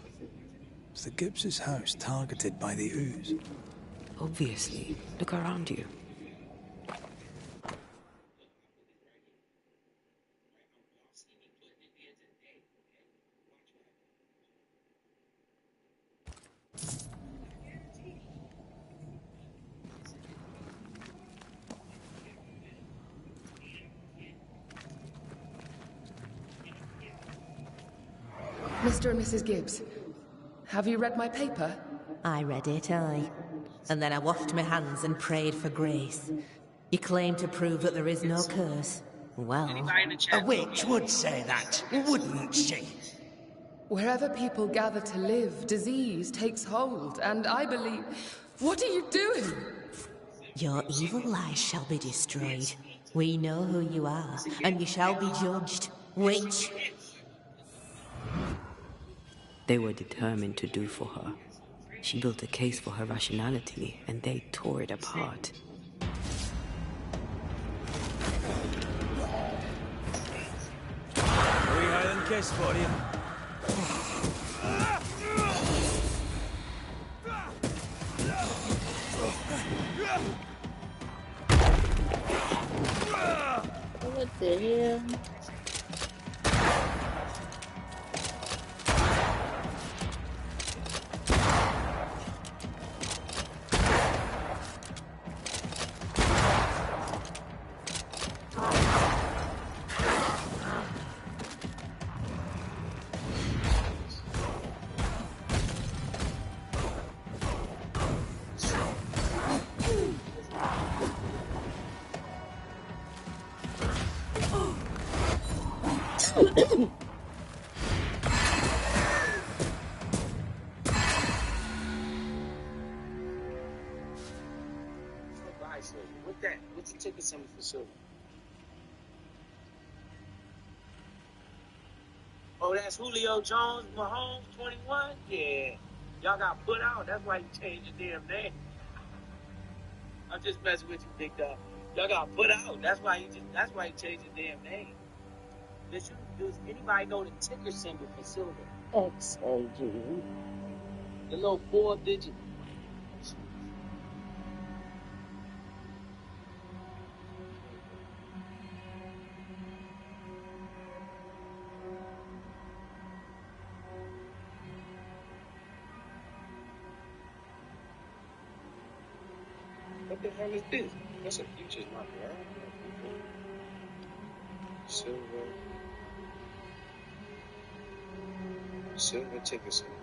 Was the Gibbs' house targeted by the ooze? Obviously. Look around you. Mr. and Mrs. Gibbs, have you read my paper? I read it, aye. And then I washed my hands and prayed for grace. You claim to prove that there is no curse. Well, A witch would say that, wouldn't she? Wherever people gather to live, disease takes hold, and I believe... What are you doing? your evil lies shall be destroyed. We know who you are, and you shall be judged. Witch! They were determined to do for her. She built a case for her rationality, and they tore it apart. A wee Highland kiss for you. What the hell? What that? What's the ticket symbol for silver? Oh, that's Julio Jones, Mahomes, 21? Yeah. Y'all got put out. That's why you changed your damn name. I'm just messing with you, big dog. Y'all got put out. That's why you changed your damn name. Listen, does anybody know the ticker symbol for silver? XAG. The little 4-digit. What the hell is this? That's a futures market, right? Silver ticker symbol.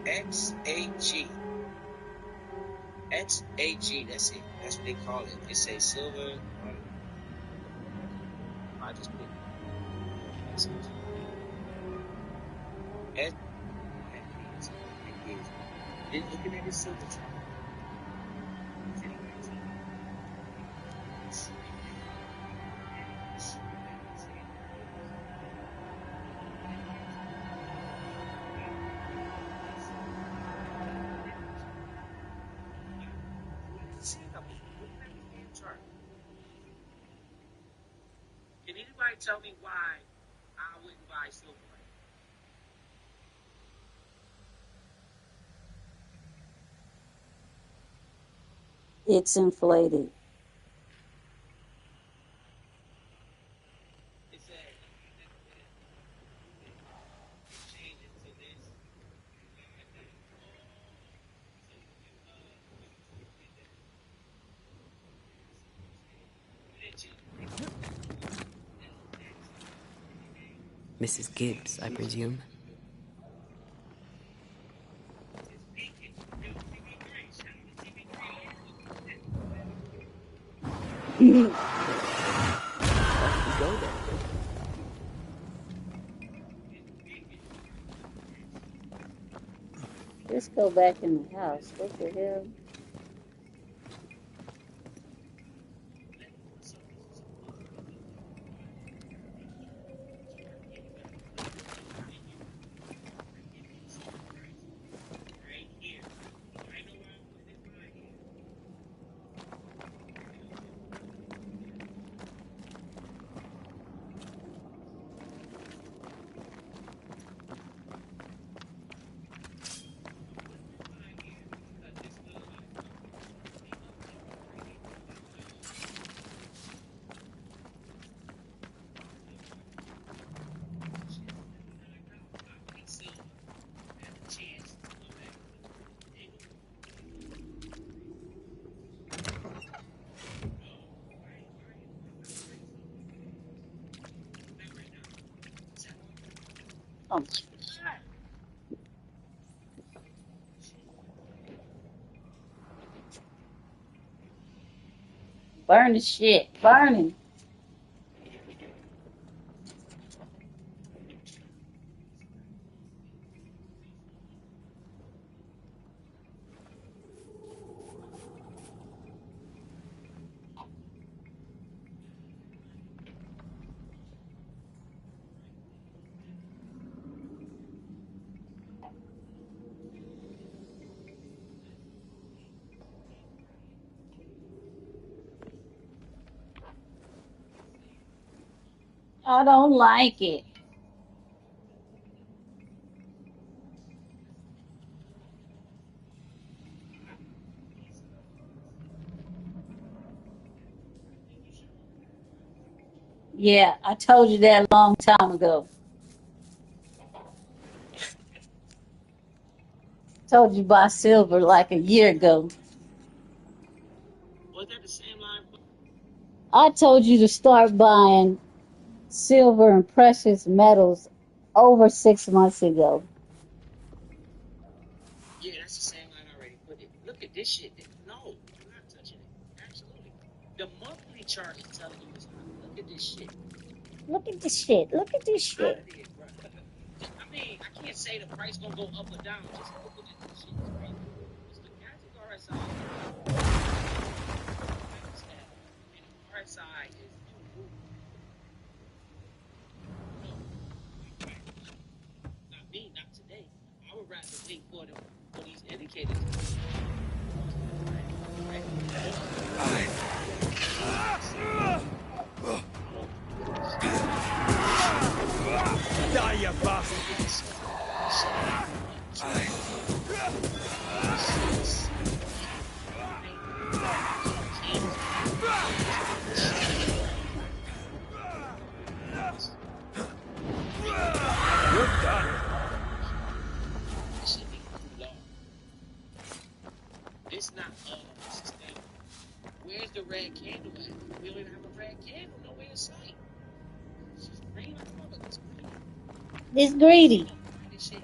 XAG. XAG, that's it. That's what they call it. They say silver. I just put XAG. That is. Then looking at this silver chart. Can anybody tell me why I wouldn't buy silver? It's inflated. Mrs. Gibbs, I presume. Go there. Let's go back in the house. What the hell? Oh, burning shit. Burning. I don't like it. Yeah, I told you that a long time ago. Told you buy silver like a year ago. Was that the same line? I told you to start buying silver and precious metals over 6 months ago. Yeah, that's the same line I already put it. Look at this shit. No, I'm not touching it. Absolutely. The monthly chart is telling you it's hot. Look at this shit. Look at this shit. Look at this Out shit. of there, bro. I mean, I can't say the price gonna go up or down. Just looking at this shit is crazy. The stochastic RSI is and the RSI is no, not me, not today. I would rather wait for these indicators to come right? Die, you bastard! You're done. This should be too long. This not sustainable. Where's the red candle at? We don't even have a red candle nowhere in sight. It's just green like a mother. It's green. This greedy. This shit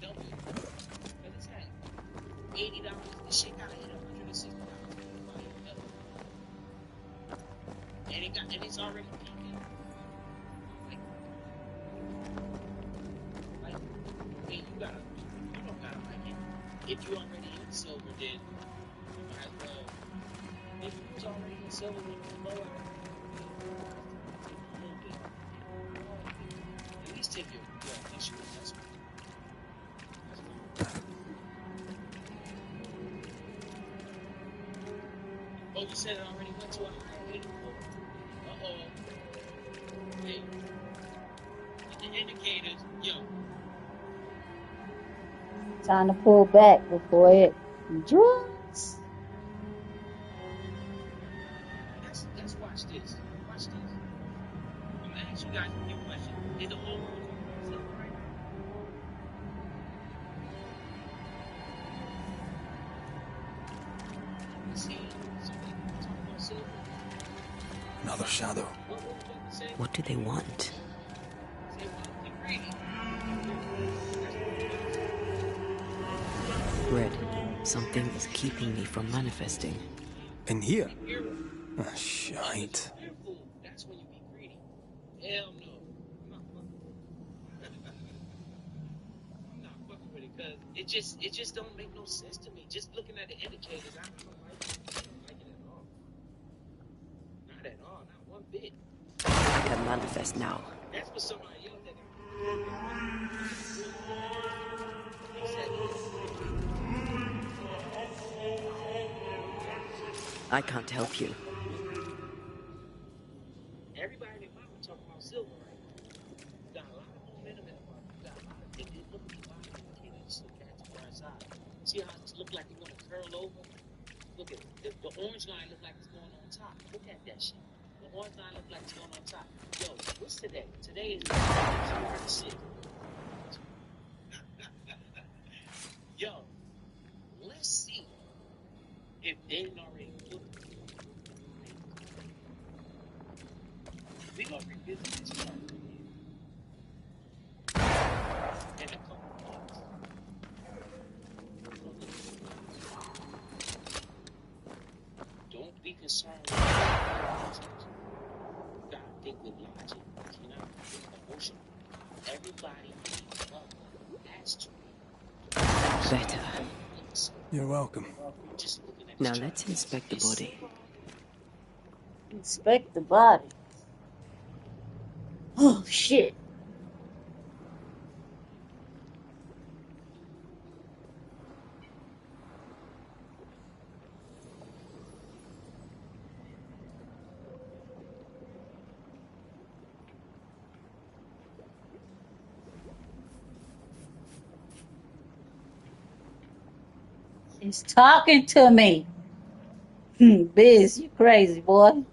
double. Because it's at $80. This shit gotta hit $160 to buy it double. And it's already peaking. Like, I mean, you don't gotta like it. If you already in silver, then you might as well. If you was already in silver when you low out, take a little bit. At least take your initial investment. Oh, you said it already went to a higher 84? Uh-oh. Hey. The indicators, yo. Time to pull back before it drops. Let's watch this. Watch this. I'm gonna ask you guys a few questions. Is the whole world talking about silver right now? Another shadow. What do they want? Red, something is keeping me from manifesting. In here? Ah, shite. That's when you be greedy. Hell no. I'm not fucking with it because it just don't make no sense to me. Just looking at the indicators, I don't like it. I don't like it at all. Not at all. Not one bit. I can manifest now. That's what somebody else that I can't help you. everybody in their mama talking about silver right now. You got a lot of momentum in the market. You got a lot of look at the bottom indicator, the stochastic RSI. See how it look like it's gonna curl over? Look at it. The orange line look like it's going on top. Look at that shit. The orange line look like it's going on top. Yo, what's today? Today is January 6th. Yo, let's see if they didn't already put it. We gonna revisit this chart. think with logic. You cannot think emotional. Everybody needs love. Has to. Better. You're welcome. Now let's inspect the body. Inspect the body. Oh, shit. He's talking to me. Biz, you crazy boy.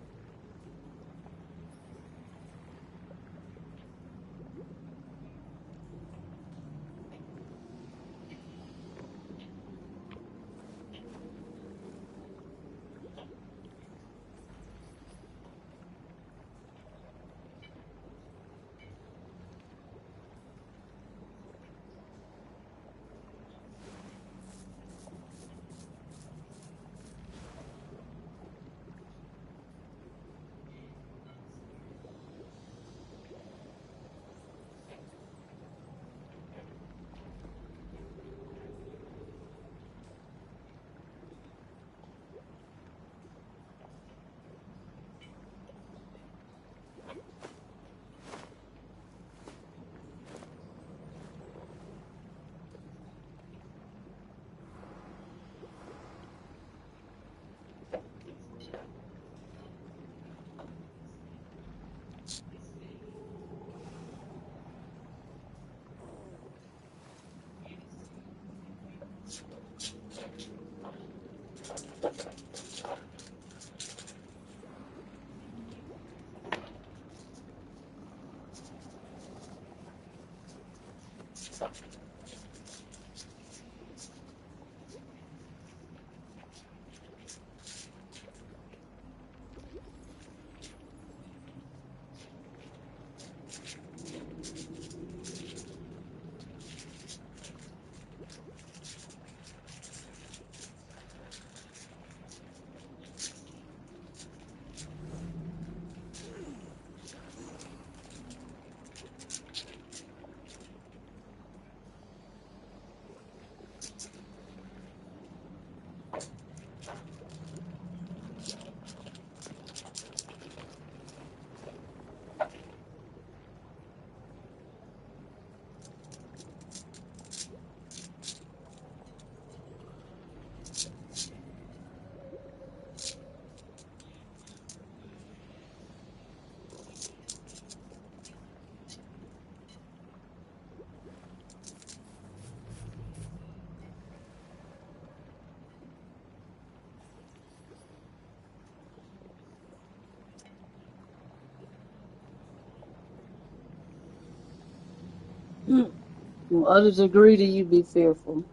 What a degree do you be fearful?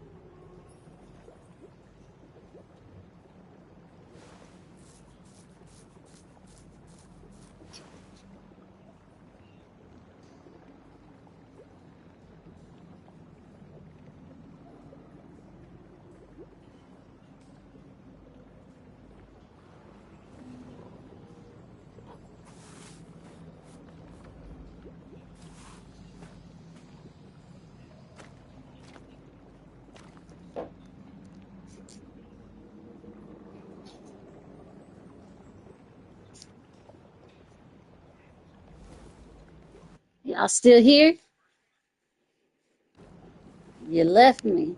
Y'all still here? You left me.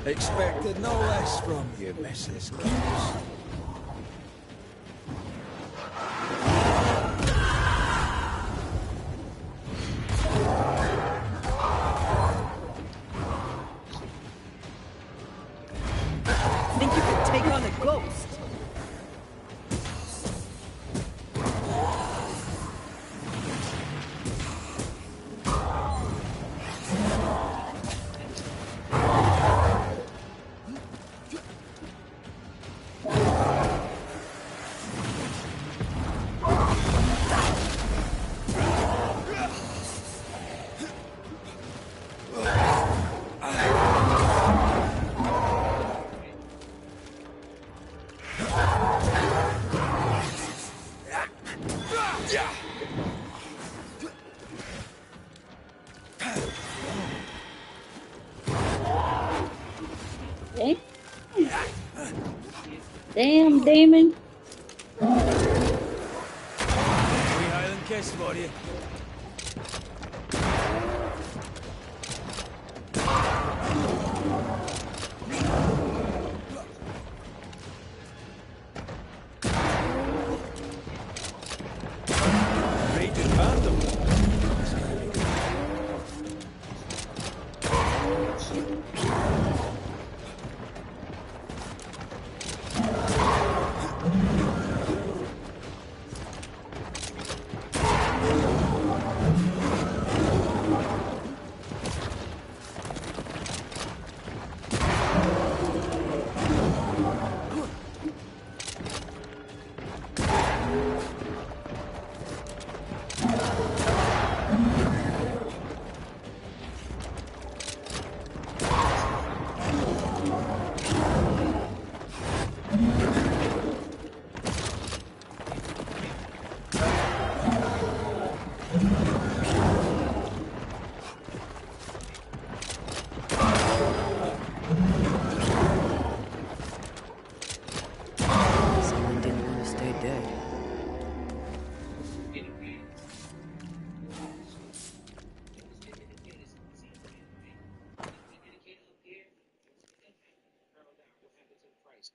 Expected no less from you, Mrs. Gibbs. Think you could take on a ghost? Damn, Damon. Wee Highland kiss for you. Raging random. Someone didn't want to stay dead.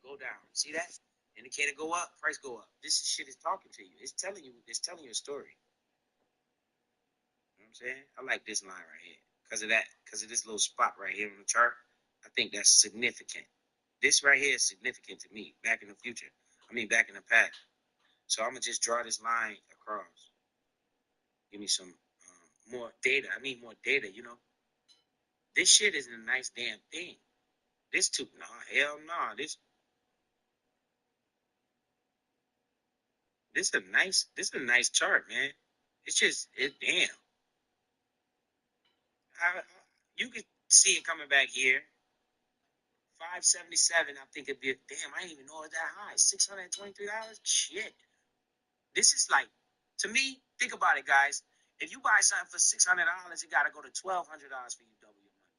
Go down. See that? Indicator go up, price go up. This is shit is talking to you. It's telling you a story. You know what I'm saying? I like this line right here. Because of this little spot right here on the chart. I think that's significant. This right here is significant to me. Back in the future. Back in the past. So I'm gonna just draw this line across. Give me some more data. I need more data, you know. This shit isn't a nice damn thing. Hell no. This is a nice chart, man. It's just damn. You can see it coming back here. 577. I think it'd be damn. I didn't even know it was that high. $623. Shit. This is like, to me. Think about it, guys. If you buy something for $600, it gotta go to $1,200 for you double your money.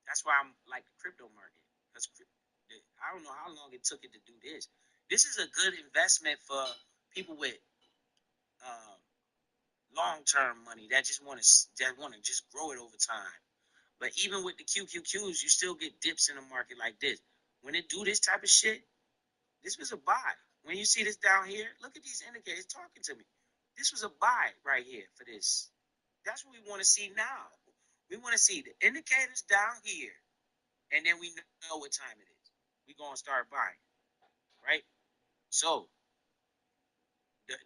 That's why I'm like the crypto market. I don't know how long it took it to do this. This is a good investment for people with long-term money that want to just grow it over time. But even with the QQQs, you still get dips in the market like this. When it do this type of shit, this was a buy. When you see this down here, look at these indicators talking to me. This was a buy right here for this. That's what we want to see now. We want to see the indicators down here, and then we know what time it is. We're going to start buying, right? So,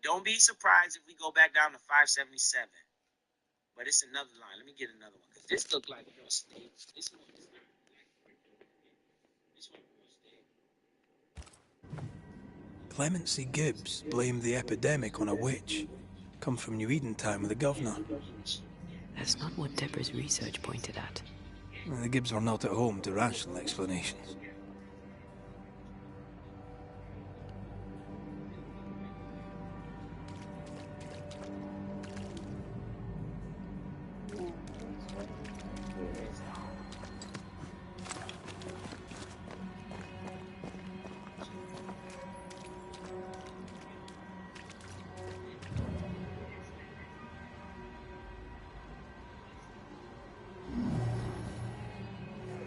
don't be surprised if we go back down to 577. But it's another line. Let me get another one. Because this looked like real stable. This one is not real stable. Clemency Gibbs blamed the epidemic on a witch. Come from New Eden time with the governor. That's not what Deborah's research pointed at. The Gibbs were not at home to rational explanations.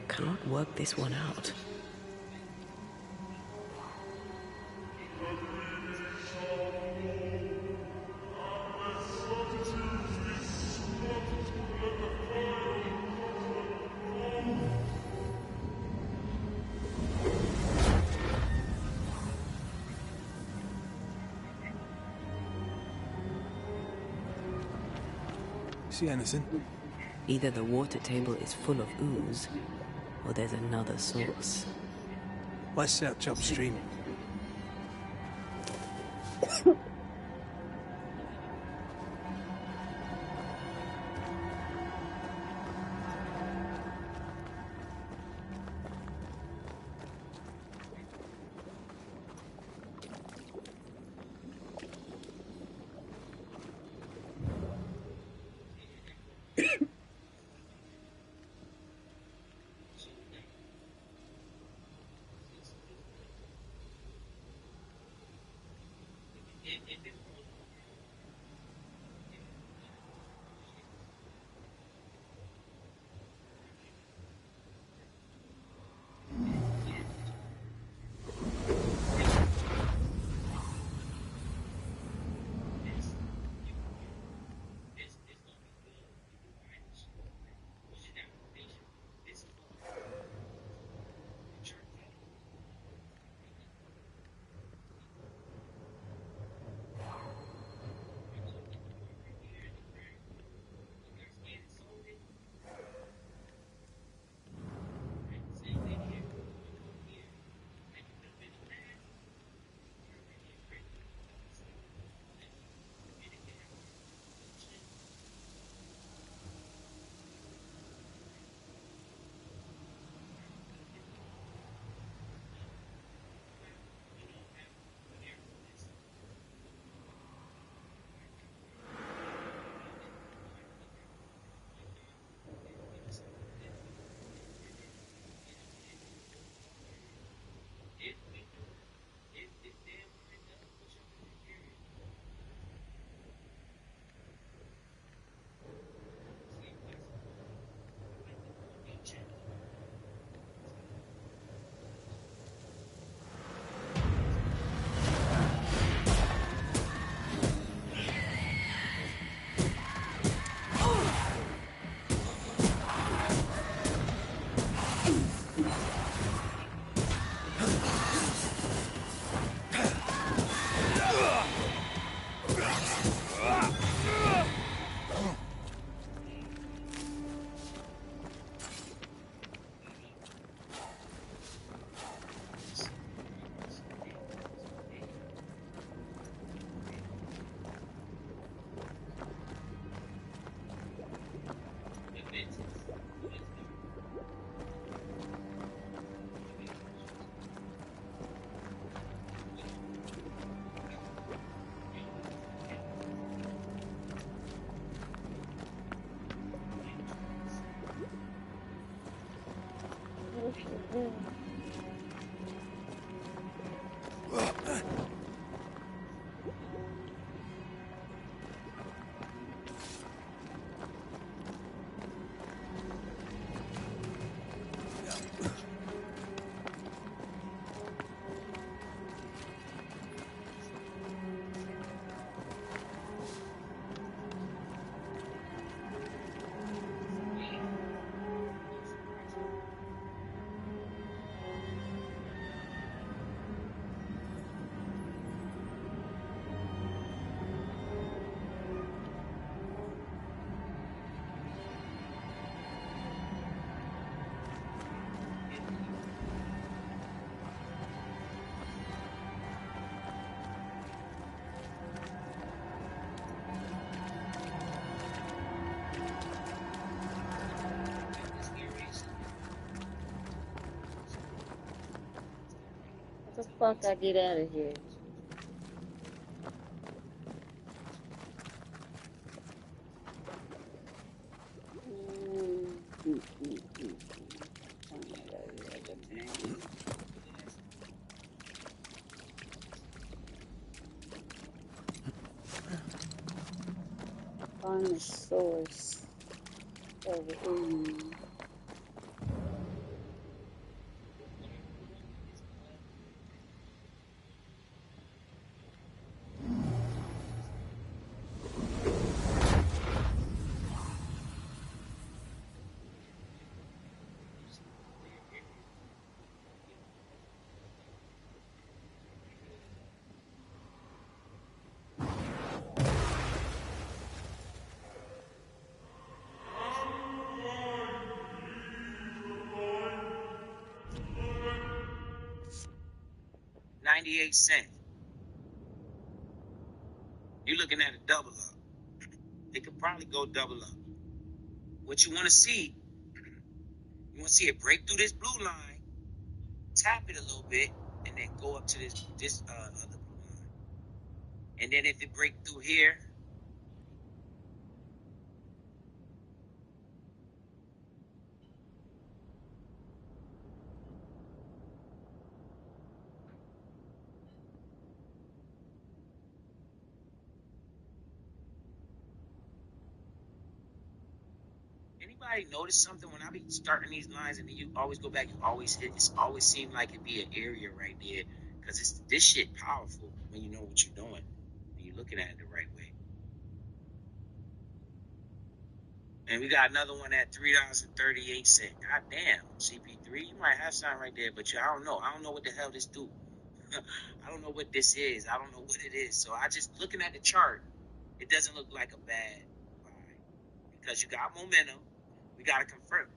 cannot work this one out. See anything? Either the water table is full of ooze, or there's another source. Let's search upstream. How the fuck I get out of here? Find the source of ooze. $2.98. You're looking at a double up. It could probably go double up. What you want to see, you want to see it break through this blue line, tap it a little bit, and then go up to this other blue line. And then if it break through here, anybody notice something when I be starting these lines and then you always go back, you always hit, it's always seemed like it be an area right there. Because it's this shit powerful when you know what you're doing. And you're looking at it the right way. And we got another one at $3.38. God damn, CP3, you might have something right there, but I don't know. I don't know what the hell this do. I don't know what this is. I don't know what it is. So I just looking at the chart, it doesn't look like a bad buy. Because you got momentum. We gotta confirm.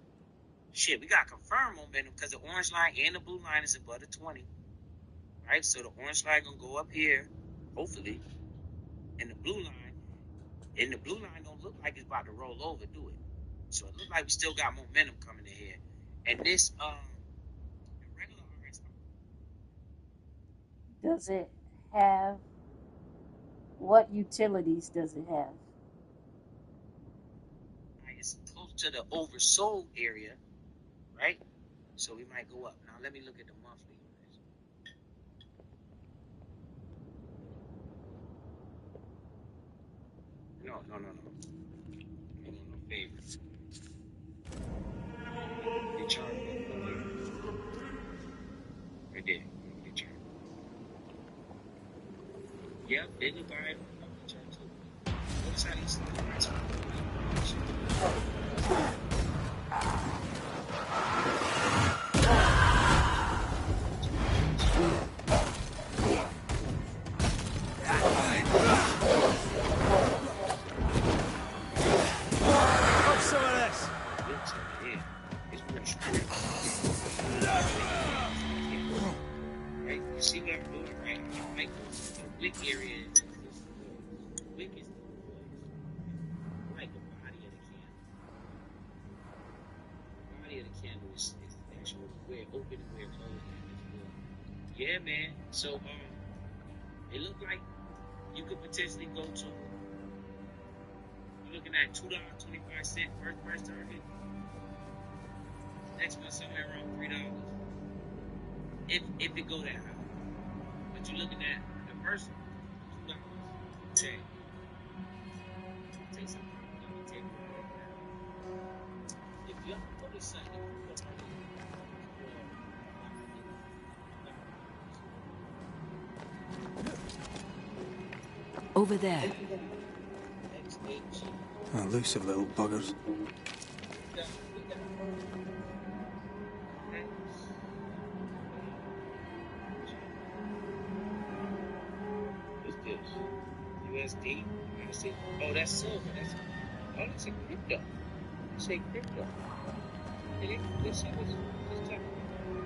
Shit, we gotta confirm momentum because the orange line and the blue line is above the 20. Right? So the orange line gonna go up here, hopefully. And the blue line don't look like it's about to roll over, do it? So it looks like we still got momentum coming in here. And this the regular RSI Does it have, what utilities does it have? is close to the oversold area, right? So we might go up. Now let me look at the monthly on this. No favor. The chart right here. Right there. The chart. Yep, they look alright on the monthly chart too. Notice how these lines are. Some of this. Right? You see what I'm doing, right? Like the wick area is the wick is like the body of the candle. The body of the candle is actually where it open and where it closed at as well. Yeah, man. So it looked like you could potentially go to, you're looking at $2.25 first target. Next one somewhere around $3. If it go that high. But you're looking at the first one, $2. Okay. Take some time. Let me take it right now. If you ever notice something, Over there. Elusive little buggers. What's this? USD? Oh, that's silver. That's a crypto. It's a crypto. Let's see what's talking about.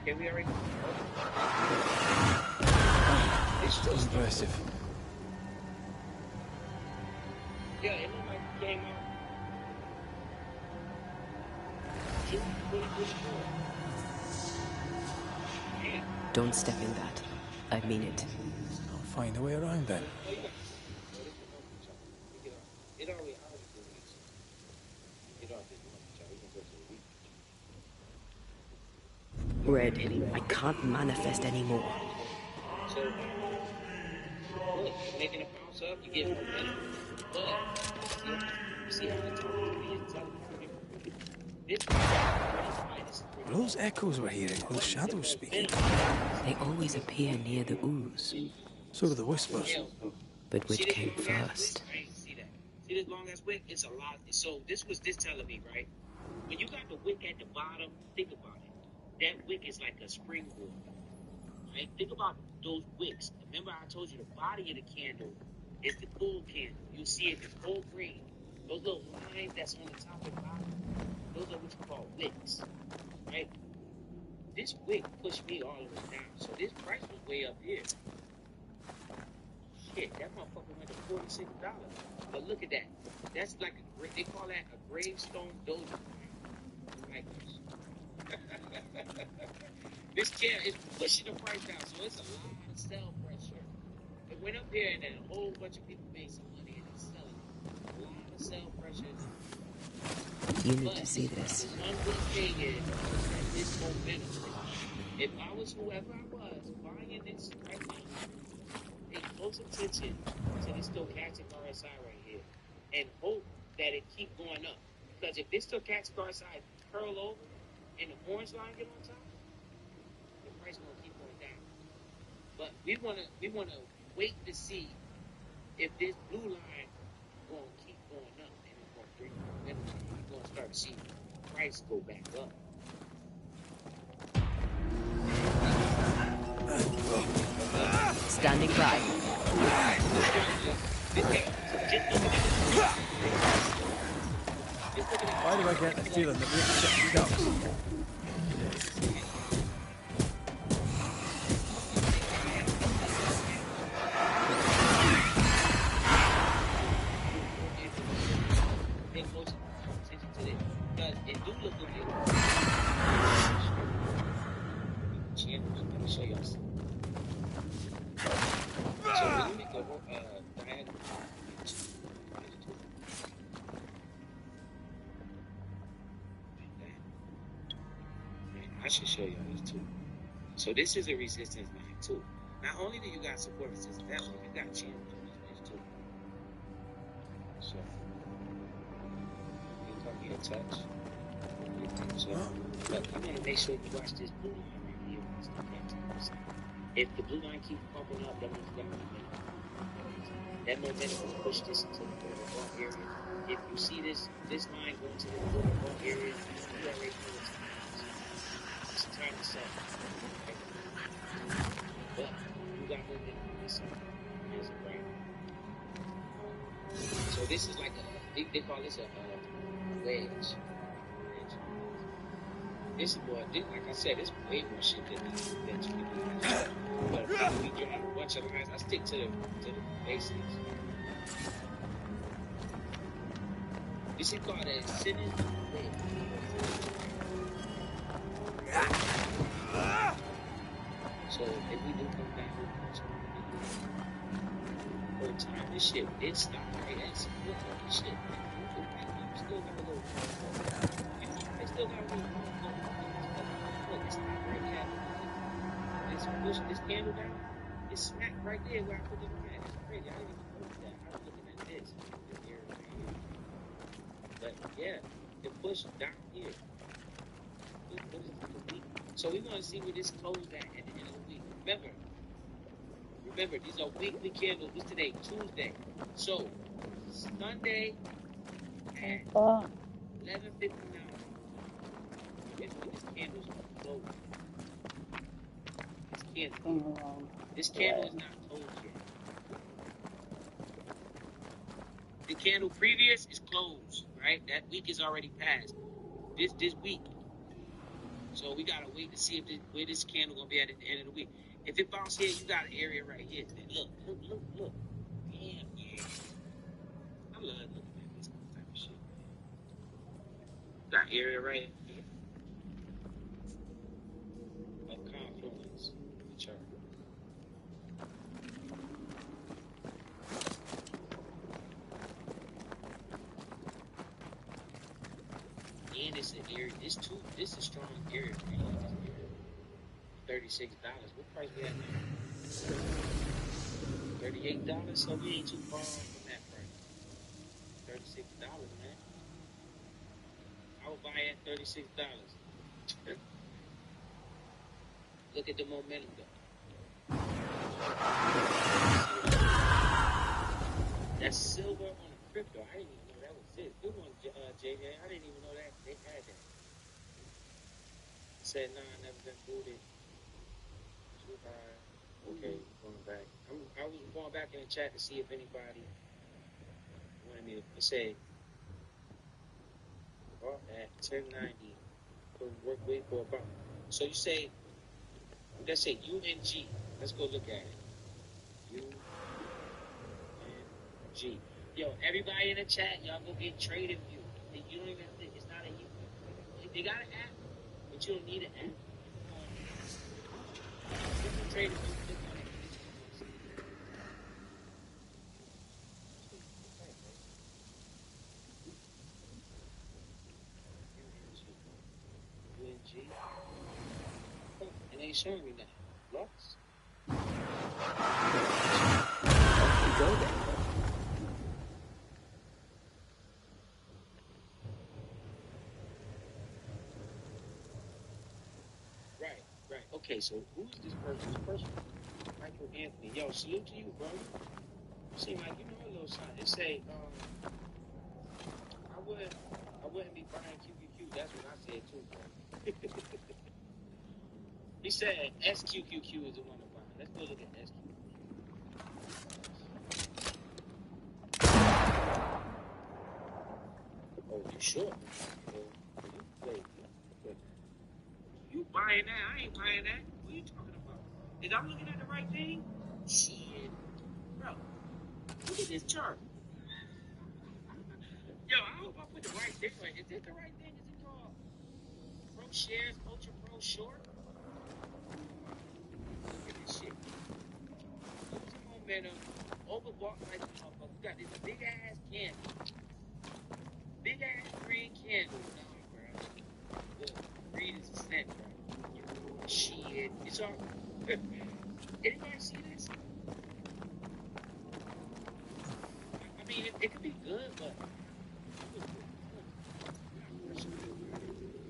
Okay, we already. It's still impressive. Yeah, it looked like it came out. June 2024. Yeah. Don't step in that. I mean it. I'll find a way around then. It already did this. It already did the Red, I can't manifest anymore. So, look, making a bounce up, you get momentum. But, see how the top of me is telling you. Are those echoes we're hearing, those shadows speaking? They always appear near the ooze. So do the whispers. But which came first? See that? See this long ass wick? It's a lot. So this was this telling me, right? When you got the wick at the bottom, think about it. That wick is like a springboard. Right? Think about those wicks. Remember I told you the body of the candle is the cool candle. You see it in full green. Those little lines that's on the top and bottom, those are what you call wicks. Right? this wick pushed me all the way down. So this price was way up here. Shit, that motherfucker went to $46. But look at that. That's like they call that a gravestone dozer. Like this chair is pushing the price down, so it's a lot of sell pressure. It went up here and then a whole bunch of people made some money and it's selling. A lot of sell pressure. You need to see this. One good thing is that this momentum. If I was whoever I was buying this right now, pay close attention to this stochastic RSI right here and hope that it keep going up. Because if this stochastic RSI curl over and the orange line get on top, the price gonna keep going down. But we wanna wait to see if this blue line gonna keep going up and it's gonna bring momentum. We're gonna start to see the price go back up. Standing by. Why do I get the feeling that we're shutting down? Pay close attention to this because it do look like channels. Let me show y'all something. So when you make a diagonal, I should show y'all this too. So this is a resistance line too. Not only do you got support resistance that one, you got channels on this bitch too. So you come here, touch. So look, you want to make sure you watch this blue line right here. If the blue line keeps pumping up, that means you got momentum. That momentum will push this into the overall area. If you see this line going to the overall area, you already know it's time. It's time to sell. Okay? But you got momentum on this side. Here's a brand. So this is like they call this a wedge. This is more, like I said, it's way more shit than people guys. But people be drawing a bunch of lines. I stick to the basics. This is called a sitting wedge. So if we do come back, over time, this shit, it stopped right at some good shit. Still gotta go. They still gotta go. Look, it stopped right at. This push this candle down. It smacked right there where I put the line. It's crazy. I didn't even notice that. I was looking at this area right here. But yeah, it pushed down here. So we want to see where this closed at the end of the week. Remember, these are weekly candles. What's today? Tuesday. So Sunday at 11:59. Here's when this candle's closed. This candle is not closed yet. The candle previous is closed, right? That week is already passed. This week. So we gotta wait to see where this candle gonna be at the end of the week. If it bounce here, you got an area right here. Look. Damn, yeah. I love looking at this type of shit. Got area right here. Of confluence. The chart. And it's an area. This is a strong area for me. $36. What price we at now? $38. So we ain't too far from that price. $36, man. I would buy at $36. Look at the momentum though. That's silver on a crypto. I didn't even know that was it. Good one, JJ. I didn't even know that they had that. Said, nah, I never been booted. Too high. Okay, going back. I was going back in the chat to see if anybody wanted me to say, bought at 1090 for work wait for about So you say, let's say UNG. Let's go look at it. UNG. Yo, everybody in the chat, y'all go get Trading View. You don't even have to, it's not a, they got an app, but you don't need an app. Trading View, click on it. UNG. It ain't showing me nothing. Lost. Off you go then. Right. Okay, so who's this person? This person, Michael Anthony. Yo, salute to you, bro. You seem like you know a little something. It say, I wouldn't be buying QQQ. That's what I said too, bro. He said SQQQ is the one to buy. Let's go look at SQQQ. Oh, you sure? Wait. You buying that? I ain't buying that. What are you talking about? Is I'm looking at the right thing? Shit. Bro, look at this chart. Yo, I hope I put the right thing on. Is this the right thing? Is it called Pro Shares, Ultra Pro Short? Look at this shit. Losing momentum, overbought like a motherfucker. You got this big ass candle. Big ass green candle. Nah, bro. Look, green is a scent, bro. Shit. It's all. Anybody see this? I mean, it could be good, but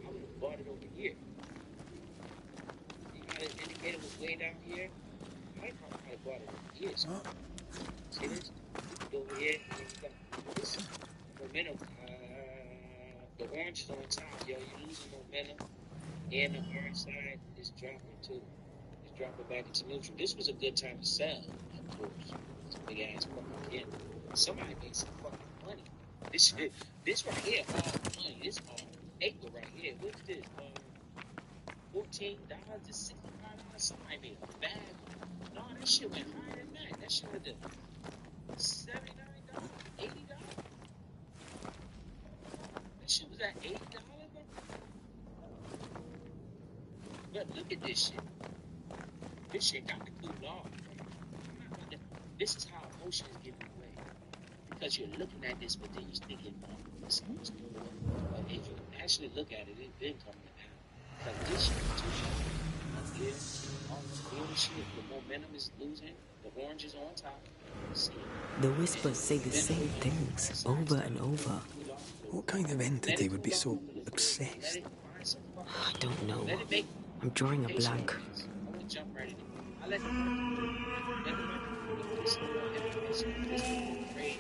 I would have bought it over here. You know, the indicator was way down here. I probably might have bought it over here. So. See this? Over here, and then you got this momentum. The orange is on top, yo. You're losing momentum. And the orange side is dropping too. It's dropping back into neutral. This was a good time to sell, of course. It's a big ass fucking candle. Somebody made some fucking money. This right here, all money. This all paper right here. What's this? $14 to $65. Somebody made a bag. No, that shit went higher than that. That shit went to $79, $80. That shit was at $80. But look at this shit. This shit got to cool off. This is how emotion is getting away. Because you're looking at this, but then you're thinking, this is what's going on. But if you actually look at it, it's been coming down. Because this shit is too short. Here, all this green shit, the momentum is losing. The orange is on top. The whispers say the same things over and over. What kind of entity would be so obsessed? I don't know. I'm drawing a blank. I want to jump right in it. I let the market this more information. This is crazy.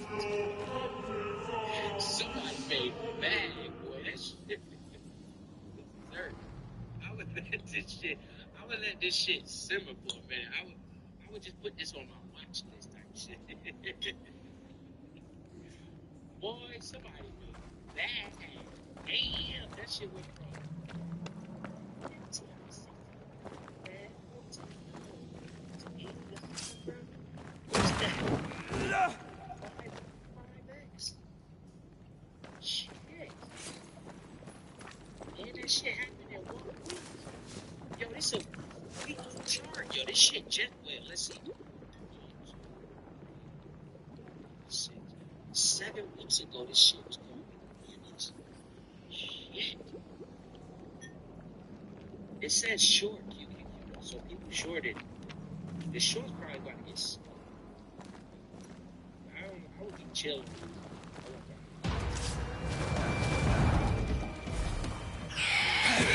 Somebody made a bag, boy. That shit. I would let this shit simmer for a minute. I would just put this on my watch list type shit. Boy, somebody made a bag. Damn, that shit went from what's that? 5x. Shit. And that shit happened in 1 week. Yo, this a weekly chart. Yo, this shit just well. Let's see. 7 weeks ago, this shit was going bananas. Shit. It says short QQQ, so people shorted. The short's probably about to get smoked. I would be chilling.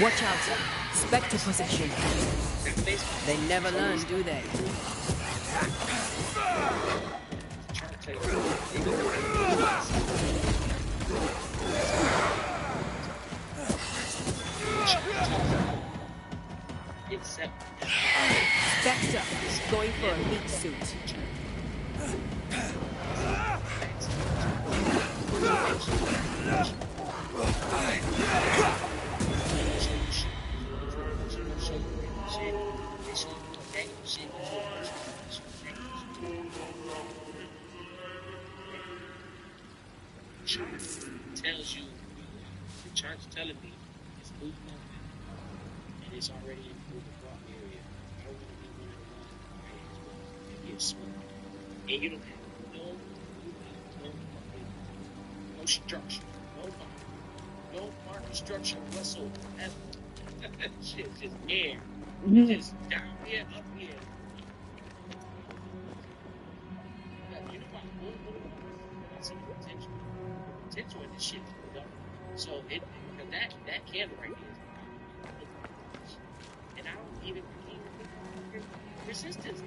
Watch out. Spectre possession. They never learn, do they? Spectre going for a meat suit. chart's telling me it's losing momentum, and it's already in the overbought area. I don't want to be one of the ones that buy into it and get smoked. And you don't have no structure, no market structure whatsoever. Shit's just air, just down here, up here. You know why I own little numbers? Because I see the potential. The potential in this shit is real. So because that candle right there is phenomenal. And I can't even look at fucking resistance.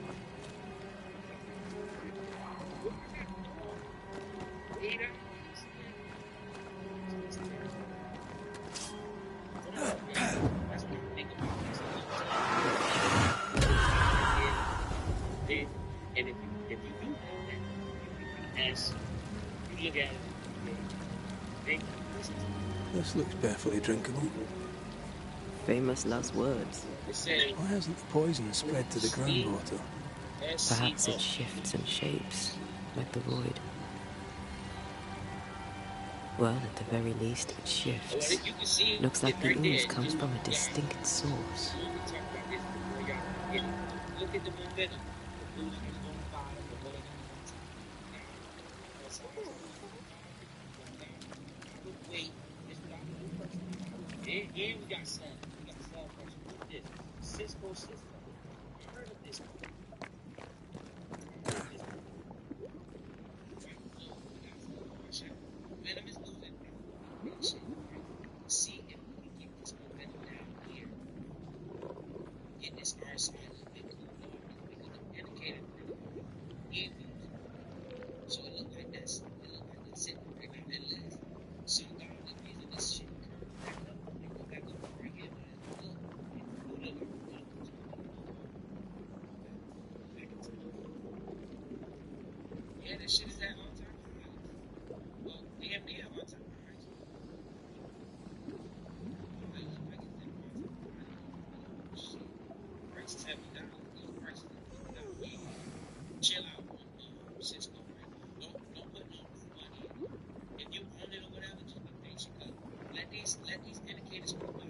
That's what I think about this. And if you do have that, as you look at it, This looks perfectly drinkable. Famous last words. Why hasn't the poison spread to the groundwater? Perhaps it shifts and shapes, like the void. Well, at the very least, it shifts. Looks like the ooze comes from a distinct source. Look at the momentum. The ooze is on the bottom, the one wait, this what I would do personally. And we got sun. We got sun pressure. Look at this. Cisco system. Heard of this? Momentum is losing. See if we can get this momentum down here. Get this RSI a little bit cooled off. We can indicate it in so it look like this. It look like it's sitting right now. Unless some guy is using this shit curve back up and go back up right here. But look, yeah, this shit is at all-time highs. Well, damn near all-time highs. Prices have been down. Those prices have been down. Chill out on Cisco, right? Don't put no money in. If you own it or whatever, just be patient. Cause let these indicators cool out.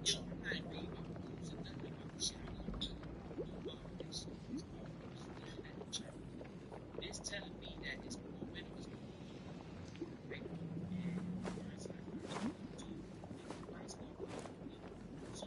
Yo, I'm not even reading about news or nothing about this shit. I don't know about this. It's telling me that this momentum is right, and price is price go up. So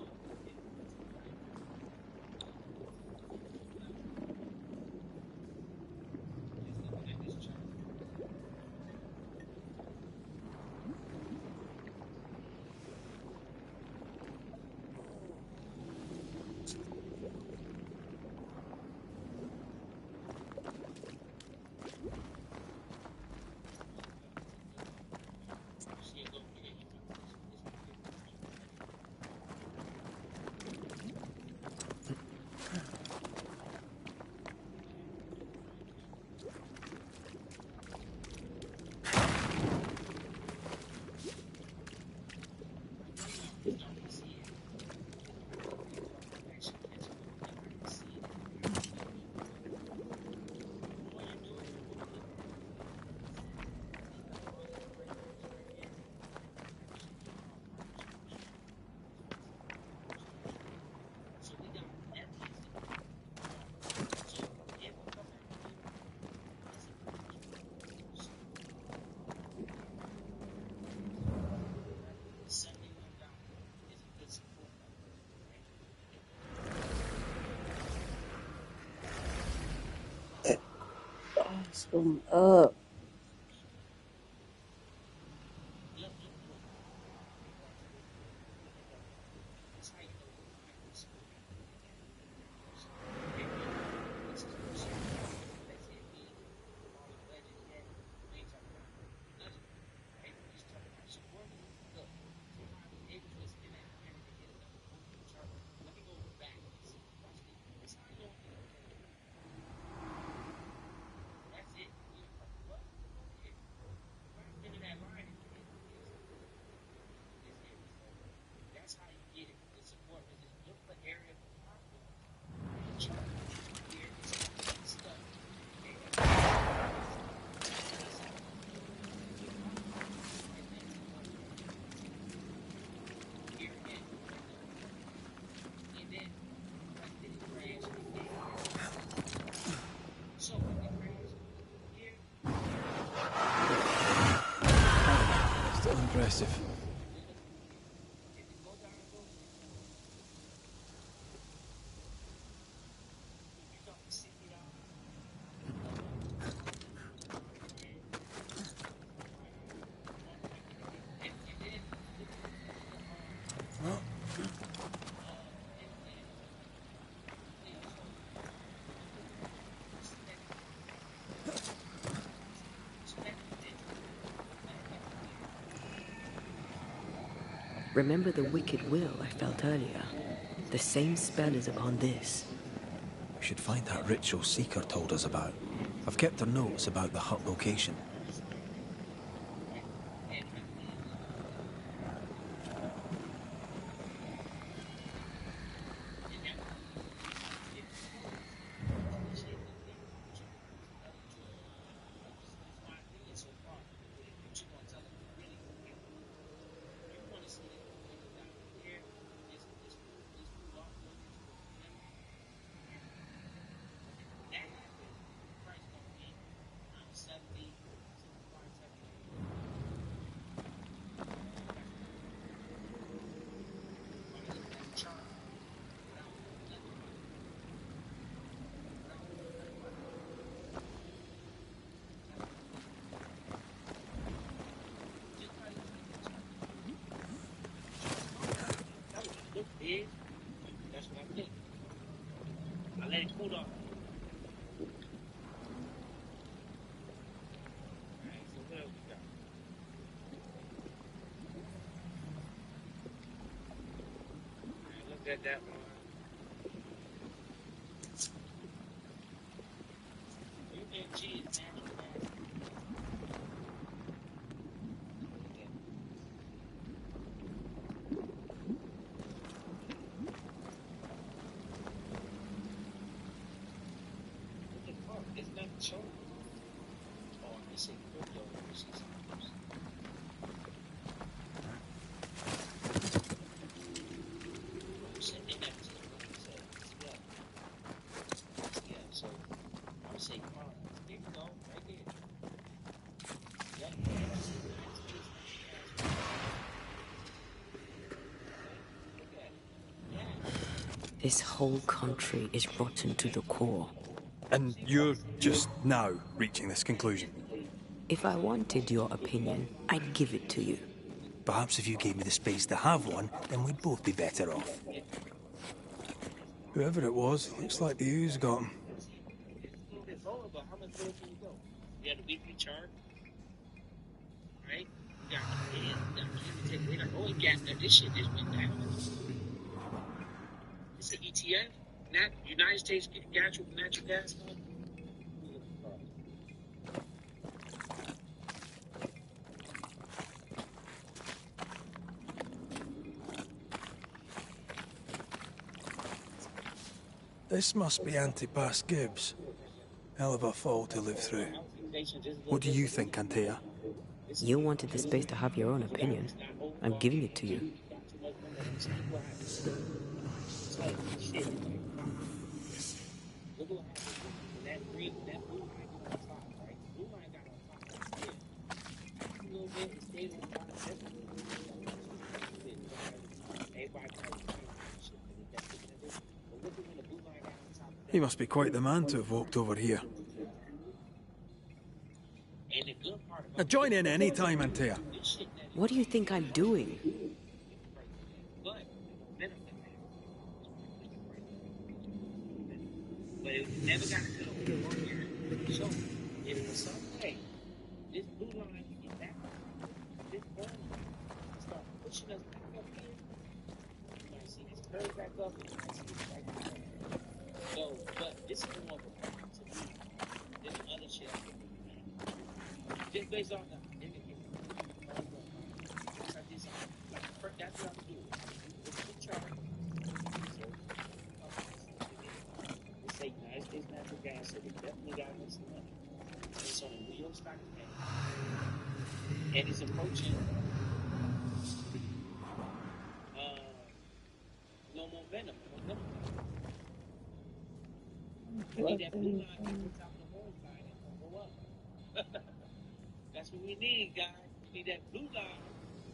It's going up. impressive. Remember the wicked will I felt earlier? The same spell is upon this. We should find that ritual Seeker told us about. I've kept her notes about the hut location. That's what I think. I let it cool off. Alright, so what else we got? Alright, look at that one. UNG is natural gas. It's not shown. Oh, I'm missing crypto. Yeah, so I'm saying, here you go, right there. Yep. This whole country is rotten to the core. And you're just now reaching this conclusion? If I wanted your opinion, I'd give it to you. Perhaps if you gave me the space to have one, then we'd both be better off. Whoever it was, looks like the ooze got him. A little bit lower, but how much lower can you go? We had a weekly chart, right? We got camera take. Oh, it gapped up. This shit just went down. It's an ETF, United States Natural Gas Fund. This must be Antipas Gibbs. Hell of a fall to live through. What do you think, Antea? You wanted the space to have your own opinion. I'm giving it to you. Look what happened. When that blue line got on top, right? Blue line got on top right here. A little bit, it stayed on top. Everybody shit. But look at when the blue line got on top. He must be quite the man to have walked over here. And the good part Now join in any time, Antea. What do you think I'm doing? But it never got to the one year. So, if for some way this blue line can get back, this blue line start pushing us back up here, you might see this curve back up, and you might see this right back up. So, but this is more of a point to me than the other shit I think we can. Just based on the indicator. That's what I'm doing. Look at the chart. Say United States Natural Gas, so they definitely got to make some money. It's on the New York Stock Exchange, and it's approaching no momentum. I need that blue line back on top of the whole line and go up. That's what we need, guys. We need that blue line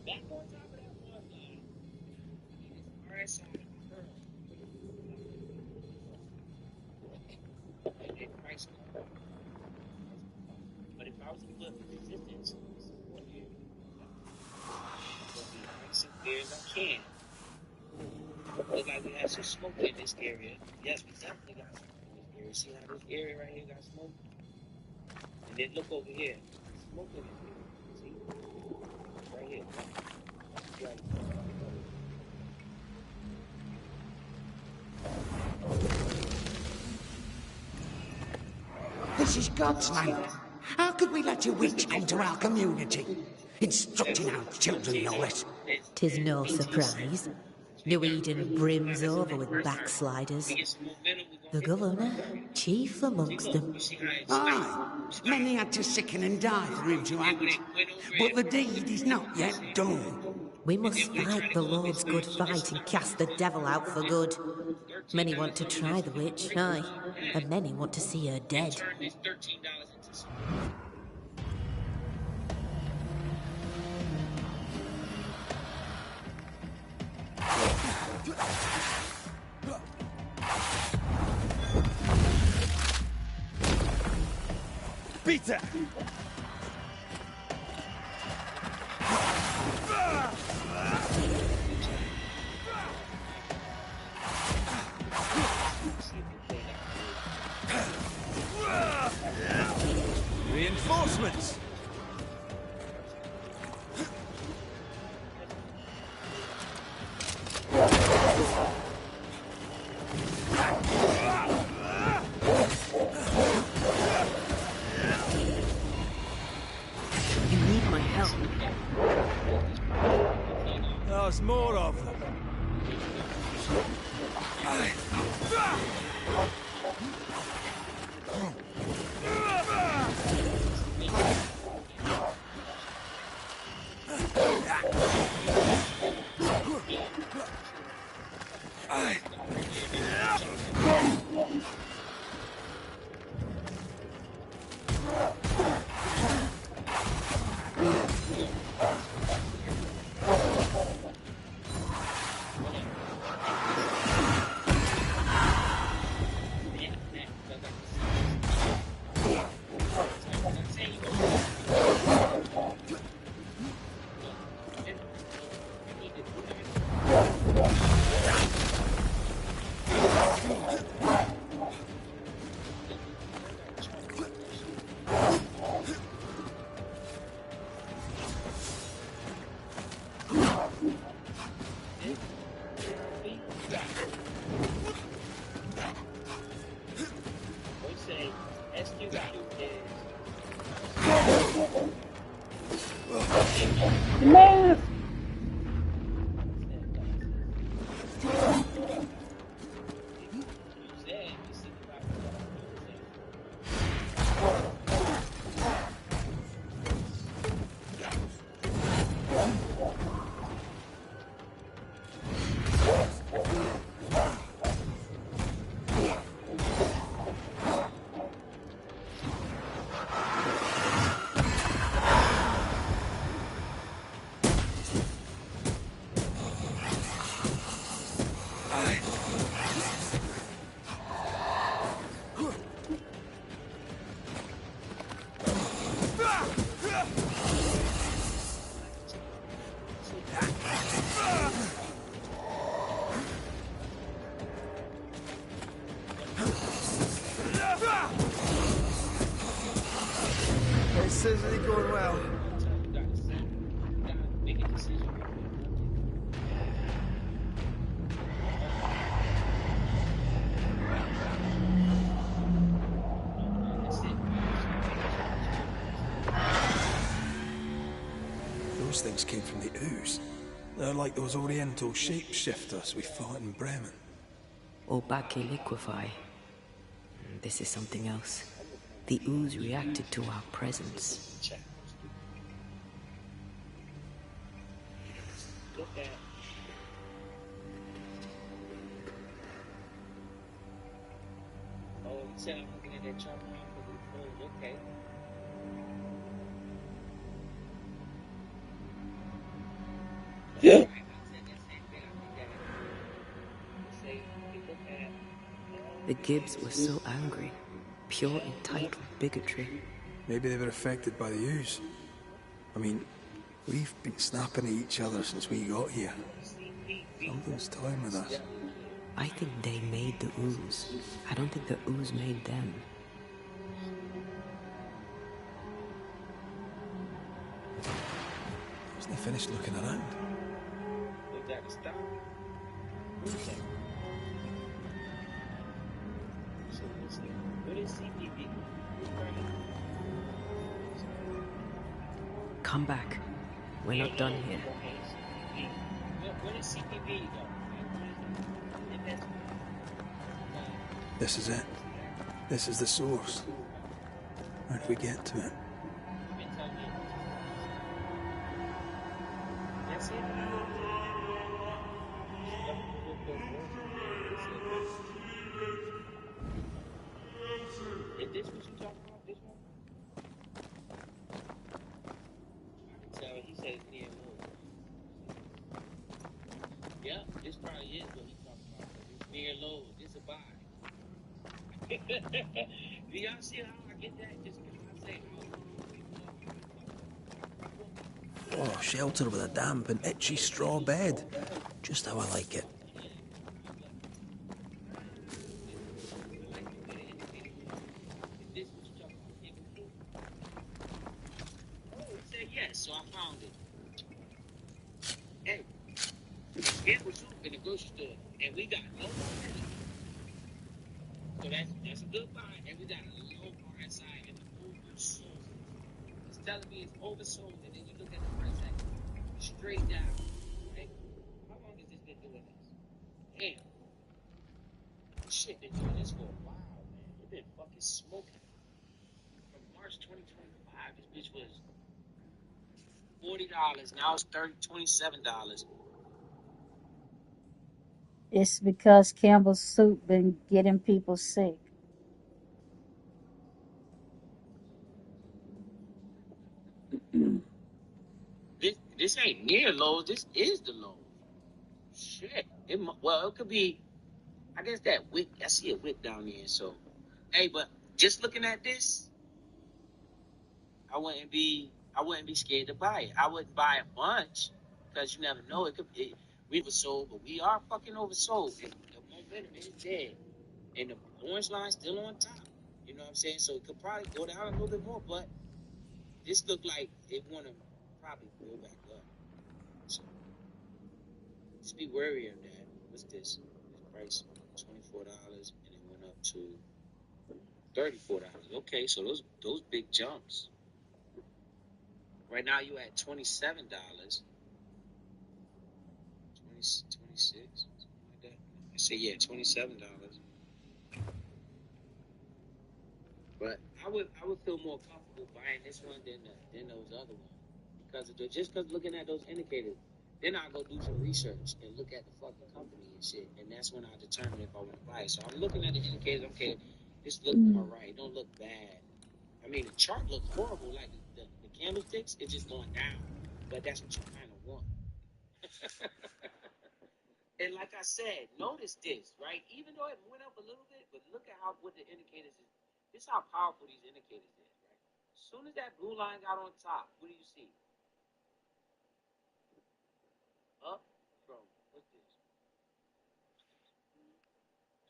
back on top of that one line. All right, so that price come up. But if I was to put resistance on here, I'm gonna be nice and clear as I can. Look like we had some smoke in this area. Yes, we definitely got smoke in this area. See how this area right here got smoke? And then look over here. Smoke in this area. See? Right here. Right. This is God's land. How could we let a witch come to our community? Instructing our children, no less. 'Tis no surprise. New Eden brims over with backsliders. The governor, chief amongst them. Aye, many had to sicken and die for him to act. But the deed is not yet done. We must fight the Lord's good fight and cast the devil out for good. Many want to try the witch, aye, and many want to see her dead. Turn this $13 into some. Peter! Reinforcements! You need my help. There's more of them. Move! This isn't going well. Those things came from the ooze. They're like those oriental shapeshifters we fought in Bremen. Obake liquefy. This is something else. The ooze reacted to our presence. Look at. Oh, you said I'm looking at that chart. Oh, okay. Right, I said that same thing. I think that had to do with it. They say if you look at The Gibbs were so angry. Pure entitled bigotry. Maybe they were affected by the ooze. I mean, we've been snapping at each other since we got here. Something's toying with us. I think they made the ooze. I don't think the ooze made them. Hasn't he finished looking around? Look at the stop. What is CPB? Come back. We're not done here. What is CPB though? This is it. This is the source. How do we get to it? That's it. Is this what you talking about? This one? So he said it's near Lowe's. Yeah, this probably is what he's talking about. It's near Lowe's. This a buy. Do y'all see how I get that? Just because I say Oh, shelter with a damp and itchy straw bed. Just how I like it. said yes, so I found it. Hey, it was in the grocery store, and we got no more money. So that's a good buy, and we got a low RSI and oversold. It's telling me it's oversold, and then you look at the price tag, straight down. Right? How long has this been doing this? Damn. This shit been doing this for a while, man. It's been fucking smoking. From March 2025, this bitch was $40. Now it's $27. It's because Campbell's soup been getting people sick. This ain't near Lowe's. This is the Lowe's. Shit. It could be. I guess that wick. I see a wick down there. So, hey, but just looking at this, I wouldn't be scared to buy it. I wouldn't buy a bunch because you never know. We oversold, but we are fucking oversold. And the momentum is dead, and the orange line's still on top. You know what I'm saying? So it could probably go down a little bit more, but this looked like it want to probably go back up. So just be wary of that. What's this? This price $24, and it went up to $34. Okay, so those big jumps. Right now you at $27, 26, something like that. I say yeah, $27. But I would feel more comfortable buying this one than those other ones because looking at those indicators. Then I go do some research and look at the fucking company and shit, and that's when I determine if I want to buy it. So I'm looking at the indicators. Okay, this look all right. It don't look bad. I mean, the chart looks horrible. Like the candlesticks, it's just going down. But that's what you kind of want. And like I said, notice this, right? Even though it went up a little bit, but look at what the indicators is. This is how powerful these indicators is, right? As soon as that blue line got on top, what do you see? Up from, what's this?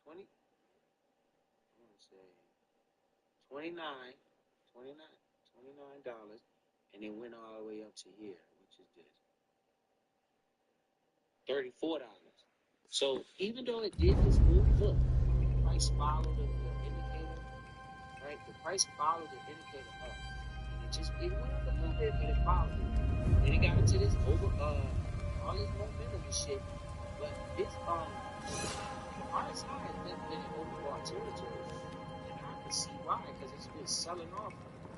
20? I want to say 29, $29, and it went all the way up to here, which is this. $34. So even though it did this move, look, the price followed the indicator, right? The price followed the indicator up. And it went up a little bit, but it followed it. Then it got into this all this momentum and shit. But this the RSI has been in overbought territory. And I can see why, because it's been selling off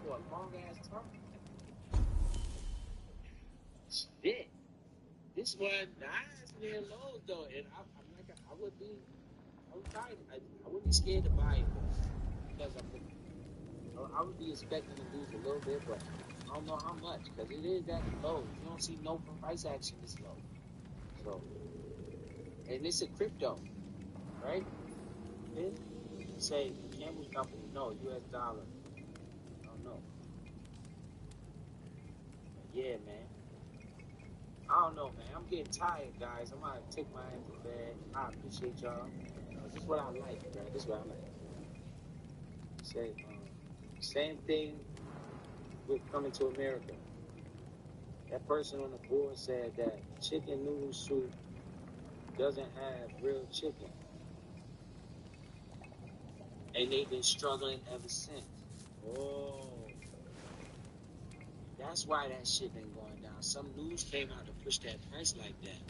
for a long ass time. Shit. This one nice near lows though, and I'm like I would be I wouldn't be scared to buy it though, because I would be expecting to lose a little bit, but I don't know how much because it is that low. You don't see no price action this low. So, and it's a crypto, right? Then say Campbell's company, no, US dollar. Oh no. But yeah, man. I don't know, man. I'm getting tired, guys. I'm gonna take my ass to bed. I appreciate y'all. This is what I like, bro. This is what I like. Say, same thing with coming to America. That person on the board said that chicken noodle soup doesn't have real chicken. And they've been struggling ever since. Oh. That's why that shit been going down. Some news came out to push that price like that.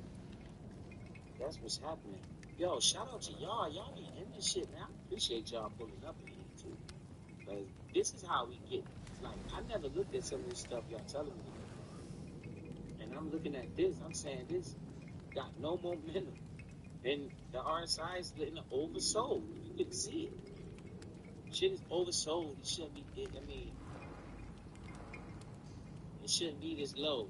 That's what's happening. Yo, shout out to y'all. Y'all be in this shit, man. I appreciate y'all pulling up in here, too. Because this is how we get. Like, I never looked at some of this stuff y'all telling me to look at. And I'm looking at this. I'm saying this got no momentum. And the RSI is getting oversold. You can see it. Shit is oversold. It shouldn't be, it shouldn't be this low.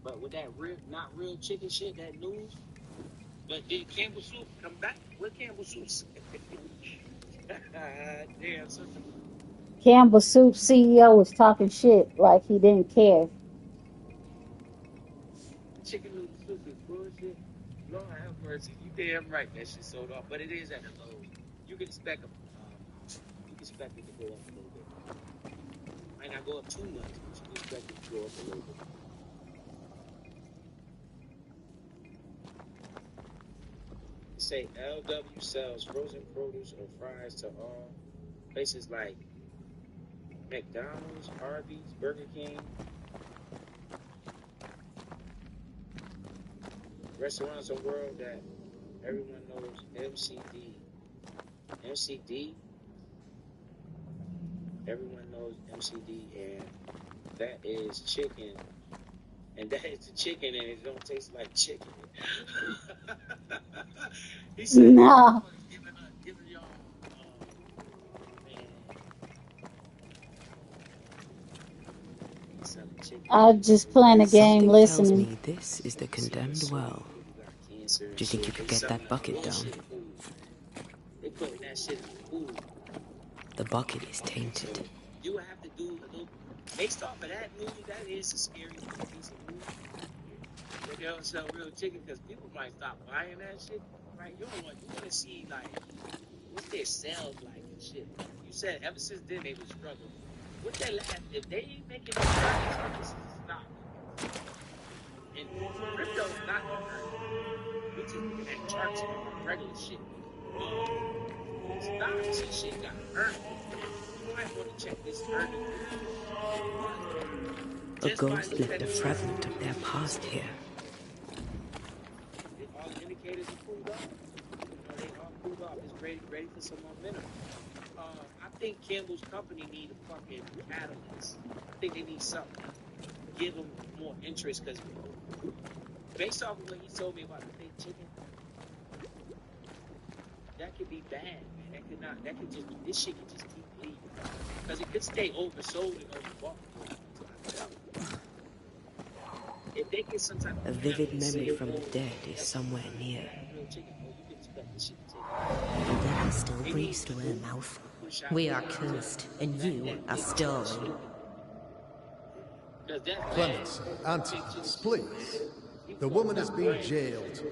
But with that real, not real chicken shit, that news. But did Campbell Soup come back? What Campbell Soup said? Damn, something. Campbell Soup CEO was talking shit like he didn't care. Chicken noodle soup is bullshit. Lord have mercy. You damn right that shit sold off. But it is at the low. You can expect them. You can expect it to go up a little bit. Might not go up too much, but you can expect it to go up a little bit. Say LW sells frozen produce or fries to all places like McDonald's, Arby's, Burger King, restaurants of the world that everyone knows MCD. MCD? Everyone knows MCD, and that is chicken. And that is the chicken, and it don't taste like chicken. He said, No. giving y'all, man. Selling chicken. I'm just playing a game Something tells listening. me this is the condemned well. Do you think you could get that bucket down? They putting that shit in the food. The bucket is tainted. So you would have to do a little. Based off of that news, that is a scary piece of news. That they don't sell real chicken because people might stop buying that shit. Right? You want to see like what's their sales like and shit. You said ever since then they been struggling. What they last? If they ain't making no earnings, this is a stop. And crypto's not the earnings. We just looking at charts here, regular shit. Stocks and shit got earnings. You might want to check this earnings report. But A just by ghost looking left at a the chart, fragment of their past here. all the indicators are cooled off. They all cooled off. It's ready for some momentum. I think Campbell's company need a fucking catalyst. I think they need something to give them more interest because based off of what he told me about the fake chicken, that could be bad, man. That could not. That could just. This shit could just keep bleeding because it could stay oversold and overbought for a long time. If they get some type A of vivid catalyst, memory say, from the dead is somewhere near. real chicken, you can expect this shit to take. There can still breathe to her mouth. We are cursed, and you are stolen. Clemency, Antipas, please. The woman has been jailed.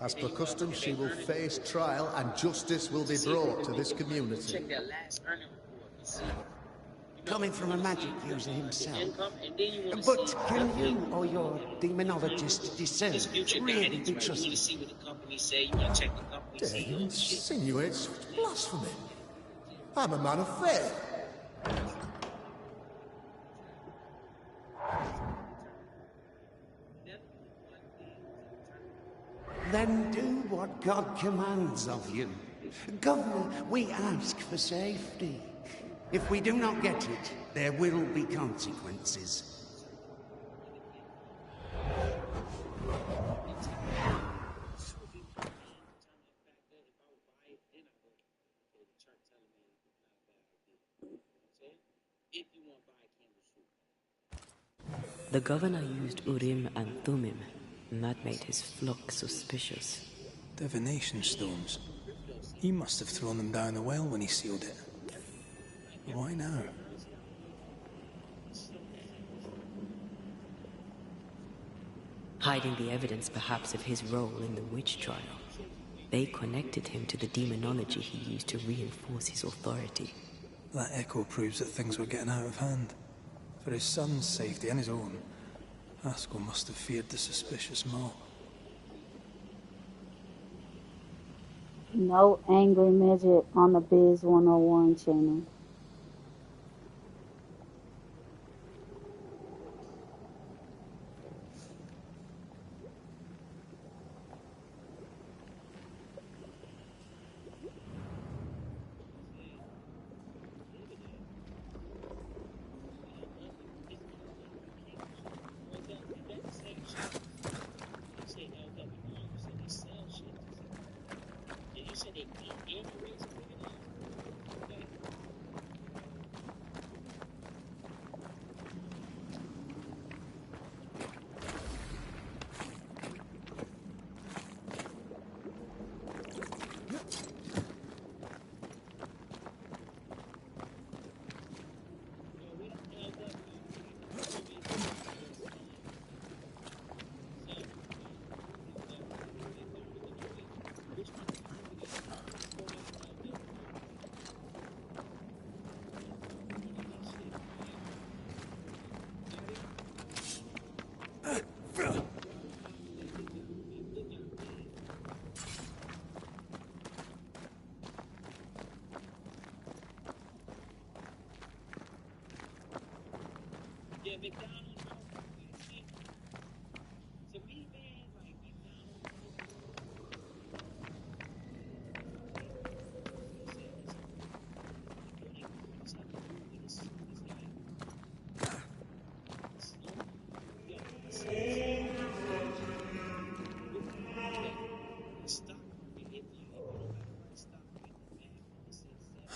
As per custom, she will face trial and justice will be brought to this community. Check that last earning report and see. Coming from a magic user himself. But can you or your demonologist discern really be You want to trusted? see what the company say. You want to check the company Dare you CEO shit. insinuate such blasphemy? I'm a man of faith. Then do what God commands of you. Governor, we ask for safety. If we do not get it, there will be consequences. If you want to buy Campbell soup. The governor used Urim and Thummim, and that made his flock suspicious. Divination stones. He must have thrown them down the well when he sealed it. Why now? Hiding the evidence perhaps of his role in the witch trial. They connected him to the demonology he used to reinforce his authority. That echo proves that things were getting out of hand. For his son's safety and his own, Haskell must have feared the suspicious mob. No angry midget on the Biz 101 channel.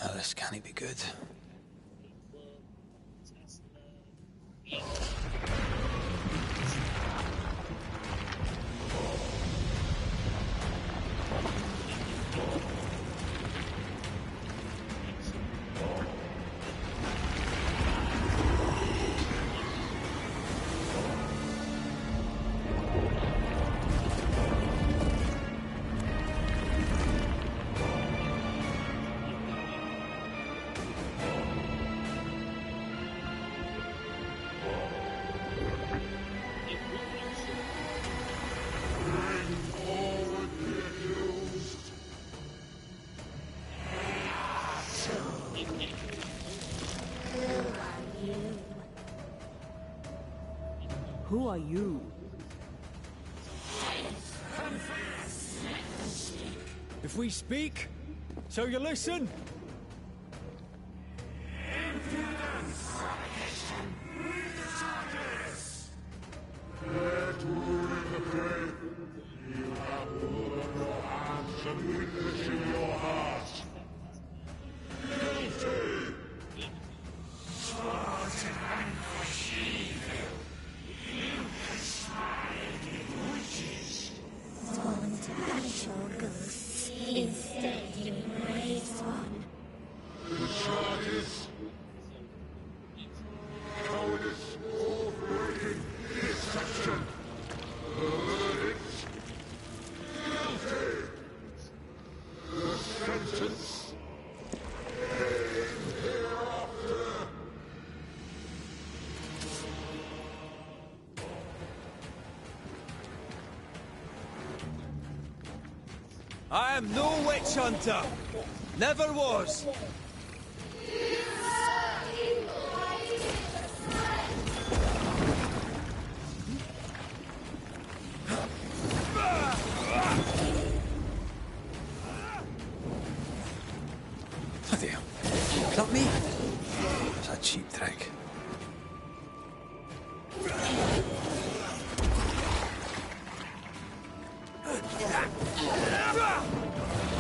Well, this can't be good. Who are you? If we speak, so you listen? I am no witch hunter. Never was. Bloody hell. Not me. It's a cheap trick.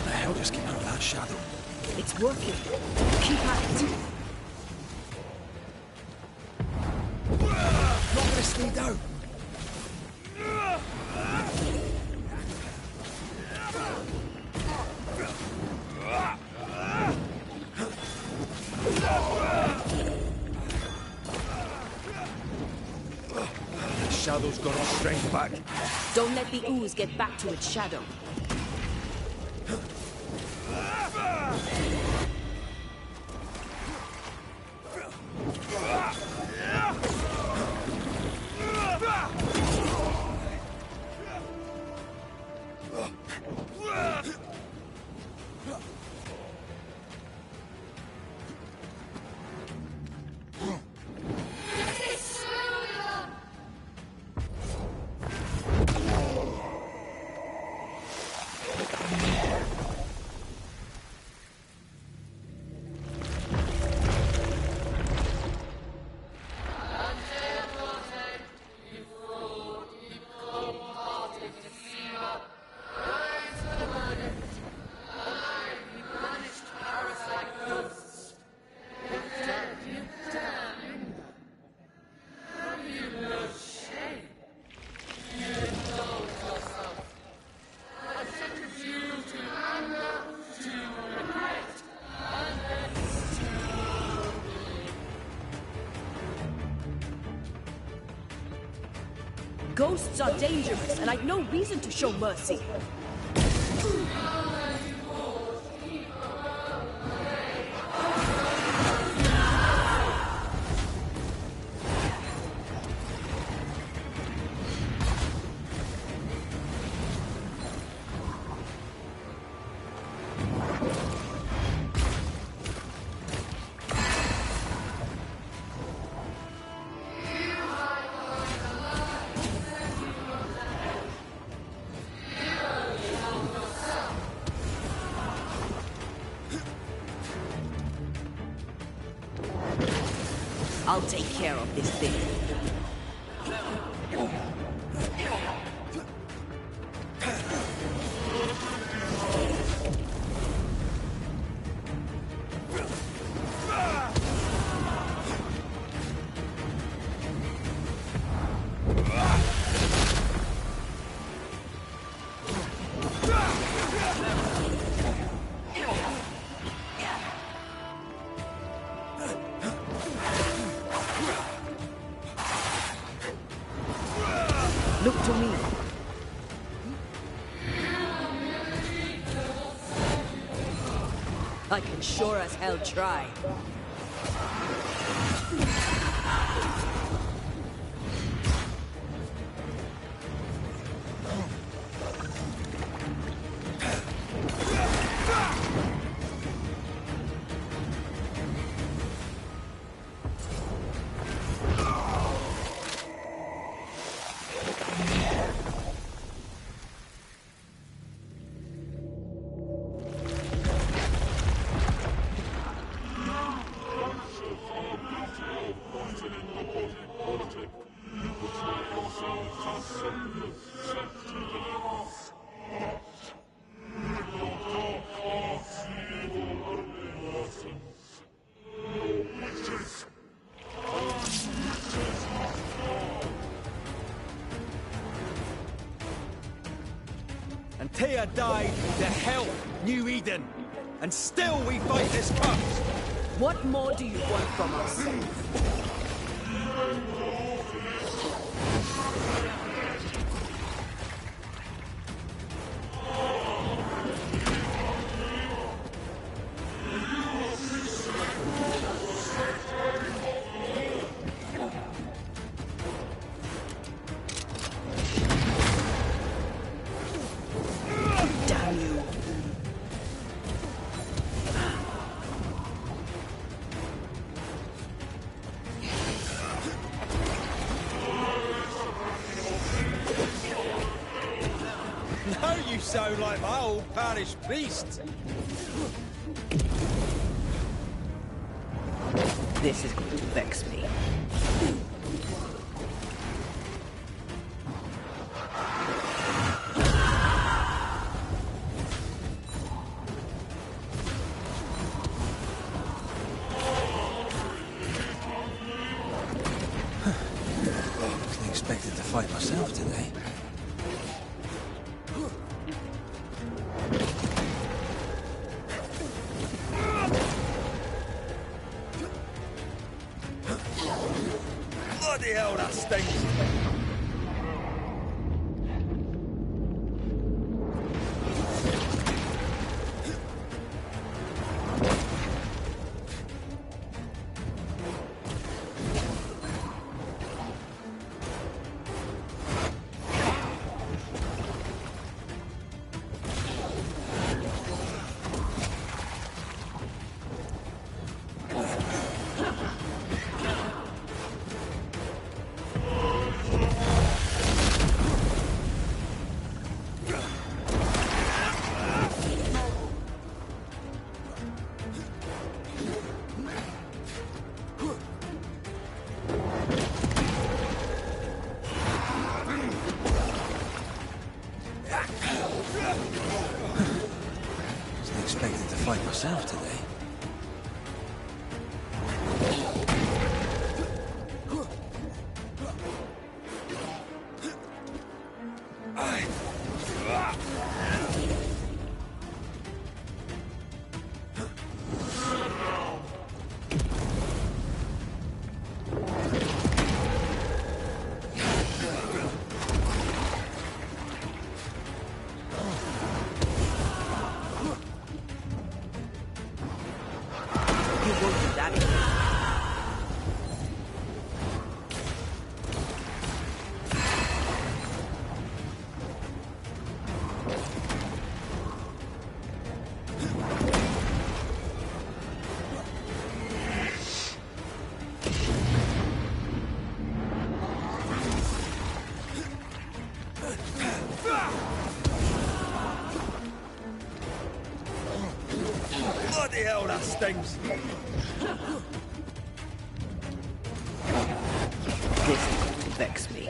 The hell just came out of that shadow? It's working. Keep at it. Not gonna stay shadow's got its strength back. Don't let the ooze get back to its shadow. Ghosts are dangerous, and I've no reason to show mercy. I'll take care of this thing. Look to me. I can sure as hell try. Tia died to help New Eden, and still we fight this curse. What more do you want from us? You sound like my old parish priest. This is going to vex me. Wasn't expected to fight myself today. Bloody hell, that stinks! Wasn't expecting to fight myself today. You won't do that. Bloody hell, that stings. This is going to vex me.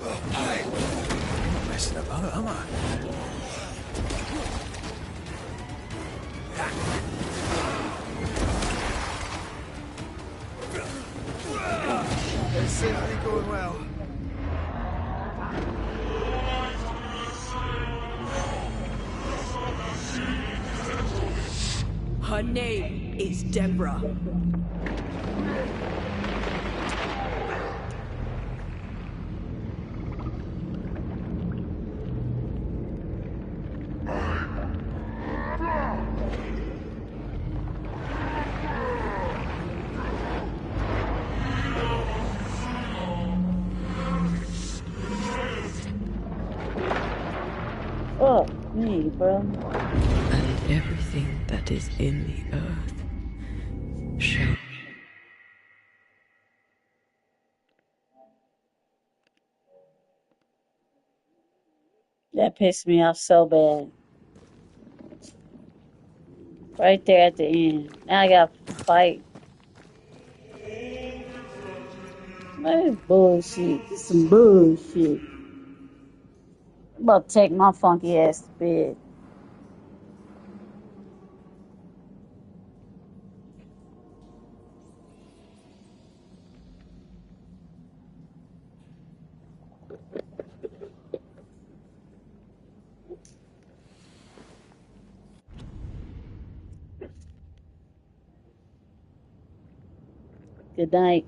I'm not messing about, am I? This seems to be going well. Her name is Deborah. Fuck me, bro. And everything that is in the earth shall. That pissed me off so bad. Right there at the end. Now I gotta fight. Man, this bullshit. This some bullshit. I'm about to take my funky ass to bed. Good night.